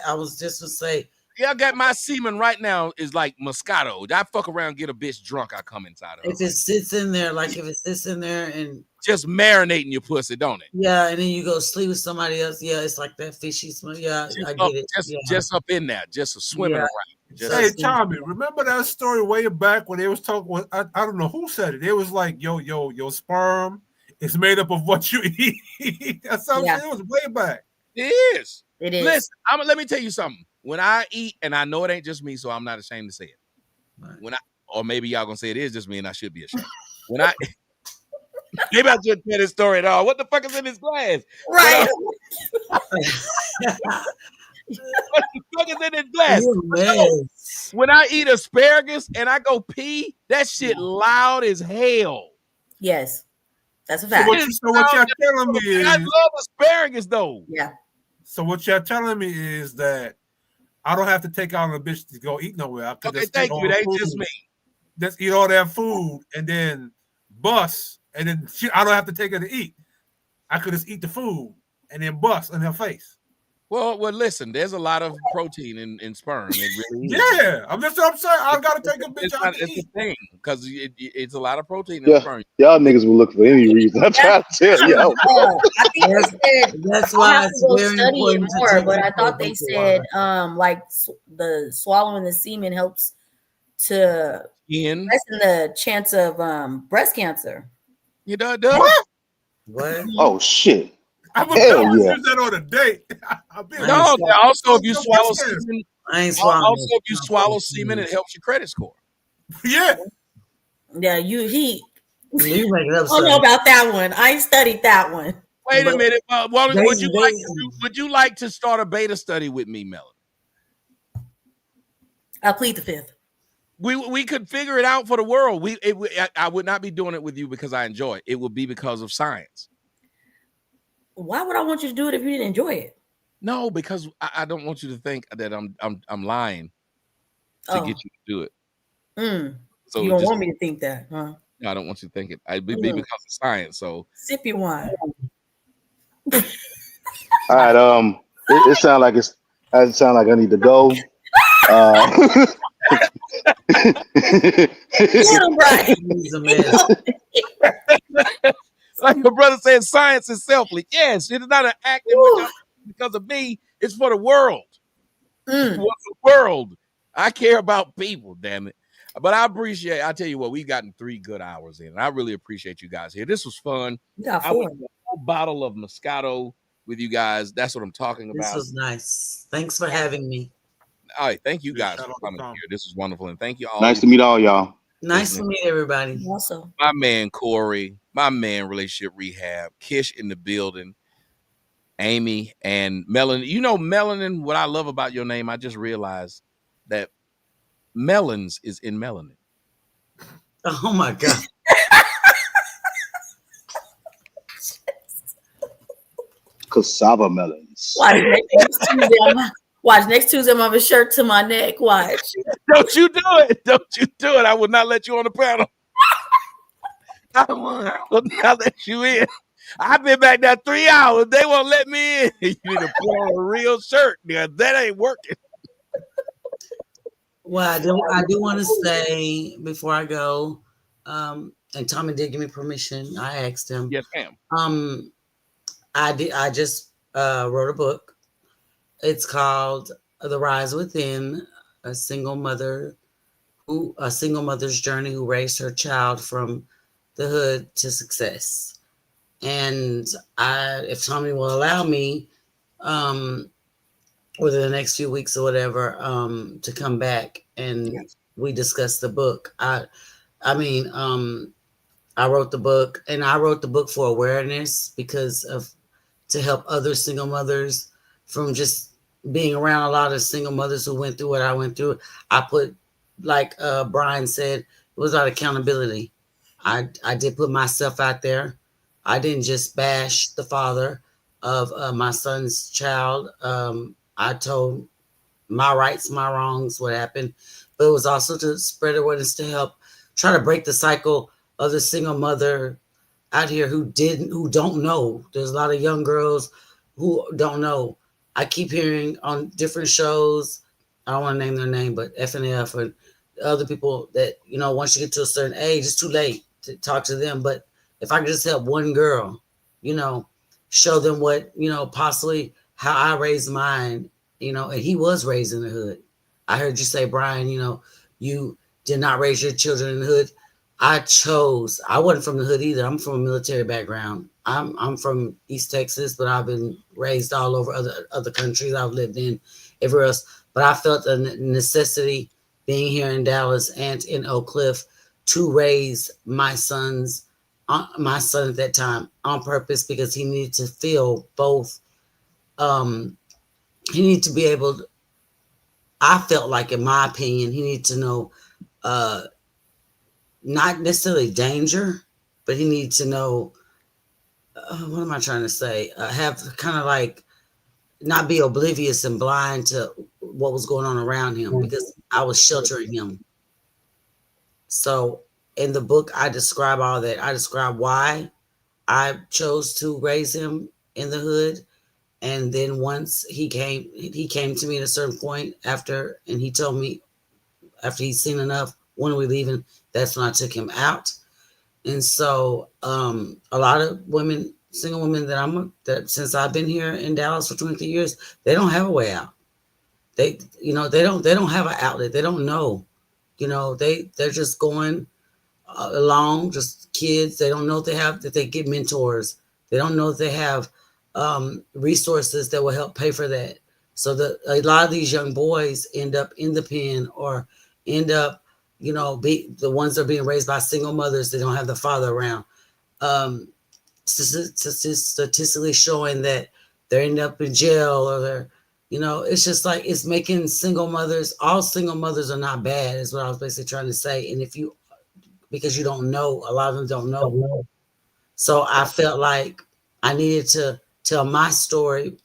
I was just gonna say. Yeah, I got my semen right now is like Moscato. I fuck around, get a bitch drunk, I come inside of her. If it sits in there, like if it sits in there and just marinating your pussy, don't it? yeah, and then you go sleep with somebody else. Yeah, it's like that fishy smell. Yeah, I get it. Just up in there, just swimming Yeah. around. Just Hey Tommy, remember that story way back when they was talking? I don't know who said it. It was like, your sperm is made up of what you eat. That's something. Yeah. It was way back. It is. It is. Listen, let me tell you something. When I eat, and I know it ain't just me, so I'm not ashamed to say it. When or maybe y'all gonna say it is just me, and I should be ashamed. When I maybe I shouldn't tell this story at all. What the fuck is in this glass? Right. What the fuck is in this glass? When I eat asparagus and I go pee, that shit loud as hell. Yes, that's a So fact. what y'all telling me is, I love asparagus though. Yeah. So what y'all telling me is that I don't have to take out a bitch to go eat nowhere. I could just thank eat you. all It ain't the just food. me. Just eat all that food and then bust, and then I don't have to take her to eat. I could just eat the food and then bust in her face. Well, listen, there's a lot of protein in sperm. It really is. Yeah, I'm saying. I gotta take a bitch out to It's eat. a thing because it's a lot of protein in sperm. Y'all niggas will look for any reason. I'm trying to tell y'all. I think they said That's I'll why have to it's go very study it important to more, take but your I thought they protein said water. like the swallowing the semen helps to lessen the chance of breast cancer. You know it does. What? Oh shit! I would Hell never yeah. use that on a date. No, also if you swallow semen, semen, I ain't swallowing also it. if you swallow semen, it helps your credit score. Yeah. Yeah, You make it up. I don't know about that one. I ain't studied that one. Wait a minute. Would you they- like to start a beta study with me, Melanie? I'll plead the fifth. We could figure it out for the world. I would not be doing it with you because I enjoy it. It would be because of science. Why would I want you to do it if you didn't enjoy it? No, because I don't want you to think that I'm lying to get you to do it. So you don't want me to think that, huh? No, I don't want you to think it. It'd be because of science. So Sip your wine. All right. It sounds like it sound like I need to go. Get him right. He's a man. like your brother said, science is selfly. Yes, it is not an act because of me. It's for the world. It's for the world. I care about people, damn it. But I tell you what, we've gotten 3 good hours in. And I really appreciate you guys here. This was fun. Yeah, I went a whole bottle of Moscato with you guys. That's what I'm talking about. This was nice. Thanks for having me. All right. Thank you guys for coming here. This was wonderful. And thank you all. Nice to meet all y'all. Nice to meet everybody. Also, my man Corey, my man Relationship Rehab, Kish in the building, Amy and Melanin. You know, Melanin, what I love about your name, I just realized that melons is in melanin. Oh my God. Cassava melons. Watch next Tuesday. I'm gonna have a shirt to my neck. Watch. Don't you do it. Don't you do it. I will not let you on the panel. I will not let you in. I've been back there 3 hours. They won't let me in. You need to put on a real shirt because that ain't working. Well, I do want to say before I go, and Tommy did give me permission. I asked him. Yes, ma'am. I just wrote a book. It's called The Rise Within, a single mother's journey who raised her child from the hood to success. And if Tommy will allow me, within the next few weeks or whatever, to come back and we discuss the book. I wrote the book, and I wrote the book for awareness to help other single mothers from just being around a lot of single mothers who went through what I went through. I put, like Brian said, it was about accountability. I did put myself out there. I didn't just bash the father of my son's child. I told my rights, my wrongs, what happened, but it was also to spread awareness to help try to break the cycle of the single mother out here who don't know. There's a lot of young girls who don't know. I keep hearing on different shows, I don't want to name their name, but FNF and other people that, you know, once you get to a certain age, it's too late to talk to them. But if I could just help one girl, you know, show them what, you know, possibly how I raised mine, you know, and he was raised in the hood. I heard you say, Brian, you know, you did not raise your children in the hood. I wasn't from the hood either. I'm from a military background. I'm from East Texas, but I've been raised all over other countries. I've lived in everywhere else. But I felt the necessity being here in Dallas and in Oak Cliff to raise my son at that time on purpose, because he needed to feel both. He needed to be able to, I felt like, in my opinion, he needed to know not necessarily danger, but he needs to know, what am I trying to say? Have kind of like not be oblivious and blind to what was going on around him, because I was sheltering him. So in the book, I describe all that. I describe why I chose to raise him in the hood. And then once he came to me at a certain point after, and he told me after he's seen enough, when are we leaving? That's when I took him out. And so a lot of women, single women that since I've been here in Dallas for 23 years, they don't have a way out. They don't have an outlet. They don't know, you know, they're just going along, just kids. They don't know that they get mentors. They don't know if they have resources that will help pay for that. So a lot of these young boys end up in the pen, or end up, you know, the ones that are being raised by single mothers that don't have the father around. Statistically showing that they end up in jail, or they're, you know, it's just like, it's making single mothers, all single mothers are not bad, is what I was basically trying to say. And because you don't know, a lot of them don't know. So I felt like I needed to tell my story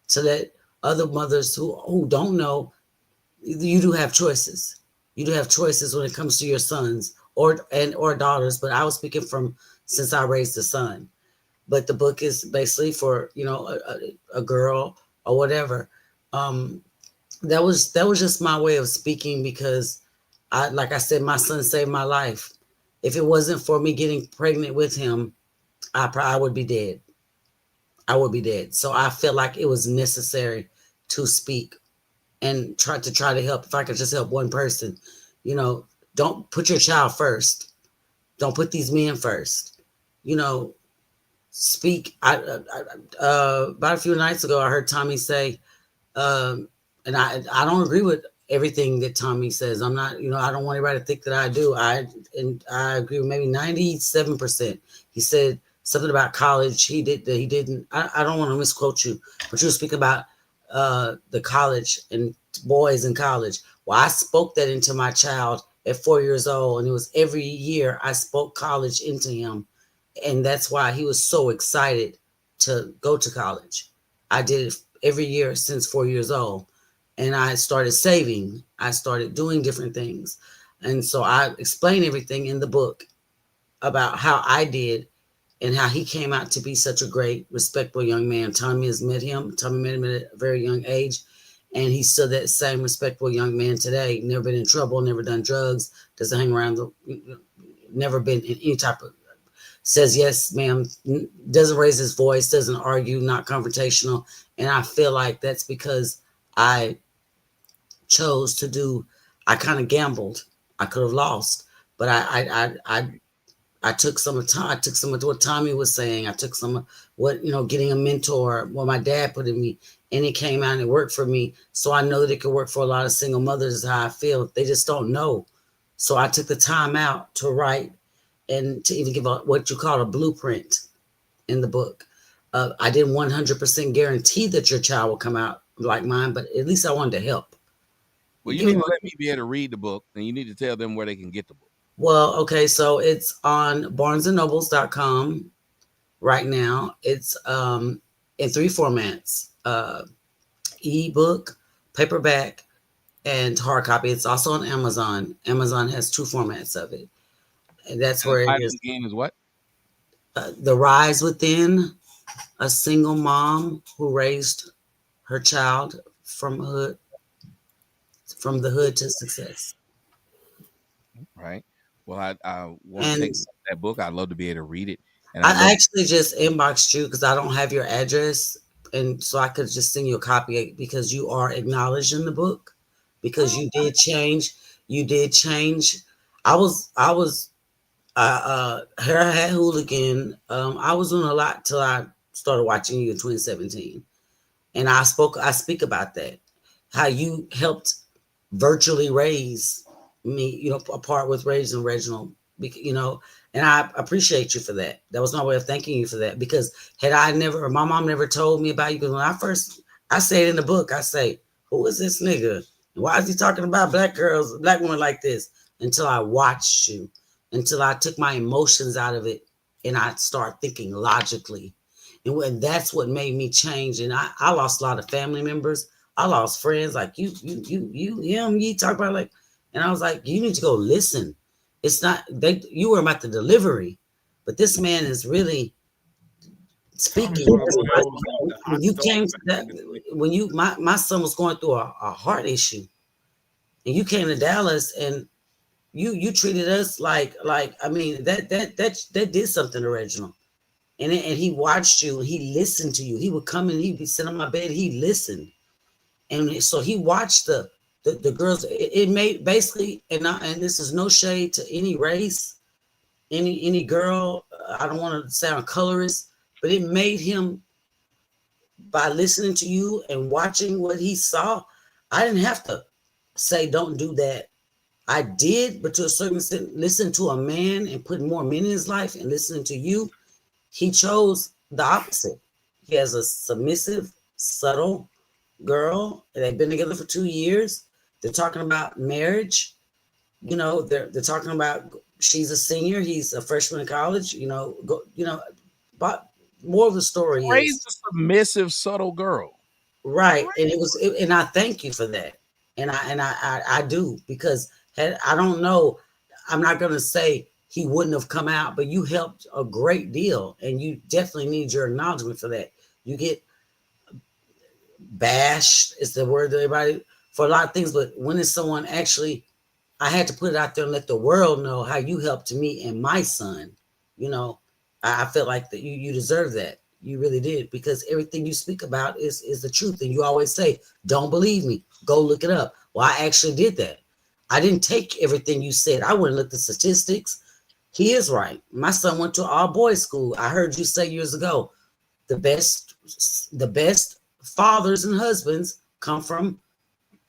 to let other mothers who don't know, you do have choices. You do have choices when it comes to your sons or daughters. But I was speaking from since I raised a son. But the book is basically for, you know, a girl or whatever. That was just my way of speaking, because like I said, my son saved my life. If it wasn't for me getting pregnant with him, I would be dead. I would be dead. So I felt like it was necessary to speak and try to help. If I could just help one person, you know, don't put your child first. Don't put these men first. You know, speak. About a few nights ago, I heard Tommy say, and I don't agree with everything that Tommy says. I'm not, you know, I don't want anybody to think that I do. I agree with maybe 97%. He said something about college. He didn't. I don't want to misquote you, but you speak about the college and boys in college. Well, I spoke that into my child at 4 years old, and it was every year I spoke college into him, and that's why he was so excited to go to college. I did it every year since 4 years old, and I started saving. I started doing different things, and so I explain everything in the book about how I did and how he came out to be such a great, respectable young man. Tommy has met him. Tommy met him at a very young age, and he's still that same respectable young man today. Never been in trouble, never done drugs, doesn't hang around, never been in any type of, says yes, ma'am, doesn't raise his voice, doesn't argue, not confrontational. And I feel like that's because I chose to do, I kind of gambled. I could have lost, but I took some of time. I took some of what Tommy was saying. I took some of what, you know, getting a mentor, what my dad put in me, and it came out and it worked for me. So I know that it could work for a lot of single mothers, is how I feel. They just don't know. So I took the time out to write and to even give what you call a blueprint in the book. I didn't 100% guarantee that your child will come out like mine, but at least I wanted to help. Well, you need to let me be able to read the book, and you need to tell them where they can get the book. Well, okay, so it's on barnesandnobles.com right now. It's in 3 formats: ebook, paperback, and hard copy. It's also on Amazon. Amazon has 2 formats of it. And that's where it is. Again is what? The Rise Within, a single mom who raised her child from the hood to success. Right. Well, I want to take that book. I'd love to be able to read it. And I actually just inboxed you because I don't have your address, and so I could just send you a copy because you are acknowledged in the book because you did change. You did change. I was Hair Hat Hooligan. I was doing a lot till I started watching you in 2017, and I speak about that, how you helped virtually raise me, apart with raising Reginald, and I appreciate you for that. That was my way of thanking you for that, because my mom never told me about you, because when I say it in the book, I say, who is this nigga? Why is he talking about black women like this? Until I watched you, until I took my emotions out of it and I start thinking logically. And that's what made me change. And I lost a lot of family members. I lost friends like you talk about like, and I was like, you need to go listen. It's not you were about the delivery, but this man is really speaking. When you came to that, when my son was going through a heart issue, and you came to Dallas and you treated us like I mean that did something to Reginald, and he watched you, he listened to you. He would come and he'd be sitting on my bed. He listened, and so he watched the girls. It made basically, and this is no shade to any race, any girl. I don't want to sound colorist, but it made him, by listening to you and watching what he saw. I didn't have to say don't do that. I did, but to a certain extent, listen to a man and put more men in his life, and listening to you, he chose the opposite. He has a submissive, subtle girl. They've been together for 2 years. They're talking about marriage. They're talking about, she's a senior, he's a freshman in college. But more of the story is a submissive, subtle girl. Right. And and I thank you for that. And I do, because I don't know, I'm not going to say he wouldn't have come out, but you helped a great deal, and you definitely need your acknowledgement for that. You get bashed, is the word that everybody, for a lot of things, but when is someone actually, I had to put it out there and let the world know how you helped me and my son. I felt like that you deserve that. You really did, because everything you speak about is the truth. And you always say, don't believe me, go look it up. Well, I actually did that. I didn't take everything you said. I went and looked at statistics. He is right. My son went to all boys school. I heard you say years ago, the best fathers and husbands come from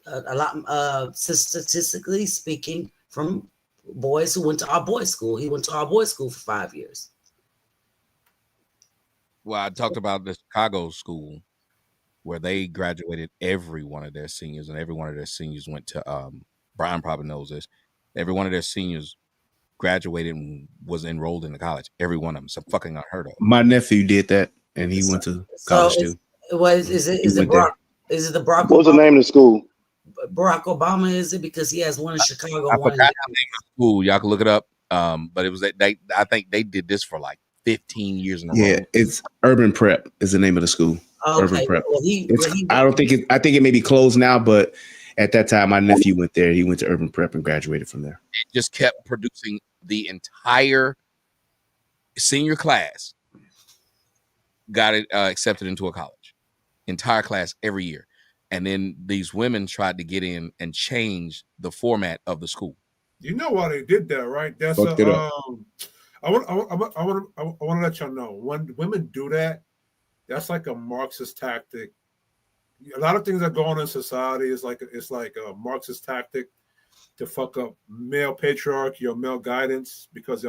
a lot, statistically speaking, from boys who went to our boys school. He went to our boys school for 5 years. Well, I talked about the Chicago school where they graduated every one of their seniors, and every one of their seniors went to, Brian probably knows this, every one of their seniors graduated and was enrolled in the college. Every one of them. So fucking unheard of. My nephew did that, and he went to college too. Is it the Barack? What was the name of the school? Barack Obama, is it? Because he has one in Chicago. I One forgot the name of the school. Y'all can look it up. But it was I think they did this for like 15 years in a row. Yeah, it's Urban Prep is the name of the school. Okay. Urban Prep. Well, I think it may be closed now, but at that time, my nephew went there. He went to Urban Prep and graduated from there. It just kept producing the entire senior class. Got it accepted into a college. Entire class every year. And then these women tried to get in and change the format of the school. You know why they did that, right? That's I want to let y'all know, when women do that, that's like a Marxist tactic. A lot of things that go on in society is like a Marxist tactic to fuck up male patriarchy or male guidance, because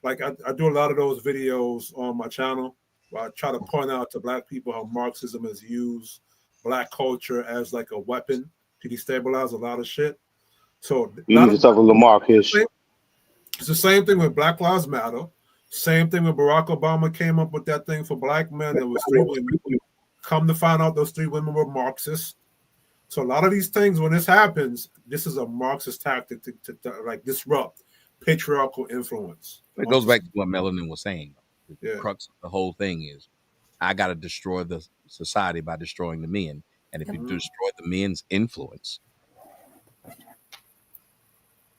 like I do a lot of those videos on my channel where I try to point out to Black people how Marxism has used Black culture as like a weapon to destabilize a lot of shit. So you need to talk to Lamar Kish. It's the same thing with Black Lives Matter. Same thing when Barack Obama came up with that thing for Black men. There was 3 women. Come to find out, those 3 women were Marxists. So a lot of these things, when this happens, this is a Marxist tactic to like disrupt patriarchal influence. It goes back to what Melanin was saying. The Yeah. crux of the whole thing is, I got to destroy the society by destroying the men. And if you destroy the men's influence,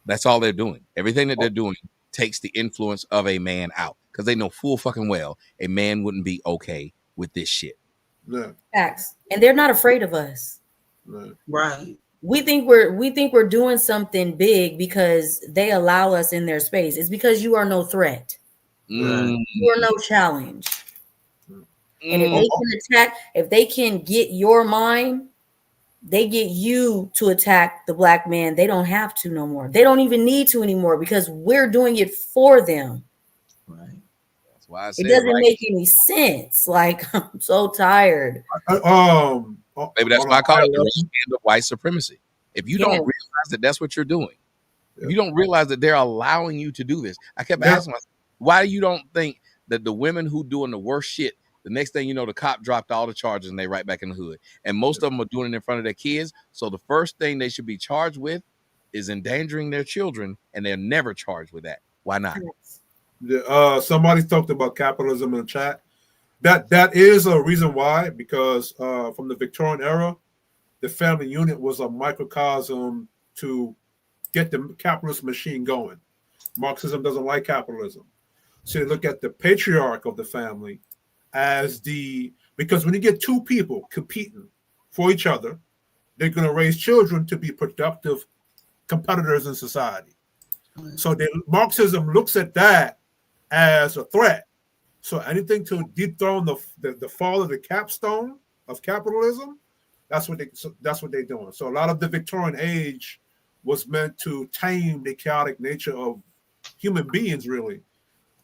that's all they're doing. Everything that they're doing takes the influence of a man out, because they know full fucking well a man wouldn't be okay with this shit. Yeah. Facts. And they're not afraid of us. Right. We think we're doing something big because they allow us in their space. It's because you are no threat. You are no challenge. And if they can attack, if they can get your mind, they get you to attack the black man. They don't have to no more. They don't even need to anymore because we're doing it for them. Right. That's why I It doesn't make any sense. Like, I'm so tired. Maybe that's why I call it the brand of white supremacy. If you don't realize that that's what you're doing, if you don't realize that they're allowing you to do this, I kept asking myself, why you don't think that the women who doing the worst shit, the next thing you know, the cop dropped all the charges and they right back in the hood. And most of them are doing it in front of their kids. So the first thing they should be charged with is endangering their children, and they're never charged with that. Why not? Somebody talked about capitalism in the chat. That is a reason why, because from the Victorian era, the family unit was a microcosm to get the capitalist machine going. Marxism doesn't like capitalism. So you look at the patriarch of the family as because when you get two people competing for each other, they're going to raise children to be productive competitors in society. So Marxism looks at that as a threat. So anything to dethrone the fall of the capstone of capitalism, that's what they're doing. So a lot of the Victorian age was meant to tame the chaotic nature of human beings, really,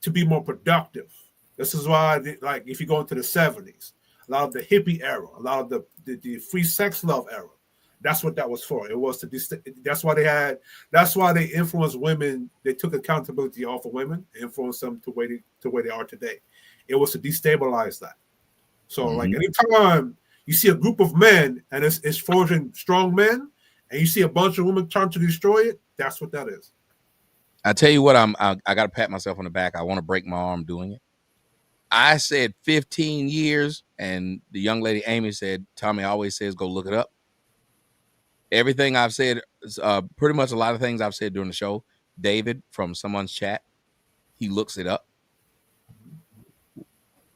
to be more productive. This is why, like, if you go into the 70s, a lot of the hippie era, a lot of the free sex love era, that's what that was for. It was that's why they influenced women. They took accountability off of women, influenced them to where they are today. It was to destabilize that. So like anytime you see a group of men and it's forging strong men, and you see a bunch of women trying to destroy it, that's what that is. I tell you what, I got to pat myself on the back. I want to break my arm doing it. I said 15 years, and the young lady Amy said, Tommy always says, go look it up. Everything I've said, pretty much a lot of things I've said during the show, David from someone's chat, he looks it up.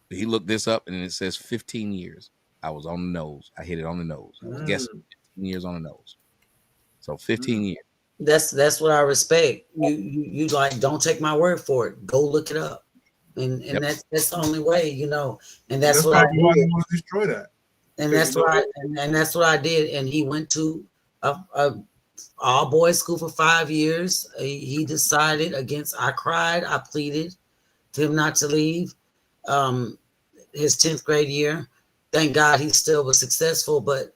He looked this up, and it says 15 years. I was on the nose. I hit it on the nose. I was guessing 15 years on the nose. So 15 years. That's what I respect. You like, don't take my word for it. Go look it up. And that's the only way, you know. And that's what I did. Want to destroy that. And that's what I did. And he went to a all boys school for 5 years. He decided against. I cried. I pleaded to him not to leave. His 10th grade year. Thank God he still was successful, but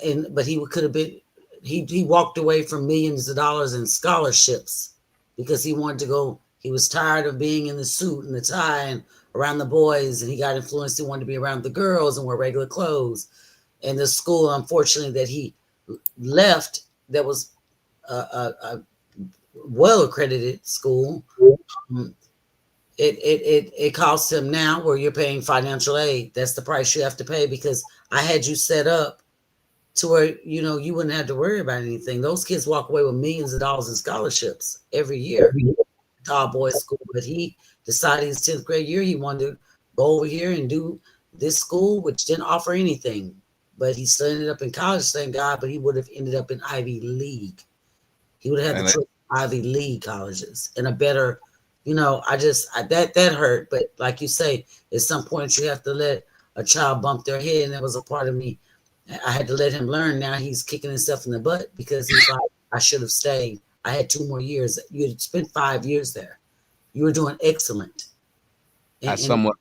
he could have been. He walked away from millions of dollars in scholarships because he wanted to go. He was tired of being in the suit and the tie and around the boys, and he got influenced. He wanted to be around the girls and wear regular clothes. And the school, unfortunately, that he left, that was a well-accredited school. It costs him now where you're paying financial aid. That's the price you have to pay, because I had you set up to where, you know, you wouldn't have to worry about anything. Those kids walk away with millions of dollars in scholarships every year to all boys school. But he decided his 10th grade year he wanted to go over here and do this school, which didn't offer anything. But he still ended up in college, thank God, but he would have ended up in Ivy League. He would have had the Ivy League colleges and a better, you know, that hurt. But like you say, at some point you have to let a child bump their head, and that was a part of me. I had to let him learn. Now he's kicking himself in the butt because he's like, I should have stayed. I had 2 more years. You had spent 5 years there. You were doing excellent. I somewhat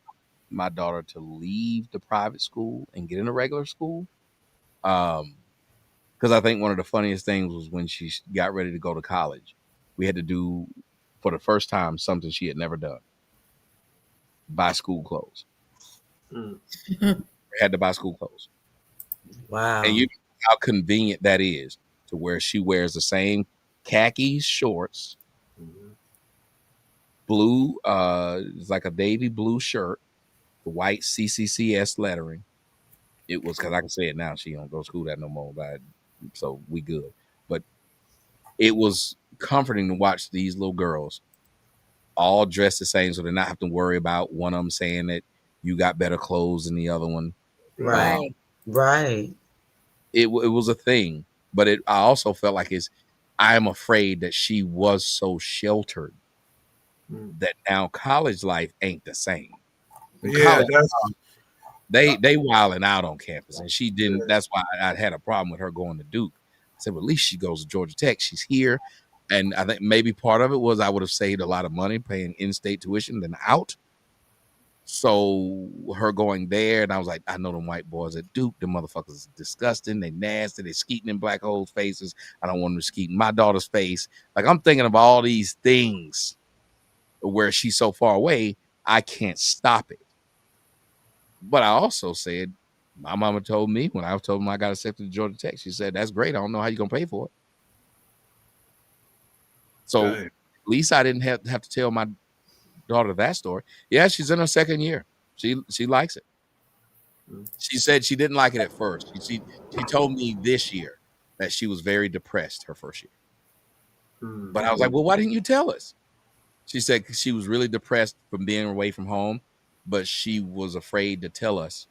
my daughter to leave the private school and get in a regular school. Because I think one of the funniest things was when she got ready to go to college, we had to do, for the first time, something she had never done. Buy school clothes. We had to buy school clothes. Wow. And how convenient that is to where she wears the same khaki shorts, blue, it's like a navy blue shirt, the white CCCS lettering. It was, because I can say it now, she don't go to school that no more, but so we good. But it was comforting to watch these little girls all dressed the same, so they're not having to worry about one of them saying that you got better clothes than the other one. Right. Right. It was a thing, but I also felt like I am afraid that she was so sheltered that now college life ain't the same. Yeah, they wilding out on campus, and she didn't. That's why I had a problem with her going to Duke. I said, well, at least she goes to Georgia Tech. She's here, and I think maybe part of it was I would have saved a lot of money paying in-state tuition than out. So her going there, and I was like, I know them white boys at Duke, the motherfuckers is disgusting. They nasty. They skeeting in black holes' faces. I don't want them to skeet in my daughter's face. Like, I'm thinking of all these things where she's so far away, I can't stop it. But I also said, my mama told me when I told them I got accepted to Georgia Tech, she said, that's great. I don't know how you're going to pay for it. So at least I didn't have to tell my daughter that story. Yeah, she's in her second year. She likes it. She said she didn't like it at first. She told me this year that she was very depressed her first year. But I was like, well, why didn't you tell us? She said she was really depressed from being away from home, but she was afraid to tell us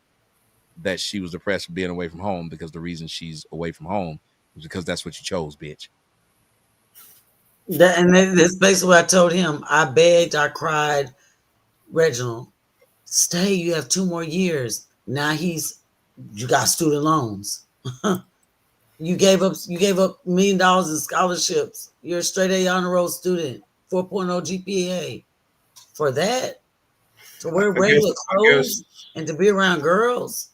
that she was depressed from being away from home because the reason she's away from home was because that's what you chose, bitch. That's basically what I told him. I begged, I cried. Reginald, stay. You have 2 more years. Now you got student loans. You gave up $1 million in scholarships. You're a straight A honor roll student, 4.0 GPA. For that, to wear regular clothes and to be around girls,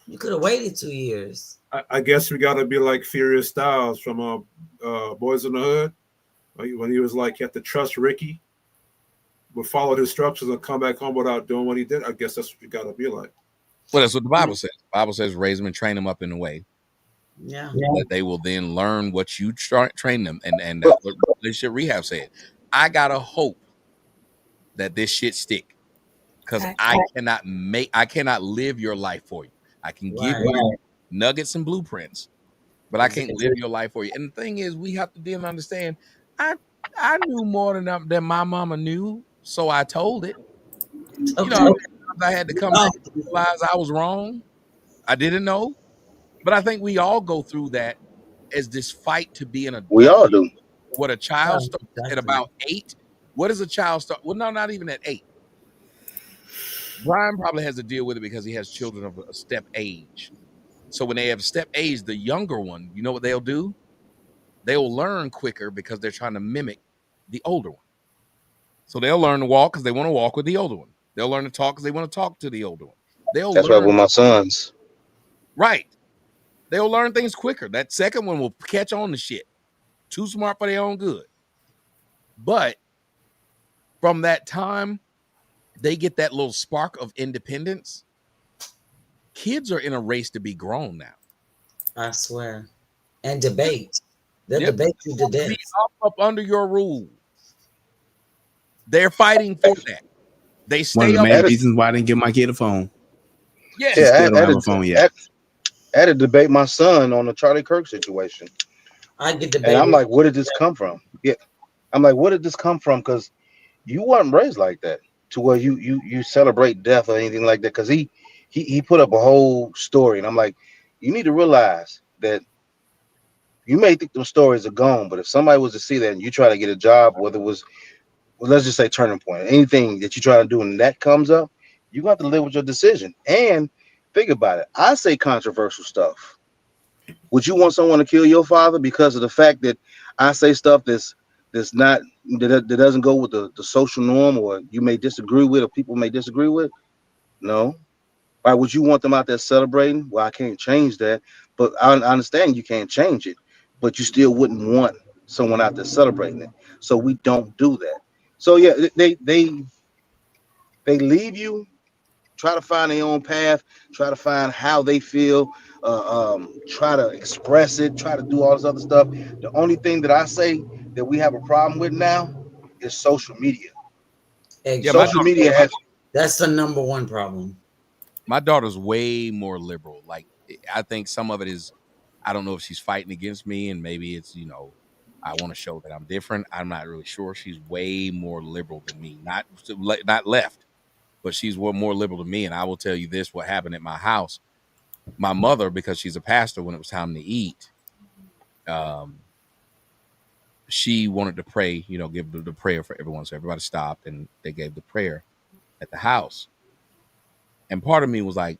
you could have waited 2 years. I guess we got to be like Furious Styles from Boys in the Hood. When he was like, you have to trust Ricky, but follow his instructions and come back home without doing what he did. I guess that's what you got to be like. Well, that's what the Bible says. The Bible says raise them and train them up in a way. Yeah. That they will then learn what you train them. And that's what Relationship Rehab said. I got to hope that this shit stick. Because I cannot live your life for you. I can give you nuggets and blueprints, but I can't live your life for you. And the thing is, we have to then understand, I knew more than my mama knew, so I told it. You know, I had to come back and realize I was wrong. I didn't know. But I think we all go through that as this fight to be an adult. We all do. What a child starts at about 8. What does a child start? Well, no, not even at 8. Brian probably has to deal with it because he has children of a step age. So when they have step age, the younger one, you know what they'll do? They'll learn quicker because they're trying to mimic the older one. So they'll learn to walk because they want to walk with the older one. They'll learn to talk because they want to talk to the older one. That's right with my sons. Right. They'll learn things quicker. That second one will catch on to shit. Too smart for their own good. But from that time, they get that little spark of independence. Kids are in a race to be grown now. I swear. And debate. They'll debate you to death. Up under your rule. They're fighting for that. They stay One of the up. main reasons why I didn't give my kid a phone. Yes. Yeah, Still don't have a phone yet. I had to debate my son on the Charlie Kirk situation. I get debated. And I'm like, where did this come from? Yeah. I'm like, where did this come from? Because you weren't raised like that to where you celebrate death or anything like that. Because he put up a whole story. And I'm like, you need to realize that you may think those stories are gone, but if somebody was to see that and you try to get a job, whether it was, well, let's just say Turning Point, anything that you try to do and that comes up, you're going to have to live with your decision. And think about it. I say controversial stuff. Would you want someone to kill your father because of the fact that I say stuff that doesn't go with the social norm, or you may disagree with, or people may disagree with? No. Why would you want them out there celebrating? Well, I can't change that, but I understand you can't change it, but you still wouldn't want someone out there celebrating it. So we don't do that. So yeah, they leave you try to find their own path, try to find how they feel, try to express it, try to do all this other stuff. The only thing that I say that we have a problem with now is social media. Social media has. That's the number one problem. My daughter's way more liberal. Like, I think some of it is, I don't know if she's fighting against me, and maybe it's, I want to show that I'm different. I'm not really sure. She's way more liberal than me. Not left, but she's more liberal than me. And I will tell you this, what happened at my house. My mother, because she's a pastor, when it was time to eat, she wanted to pray, give the prayer for everyone. So everybody stopped and they gave the prayer at the house. And part of me was like,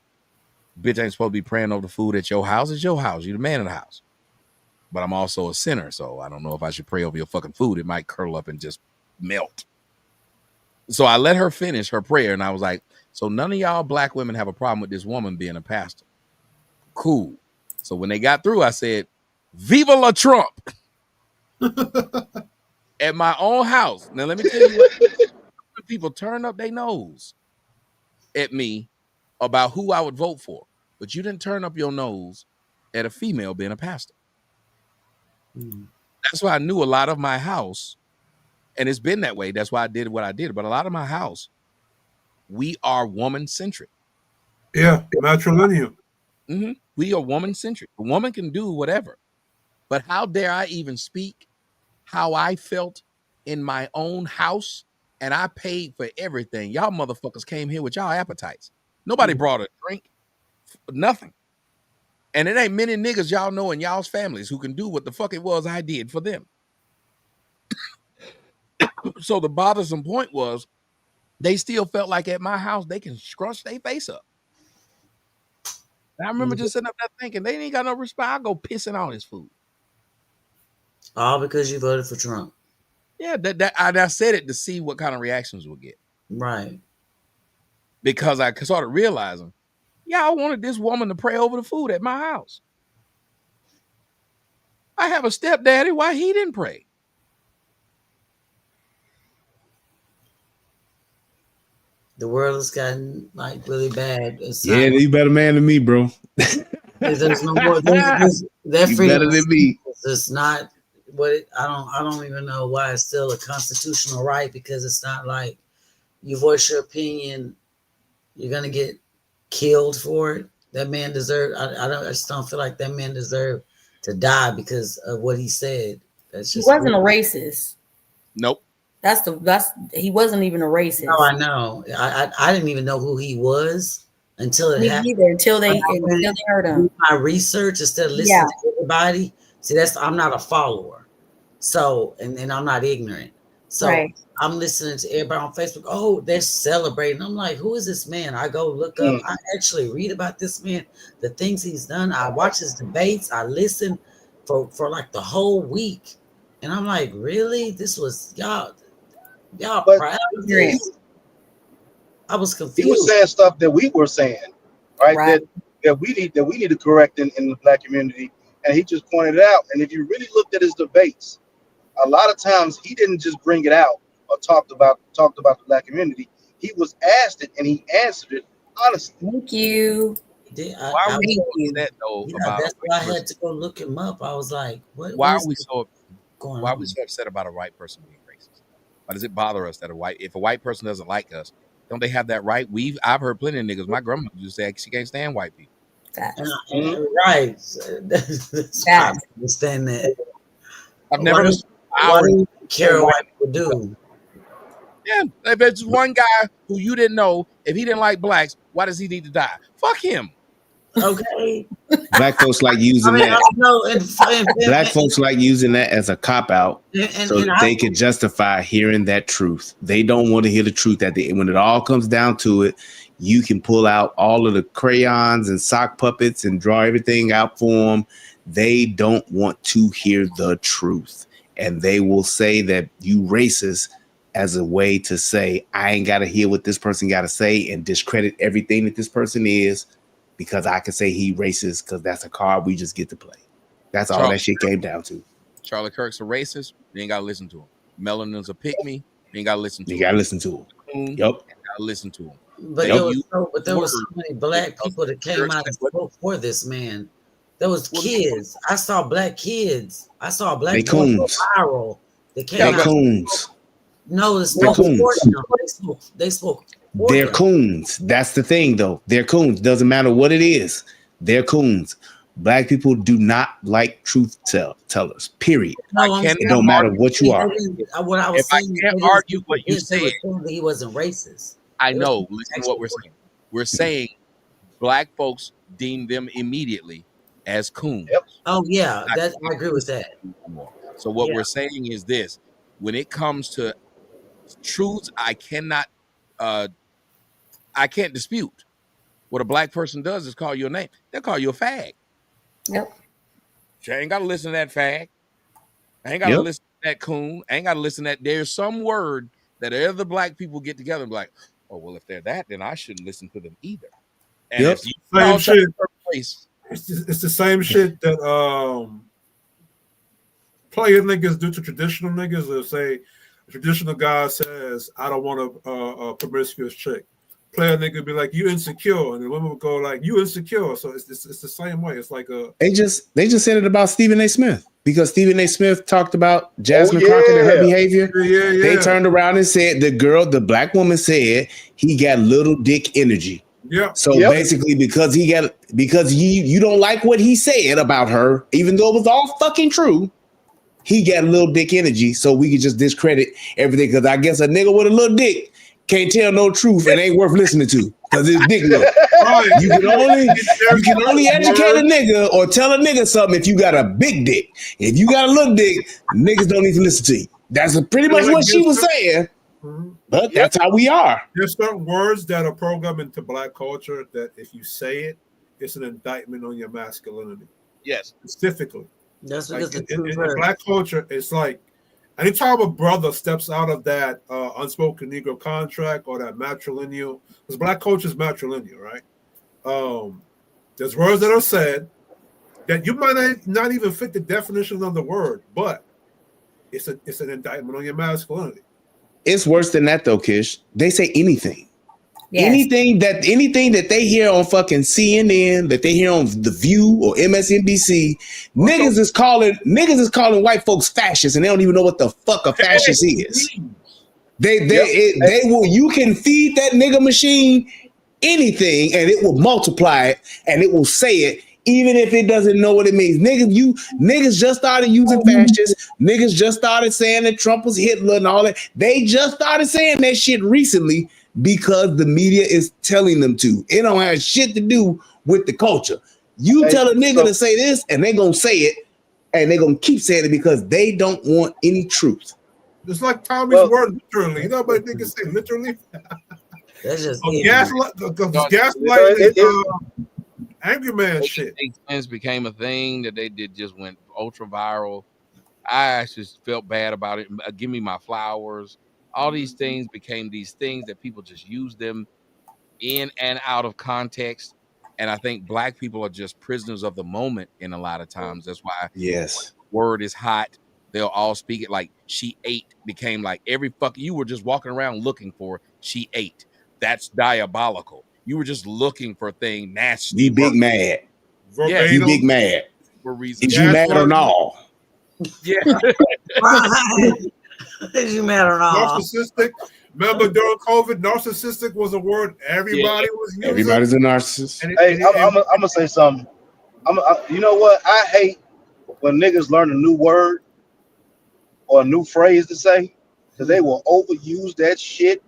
bitch, ain't supposed to be praying over the food at your house. It's your house. You're the man of the house. But I'm also a sinner, so I don't know if I should pray over your fucking food. It might curl up and just melt. So I let her finish her prayer, and I was like, so none of y'all black women have a problem with this woman being a pastor. Cool. So when they got through, I said, Viva la Trump. At my own house. Now, let me tell you what, people turn up their nose at me about who I would vote for. But you didn't turn up your nose at a female being a pastor. That's why I knew a lot of my house, and it's been that way. That's why I did what I did. But a lot of my house, we are woman-centric. Yeah, matrilineal. Mm-hmm. We are woman-centric. A woman can do whatever. But how dare I even speak how I felt in my own house, and I paid for everything. Y'all motherfuckers came here with y'all appetites. Nobody brought a drink, nothing. And it ain't many niggas y'all know in y'all's families who can do what the fuck it was I did for them. So the bothersome point was they still felt like at my house they can scrunch their face up. And I remember just sitting up there thinking, they ain't got no respect. I'll go pissing on his food. All because you voted for Trump. Yeah, I said it to see what kind of reactions we'll get. Right. Because I started realizing, y'all wanted this woman to pray over the food at my house. I have a stepdaddy. Why he didn't pray? The world has gotten like really bad. Yeah, you better man than me, bro. There's no more. That you freedom better than me. It's not what I don't even know why it's still a constitutional right, because it's not like you voice your opinion, you're gonna get killed for it. That man deserved. I just don't feel like that man deserved to die because of what he said. That's just he wasn't a racist. Nope. He wasn't even a racist. No, I know. I didn't even know who he was until it happened. Until they heard him. My research instead of listening to everybody. See, I'm not a follower. So and I'm not ignorant. So right. I'm listening to everybody on Facebook. Oh, they're celebrating. I'm like, who is this man? I go look up. I actually read about this man, the things he's done. I watch his debates. I listen for like the whole week. And I'm like, really? This was y'all proud of this? I was confused. He was saying stuff that we were saying, right? That we need to correct in the black community. And he just pointed it out. And if you really looked at his debates, a lot of times he didn't just bring it out or talked about the black community. He was asked it and he answered it honestly. Thank you. Why are we doing that though? That's why I had to go look him up. I was like, what? Why are we so upset about a white person being racist? Why does it bother us that if a white person doesn't like us, don't they have that right? I've heard plenty of niggas. My grandma used to say she can't stand white people. Right. I understand that. I've never understood. Why do you care what people do? Yeah, if it's one guy who you didn't know, if he didn't like blacks, why does he need to die? Fuck him. Okay. Black folks like using that. Black folks like using that as a cop out, so that they can justify hearing that truth. They don't want to hear the truth at the end. When it all comes down to it, you can pull out all of the crayons and sock puppets and draw everything out for them. They don't want to hear the truth. And they will say that you racist as a way to say, I ain't got to hear what this person got to say and discredit everything that this person is because I can say he racist because that's a card we just get to play. That's all that shit came down to. Charlie Kirk's a racist. You ain't got to listen to him. Melanin's a pick me. You ain't got to listen to him. You got to listen to him. Yep. You got to listen to him. But there was so many black people that came out and spoke for this man. There was kids. I saw black kids. I saw black They boys go coons. viral. They came out. coons. No, they They're spoke for coons. them. They spoke for They're them. coons. That's the thing, though. They're coons. Doesn't matter what it is. They're coons. Black people do not like truth tellers. Period. No, It don't matter what you are. What I was If I saying, can't argue what you said, said, he wasn't racist. I It was know. Listen to what we're saying. We're saying black folks deem them immediately as coons. Oh yeah, that I agree with that. So what Yeah. we're saying is this: when it comes to truths, I can't dispute. What a black person does is call you a name. They'll call you a fag. Yep. You ain't got to listen to that fag. I ain't got to listen to that coon. I ain't got to listen to that. There's some word that other black people get together and be like, oh, well, if they're that, then I shouldn't listen to them either. And if you Same shit. place, It's the same shit that player niggas do to traditional niggas. They'll say a traditional guy says, I don't want a promiscuous chick. Player nigga be like, you insecure, and the women would go like, you insecure. So it's the same way. It's like a They just said it about Stephen A. Smith because Stephen A. Smith talked about Jasmine Crockett and her behavior. They turned around and said the black woman said he got little dick energy. Yeah. So basically, because you don't like what he said about her, even though it was all fucking true, he got little dick energy. So we could just discredit everything. Because I guess a nigga with a little dick can't tell no truth and ain't worth listening to because his dick look. You can only educate a nigga or tell a nigga something if you got a big dick. If you got a little dick, niggas don't need to listen to you. That's pretty much what she was saying. But that's how we are. There's certain words that are programmed into black culture that if you say it, it's an indictment on your masculinity. Yes. Specifically. That's Like because in black culture, it's like anytime a brother steps out of that unspoken Negro contract or that matrilineal, because black culture is matrilineal, right? There's words that are said that you might not even fit the definition of the word, but it's an indictment on your masculinity. It's worse than that though, Kish. They say anything. Yes. Anything that they hear on fucking CNN, that they hear on The View or MSNBC, niggas is calling white folks fascists, and they don't even know what the fuck a fascist is. They will. You can feed that nigga machine anything, and it will multiply it, and it will say it, even if it doesn't know what it means. Niggas just started using fascists. Niggas just started saying that Trump was Hitler and all that. They just started saying that shit recently. Because the media is telling them to. It don't have shit to do with the culture. You tell a nigga to say this, and they gonna say it, and they gonna keep saying it because they don't want any truth. It's like Tommy's word, literally. You know what niggas say literally? That's just gaslight angry man shit. Things became a thing that they did just went ultra viral. I just felt bad about it. Give me my flowers. All these things became these things that people just use them in and out of context. And I think black people are just prisoners of the moment in a lot of times. That's why word is hot. They'll all speak it like she ate became like every fucking, you were just walking around looking for she ate. That's diabolical. You were just looking for a thing nasty. You big mad. Yeah. You big mad. For reasons. Is you mad or not? Yeah. Is you mad or not? Narcissistic. Remember during COVID, narcissistic was a word everybody was using. Everybody's a narcissist. Hey, I'm gonna say something. You know what? I hate when niggas learn a new word or a new phrase to say because they will overuse that shit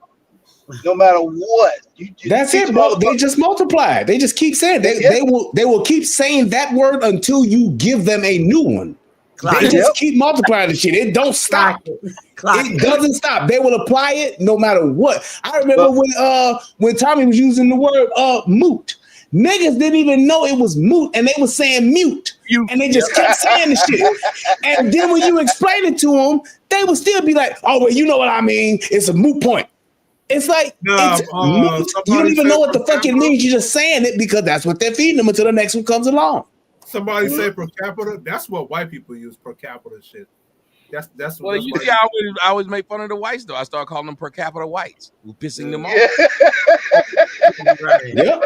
no matter what. That's it, bro. They just multiply. They just keep saying they will keep saying that word until you give them a new one. They just keep multiplying the shit. It don't stop. It doesn't stop. They will apply it no matter what. I remember when Tommy was using the word moot. Niggas didn't even know it was moot, and they was saying mute, and they just kept saying the shit. And then when you explain it to them, they would still be like, "Oh, well, you know what I mean? It's a moot point." It's like moot. You don't even know what the fuck it means. You're just saying it because that's what they're feeding them until the next one comes along. Somebody say per capita. That's what white people use, per capita shit. That's well, you see, I always make fun of the whites though. I start calling them per capita whites, pissing them off. Yeah,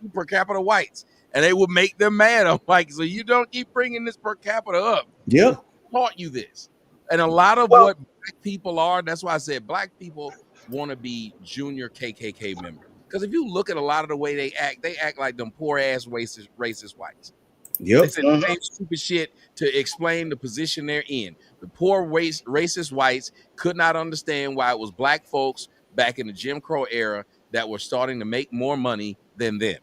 you per capita whites, and they will make them mad. I'm like, so you don't keep bringing this per capita up. Yeah, Taught you this, and a lot of what black people are. That's why I said black people want to be junior KKK members. Because if you look at a lot of the way they act like them poor ass racist whites. Yep. They said the same stupid shit to explain the position they're in. The poor racist whites could not understand why it was black folks back in the Jim Crow era that were starting to make more money than them.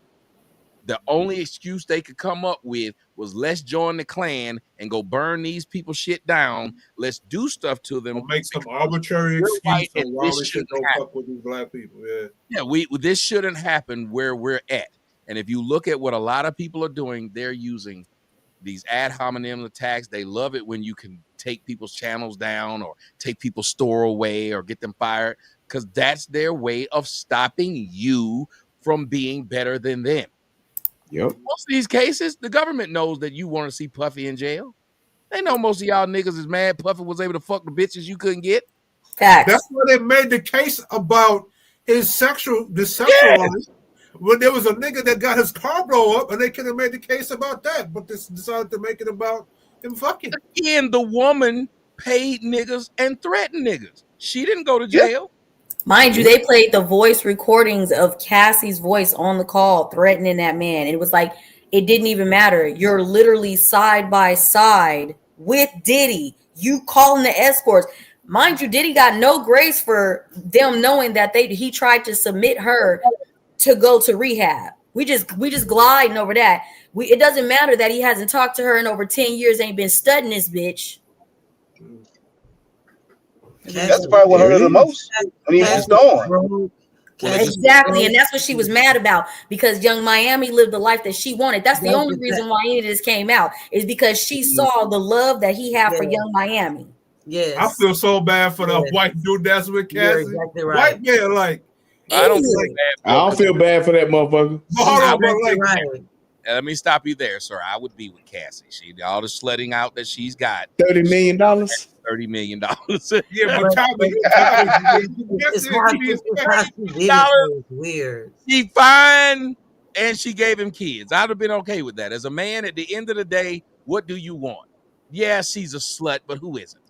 The only excuse they could come up with was let's join the Klan and go burn these people shit down. Let's do stuff to them. Or make some arbitrary excuse for why we should go fuck with these black people. Yeah, this shouldn't happen where we're at. And if you look at what a lot of people are doing, they're using these ad hominem attacks. They love it when you can take people's channels down or take people's store away or get them fired, because that's their way of stopping you from being better than them. Yep. Most of these cases, the government knows that you want to see Puffy in jail. They know most of y'all niggas is mad Puffy was able to fuck the bitches you couldn't get. That's why they made the case about his sexual life. When there was a nigga that got his car blow up, and they could have made the case about that, but they decided to make it about him fucking. Again, the woman paid niggas and threatened niggas. She didn't go to jail. Mind you, they played the voice recordings of Cassie's voice on the call threatening that man. It was like, it didn't even matter. You're literally side by side with Diddy. You calling the escorts. Mind you, Diddy got no grace for them knowing that he tried to submit her to go to rehab. We just gliding over that. It doesn't matter that he hasn't talked to her in over 10 years, ain't been studying this bitch. That's probably what hurt her the most when he was gone. Exactly, and that's what she was mad about, because Young Miami lived the life that she wanted. That's the only reason why any of this came out, is because she saw the love that he had for Young Miami. Yes, I feel so bad for the white dude that's with Cassie. Exactly right. White man, like I don't feel bad. I don't feel bad for that motherfucker. Let me stop you there, sir. I would be with Cassie. She all the slutting out that she's got. $30 million. $30 million. Yeah, but it's weird. She fine, and she gave him kids. I'd have been okay with that. As a man, at the end of the day, what do you want? Yeah, she's a slut, but who isn't?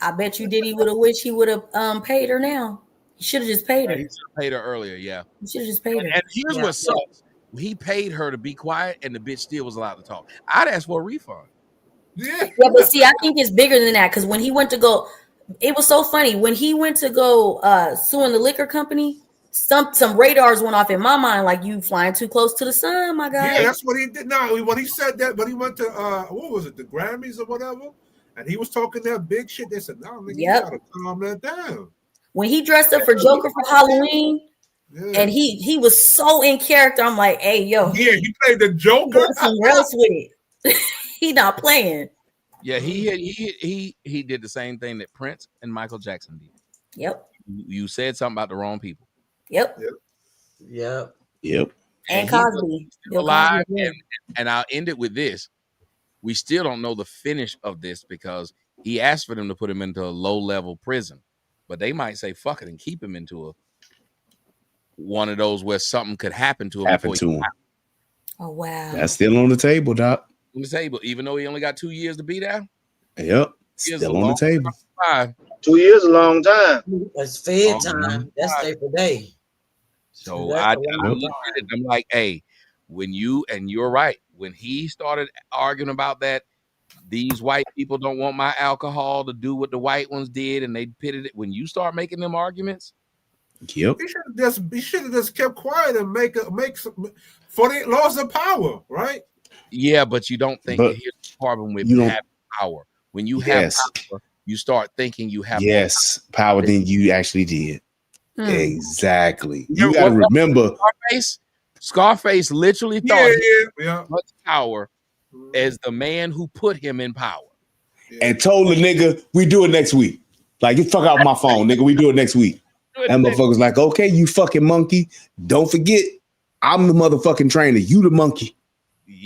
I bet you Diddy would have wished he would have paid her now. He should have just paid her. He should have paid her earlier, yeah. He should have just paid her. And here's what sucks. He paid her to be quiet, and the bitch still was allowed to talk. I'd ask for a refund. Yeah, but see, I think it's bigger than that, because when he went to go, it was so funny. When he went to go suing the liquor company, some radars went off in my mind, like, you flying too close to the sun, my guy. Yeah, that's what he did. No, when he said that, but he went to what was it, the Grammys or whatever, and he was talking that big shit. They said, "No, nigga, you gotta calm that down." When he dressed up for Joker for Halloween, and he was so in character, I'm like, hey, yo, yeah, he played the Joker. Somewhere else with it. He not playing. Yeah, he did the same thing that Prince and Michael Jackson did. Yep. You said something about the wrong people. Yep. And Cosby. Alive, and I'll end it with this. We still don't know the finish of this, because he asked for them to put him into a low-level prison, but they might say fuck it and keep him into one of those where something could happen to him. Oh wow. That's still on the table, Doc. On the table, even though he only got 2 years to be there. Yep. Still on the table. 2 years is a long time. That's Fed time. That's day for day. So I look at it, I'm like, hey, you're right. When he started arguing about that, these white people don't want my alcohol to do what the white ones did, and they pitted it. When you start making them arguments, yep, he should have just kept quiet and make some for the laws of power, right? Yeah, but you don't think here's the problem with having power. When you have power, you start thinking you have more power than you actually did. Exactly. You got to remember, Scarface literally thought he had as much power as the man who put him in power, and told the nigga, "We do it next week." Like, you fuck out my phone, nigga. We do it next week. And motherfuckers like, okay, you fucking monkey. Don't forget, I'm the motherfucking trainer. You the monkey.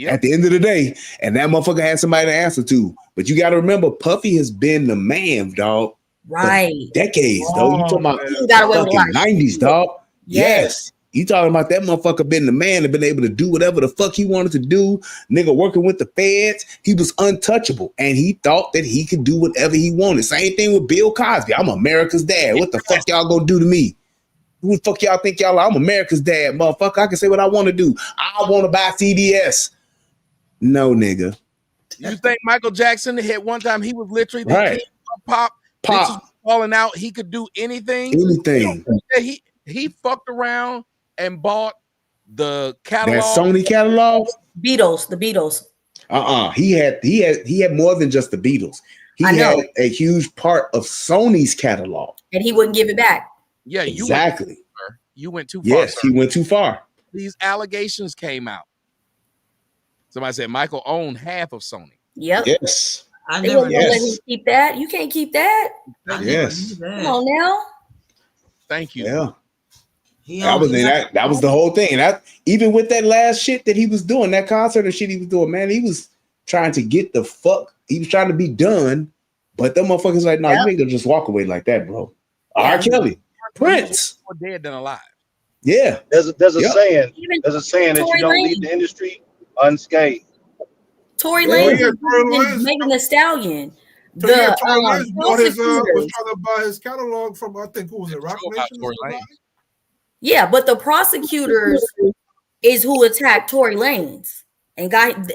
at the end of the day, and that motherfucker had somebody to answer to. But you got to remember, Puffy has been the man, dog. Right. Decades, though. You talking about fucking 90s, dog. Yes. You talking about that motherfucker been the man and been able to do whatever the fuck he wanted to do. Nigga working with the feds. He was untouchable. And he thought that he could do whatever he wanted. Same thing with Bill Cosby. I'm America's dad. What the fuck y'all gonna do to me? Who the fuck y'all think y'all are? I'm America's dad, motherfucker. I can say what I want to do. I want to buy CBS. No, nigga. You think Michael Jackson hit one time? He was literally the Right. king of pop. Bitches falling out. He could do anything. Anything. He fucked around and bought the catalog. That Sony catalog? The Beatles. He had more than just the Beatles. He had a huge part of Sony's catalog. And he wouldn't give it back. Yeah, exactly. You went too far. Yes, he went too far. These allegations came out. Somebody said Michael owned half of Sony. Yep. Yes. They wouldn't let him keep that. You can't keep that. Yes. Come on now. Thank you. Yeah. That was the whole thing. And that, even with that last shit that he was doing, that concert and shit he was doing, man, he was trying to get the fuck. He was trying to be done, but them motherfuckers like, no, you ain't gonna just walk away like that, bro. R. Kelly, Prince, more dead than alive. Yeah. There's a saying. There's a saying that you don't leave the industry unscathed. Tory Lanez is Megan Thee Stallion. Tory Lanez was trying to buy his catalog from, I think, who was it? Rock Nation? Yeah, but the prosecutors is who attacked Tory Lanez. And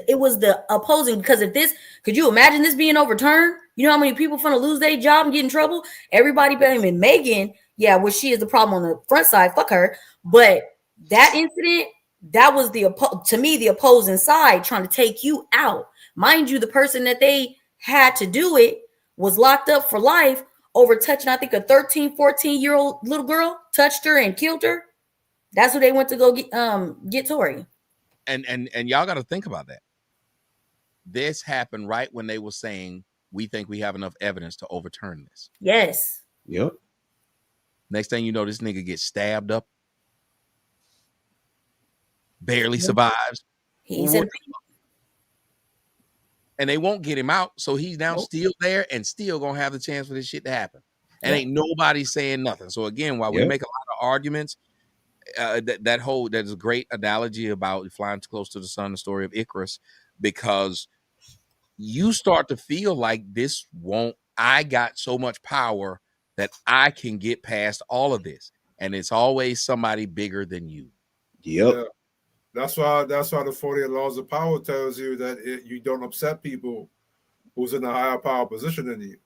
it was the opposing, because if this, could you imagine this being overturned? You know how many people finna lose their job and get in trouble? Everybody blaming Megan. Yeah, well, she is the problem on the front side. Fuck her. But that incident, that was to me, the opposing side trying to take you out. Mind you, the person that they had to do it was locked up for life over touching, I think, a 13, 14-year-old little girl, touched her and killed her. That's who they went to go get Tory. And y'all got to think about that. This happened right when they were saying, we think we have enough evidence to overturn this. Yes. Yep. Next thing you know, this nigga gets stabbed up. Barely survives. And they won't get him out. So he's now still there and still going to have the chance for this shit to happen. And ain't nobody saying nothing. So again, while we make a lot of arguments, there's a great analogy about flying too close to the sun, the story of Icarus, because you start to feel like I got so much power that I can get past all of this. And it's always somebody bigger than you. Yep. Yeah. That's why the 48 laws of power tells you that you don't upset people who's in a higher power position than you.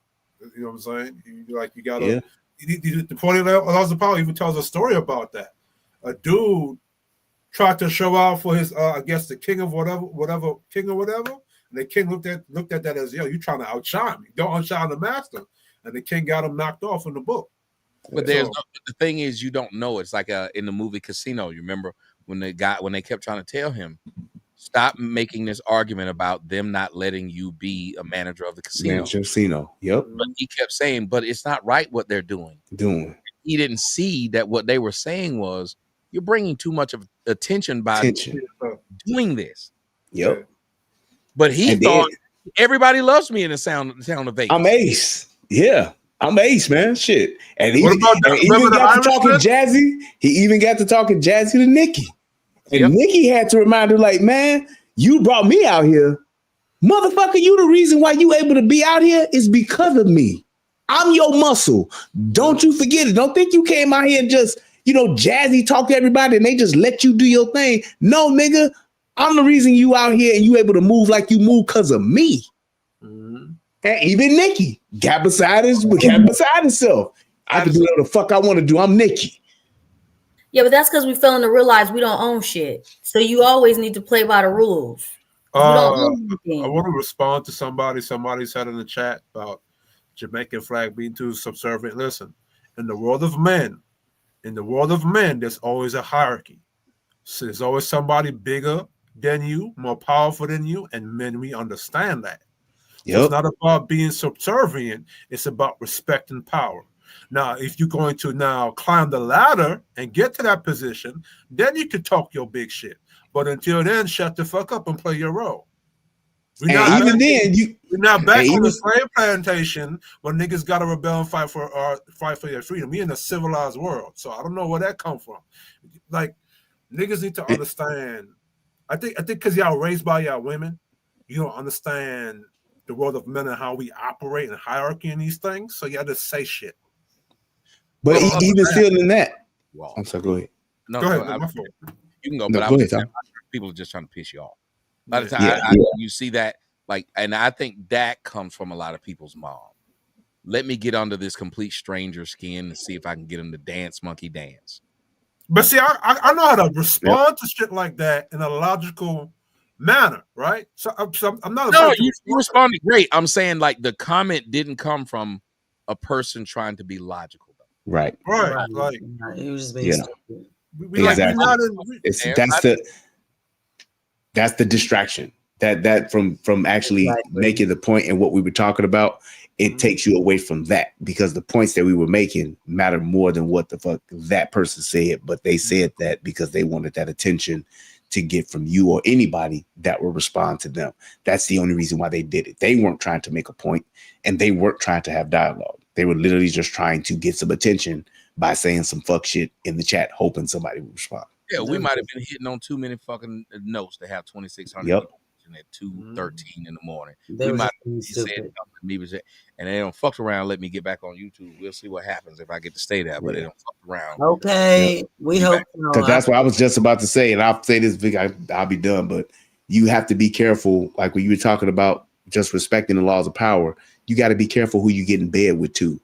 You know what I'm saying? You gotta. The 48 laws of power even tells a story about that. A dude tried to show out for his, I guess, the king of whatever king or whatever. And the king looked at that as, yo, you trying to outshine me. Don't outshine the master. And the king got him knocked off in the book. But the thing is, you don't know. It's like in the movie Casino. You remember when they kept trying to tell him, stop making this argument about them not letting you be a manager of the casino. Yep. But he kept saying, but it's not right what they're doing. He didn't see that what they were saying was, you're bringing too much of attention by doing this. Yep. But he thought everybody loves me in the sound of Vegas. I'm Ace. Yeah. I'm Ace, man. Shit. And he even got to talking jazzy. He even got to talking jazzy to Nikki. And Nikki had to remind her, like, man, you brought me out here. Motherfucker, you the reason why you able to be out here is because of me. I'm your muscle. Don't you forget it. Don't think you came out here and just, jazzy talk to everybody and they just let you do your thing. No, nigga. I'm the reason you out here and you able to move like you move because of me. Mm-hmm. And even Nikki got beside himself. I can do whatever the fuck I want to do. I'm Nikki. Yeah, but that's because we failing to realize we don't own shit. So you always need to play by the rules. I want to respond to somebody. Somebody said in the chat about Jamaican flag being too subservient. Listen, in the world of men, there's always a hierarchy. So there's always somebody bigger than you, more powerful than you, and men, we understand that. Yep. So it's not about being subservient, it's about respect and power. Now, if you're going to now climb the ladder and get to that position, then you can talk your big shit. But until then, shut the fuck up and play your role. We're not back on the slave plantation where niggas got to rebel and fight for their freedom. We in a civilized world, so I don't know where that come from. Like, niggas need to understand. I think because y'all raised by y'all women, you don't understand the world of men and how we operate and hierarchy in these things. So y'all just say shit. But even still in that, I'm sorry. Go ahead. No, go ahead. You can go. No, but go I'm ahead, just saying, people are just trying to piss you off. By the time you see that, like, and I think that comes from a lot of people's mom. Let me get under this complete stranger skin and see if I can get them to dance, monkey dance. But see, I know how to respond to shit like that in a logical manner, right? So I'm not. No, you responded great. I'm saying, like, the comment didn't come from a person trying to be logical. Right. Like, he was just being stupid. Exactly. That's the distraction. That from actually making the point and what we were talking about, it takes you away from that, because the points that we were making matter more than what the fuck that person said. But they said that because they wanted that attention to get from you or anybody that will respond to them. That's the only reason why they did it. They weren't trying to make a point, and they weren't trying to have dialogue. They were literally just trying to get some attention by saying some fuck shit in the chat, hoping somebody would respond. Yeah, we might have been hitting on too many fucking notes to have 2,600 people at 2:13 in the morning. We might have said something to me, and they don't fuck around. Let me get back on YouTube. We'll see what happens if I get to stay there, but they don't fuck around. Okay, we hope. Because that's what I was just about to say, and I'll say this big. I'll be done, but you have to be careful. Like when you were talking about just respecting the laws of power, you got to be careful who you get in bed with too,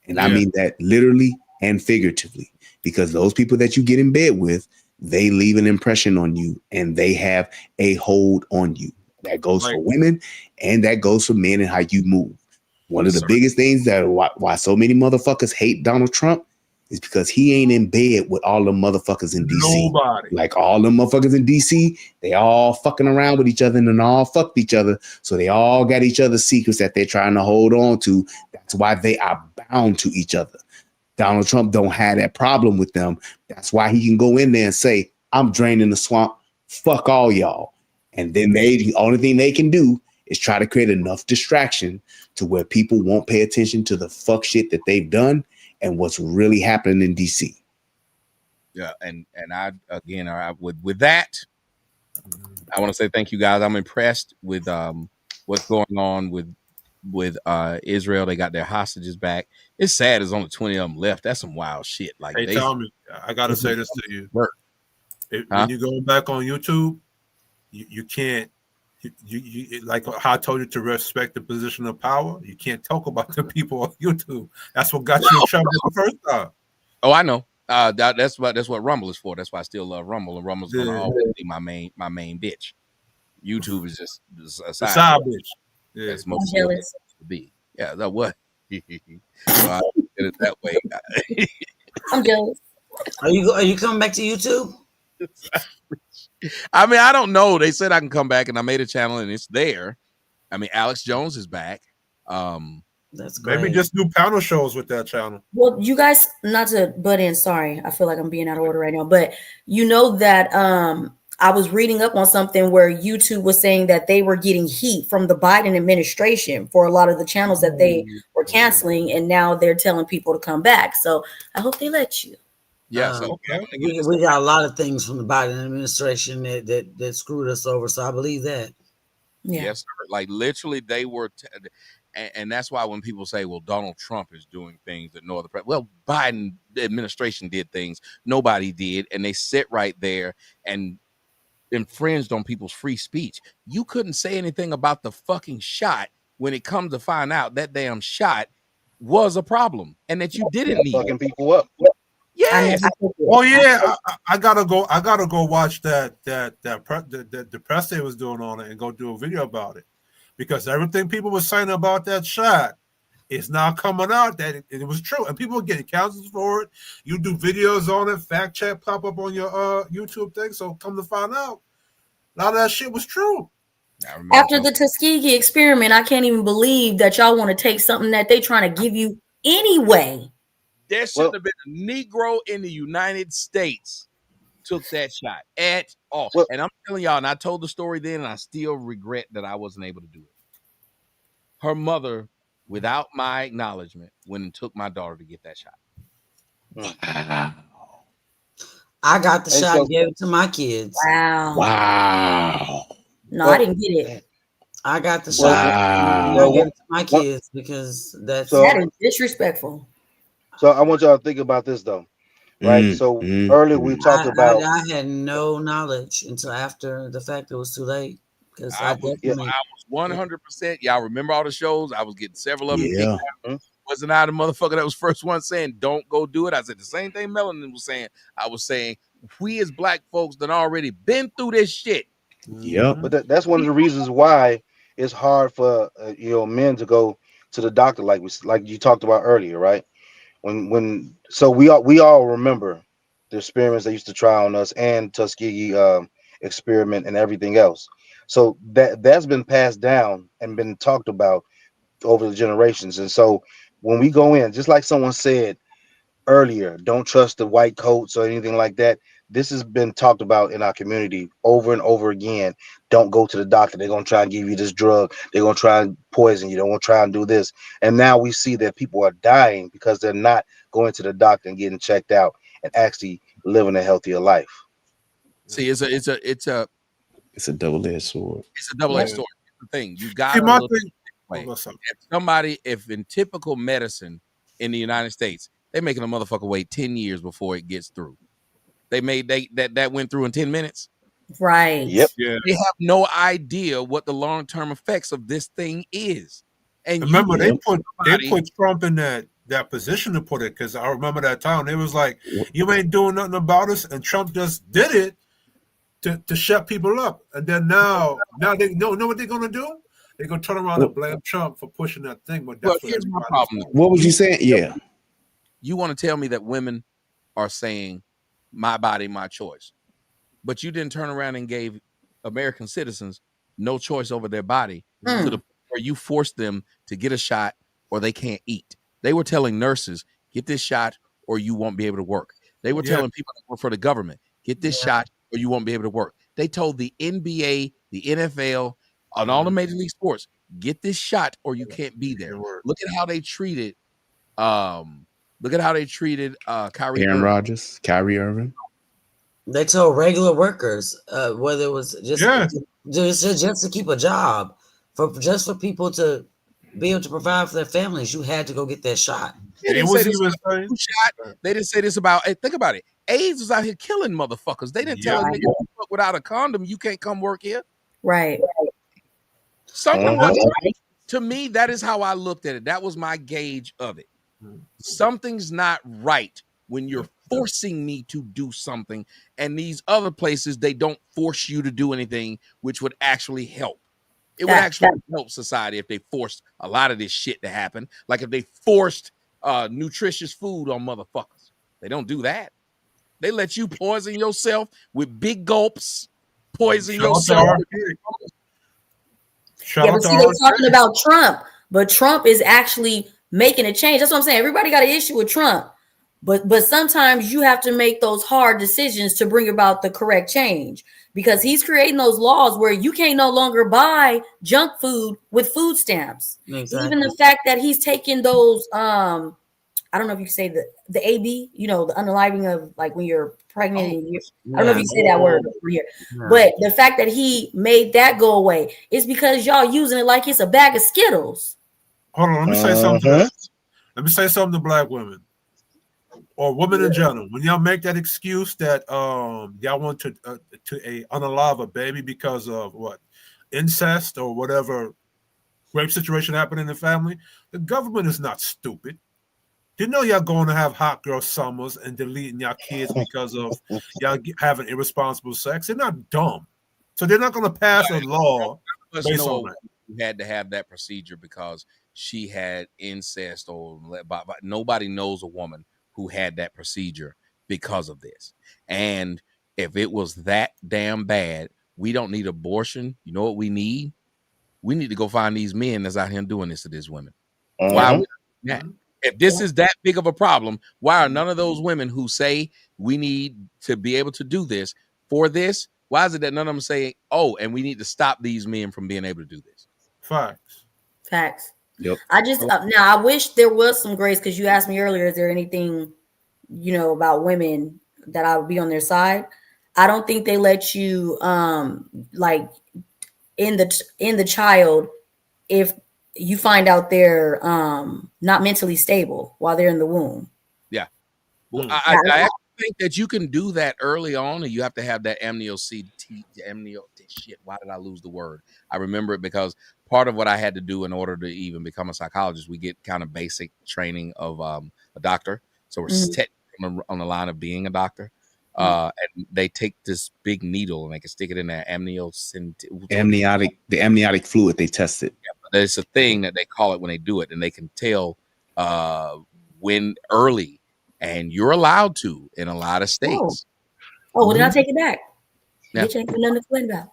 and I mean that literally and figuratively, because those people that you get in bed with, they leave an impression on you and they have a hold on you. That goes for women and that goes for men and how you move. One of the biggest things that why so many motherfuckers hate Donald Trump is because he ain't in bed with all the motherfuckers in DC. Nobody. Like all the motherfuckers in DC, they all fucking around with each other and all fucked each other. So they all got each other's secrets that they're trying to hold on to. That's why they are bound to each other. Donald Trump don't have that problem with them. That's why he can go in there and say, I'm draining the swamp. Fuck all y'all. And then the only thing they can do is try to create enough distraction to where people won't pay attention to the fuck shit that they've done and what's really happening in DC. Yeah, and I again, with that, I want to say thank you guys. I'm impressed with what's going on with Israel. They got their hostages back. It's sad there's only 20 of them left. That's some wild shit. Like, hey, Tommy, I gotta say this to you. When you go back on YouTube, you can't you like how I told you to respect the position of power. You can't talk about the people on YouTube. That's what got you in trouble the first time. Oh, I know. That's what Rumble is for. That's why I still love Rumble, and Rumble's gonna always be my main bitch. YouTube is just a side bitch. Yeah, it's most jealous to be. Yeah, that what. So I did it that way. I'm jealous. Are you coming back to YouTube? I mean, I don't know. They said I can come back, and I made a channel, and it's there. I mean, Alex Jones is back. That's great. Maybe just do panel shows with that channel. Well, you guys, not to butt in, sorry, I feel like I'm being out of order right now, but you know that I was reading up on something where YouTube was saying that they were getting heat from the Biden administration for a lot of the channels that they were canceling, and now they're telling people to come back. So I hope they let you. Yeah, we got a lot of things from the Biden administration that screwed us over. So I believe that. Yeah. Yes, sir. Like literally, they were, and that's why when people say, "Well, Donald Trump is doing things that no other president," well, Biden administration did things nobody did, and they sit right there and infringed on people's free speech. You couldn't say anything about the fucking shot when it comes to find out that damn shot was a problem and that you didn't need fucking people up. Yes. Oh yeah, I gotta go watch the press they was doing on it and go do a video about it, because everything people were saying about that shot is now coming out that it was true, and people are getting counsels for it. You do videos on it, fact check pop up on your YouTube thing. So come to find out, a lot of that shit was true. After the Tuskegee experiment, I can't even believe that y'all want to take something that they trying to give you anyway There shouldn't have been a Negro in the United States took that shot at all. And I'm telling y'all, and I told the story then, and I still regret that I wasn't able to do it. Her mother, without my acknowledgement, went and took my daughter to get that shot. I got the shot and gave it to my kids. Wow. No, I didn't get it. I got the shot and I gave it to my kids because that is disrespectful. So I want y'all to think about this though. Right. So earlier we talked about I had no knowledge until after the fact it was too late. Because I was 100%. Y'all remember all the shows? I was getting several of them. Wasn't I the motherfucker that was first one saying, don't go do it? I said the same thing Melanin was saying. I was saying, we as black folks done already been through this shit. Yeah. But that's one of the reasons why it's hard for men to go to the doctor like you talked about earlier, right? So we all remember the experiments they used to try on us and Tuskegee experiment and everything else. So that's been passed down and been talked about over the generations. And so when we go in, just like someone said earlier, don't trust the white coats or anything like that. This has been talked about in our community over and over again. Don't go to the doctor. They're going to try and give you this drug. They're going to try and poison you. They're going to try and do this. And now we see that people are dying because they're not going to the doctor and getting checked out and actually living a healthier life. See, it's a double-edged sword. It's a double-edged sword. It's the thing. You got if in typical medicine in the United States, they're making a motherfucker wait 10 years before it gets through. They went through in 10 minutes. Right. Yep. Yeah. They have no idea what the long-term effects of this thing is. And remember, they put Trump in that position to put it, because I remember that time it was like, you ain't doing nothing about us, and Trump just did it to shut people up. And then now they know what they're gonna do? They're gonna turn around and blame Trump for pushing that thing. But here's my problem. What was you saying? Yeah. You want to tell me that women are saying my body, my choice, but you didn't turn around and gave American citizens no choice over their body to the point where you forced them to get a shot or they can't eat. They were telling nurses, get this shot or you won't be able to work. They were telling people that work for the government, get this shot or you won't be able to work. They told the NBA, the NFL, and all the major league sports, get this shot or you can't be there. Look at how they treated Kyrie Rodgers, Kyrie Irving. They told regular workers, whether it was just to keep a job, for people to be able to provide for their families, you had to go get that shot. They didn't say this about. Hey, think about it. AIDS was out here killing motherfuckers. They didn't tell us without a condom you can't come work here. Right. Something to me, that is how I looked at it. That was my gauge of it. Something's not right when you're forcing me to do something, and these other places they don't force you to do anything, which would actually help. It would actually help society if they forced a lot of this shit to happen. Like if they forced nutritious food on motherfuckers. They don't do that. They let you poison yourself with big gulps. Poison yourself. But see, they're talking about Trump, but Trump is actually making a change. That's what I'm saying. Everybody got an issue with Trump, but sometimes you have to make those hard decisions to bring about the correct change, because he's creating those laws where you can't no longer buy junk food with food stamps. Exactly. Even the fact that he's taking those, I don't know if you can say the AB, the unaliving of like when you're pregnant. I don't know if you say that word over here, but the fact that he made that go away is because y'all using it like it's a bag of Skittles. Hold on, let me say something. Let me say something to black women or women in general. When y'all make that excuse that y'all want to unalive a baby because of what, incest or whatever rape situation happened in the family, the government is not stupid. You know y'all going to have hot girl summers and deleting y'all kids because of y'all having irresponsible sex. They're not dumb, so they're not going to pass a law based on that. You had to have that procedure because she had incest, or nobody knows a woman who had that procedure because of this. And if it was that damn bad, we don't need abortion. You know what we need? We need to go find these men that's out here doing this to these women. Why would that? If this is that big of a problem, why are none of those women who say we need to be able to do this for this? Why is it that none of them say, "Oh, and we need to stop these men from being able to do this"? Facts. Yep. I just now I wish there was some grace, because you asked me earlier, is there anything about women that I would be on their side? I don't think they let you like in the child if you find out they're not mentally stable while they're in the womb. Yeah. Well, I actually think that you can do that early on, and you have to have that shit. Why did I lose the word? I remember it because part of what I had to do in order to even become a psychologist, we get kind of basic training of a doctor. So we're technically on the line of being a doctor. And they take this big needle and they can stick it in that the amniotic fluid. They test it. Yeah, but there's a thing that they call it when they do it, and they can tell when early, and you're allowed to in a lot of states. Well, then I'll take it back. Yeah. Bitch, ain't nothing to complain about.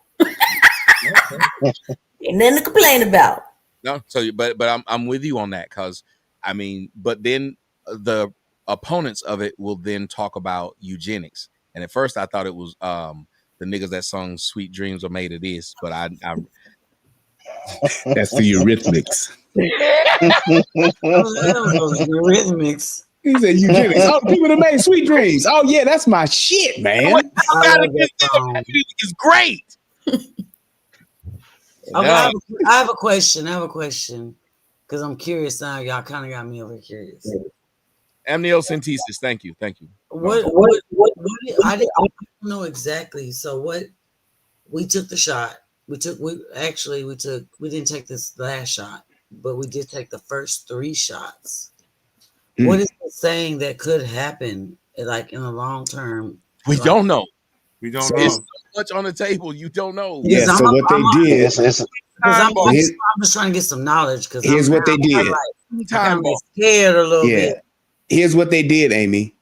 Ain't nothing to complain about. No, so but I'm with you on that, because I mean, but then the opponents of it will then talk about eugenics. And at first I thought it was the niggas that sung "Sweet Dreams Are Made of This," but I that's the Eurythmics. Eurythmics. He said eugenics. Oh, the people that made Sweet Dreams. Oh yeah, that's my shit, man. It's great. I have a question. Because I'm curious now. Y'all kind of got me over curious. Amniocentesis. Thank you. What I don't know exactly. So what, we took the shot. We didn't take this last shot, but we did take the first 3 shots. What is it saying that could happen, like in the long term? We don't know. There's so much on the table. You don't know. Yeah. So what they did. I'm just trying to get some knowledge. Because here's what they did. I'm scared a little bit. Here's what they did, Amy.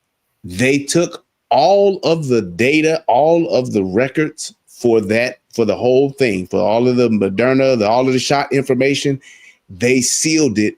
They took all of the data, all of the records for the whole thing, for all of the Moderna, all of the shot information. They sealed it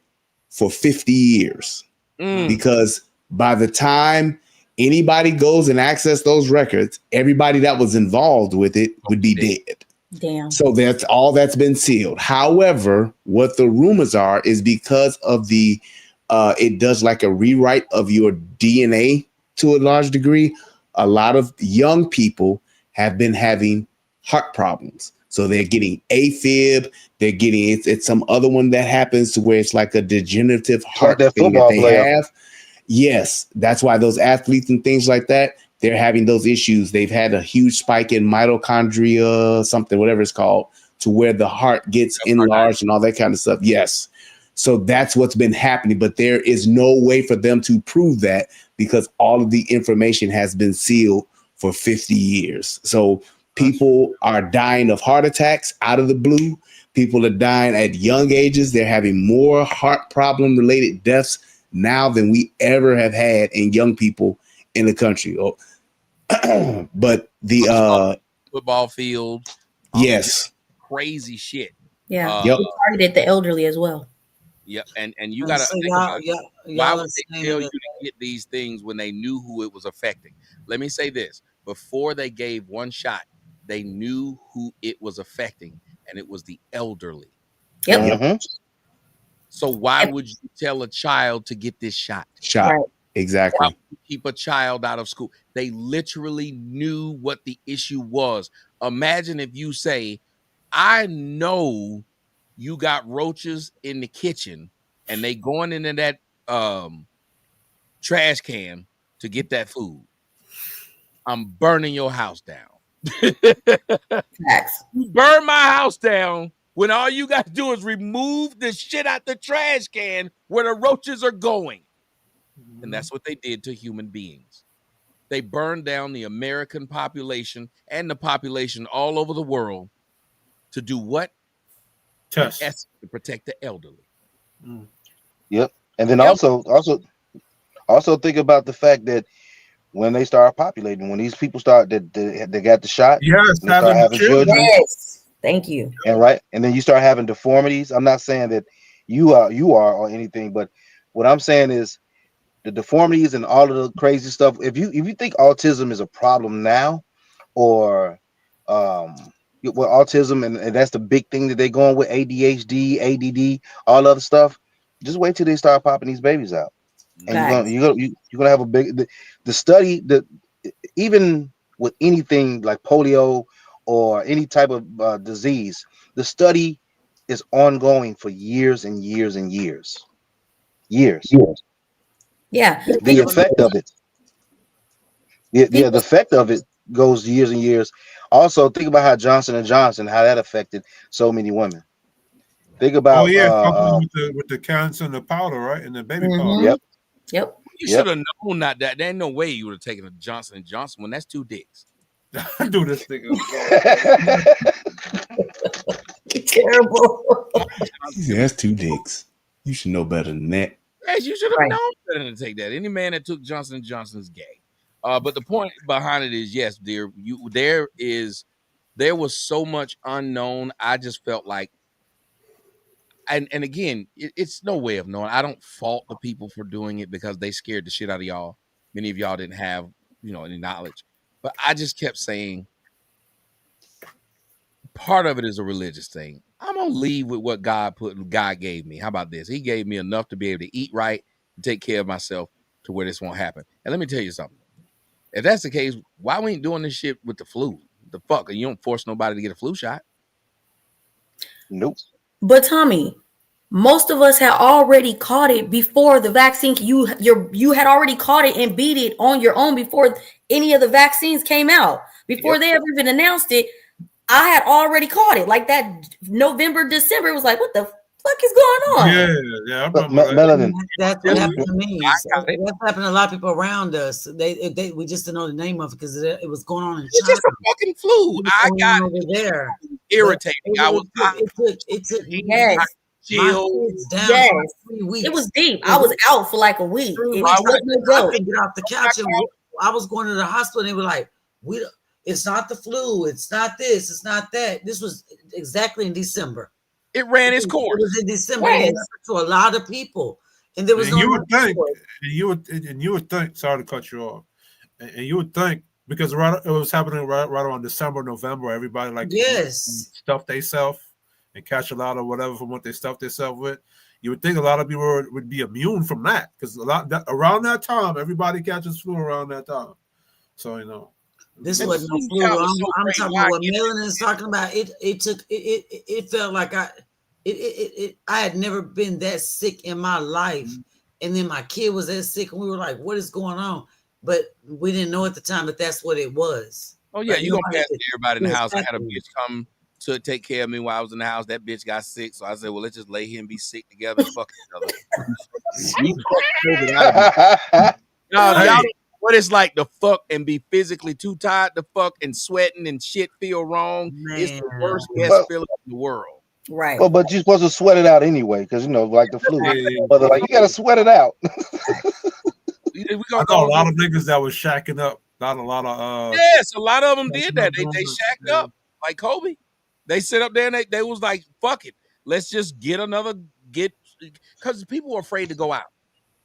for 50 years. Because by the time anybody goes and access those records, everybody that was involved with it would be dead. Damn. So that's all that's been sealed. However, what the rumors are is because of the it does like a rewrite of your DNA to a large degree. A lot of young people have been having heart problems. So they're getting AFib. They're getting it's some other one that happens to where it's like a degenerative heart thing that they have. Yes, that's why those athletes and things like that, they're having those issues. They've had a huge spike in mitochondria, something, whatever it's called, to where the heart gets enlarged and all that kind of stuff. Yes. So that's what's been happening. But there is no way for them to prove that because all of the information has been sealed for 50 years. So people are dying of heart attacks out of the blue. People are dying at young ages. They're having more heart problem related deaths now than we ever have had in young people in the country. But the football field. Yes. Crazy shit. Yeah. We targeted the elderly as well. Yeah, and you gotta think about why would they tell you to get these things when they knew who it was affecting? Let me say this: before they gave one shot, they knew who it was affecting, and it was the elderly. Yep. So why would you tell a child to get this shot? Right. Exactly. Why would you keep a child out of school? They literally knew what the issue was. Imagine if you say, I know you got roaches in the kitchen and they going into that trash can to get that food. I'm burning your house down. You burn my house down when all you got to do is remove the shit out the trash can where the roaches are going. And that's what they did to human beings. They burned down the American population and the population all over the world to do what? Test. To protect the elderly. Yep. And then also think about the fact that when they start populating, when these people start that they got the shot, having children. Yes. Thank you. And then you start having deformities. I'm not saying that you are or anything, but What I'm saying is the deformities and all of the crazy stuff. If you think autism is a problem now, or with autism and that's the big thing that they're going with, ADHD, ADD, all other stuff, just wait till they start popping these babies out, and you're gonna have a big the study that even with anything like polio or any type of disease, the study is ongoing for years and years and years. Yeah. The effect of it. The effect of it goes years and years. Also, think about how Johnson & Johnson, how that affected so many women. Think about with the cancer and the powder, right? And the baby powder. Yep. You should have known not that. There ain't no way you would have taken a Johnson & Johnson when that's 2 dicks. Do this thing. Terrible. That's 2 dicks. You should know better than that. Yes, you should have known better than to take that. Any man that took Johnson & Johnson is gay. But the point behind it is, yes, dear, there was so much unknown. I just felt like, and again, it's no way of knowing. I don't fault the people for doing it because they scared the shit out of y'all. Many of y'all didn't have, any knowledge. But I just kept saying, part of it is a religious thing. I'm gonna leave with what God gave me. How about this? He gave me enough to be able to eat right and take care of myself to where this won't happen. And let me tell you something. If that's the case, why we ain't doing this shit with the flu? The fuck? You don't force nobody to get a flu shot. Nope. But Tommy, most of us had already caught it before the vaccine. You had already caught it and beat it on your own before any of the vaccines came out. Before they ever even announced it, I had already caught it. Like that November, December, it was like, what the fuck is going on? Yeah. Melanin. That's what happened to me. So that's happened to a lot of people around us. We just didn't know the name of it because it was going on in China. It's just a fucking flu. I got over there. Irritating. It took yes. Down for 3 weeks. It was deep. I was out for like a week. I couldn't get off the couch, and I was going to the hospital. And they were like, it's not the flu. It's not this. It's not that. This was exactly in December. It ran its course. It was in December. Yes. To a lot of people, and there was and you would think. Sorry to cut you off. And you would think because it was happening right around December, November. Everybody stuff themselves and catch a lot of whatever from what they stuff themselves with. You would think a lot of people would be immune from that because around that time, everybody catches flu around that time. So this wasn't no flu. I'm talking about what Melanin is talking about. It felt like I had never been that sick in my life, and then my kid was that sick, and we were like, "What is going on?" But we didn't know at the time that that's what it was. Oh yeah, you gonna pass it to everybody in the house. I had a bitch come to take care of me while I was in the house. That bitch got sick, so I said, "Well, let's just lay here and be sick together, and fuck each other." Y'all what it's like to fuck and be physically too tired to fuck and sweating and shit feel wrong. It's the worst feeling in the world. Right. Well, but you're supposed to sweat it out anyway, because like the flu. But like you gotta sweat it out. I know a lot of niggas that was shacking up. Not a lot of yes, a lot of them did that. They shacked up like Kobe. They sit up there and they was like, fuck it. Let's just because people were afraid to go out.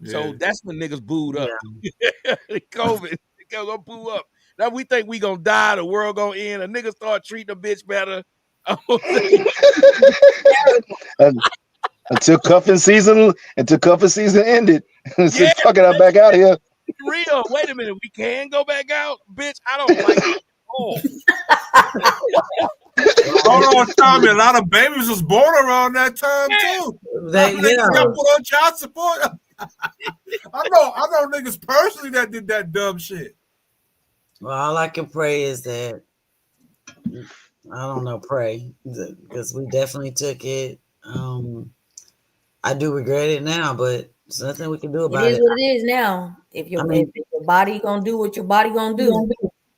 So that's when niggas booed up. COVID, gonna boo up. Now we think we gonna die, the world gonna end. A nigga start treating a bitch better. Until cuffing season ended. So fuck it, I'm back out here. Real. Wait a minute, we can go back out, bitch. I don't like it. Hold on, Tommy. A lot of babies was born around that time too. They got put on child support. I know niggas personally that did that dumb shit. Well, all I can pray is that pray because we definitely took it. I do regret it now, but there's nothing we can do about it. It is what it is now. If your body gonna do what your body gonna do.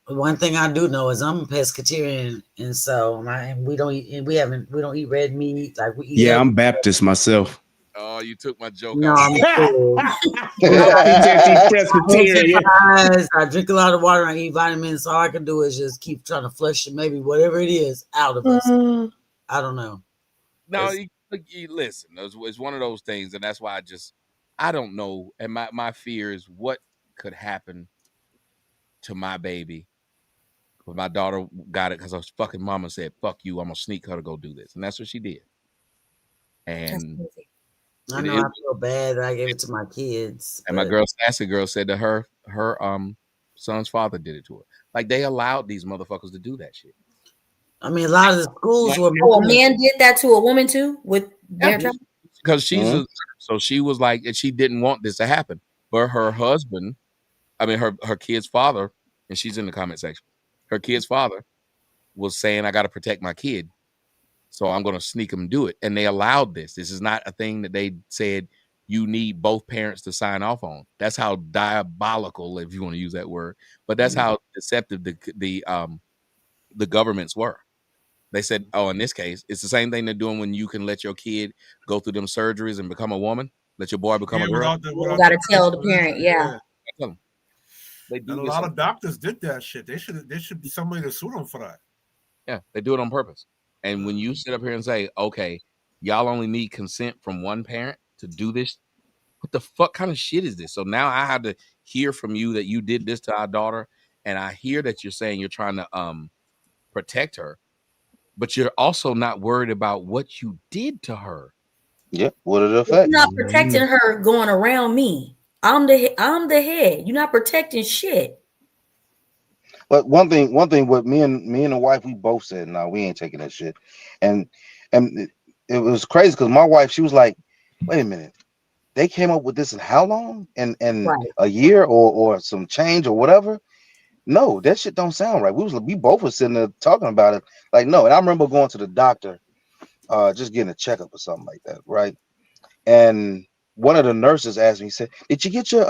One thing I do know is I'm a pescatarian, and so we don't eat red meat like we eat. Yeah, I'm Baptist myself. Oh, you took my joke. No, out. I drink a lot of water and I eat vitamins. All I can do is just keep trying to flush maybe whatever it is out of us. I don't know. No, you listen. It's one of those things, and that's why I don't know. And my fear is what could happen to my baby. But my daughter got it because her fucking mama said, fuck you, I'm going to sneak her to go do this. And that's what she did. And I know I feel bad that I gave it to my kids. And my girl, Sassy Girl, said that her son's father did it to her. Like, they allowed these motherfuckers to do that shit. I mean, a lot of the schools were. Oh, a man did that to a woman too with their child? Because she's so she was like, and she didn't want this to happen. But her husband, I mean, her kid's father, and she's in the comment section. Her kid's father was saying, I got to protect my kid. So I'm going to sneak him and do it. And they allowed this. This is not a thing that they said you need both parents to sign off on. That's how diabolical, if you want to use that word, but that's how deceptive the governments were. They said, oh, in this case, it's the same thing they're doing when you can let your kid go through them surgeries and become a woman. Let your boy become a girl. You got to tell the parent, They do a lot of doctors did that shit. There should be somebody to sue them for that. Yeah, they do it on purpose. And when you sit up here and say, okay, y'all only need consent from one parent to do this, what the fuck kind of shit is this? So now I had to hear from you that you did this to our daughter, and I hear that you're saying you're trying to protect her, but you're also not worried about what you did to her. Yep. What are the facts? You're not protecting her going around me. I'm the head. You're not protecting shit. But one thing with me and the wife, we both said, no, we ain't taking that shit. And it was crazy because my wife, she was like, wait a minute, they came up with this in how long? And a year or some change or whatever. No, that shit don't sound right. We both were sitting there talking about it. Like, no. And I remember going to the doctor, just getting a checkup or something like that, right? And one of the nurses asked me, he said, did you get your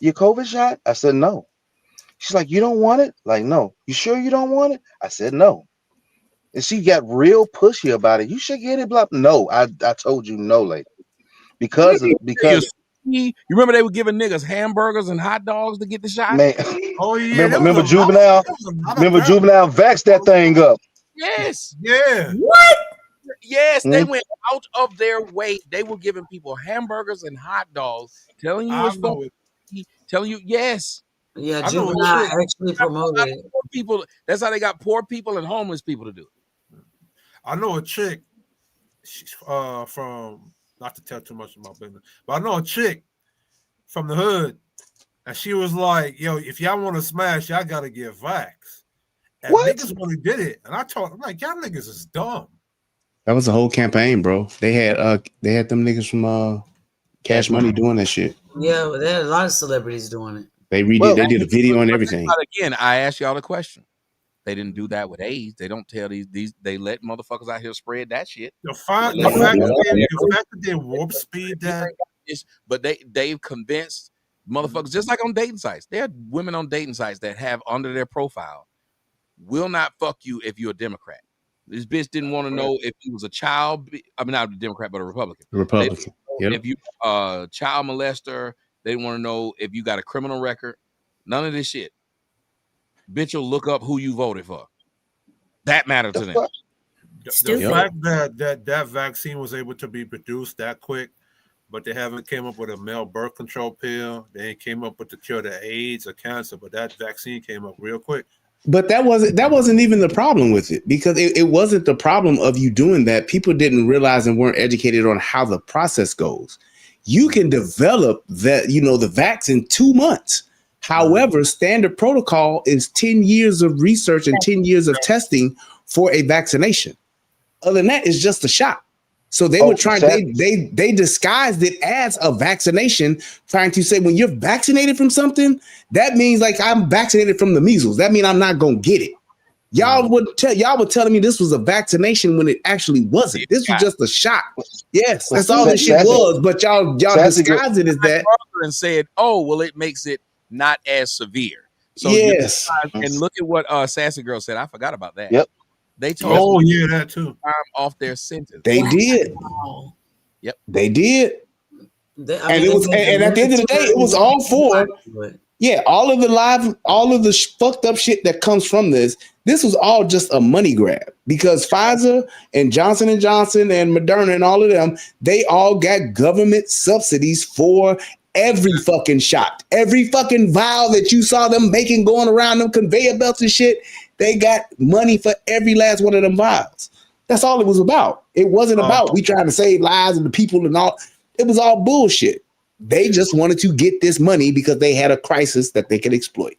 COVID shot? I said, no. She's like, you don't want it? Like, no. You sure you don't want it? I said, no. And she got real pushy about it. You should get it. Blah. No, I told you no, lady. Because you remember they were giving niggas hamburgers and hot dogs to get the shot? Man, oh yeah. Remember Juvenile? Remember Juvenile vaxxed that thing up. Yes. Yeah. What? Yes, they went out of their way. They were giving people hamburgers and hot dogs, telling you it's fun. Telling you yes. Yeah, Juvenile actually promoted it. People. That's how they got poor people and homeless people to do it. I know a chick. She's from, not to tell too much of my business, but I know a chick from the hood, and she was like, "Yo, if y'all want to smash, y'all gotta get vax." And niggas really did it, and I'm like, y'all niggas is dumb. That was a whole campaign, bro. They had them niggas from Cash Money doing that shit. Yeah, but there are a lot of celebrities doing it. They they did a video and everything. Again, I asked y'all the question. They didn't do that with AIDS. They don't tell these. They let motherfuckers out here spread that shit. The fact that they warp speed that, but they've convinced motherfuckers, just like on dating sites. There are women on dating sites that have under their profile, will not fuck you if you're a Democrat. This bitch didn't want to know if he was a child. I mean, not a Democrat, but a Republican. Yep. If you child molester, they didn't want to know if you got a criminal record. None of this shit. Bitch will look up who you voted for. That mattered to them. The fact that vaccine was able to be produced that quick, but they haven't came up with a male birth control pill. They ain't came up with the cure to AIDS or cancer, but that vaccine came up real quick. But that wasn't even the problem with it, because it wasn't the problem of you doing that. People didn't realize and weren't educated on how the process goes. You can develop that, the vax in 2 months. However, standard protocol is 10 years of research and 10 years of testing for a vaccination. Other than that, it's just a shot. So they were trying, they disguised it as a vaccination, trying to say when you're vaccinated from something, that means like I'm vaccinated from the measles. That means I'm not going to get it. Y'all were telling me this was a vaccination when it actually wasn't. This was just a shot. Yes, that's all this shit was. But y'all disguised it as that and said, "Oh, well, it makes it not as severe." So yes, and look at what Sassy Girl said. I forgot about that. Yep. They told that too. Time off their sentence. They did. Yep. They did. And at the end of the day, it was all for Yeah, all of the fucked up shit that comes from this was all just a money grab because Pfizer and Johnson & Johnson and Moderna and all of them, they all got government subsidies for every fucking shot. Every fucking vial that you saw them making going around them conveyor belts and shit, they got money for every last one of them vials. That's all it was about. It wasn't about we trying to save lives of the people and all. It was all bullshit. They just wanted to get this money because they had a crisis that they could exploit.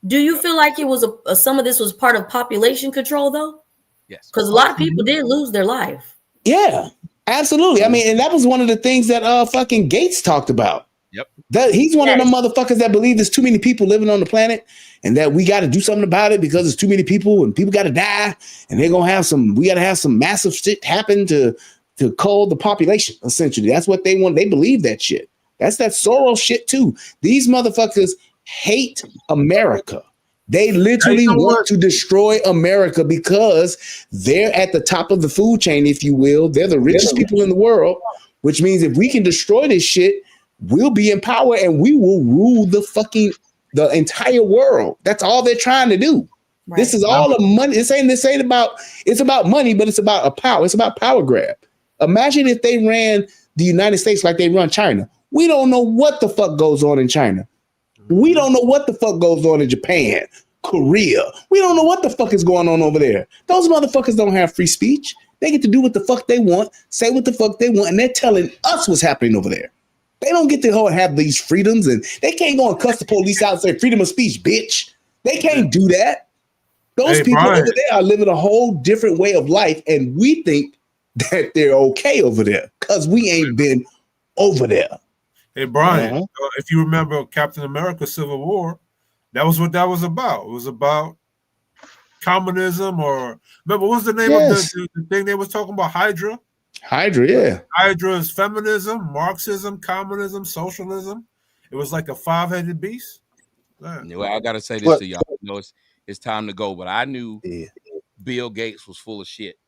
Do you feel like it was some of this was part of population control though? Yes. Because a lot of people did lose their life. Yeah, absolutely. I mean, and that was one of the things that fucking Gates talked about. Yep. He's one of them motherfuckers that believe there's too many people living on the planet and that we got to do something about it because there's too many people and people got to die and we got to have some massive shit happen to cull the population. Essentially, that's what they want. They believe that shit. That's that Soros shit too. These motherfuckers hate America. They literally want to destroy America because they're at the top of the food chain, if you will. They're the richest people in the world, which means if we can destroy this shit, we'll be in power and we will rule the entire world. That's all they're trying to do. Right. This is all the money. It's about money, but it's about a power. It's about power grab. Imagine if they ran the United States like they run China. We don't know what the fuck goes on in China. We don't know what the fuck goes on in Japan, Korea. We don't know what the fuck is going on over there. Those motherfuckers don't have free speech. They get to do what the fuck they want, say what the fuck they want, and they're telling us what's happening over there. They don't get to have these freedoms, and they can't go and cuss the police out and say freedom of speech, bitch. They can't do that. Those people over there are living a whole different way of life, and we think that they're okay over there because we ain't been over there. Hey, Brian, if you remember Captain America Civil War, that was what that was about. It was about communism, or remember, what was the name of the thing they was talking about? Hydra? Hydra, yeah. Hydra is feminism, Marxism, communism, socialism. It was like a 5-headed beast. Yeah. Well, I got to say this to y'all. You know, it's time to go, but I knew Bill Gates was full of shit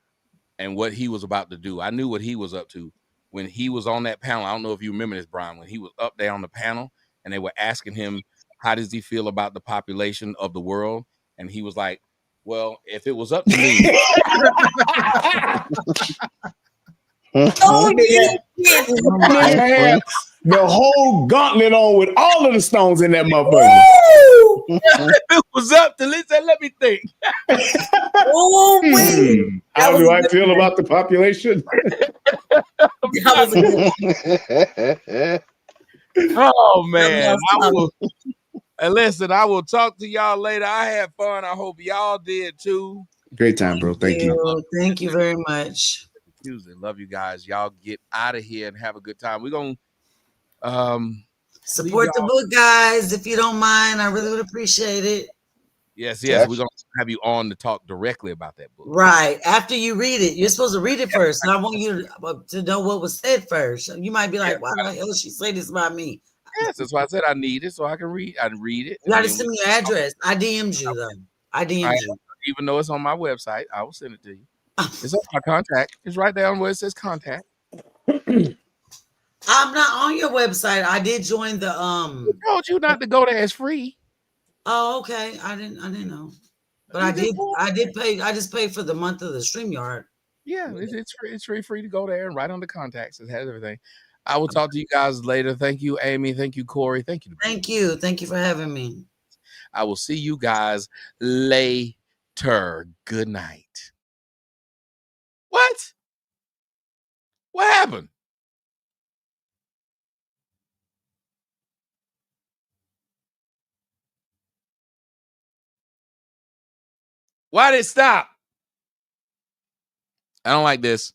and what he was about to do. I knew what he was up to. When he was on that panel, I don't know if you remember this, Brian, when he was up there on the panel and they were asking him, how does he feel about the population of the world? And he was like, well, if it was up to me. The whole gauntlet on with all of the stones in that motherfucker. If it was up to Lisa, let me think. How do I feel about the population? Oh man, listen, I will talk to y'all later. I had fun. I hope y'all did too. Great time, bro. Thank you. Thank you very much. Tuesday. Love you guys. Y'all get out of here and have a good time. We're gonna support the book, guys, if you don't mind. I really would appreciate it. Yes. We're gonna have you on to talk directly about that book. Right. After you read it, you're supposed to read it first. And I want you to know what was said first. You might be like, why the hell did she say this about me? Yes, that's why I said I need it so I can read. I read it. You gotta send me your address. I DM'd you though. I DM'd you. Even though it's on my website, I will send it to you. It's on my contact. It's right there where it says contact. I'm not on your website. I did join the I told you not to go there. It's free. Oh, okay. I didn't know. But I did pay. I just paid for the month of the StreamYard. Yeah, it's free to go there and right on the contacts. It has everything. I will talk to you guys later. Thank you, Amy. Thank you, Corey. Thank you. Thank you. Thank you for having me. I will see you guys later. Good night. What? What happened? Why did it stop? I don't like this.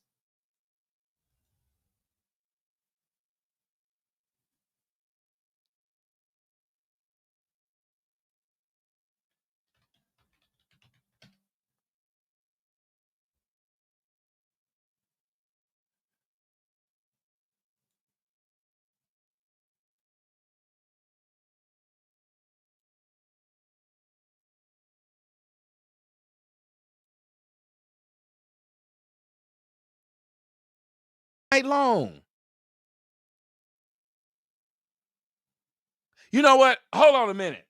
Night long. You know what? Hold on a minute.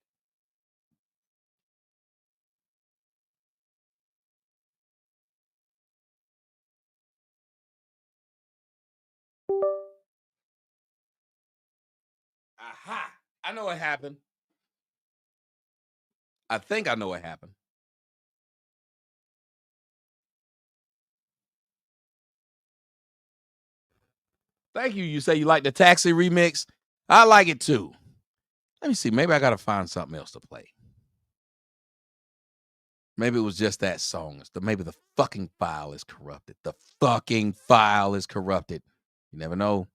Aha. I know what happened. I think I know what happened. Thank you. You say you like the Taxi remix? I like it too. Let me see. Maybe I got to find something else to play. Maybe it was just that song. Maybe the fucking file is corrupted. The fucking file is corrupted. You never know.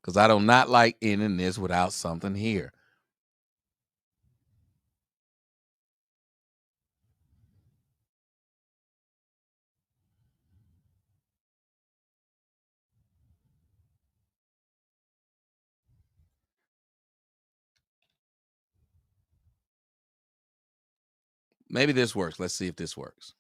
Because I do not like ending this without something here. Maybe this works. Let's see if this works.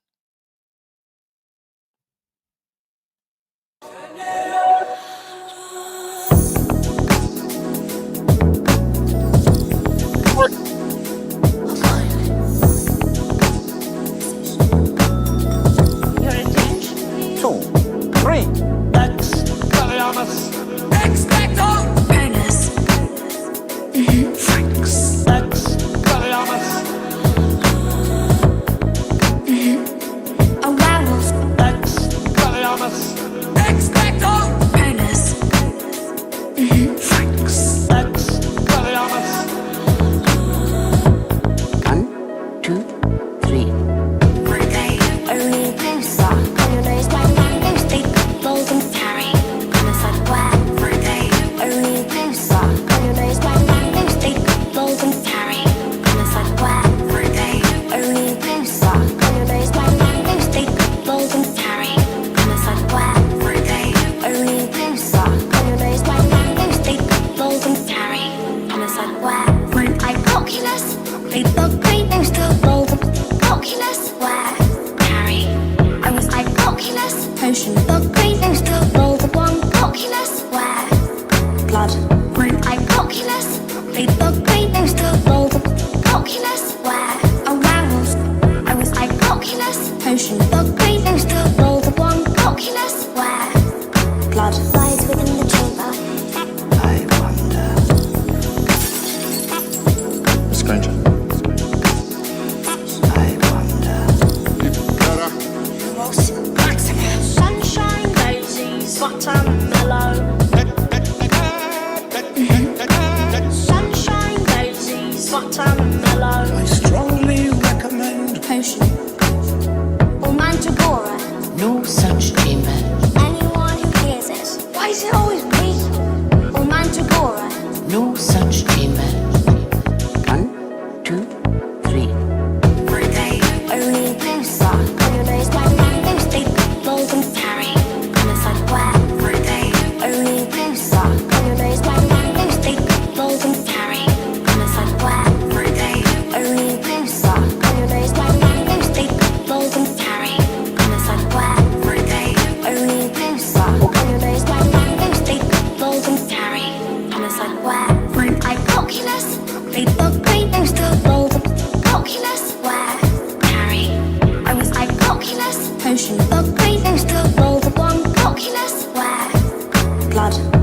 Potion, but great, there's still roll the one, Oculus, where blood.